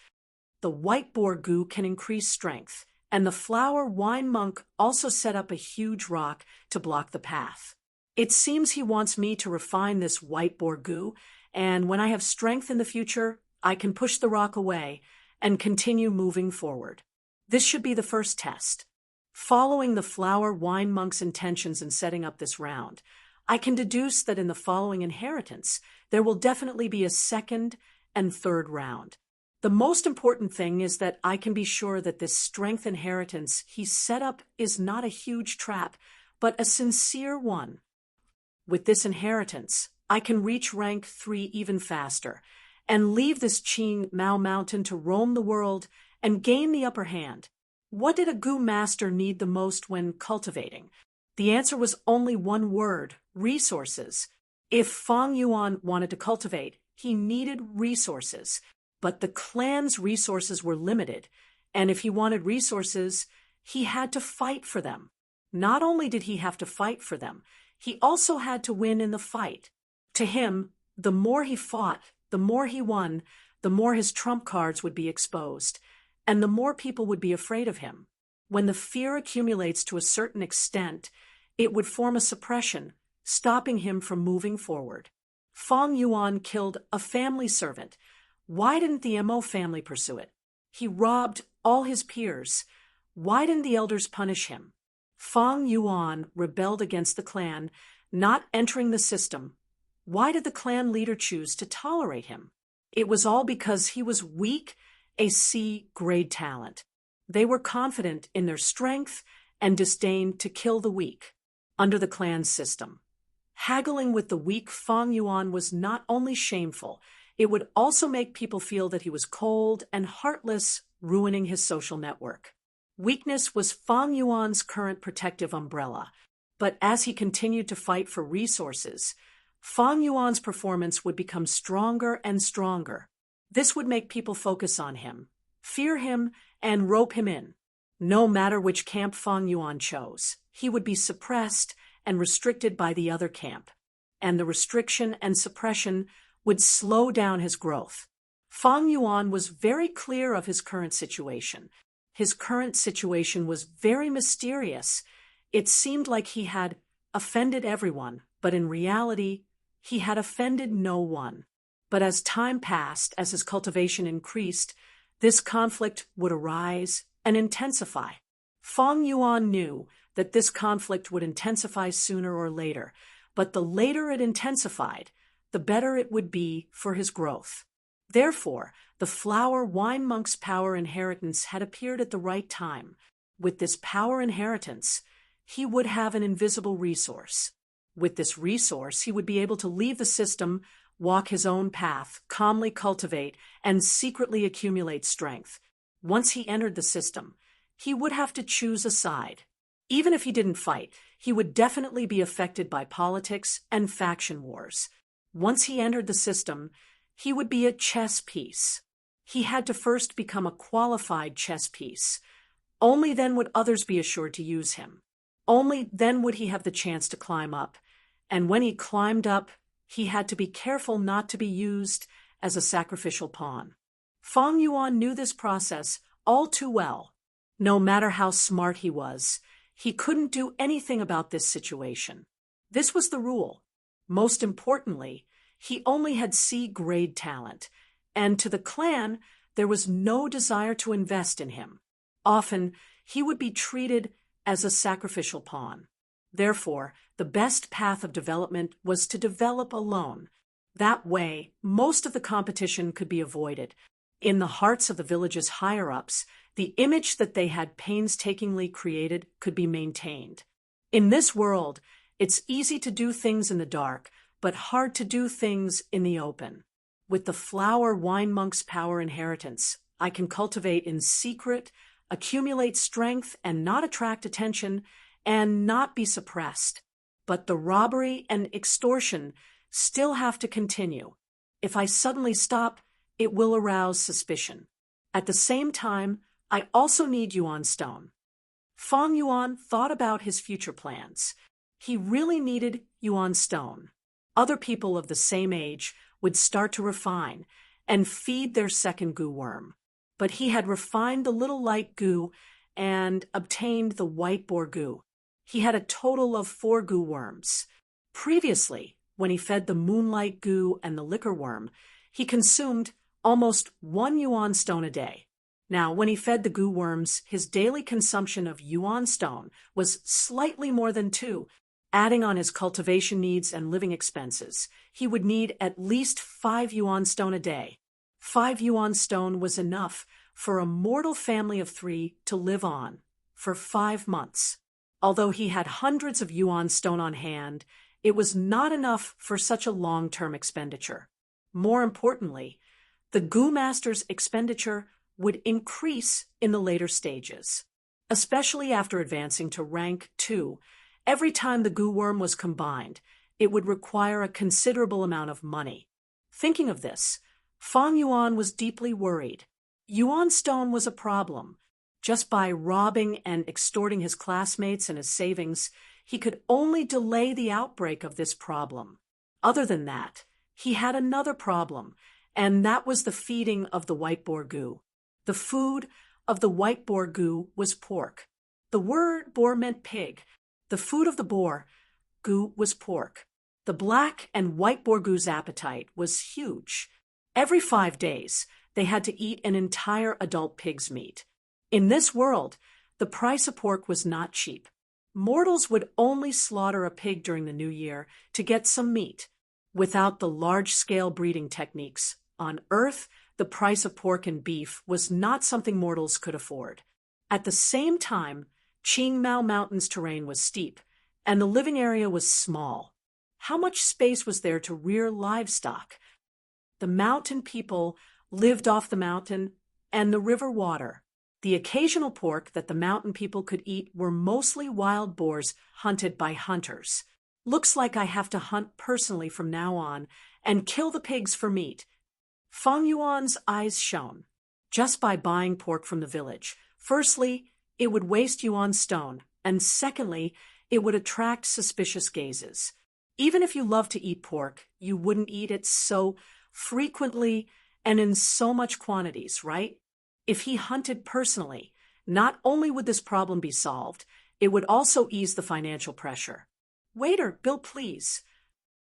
The white Borgu can increase strength, and the flower wine monk also set up a huge rock to block the path. It seems he wants me to refine this white Borgu, and when I have strength in the future, I can push the rock away and continue moving forward. This should be the first test. Following the flower wine monk's intentions in setting up this round, I can deduce that in the following inheritance, there will definitely be a second and third round. The most important thing is that I can be sure that this strength inheritance he set up is not a huge trap, but a sincere one. With this inheritance, I can reach rank 3 even faster, and leave this Qing Mao Mountain to roam the world and gain the upper hand. What did a Gu master need the most when cultivating? The answer was only one word: resources. If Fang Yuan wanted to cultivate, he needed resources. But the clan's resources were limited, and if he wanted resources, he had to fight for them. Not only did he have to fight for them, he also had to win in the fight. To him, The more he fought, the more he won, the more his trump cards would be exposed, and the more people would be afraid of him. When the fear accumulates to a certain extent, it would form a suppression, stopping him from moving forward. Fong Yuan killed a family servant. Why didn't the Mo family pursue it? He robbed all his peers. Why didn't the elders punish him? Fong Yuan rebelled against the clan, not entering the system. Why did the clan leader choose to tolerate him? It was all because he was weak, a C-grade talent. They were confident in their strength and disdained to kill the weak. Under the clan's system, haggling with the weak Fong Yuan was not only shameful, it would also make people feel that he was cold and heartless, ruining his social network. Weakness was Fong Yuan's current protective umbrella, but as he continued to fight for resources, Fong Yuan's performance would become stronger and stronger. This would make people focus on him, fear him, and rope him in. No matter which camp Fong Yuan chose, he would be suppressed and restricted by the other camp, and the restriction and suppression would slow down his growth. Fong Yuan was very clear of his current situation. His current situation was very mysterious. It seemed like he had offended everyone, but in reality, he had offended no one. But as time passed, as his cultivation increased, this conflict would arise and intensify. Fong Yuan knew that this conflict would intensify sooner or later, but the later it intensified, the better it would be for his growth. Therefore, the flower wine monk's power inheritance had appeared at the right time. With this power inheritance, he would have an invisible resource. With this resource, he would be able to leave the system, walk his own path, calmly cultivate, and secretly accumulate strength. Once he entered the system, he would have to choose a side. Even if he didn't fight, he would definitely be affected by politics and faction wars. Once he entered the system, he would be a chess piece. He had to first become a qualified chess piece. Only then would others be assured to use him. Only then would he have the chance to climb up. And when he climbed up, he had to be careful not to be used as a sacrificial pawn. Fong Yuan knew this process all too well. No matter how smart he was, he couldn't do anything about this situation. This was the rule. Most importantly, he only had C-grade talent, and to the clan, there was no desire to invest in him. Often, he would be treated as a sacrificial pawn. Therefore, the best path of development was to develop alone. That way, most of the competition could be avoided. In the hearts of the village's higher-ups, the image that they had painstakingly created could be maintained. In this world, it's easy to do things in the dark, but hard to do things in the open. With the flower wine monk's power inheritance, I can cultivate in secret, accumulate strength and not attract attention, and not be suppressed. But the robbery and extortion still have to continue. If I suddenly stop, it will arouse suspicion. At the same time, I also need Yuan Stone. Fong Yuan thought about his future plans. He really needed Yuan Stone. Other people of the same age would start to refine and feed their second goo worm. But he had refined the little light goo and obtained the white boar goo. He had a total of 4 goo worms. Previously, when he fed the moonlight goo and the liquor worm, he consumed almost 1 Yuan Stone a day. Now, when he fed the goo worms, his daily consumption of Yuan Stone was slightly more than 2. Adding on his cultivation needs and living expenses, he would need at least 5 Yuan Stone a day. 5 Yuan Stone was enough for a mortal family of 3 to live on for 5 months. Although he had hundreds of Yuan Stone on hand, it was not enough for such a long-term expenditure. More importantly, the Goo Master's expenditure would increase in the later stages. Especially after advancing to rank 2, every time the Goo Worm was combined, it would require a considerable amount of money. Thinking of this, Fong Yuan was deeply worried. Yuan Stone was a problem. Just by robbing and extorting his classmates and his savings, he could only delay the outbreak of this problem. Other than that, He had another problem, and that was the feeding of the white boar goo. The food of the white boar goo was pork. The word boar meant pig. The food of the boar goo was pork. The black and white boar goo's appetite was huge. Every 5 days, they had to eat an entire adult pig's meat. In this world, the price of pork was not cheap. Mortals would only slaughter a pig during the new year to get some meat. Without the large-scale breeding techniques on Earth, the price of pork and beef was not something mortals could afford. At the same time, Qingmao Mountain's terrain was steep, and the living area was small. How much space was there to rear livestock? The mountain people lived off the mountain and the river water. The occasional pork that the mountain people could eat were mostly wild boars hunted by hunters. Looks like I have to hunt personally from now on and kill the pigs for meat. Feng Yuan's eyes shone. Just by buying pork from the village, firstly, it would waste Yuan's stone, and secondly, it would attract suspicious gazes. Even if you love to eat pork, you wouldn't eat it so frequently and in so much quantities, right? If he hunted personally, not only would this problem be solved, it would also ease the financial pressure. Waiter, bill please.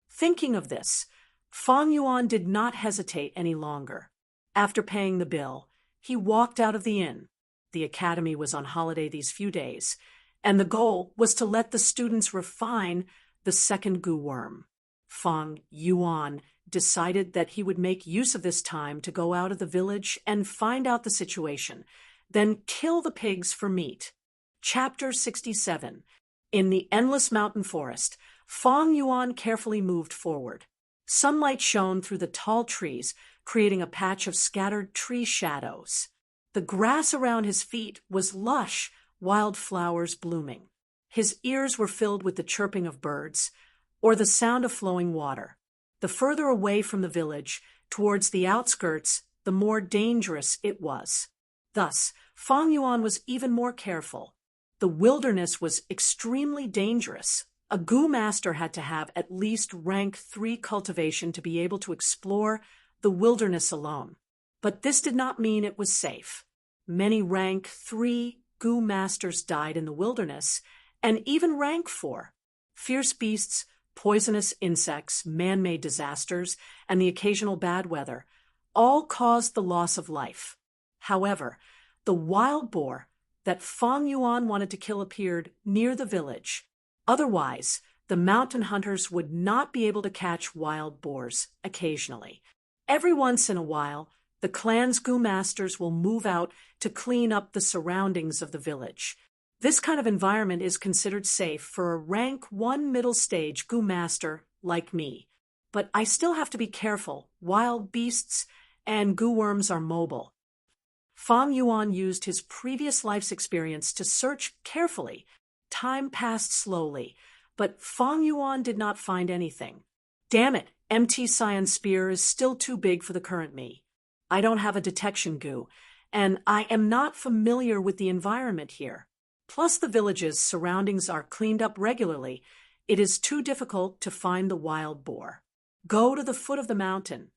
Thinking of this, Feng Yuan did not hesitate any longer. After paying the bill, he walked out of the inn. The academy was on holiday these few days, and the goal was to let the students refine the second goo worm. Feng Yuan decided that he would make use of this time to go out of the village and find out the situation, then kill the pigs for meat. Chapter 67. In the endless mountain forest, Feng Yuan carefully moved forward. Sunlight shone through the tall trees, creating a patch of scattered tree shadows. The grass around his feet was lush, wildflowers blooming. His ears were filled with the chirping of birds, or the sound of flowing water. The further away from the village, towards the outskirts, the more dangerous it was. Thus, Feng Yuan was even more careful. The wilderness was extremely dangerous. A goo master had to have at least rank 3 cultivation to be able to explore the wilderness alone. But this did not mean it was safe. Many rank 3 goo masters died in the wilderness, and even rank 4. Fierce beasts, poisonous insects, man-made disasters, and the occasional bad weather all caused the loss of life. However, the wild boar that Feng Yuan wanted to kill appeared near the village. Otherwise, the mountain hunters would not be able to catch wild boars occasionally. Every once in a while, the clan's goo masters will move out to clean up the surroundings of the village. This kind of environment is considered safe for a rank 1 middle stage goo master like me. But I still have to be careful. Wild beasts and goo worms are mobile. Feng Yuan used his previous life's experience to search carefully. Time passed slowly, but Feng Yuan did not find anything. Damn it, MT Cyan Spear is still too big for the current me. I don't have a detection goo, and I am not familiar with the environment here. Plus the village's surroundings are cleaned up regularly. It is too difficult to find the wild boar. Go to the foot of the mountain.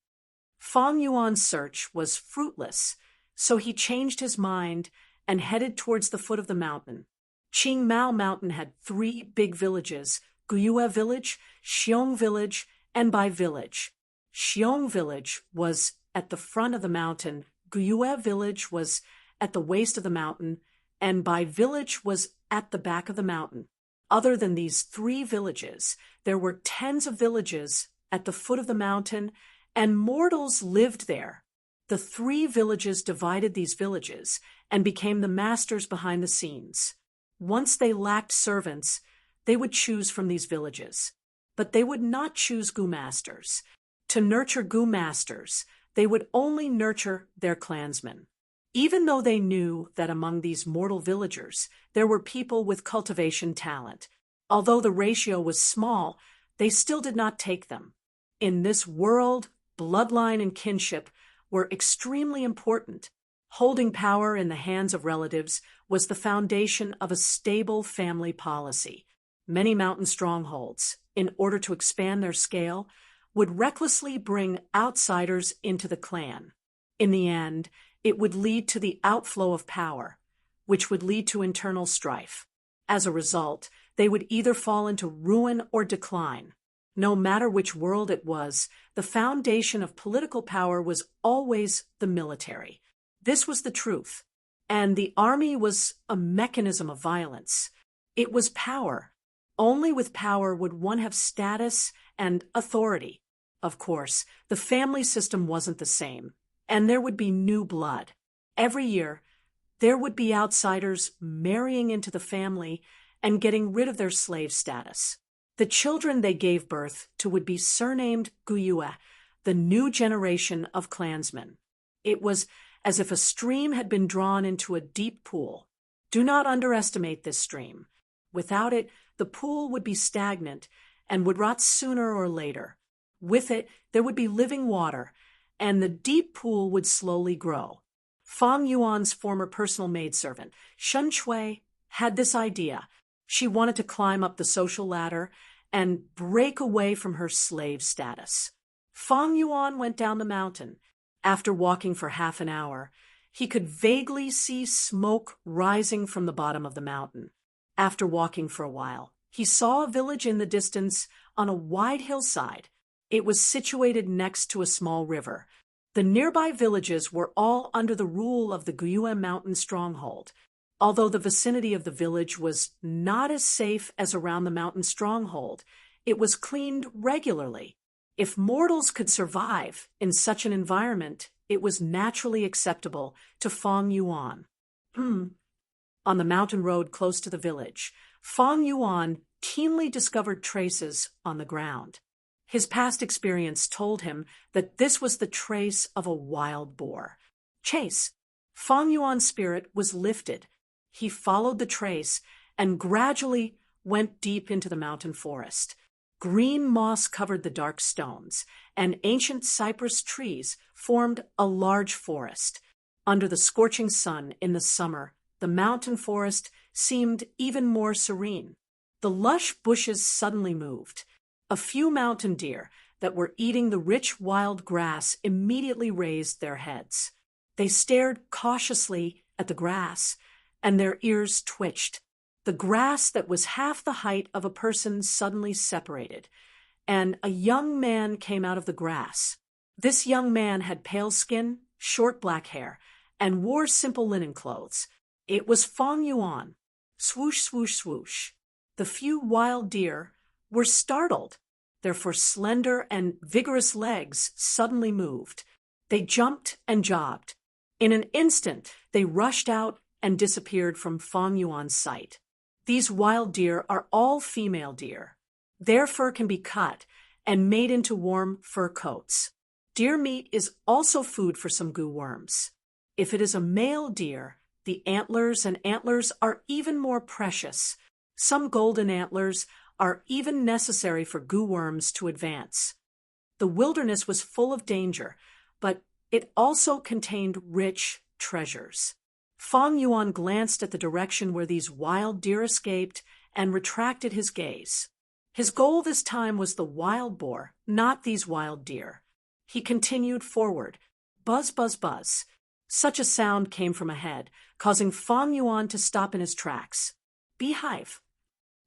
Feng Yuan's search was fruitless, so he changed his mind and headed towards the foot of the mountain. Qingmao Mountain had 3 big villages: Guyue Village, Xiong Village, and Bai Village. Xiong Village was at the front of the mountain, Guyue Village was at the waist of the mountain, and Bai Village was at the back of the mountain. Other than these 3 villages, there were tens of villages at the foot of the mountain, and mortals lived there. The 3 villages divided these villages and became the masters behind the scenes. Once they lacked servants, they would choose from these villages. But they would not choose goo masters. To nurture goo masters, they would only nurture their clansmen. Even though they knew that among these mortal villagers there were people with cultivation talent, although the ratio was small, they still did not take them. In this world, bloodline and kinship were extremely important. Holding power in the hands of relatives was the foundation of a stable family policy. Many mountain strongholds, in order to expand their scale, would recklessly bring outsiders into the clan. In the end, it would lead to the outflow of power, which would lead to internal strife. As a result, they would either fall into ruin or decline. No matter which world it was, the foundation of political power was always the military. This was the truth. And the army was a mechanism of violence. It was power. Only with power would one have status and authority. Of course, the family system wasn't the same, and there would be new blood. Every year, there would be outsiders marrying into the family and getting rid of their slave status. The children they gave birth to would be surnamed Guyue, the new generation of clansmen. It was as if a stream had been drawn into a deep pool. Do not underestimate this stream. Without it, the pool would be stagnant and would rot sooner or later. With it, there would be living water, and the deep pool would slowly grow. Fang Yuan's former personal maidservant, Shen Shui, had this idea. She wanted to climb up the social ladder and break away from her slave status. Fang Yuan went down the mountain. After walking for half an hour, he could vaguely see smoke rising from the bottom of the mountain. After walking for a while, he saw a village in the distance on a wide hillside. It was situated next to a small river. The nearby villages were all under the rule of the Guyue mountain stronghold. Although the vicinity of the village was not as safe as around the mountain stronghold, it was cleaned regularly. If mortals could survive in such an environment, it was naturally acceptable to Fang Yuan. On the mountain road close to the village, Fang Yuan keenly discovered traces on the ground. His past experience told him that this was the trace of a wild boar. Chase! Fang Yuan's spirit was lifted. He followed the trace and gradually went deep into the mountain forest. Green moss covered the dark stones, and ancient cypress trees formed a large forest. Under the scorching sun in the summer, the mountain forest seemed even more serene. The lush bushes suddenly moved. A few mountain deer that were eating the rich wild grass immediately raised their heads. They stared cautiously at the grass, and their ears twitched. The grass that was half the height of a person suddenly separated, and a young man came out of the grass. This young man had pale skin, short black hair, and wore simple linen clothes. It was Fang Yuan. Swoosh, swoosh, swoosh. The few wild deer were startled. Their slender and vigorous legs suddenly moved. They jumped and jogged. In an instant, they rushed out and disappeared from Fang Yuan's sight. These wild deer are all female deer. Their fur can be cut and made into warm fur coats. Deer meat is also food for some goo worms. If it is a male deer, the antlers are even more precious. Some golden antlers are even necessary for goo worms to advance. The wilderness was full of danger, but it also contained rich treasures. Fang Yuan glanced at the direction where these wild deer escaped and retracted his gaze. His goal this time was the wild boar, not these wild deer. He continued forward. Buzz, buzz, buzz. Such a sound came from ahead, causing Fang Yuan to stop in his tracks. Beehive.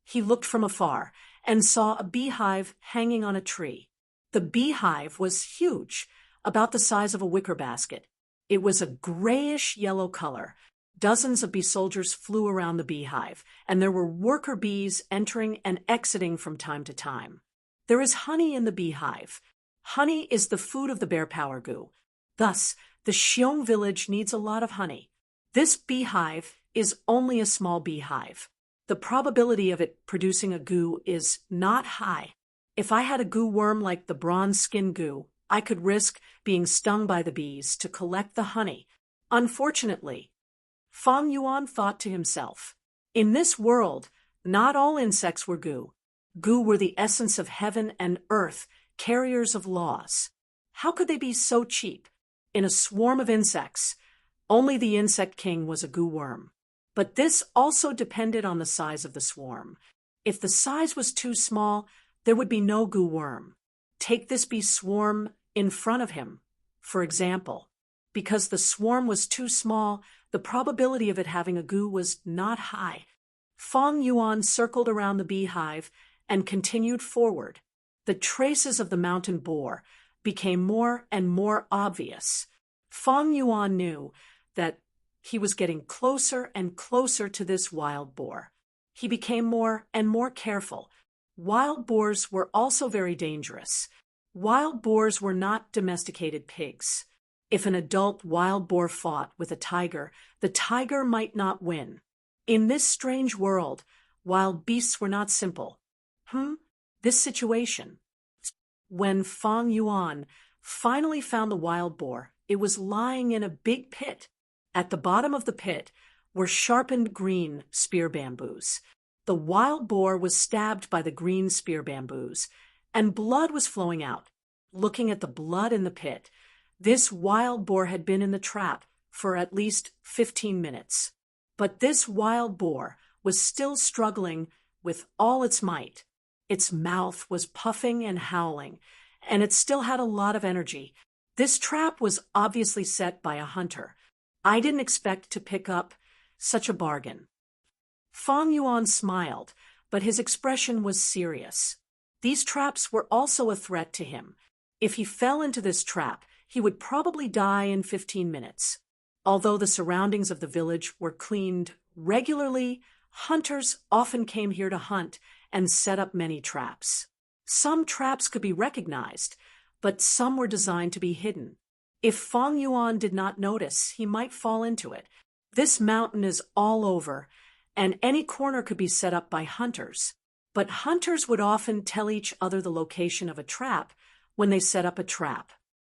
He looked from afar and saw a beehive hanging on a tree. The beehive was huge, about the size of a wicker basket. It was a grayish-yellow color. Dozens of bee soldiers flew around the beehive, and there were worker bees entering and exiting from time to time. There is honey in the beehive. Honey is the food of the bear power goo. Thus, the Xiong village needs a lot of honey. This beehive is only a small beehive. The probability of it producing a goo is not high. If I had a goo worm like the bronze skin goo, I could risk being stung by the bees to collect the honey. Unfortunately, Fang Yuan thought to himself, in this world, not all insects were goo. Goo were the essence of heaven and earth, carriers of laws. How could they be so cheap? In a swarm of insects, only the insect king was a goo worm. But this also depended on the size of the swarm. If the size was too small, there would be no goo worm. take this bee swarm in front of him, for example. Because the swarm was too small, the probability of it having a goo was not high. Fong Yuan circled around the beehive and continued forward. The traces of the mountain boar became more and more obvious. Fong Yuan knew that he was getting closer and closer to this wild boar. He became more and more careful. Wild boars were also very dangerous. Wild boars were not domesticated pigs. If an adult wild boar fought with a tiger, the tiger might not win. In this strange world, wild beasts were not simple. This situation. When Fong Yuan finally found the wild boar, it was lying in a big pit. At the bottom of the pit were sharpened green spear bamboos. The wild boar was stabbed by the green spear bamboos, and blood was flowing out. Looking at the blood in the pit, this wild boar had been in the trap for at least 15 minutes. But this wild boar was still struggling with all its might. Its mouth was puffing and howling, and it still had a lot of energy. This trap was obviously set by a hunter. I didn't expect to pick up such a bargain. Fong Yuan smiled, but his expression was serious. These traps were also a threat to him. If he fell into this trap, he would probably die in 15 minutes. Although the surroundings of the village were cleaned regularly, hunters often came here to hunt and set up many traps. Some traps could be recognized, but some were designed to be hidden. If Fong Yuan did not notice, he might fall into it. This mountain is all over, and any corner could be set up by hunters. But hunters would often tell each other the location of a trap when they set up a trap.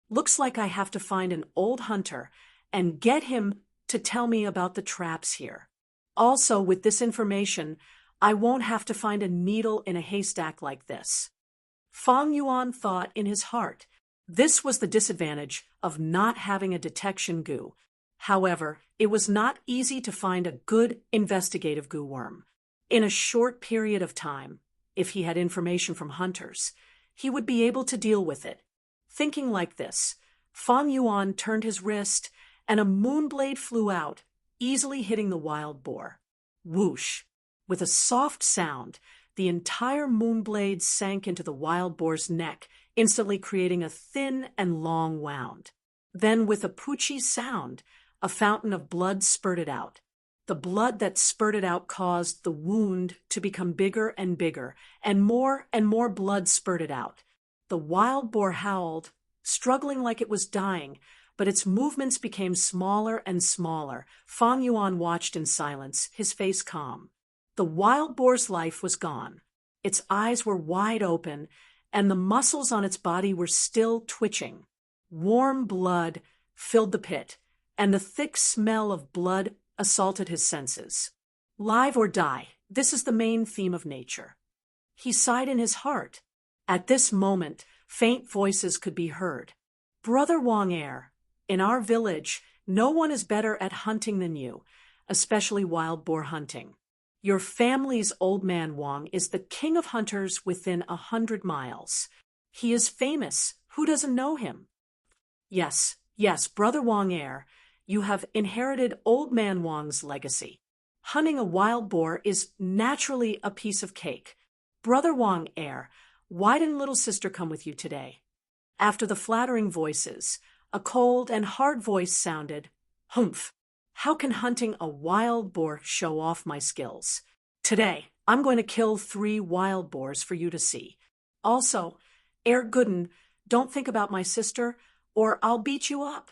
Looks like I have to find an old hunter and get him to tell me about the traps here. Also, with this information, I won't have to find a needle in a haystack like this. Fong Yuan thought in his heart. This was the disadvantage of not having a detection goo. However, it was not easy to find a good investigative goo worm. In a short period of time, if he had information from hunters, he would be able to deal with it. Thinking like this, Fong Yuan turned his wrist, and a moonblade flew out, easily hitting the wild boar. Whoosh! With a soft sound, the entire moonblade sank into the wild boar's neck, instantly creating a thin and long wound. Then, with a poochie sound, a fountain of blood spurted out. The blood that spurted out caused the wound to become bigger and bigger, and more blood spurted out. The wild boar howled, struggling like it was dying, but its movements became smaller and smaller. Fong Yuan watched in silence, his face calm. The wild boar's life was gone. Its eyes were wide open, and the muscles on its body were still twitching. Warm blood filled the pit, and the thick smell of blood assaulted his senses. Live or die, this is the main theme of nature. He sighed in his heart. At this moment, faint voices could be heard. Brother Wang Er, in our village, no one is better at hunting than you, especially wild boar hunting. Your family's old man Wang is the king of hunters within 100 miles. He is famous. Who doesn't know him? Yes, Brother Wang Er, you have inherited old man Wang's legacy. Hunting a wild boar is naturally a piece of cake. Brother Wang Er, why didn't little sister come with you today? After the flattering voices, a cold and hard voice sounded, Humph! How can hunting a wild boar show off my skills? Today, I'm going to kill 3 wild boars for you to see. Also, Gooden, don't think about my sister, or I'll beat you up.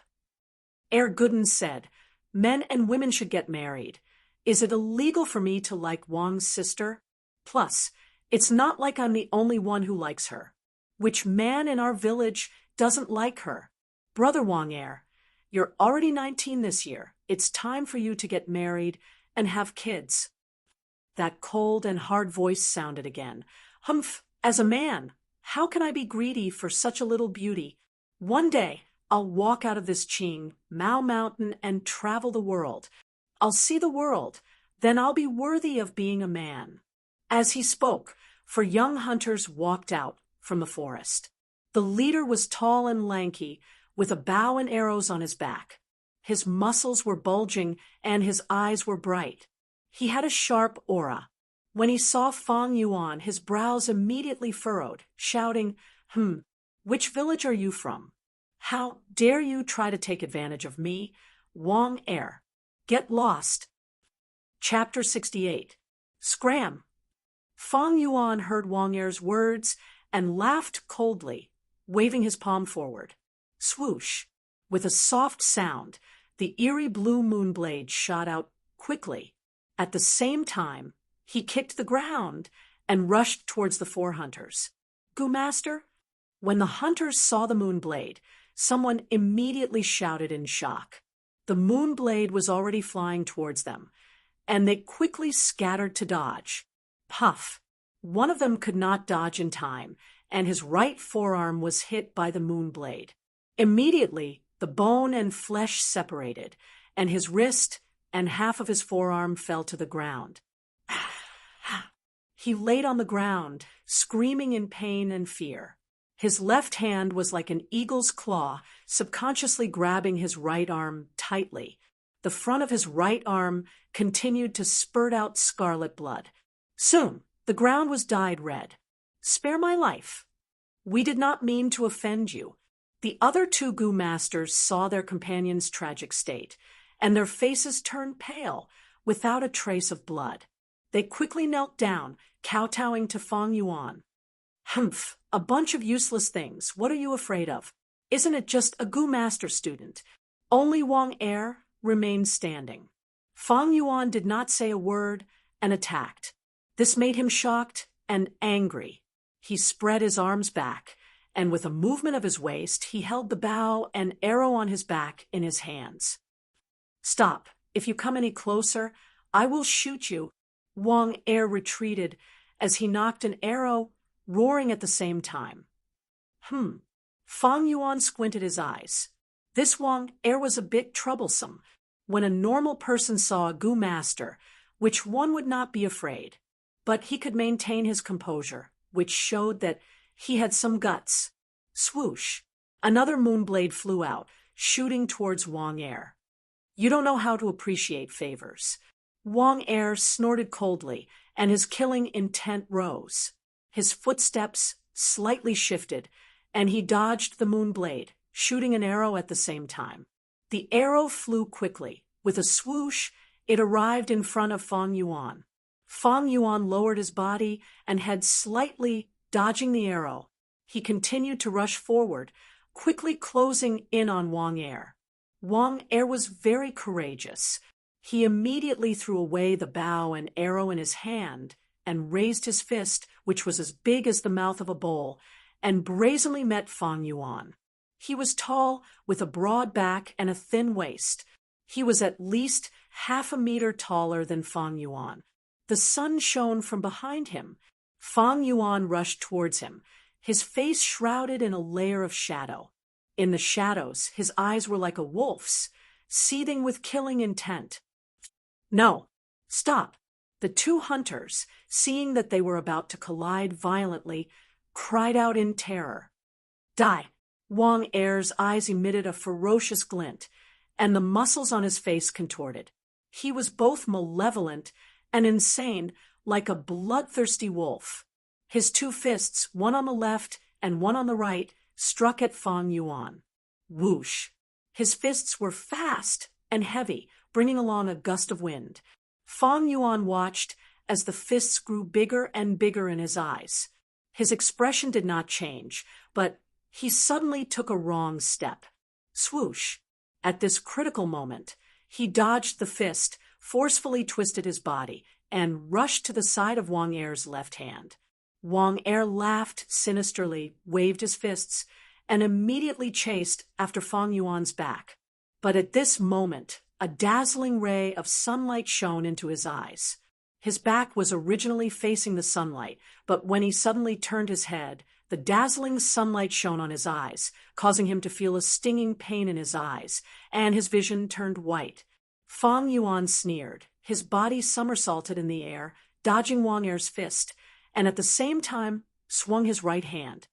Gooden said, men and women should get married. Is it illegal for me to like Wang's sister? Plus, it's not like I'm the only one who likes her. Which man in our village doesn't like her? Brother Wang Er, you're already 19 this year. It's time for you to get married and have kids. That cold and hard voice sounded again. Humph, as a man, how can I be greedy for such a little beauty? One day, I'll walk out of this Qing Mao Mountain and travel the world. I'll see the world. Then I'll be worthy of being a man. As he spoke, 4 young hunters walked out from the forest. The leader was tall and lanky, with a bow and arrows on his back. His muscles were bulging and his eyes were bright. He had a sharp aura. When he saw Fang Yuan, his brows immediately furrowed, shouting, which village are you from? How dare you try to take advantage of me, Wang Er? Get lost. Chapter 68. Scram! Fang Yuan heard Wang Er's words and laughed coldly, waving his palm forward. Swoosh! With a soft sound, the eerie blue moon blade shot out quickly. At the same time, he kicked the ground and rushed towards the four hunters. Goo Master? When the hunters saw the moon blade, someone immediately shouted in shock. The moon blade was already flying towards them, and they quickly scattered to dodge. Puff! One of them could not dodge in time, and his right forearm was hit by the moon blade. Immediately, the bone and flesh separated, and his wrist and half of his forearm fell to the ground. He laid on the ground, screaming in pain and fear. His left hand was like an eagle's claw, subconsciously grabbing his right arm tightly. The front of his right arm continued to spurt out scarlet blood. Soon, the ground was dyed red. Spare my life. We did not mean to offend you. The other two Goo Masters saw their companion's tragic state, and their faces turned pale, without a trace of blood. They quickly knelt down, kowtowing to Fang Yuan. Humph, a bunch of useless things. What are you afraid of? Isn't it just a Goo Master student? Only Wang Er remained standing. Fang Yuan did not say a word and attacked. This made him shocked and angry. He spread his arms back, and with a movement of his waist, he held the bow and arrow on his back in his hands. Stop. If you come any closer, I will shoot you. Wang Er retreated as he knocked an arrow, roaring at the same time. Fang Yuan squinted his eyes. This Wang Er was a bit troublesome. When a normal person saw a Goo Master, which one would not be afraid, but he could maintain his composure, which showed that he had some guts. Swoosh! Another moonblade flew out, shooting towards Wang Er. You don't know how to appreciate favors. Wang Er snorted coldly, and his killing intent rose. His footsteps slightly shifted, and he dodged the moonblade, shooting an arrow at the same time. The arrow flew quickly. With a swoosh, it arrived in front of Fang Yuan. Fang Yuan lowered his body and head slightly, dodging the arrow. He continued to rush forward, quickly closing in on Wang Er. Wang Er was very courageous. He immediately threw away the bow and arrow in his hand and raised his fist, which was as big as the mouth of a bowl, and brazenly met Fang Yuan. He was tall, with a broad back and a thin waist. He was at least half a meter taller than Fang Yuan. The sun shone from behind him. Fang Yuan rushed towards him, his face shrouded in a layer of shadow. In the shadows, his eyes were like a wolf's, seething with killing intent. No, stop. The two hunters, seeing that they were about to collide violently, cried out in terror. Die! Wang Er's eyes emitted a ferocious glint, and the muscles on his face contorted. He was both malevolent and insane, like a bloodthirsty wolf. His two fists, one on the left and one on the right, struck at Fang Yuan. Whoosh! His fists were fast and heavy, bringing along a gust of wind. Fang Yuan watched as the fists grew bigger and bigger in his eyes. His expression did not change, but he suddenly took a wrong step. Swoosh! At this critical moment, he dodged the fist, forcefully twisted his body, and rushed to the side of Wang Er's left hand. Wang Er laughed sinisterly, waved his fists, and immediately chased after Fang Yuan's back. But at this moment, a dazzling ray of sunlight shone into his eyes. His back was originally facing the sunlight, but when he suddenly turned his head, the dazzling sunlight shone on his eyes, causing him to feel a stinging pain in his eyes, and his vision turned white. Fang Yuan sneered. His body somersaulted in the air, dodging Wang Er's fist, and at the same time swung his right hand.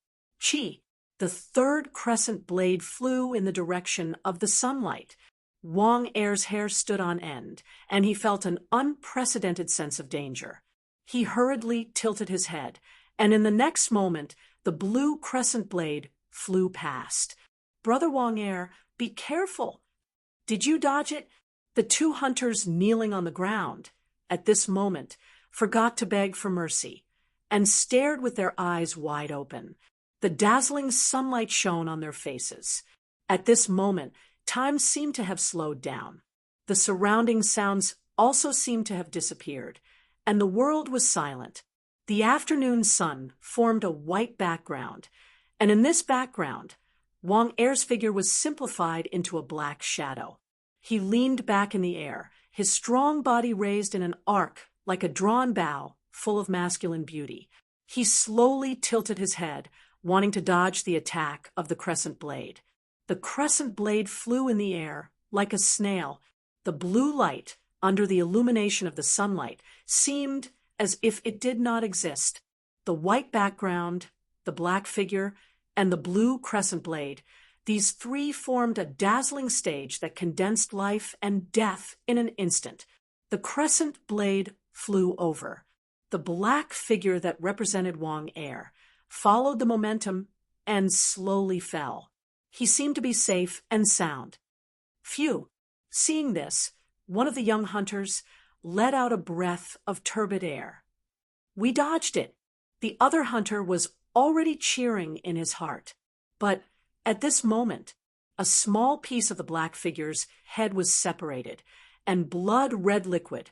Chi! The third crescent blade flew in the direction of the sunlight. Wang Er's hair stood on end, and he felt an unprecedented sense of danger. He hurriedly tilted his head, and in the next moment, the blue crescent blade flew past. "Brother Wang Er, be careful!" "Did you dodge it?" The two hunters kneeling on the ground, at this moment, forgot to beg for mercy, and stared with their eyes wide open. The dazzling sunlight shone on their faces. At this moment, time seemed to have slowed down. The surrounding sounds also seemed to have disappeared, and the world was silent. The afternoon sun formed a white background, and in this background, Wang Er's figure was simplified into a black shadow. He leaned back in the air, his strong body raised in an arc like a drawn bow, full of masculine beauty. He slowly tilted his head, wanting to dodge the attack of the crescent blade. The crescent blade flew in the air like a snail. The blue light, under the illumination of the sunlight, seemed as if it did not exist. The white background, the black figure, and the blue crescent blade, these three formed a dazzling stage that condensed life and death in an instant. The crescent blade flew over. The black figure that represented Wang Er followed the momentum and slowly fell. He seemed to be safe and sound. Phew! Seeing this, one of the young hunters let out a breath of turbid air. "We dodged it." The other hunter was already cheering in his heart. But at this moment, a small piece of the black figure's head was separated, and blood-red liquid,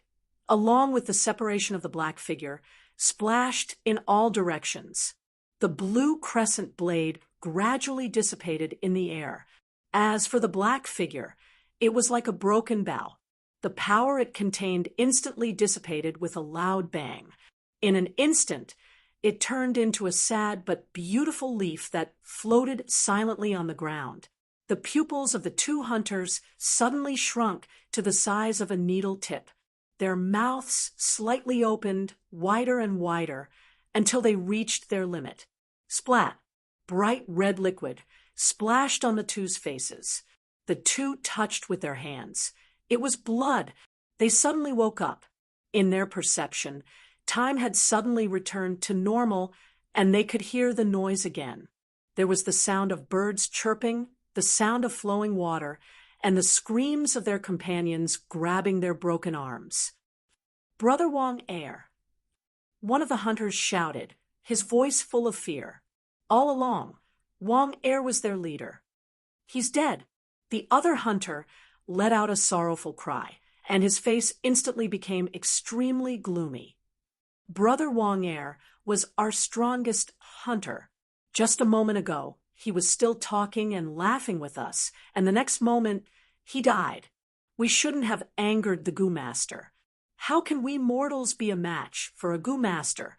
along with the separation of the black figure, splashed in all directions. The blue crescent blade gradually dissipated in the air. As for the black figure, it was like a broken bow. The power it contained instantly dissipated with a loud bang. In an instant, it turned into a sad but beautiful leaf that floated silently on the ground. The pupils of the two hunters suddenly shrunk to the size of a needle tip. Their mouths slightly opened, wider and wider, until they reached their limit. Splat! Bright red liquid splashed on the two's faces. The two touched with their hands. It was blood. They suddenly woke up. In their perception, time had suddenly returned to normal, and they could hear the noise again. There was the sound of birds chirping, the sound of flowing water, and the screams of their companions grabbing their broken arms. "Brother Wang Er!" One of the hunters shouted, his voice full of fear. All along, Wang Er was their leader. "He's dead." The other hunter let out a sorrowful cry, and his face instantly became extremely gloomy. "Brother Wang Er was our strongest hunter. Just a moment ago, he was still talking and laughing with us, and the next moment, he died. We shouldn't have angered the Gu Master. How can we mortals be a match for a Gu Master?"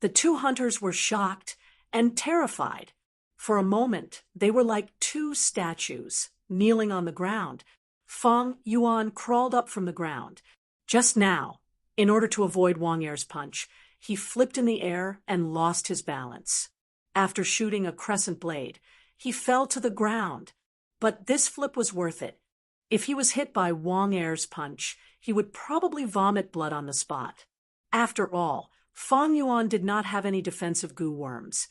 The two hunters were shocked and terrified. For a moment, they were like two statues, kneeling on the ground. Feng Yuan crawled up from the ground. Just now, in order to avoid Wang Er's punch, he flipped in the air and lost his balance. After shooting a crescent blade, he fell to the ground. But this flip was worth it. If he was hit by Wang Er's punch, he would probably vomit blood on the spot. After all, Feng Yuan did not have any defensive goo worms,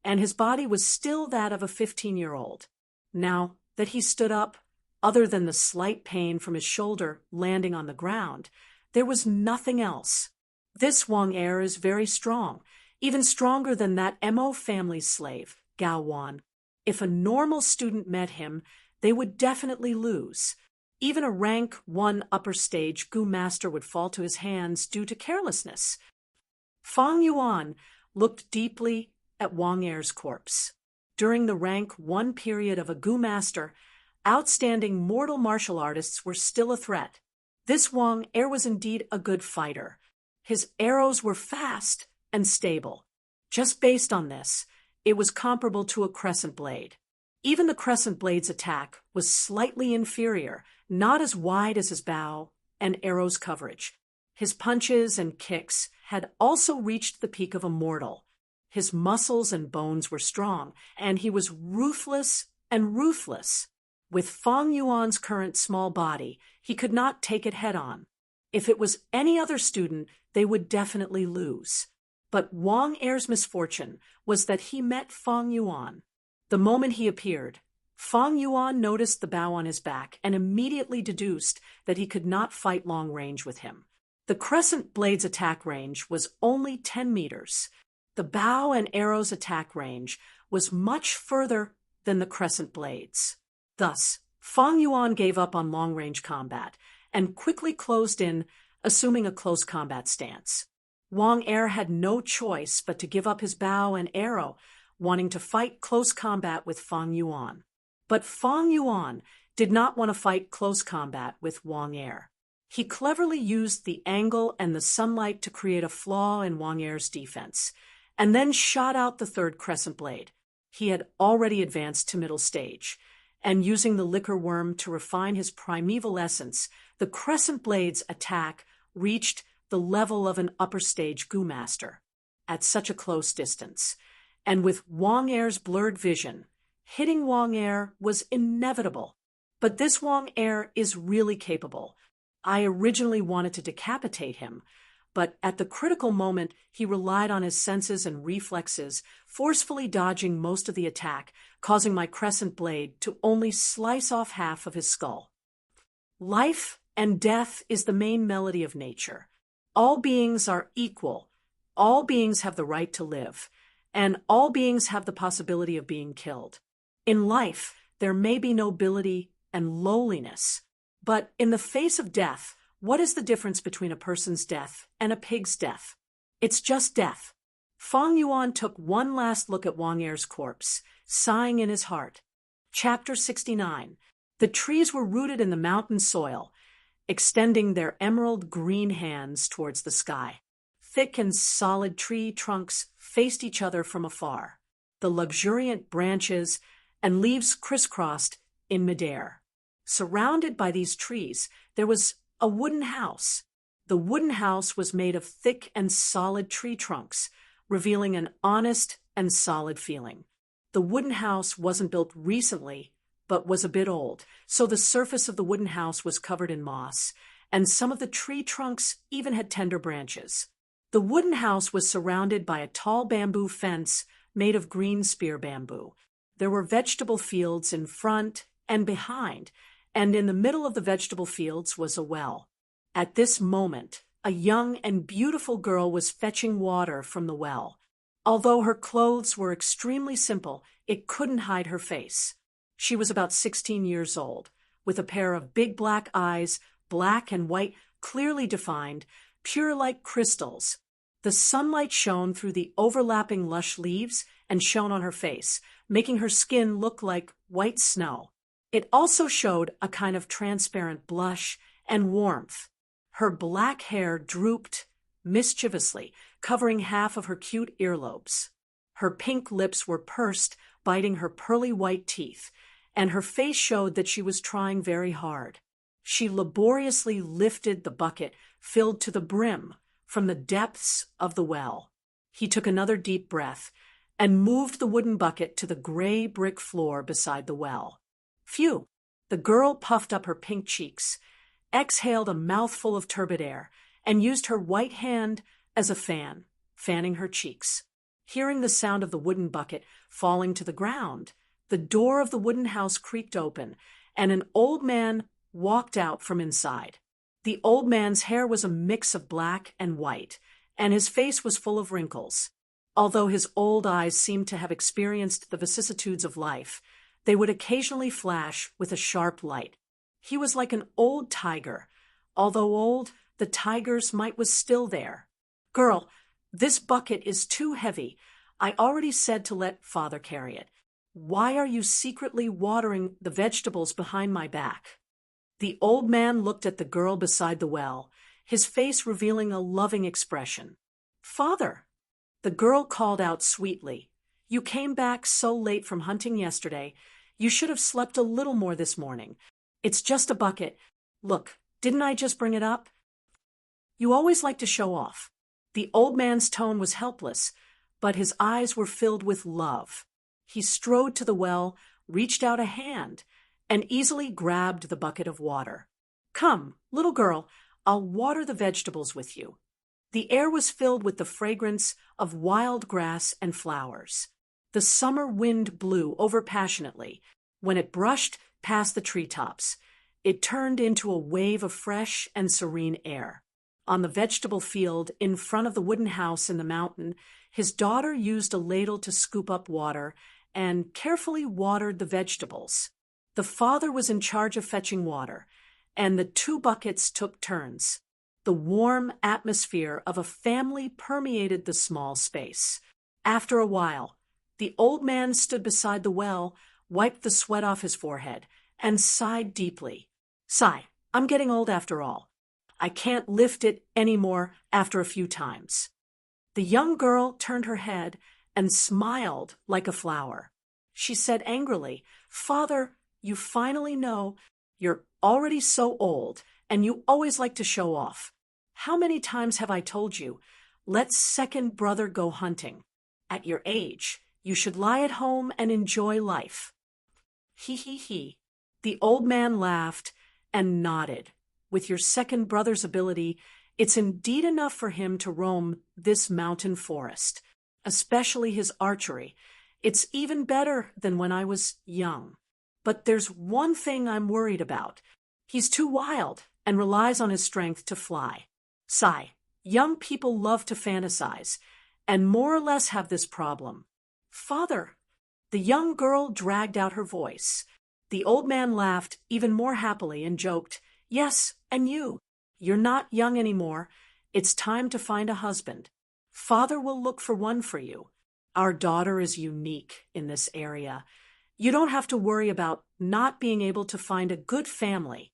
and his body was still that of a 15-year-old. Now that he stood up, other than the slight pain from his shoulder landing on the ground, there was nothing else. This Wang Er is very strong, even stronger than that Mo family's slave, Gao Wan. If a normal student met him, they would definitely lose. Even a rank 1 upper stage Gu Master would fall to his hands due to carelessness. Feng Yuan looked deeply at Wang Er's corpse. During the rank 1 period of a Gu Master, outstanding mortal martial artists were still a threat. This Wang Er was indeed a good fighter. His arrows were fast and stable. Just based on this, it was comparable to a crescent blade. Even the crescent blade's attack was slightly inferior, not as wide as his bow and arrow's coverage. His punches and kicks had also reached the peak of a mortal. His muscles and bones were strong, and he was ruthless and ruthless. With Fong Yuan's current small body, he could not take it head-on. If it was any other student, they would definitely lose. But Wang Er's misfortune was that he met Fong Yuan. The moment he appeared, Fong Yuan noticed the bow on his back and immediately deduced that he could not fight long range with him. The crescent blade's attack range was only 10 meters. The bow and arrow's attack range was much further than the crescent blades. Thus, Fong Yuan gave up on long-range combat and quickly closed in, assuming a close combat stance. Wang Er had no choice but to give up his bow and arrow, wanting to fight close combat with Fong Yuan. But Fong Yuan did not want to fight close combat with Wang Er. He cleverly used the angle and the sunlight to create a flaw in Wang Er's defense, and then shot out the third crescent blade. He had already advanced to middle stage, and using the liquor worm to refine his primeval essence, the crescent blade's attack reached the level of an upper stage Gu master. At such a close distance, and with Wang Er's blurred vision, hitting Wang Er was inevitable. But this Wang Er is really capable. I originally wanted to decapitate him, but at the critical moment, he relied on his senses and reflexes, forcefully dodging most of the attack, causing my crescent blade to only slice off half of his skull. Life and death is the main melody of nature. All beings are equal. All beings have the right to live, and all beings have the possibility of being killed. In life, there may be nobility and lowliness, but in the face of death, what is the difference between a person's death and a pig's death? It's just death. Fong Yuan took one last look at Wang Er's corpse, sighing in his heart. Chapter 69. The trees were rooted in the mountain soil, extending their emerald green hands towards the sky. Thick and solid tree trunks faced each other from afar, the luxuriant branches and leaves crisscrossed in midair. Surrounded by these trees, there was a wooden house. The wooden house was made of thick and solid tree trunks, revealing an honest and solid feeling. The wooden house wasn't built recently, but was a bit old, so the surface of the wooden house was covered in moss, and some of the tree trunks even had tender branches. The wooden house was surrounded by a tall bamboo fence made of green spear bamboo. There were vegetable fields in front and behind, and in the middle of the vegetable fields was a well. At this moment, a young and beautiful girl was fetching water from the well. Although her clothes were extremely simple, it couldn't hide her face. She was about 16 years old, with a pair of big black eyes, black and white, clearly defined, pure like crystals. The sunlight shone through the overlapping lush leaves and shone on her face, making her skin look like white snow. It also showed a kind of transparent blush and warmth. Her black hair drooped mischievously, covering half of her cute earlobes. Her pink lips were pursed, biting her pearly white teeth, and her face showed that she was trying very hard. She laboriously lifted the bucket filled to the brim from the depths of the well. He took another deep breath and moved the wooden bucket to the gray brick floor beside the well. Phew! The girl puffed up her pink cheeks, exhaled a mouthful of turbid air, and used her white hand as a fan, fanning her cheeks. Hearing the sound of the wooden bucket falling to the ground, the door of the wooden house creaked open, and an old man walked out from inside. The old man's hair was a mix of black and white, and his face was full of wrinkles. Although his old eyes seemed to have experienced the vicissitudes of life, they would occasionally flash with a sharp light. He was like an old tiger. Although old, the tiger's might was still there. "Girl, this bucket is too heavy. I already said to let father carry it. Why are you secretly watering the vegetables behind my back?" The old man looked at the girl beside the well, his face revealing a loving expression. "Father," the girl called out sweetly, "you came back so late from hunting yesterday. You should have slept a little more this morning. It's just a bucket. Look, didn't I just bring it up? You always like to show off." The old man's tone was helpless, but his eyes were filled with love. He strode to the well, reached out a hand, and easily grabbed the bucket of water. "Come, little girl, I'll water the vegetables with you." The air was filled with the fragrance of wild grass and flowers. The summer wind blew over passionately. When it brushed past the treetops, it turned into a wave of fresh and serene air. On the vegetable field in front of the wooden house in the mountain, his daughter used a ladle to scoop up water and carefully watered the vegetables. The father was in charge of fetching water, and the two buckets took turns. The warm atmosphere of a family permeated the small space. After a while, the old man stood beside the well, wiped the sweat off his forehead, and sighed deeply. "Sigh, I'm getting old after all. I can't lift it any more after a few times." The young girl turned her head and smiled like a flower. She said angrily, "Father, you finally know you're already so old, and you always like to show off. How many times have I told you, let second brother go hunting? At your age, you should lie at home and enjoy life." He. The old man laughed and nodded. "With your second brother's ability, it's indeed enough for him to roam this mountain forest, especially his archery. It's even better than when I was young. But there's one thing I'm worried about. He's too wild and relies on his strength to fly. Sigh, young people love to fantasize, and more or less have this problem." "Father," the young girl dragged out her voice. The old man laughed even more happily and joked, "Yes, and you. You're not young anymore. It's time to find a husband. Father will look for one for you. Our daughter is unique in this area. You don't have to worry about not being able to find a good family."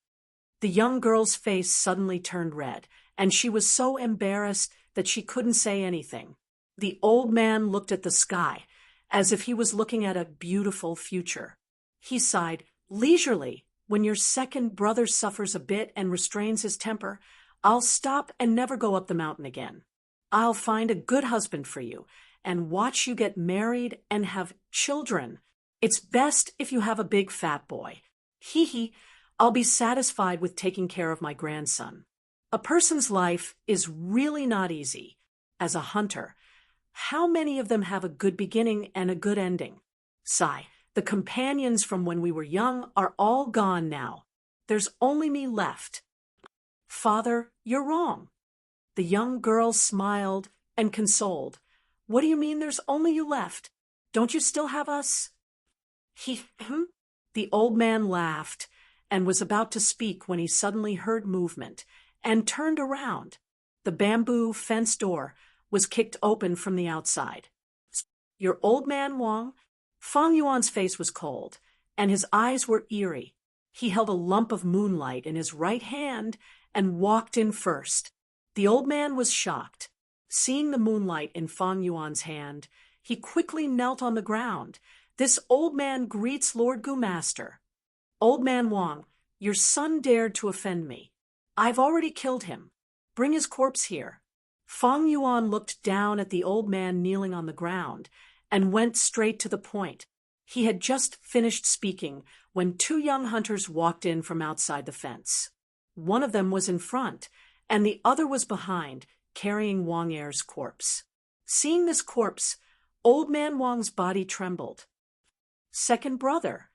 The young girl's face suddenly turned red, and she was so embarrassed that she couldn't say anything. The old man looked at the sky, as if he was looking at a beautiful future. He sighed leisurely. "When your second brother suffers a bit and restrains his temper, I'll stop and never go up the mountain again. I'll find a good husband for you and watch you get married and have children. It's best if you have a big fat boy. I'll be satisfied with taking care of my grandson." A person's life is really not easy. As a hunter, how many of them have a good beginning and a good ending? Sigh, the companions from when we were young are all gone now. There's only me left. "Father, you're wrong." The young girl smiled and consoled. "What do you mean there's only you left? Don't you still have us?" The old man laughed and was about to speak when he suddenly heard movement and turned around. The bamboo fence door was kicked open from the outside. "Your old man Wang?" Fang Yuan's face was cold, and his eyes were eerie. He held a lump of moonlight in his right hand and walked in first. The old man was shocked. Seeing the moonlight in Fang Yuan's hand, he quickly knelt on the ground. "This old man greets Lord Gu Master." "Old man Wang, your son dared to offend me. I've already killed him. Bring his corpse here." Fang Yuan looked down at the old man kneeling on the ground and went straight to the point. He had just finished speaking when two young hunters walked in from outside the fence. One of them was in front, and the other was behind, carrying Wang Er's corpse. Seeing this corpse, old man Wang's body trembled. "Second brother."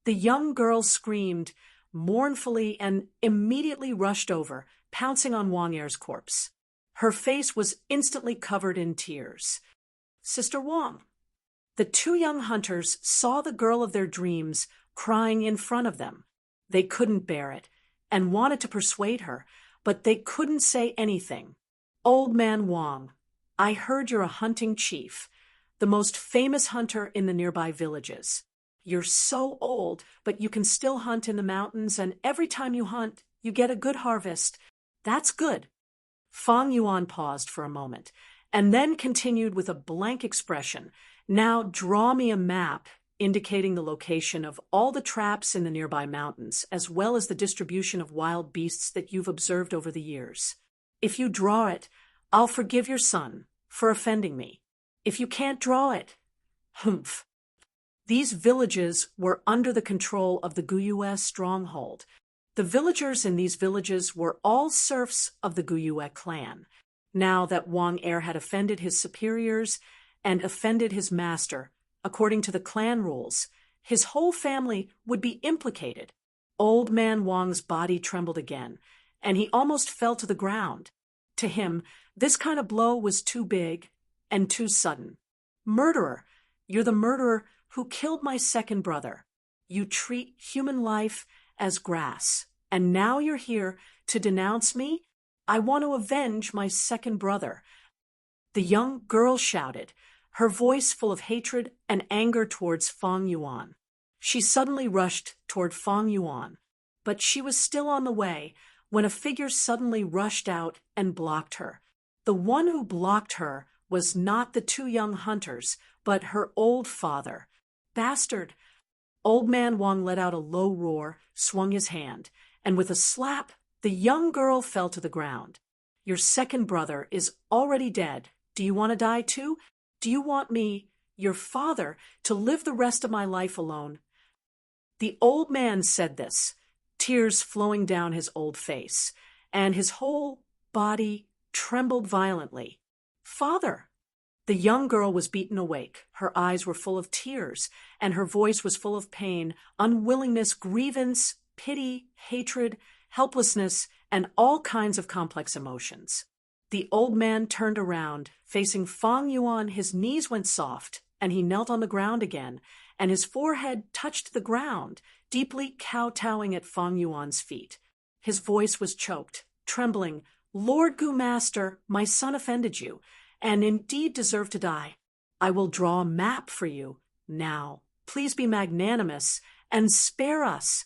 The young girl screamed mournfully and immediately rushed over, pouncing on Wang Er's corpse. Her face was instantly covered in tears. "Sister Wang." The two young hunters saw the girl of their dreams crying in front of them. They couldn't bear it and wanted to persuade her, but they couldn't say anything. "Old man Wang, I heard you're a hunting chief, the most famous hunter in the nearby villages. You're so old, but you can still hunt in the mountains, and every time you hunt, you get a good harvest. That's good." Fang Yuan paused for a moment, and then continued with a blank expression. "Now draw me a map indicating the location of all the traps in the nearby mountains, as well as the distribution of wild beasts that you've observed over the years. If you draw it, I'll forgive your son for offending me." If you can't draw it, humph. These villages were under the control of the Guyue stronghold. The villagers in these villages were all serfs of the Guyue clan. Now that Wang Er had offended his superiors and offended his master, according to the clan rules, his whole family would be implicated. Old man Wang's body trembled again, and he almost fell to the ground. To him, this kind of blow was too big and too sudden. Murderer, you're the murderer who killed my second brother. You treat human life as grass, and now you're here to denounce me? I want to avenge my second brother. The young girl shouted, her voice full of hatred and anger towards Fang Yuan. She suddenly rushed toward Fang Yuan, but she was still on the way when a figure suddenly rushed out and blocked her. The one who blocked her was not the two young hunters, but her old father. Bastard! Old man Wang let out a low roar, swung his hand, and with a slap, the young girl fell to the ground. Your second brother is already dead. Do you want to die too? Do you want me, your father, to live the rest of my life alone? The old man said this, tears flowing down his old face, and his whole body trembled violently. Father! The young girl was beaten awake. Her eyes were full of tears, and her voice was full of pain, unwillingness, grievance, pity, hatred, helplessness, and all kinds of complex emotions. The old man turned around, facing Fang Yuan. His knees went soft, and he knelt on the ground again, and his forehead touched the ground, deeply kowtowing at Fang Yuan's feet. His voice was choked, trembling. Lord Gu Master, my son offended you, and indeed deserved to die. I will draw a map for you. Now, please be magnanimous and spare us.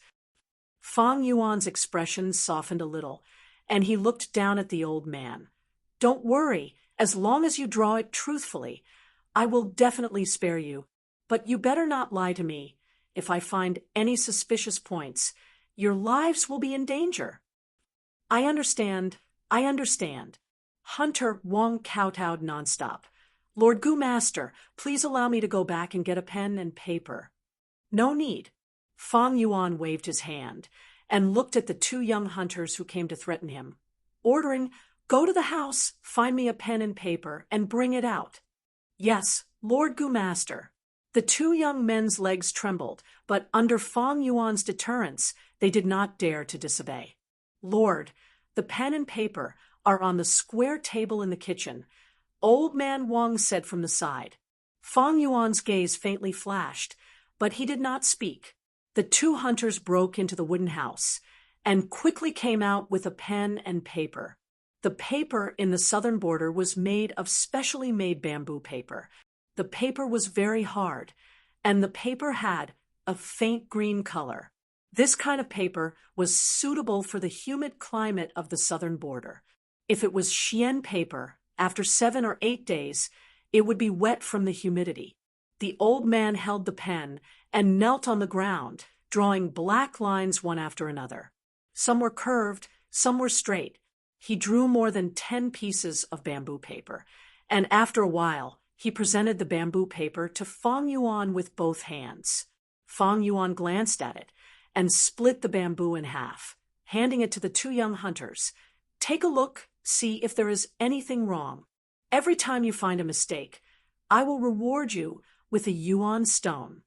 Fang Yuan's expression softened a little, and he looked down at the old man. Don't worry, as long as you draw it truthfully, I will definitely spare you. But you better not lie to me. If I find any suspicious points, your lives will be in danger. I understand. Hunter Wang kowtowed nonstop. Lord Gu Master, please allow me to go back and get a pen and paper. No need. Fang Yuan waved his hand and looked at the two young hunters who came to threaten him, ordering, Go to the house, find me a pen and paper, and bring it out. Yes, Lord Gu Master. The two young men's legs trembled, but under Fang Yuan's deterrence, they did not dare to disobey. Lord, the pen and paper are on the square table in the kitchen, Old man Wang said from the side. Fang Yuan's gaze faintly flashed, but he did not speak. The two hunters broke into the wooden house and quickly came out with a pen and paper. The paper in the southern border was made of specially made bamboo paper. The paper was very hard, and the paper had a faint green color. This kind of paper was suitable for the humid climate of the southern border. If it was Xian paper, after 7 or 8 days, it would be wet from the humidity. The old man held the pen and knelt on the ground, drawing black lines one after another. Some were curved, some were straight. He drew more than 10 pieces of bamboo paper, and after a while, he presented the bamboo paper to Fang Yuan with both hands. Fang Yuan glanced at it and split the bamboo in half, handing it to the two young hunters. Take a look, see if there is anything wrong. Every time you find a mistake, I will reward you with a yuan stone.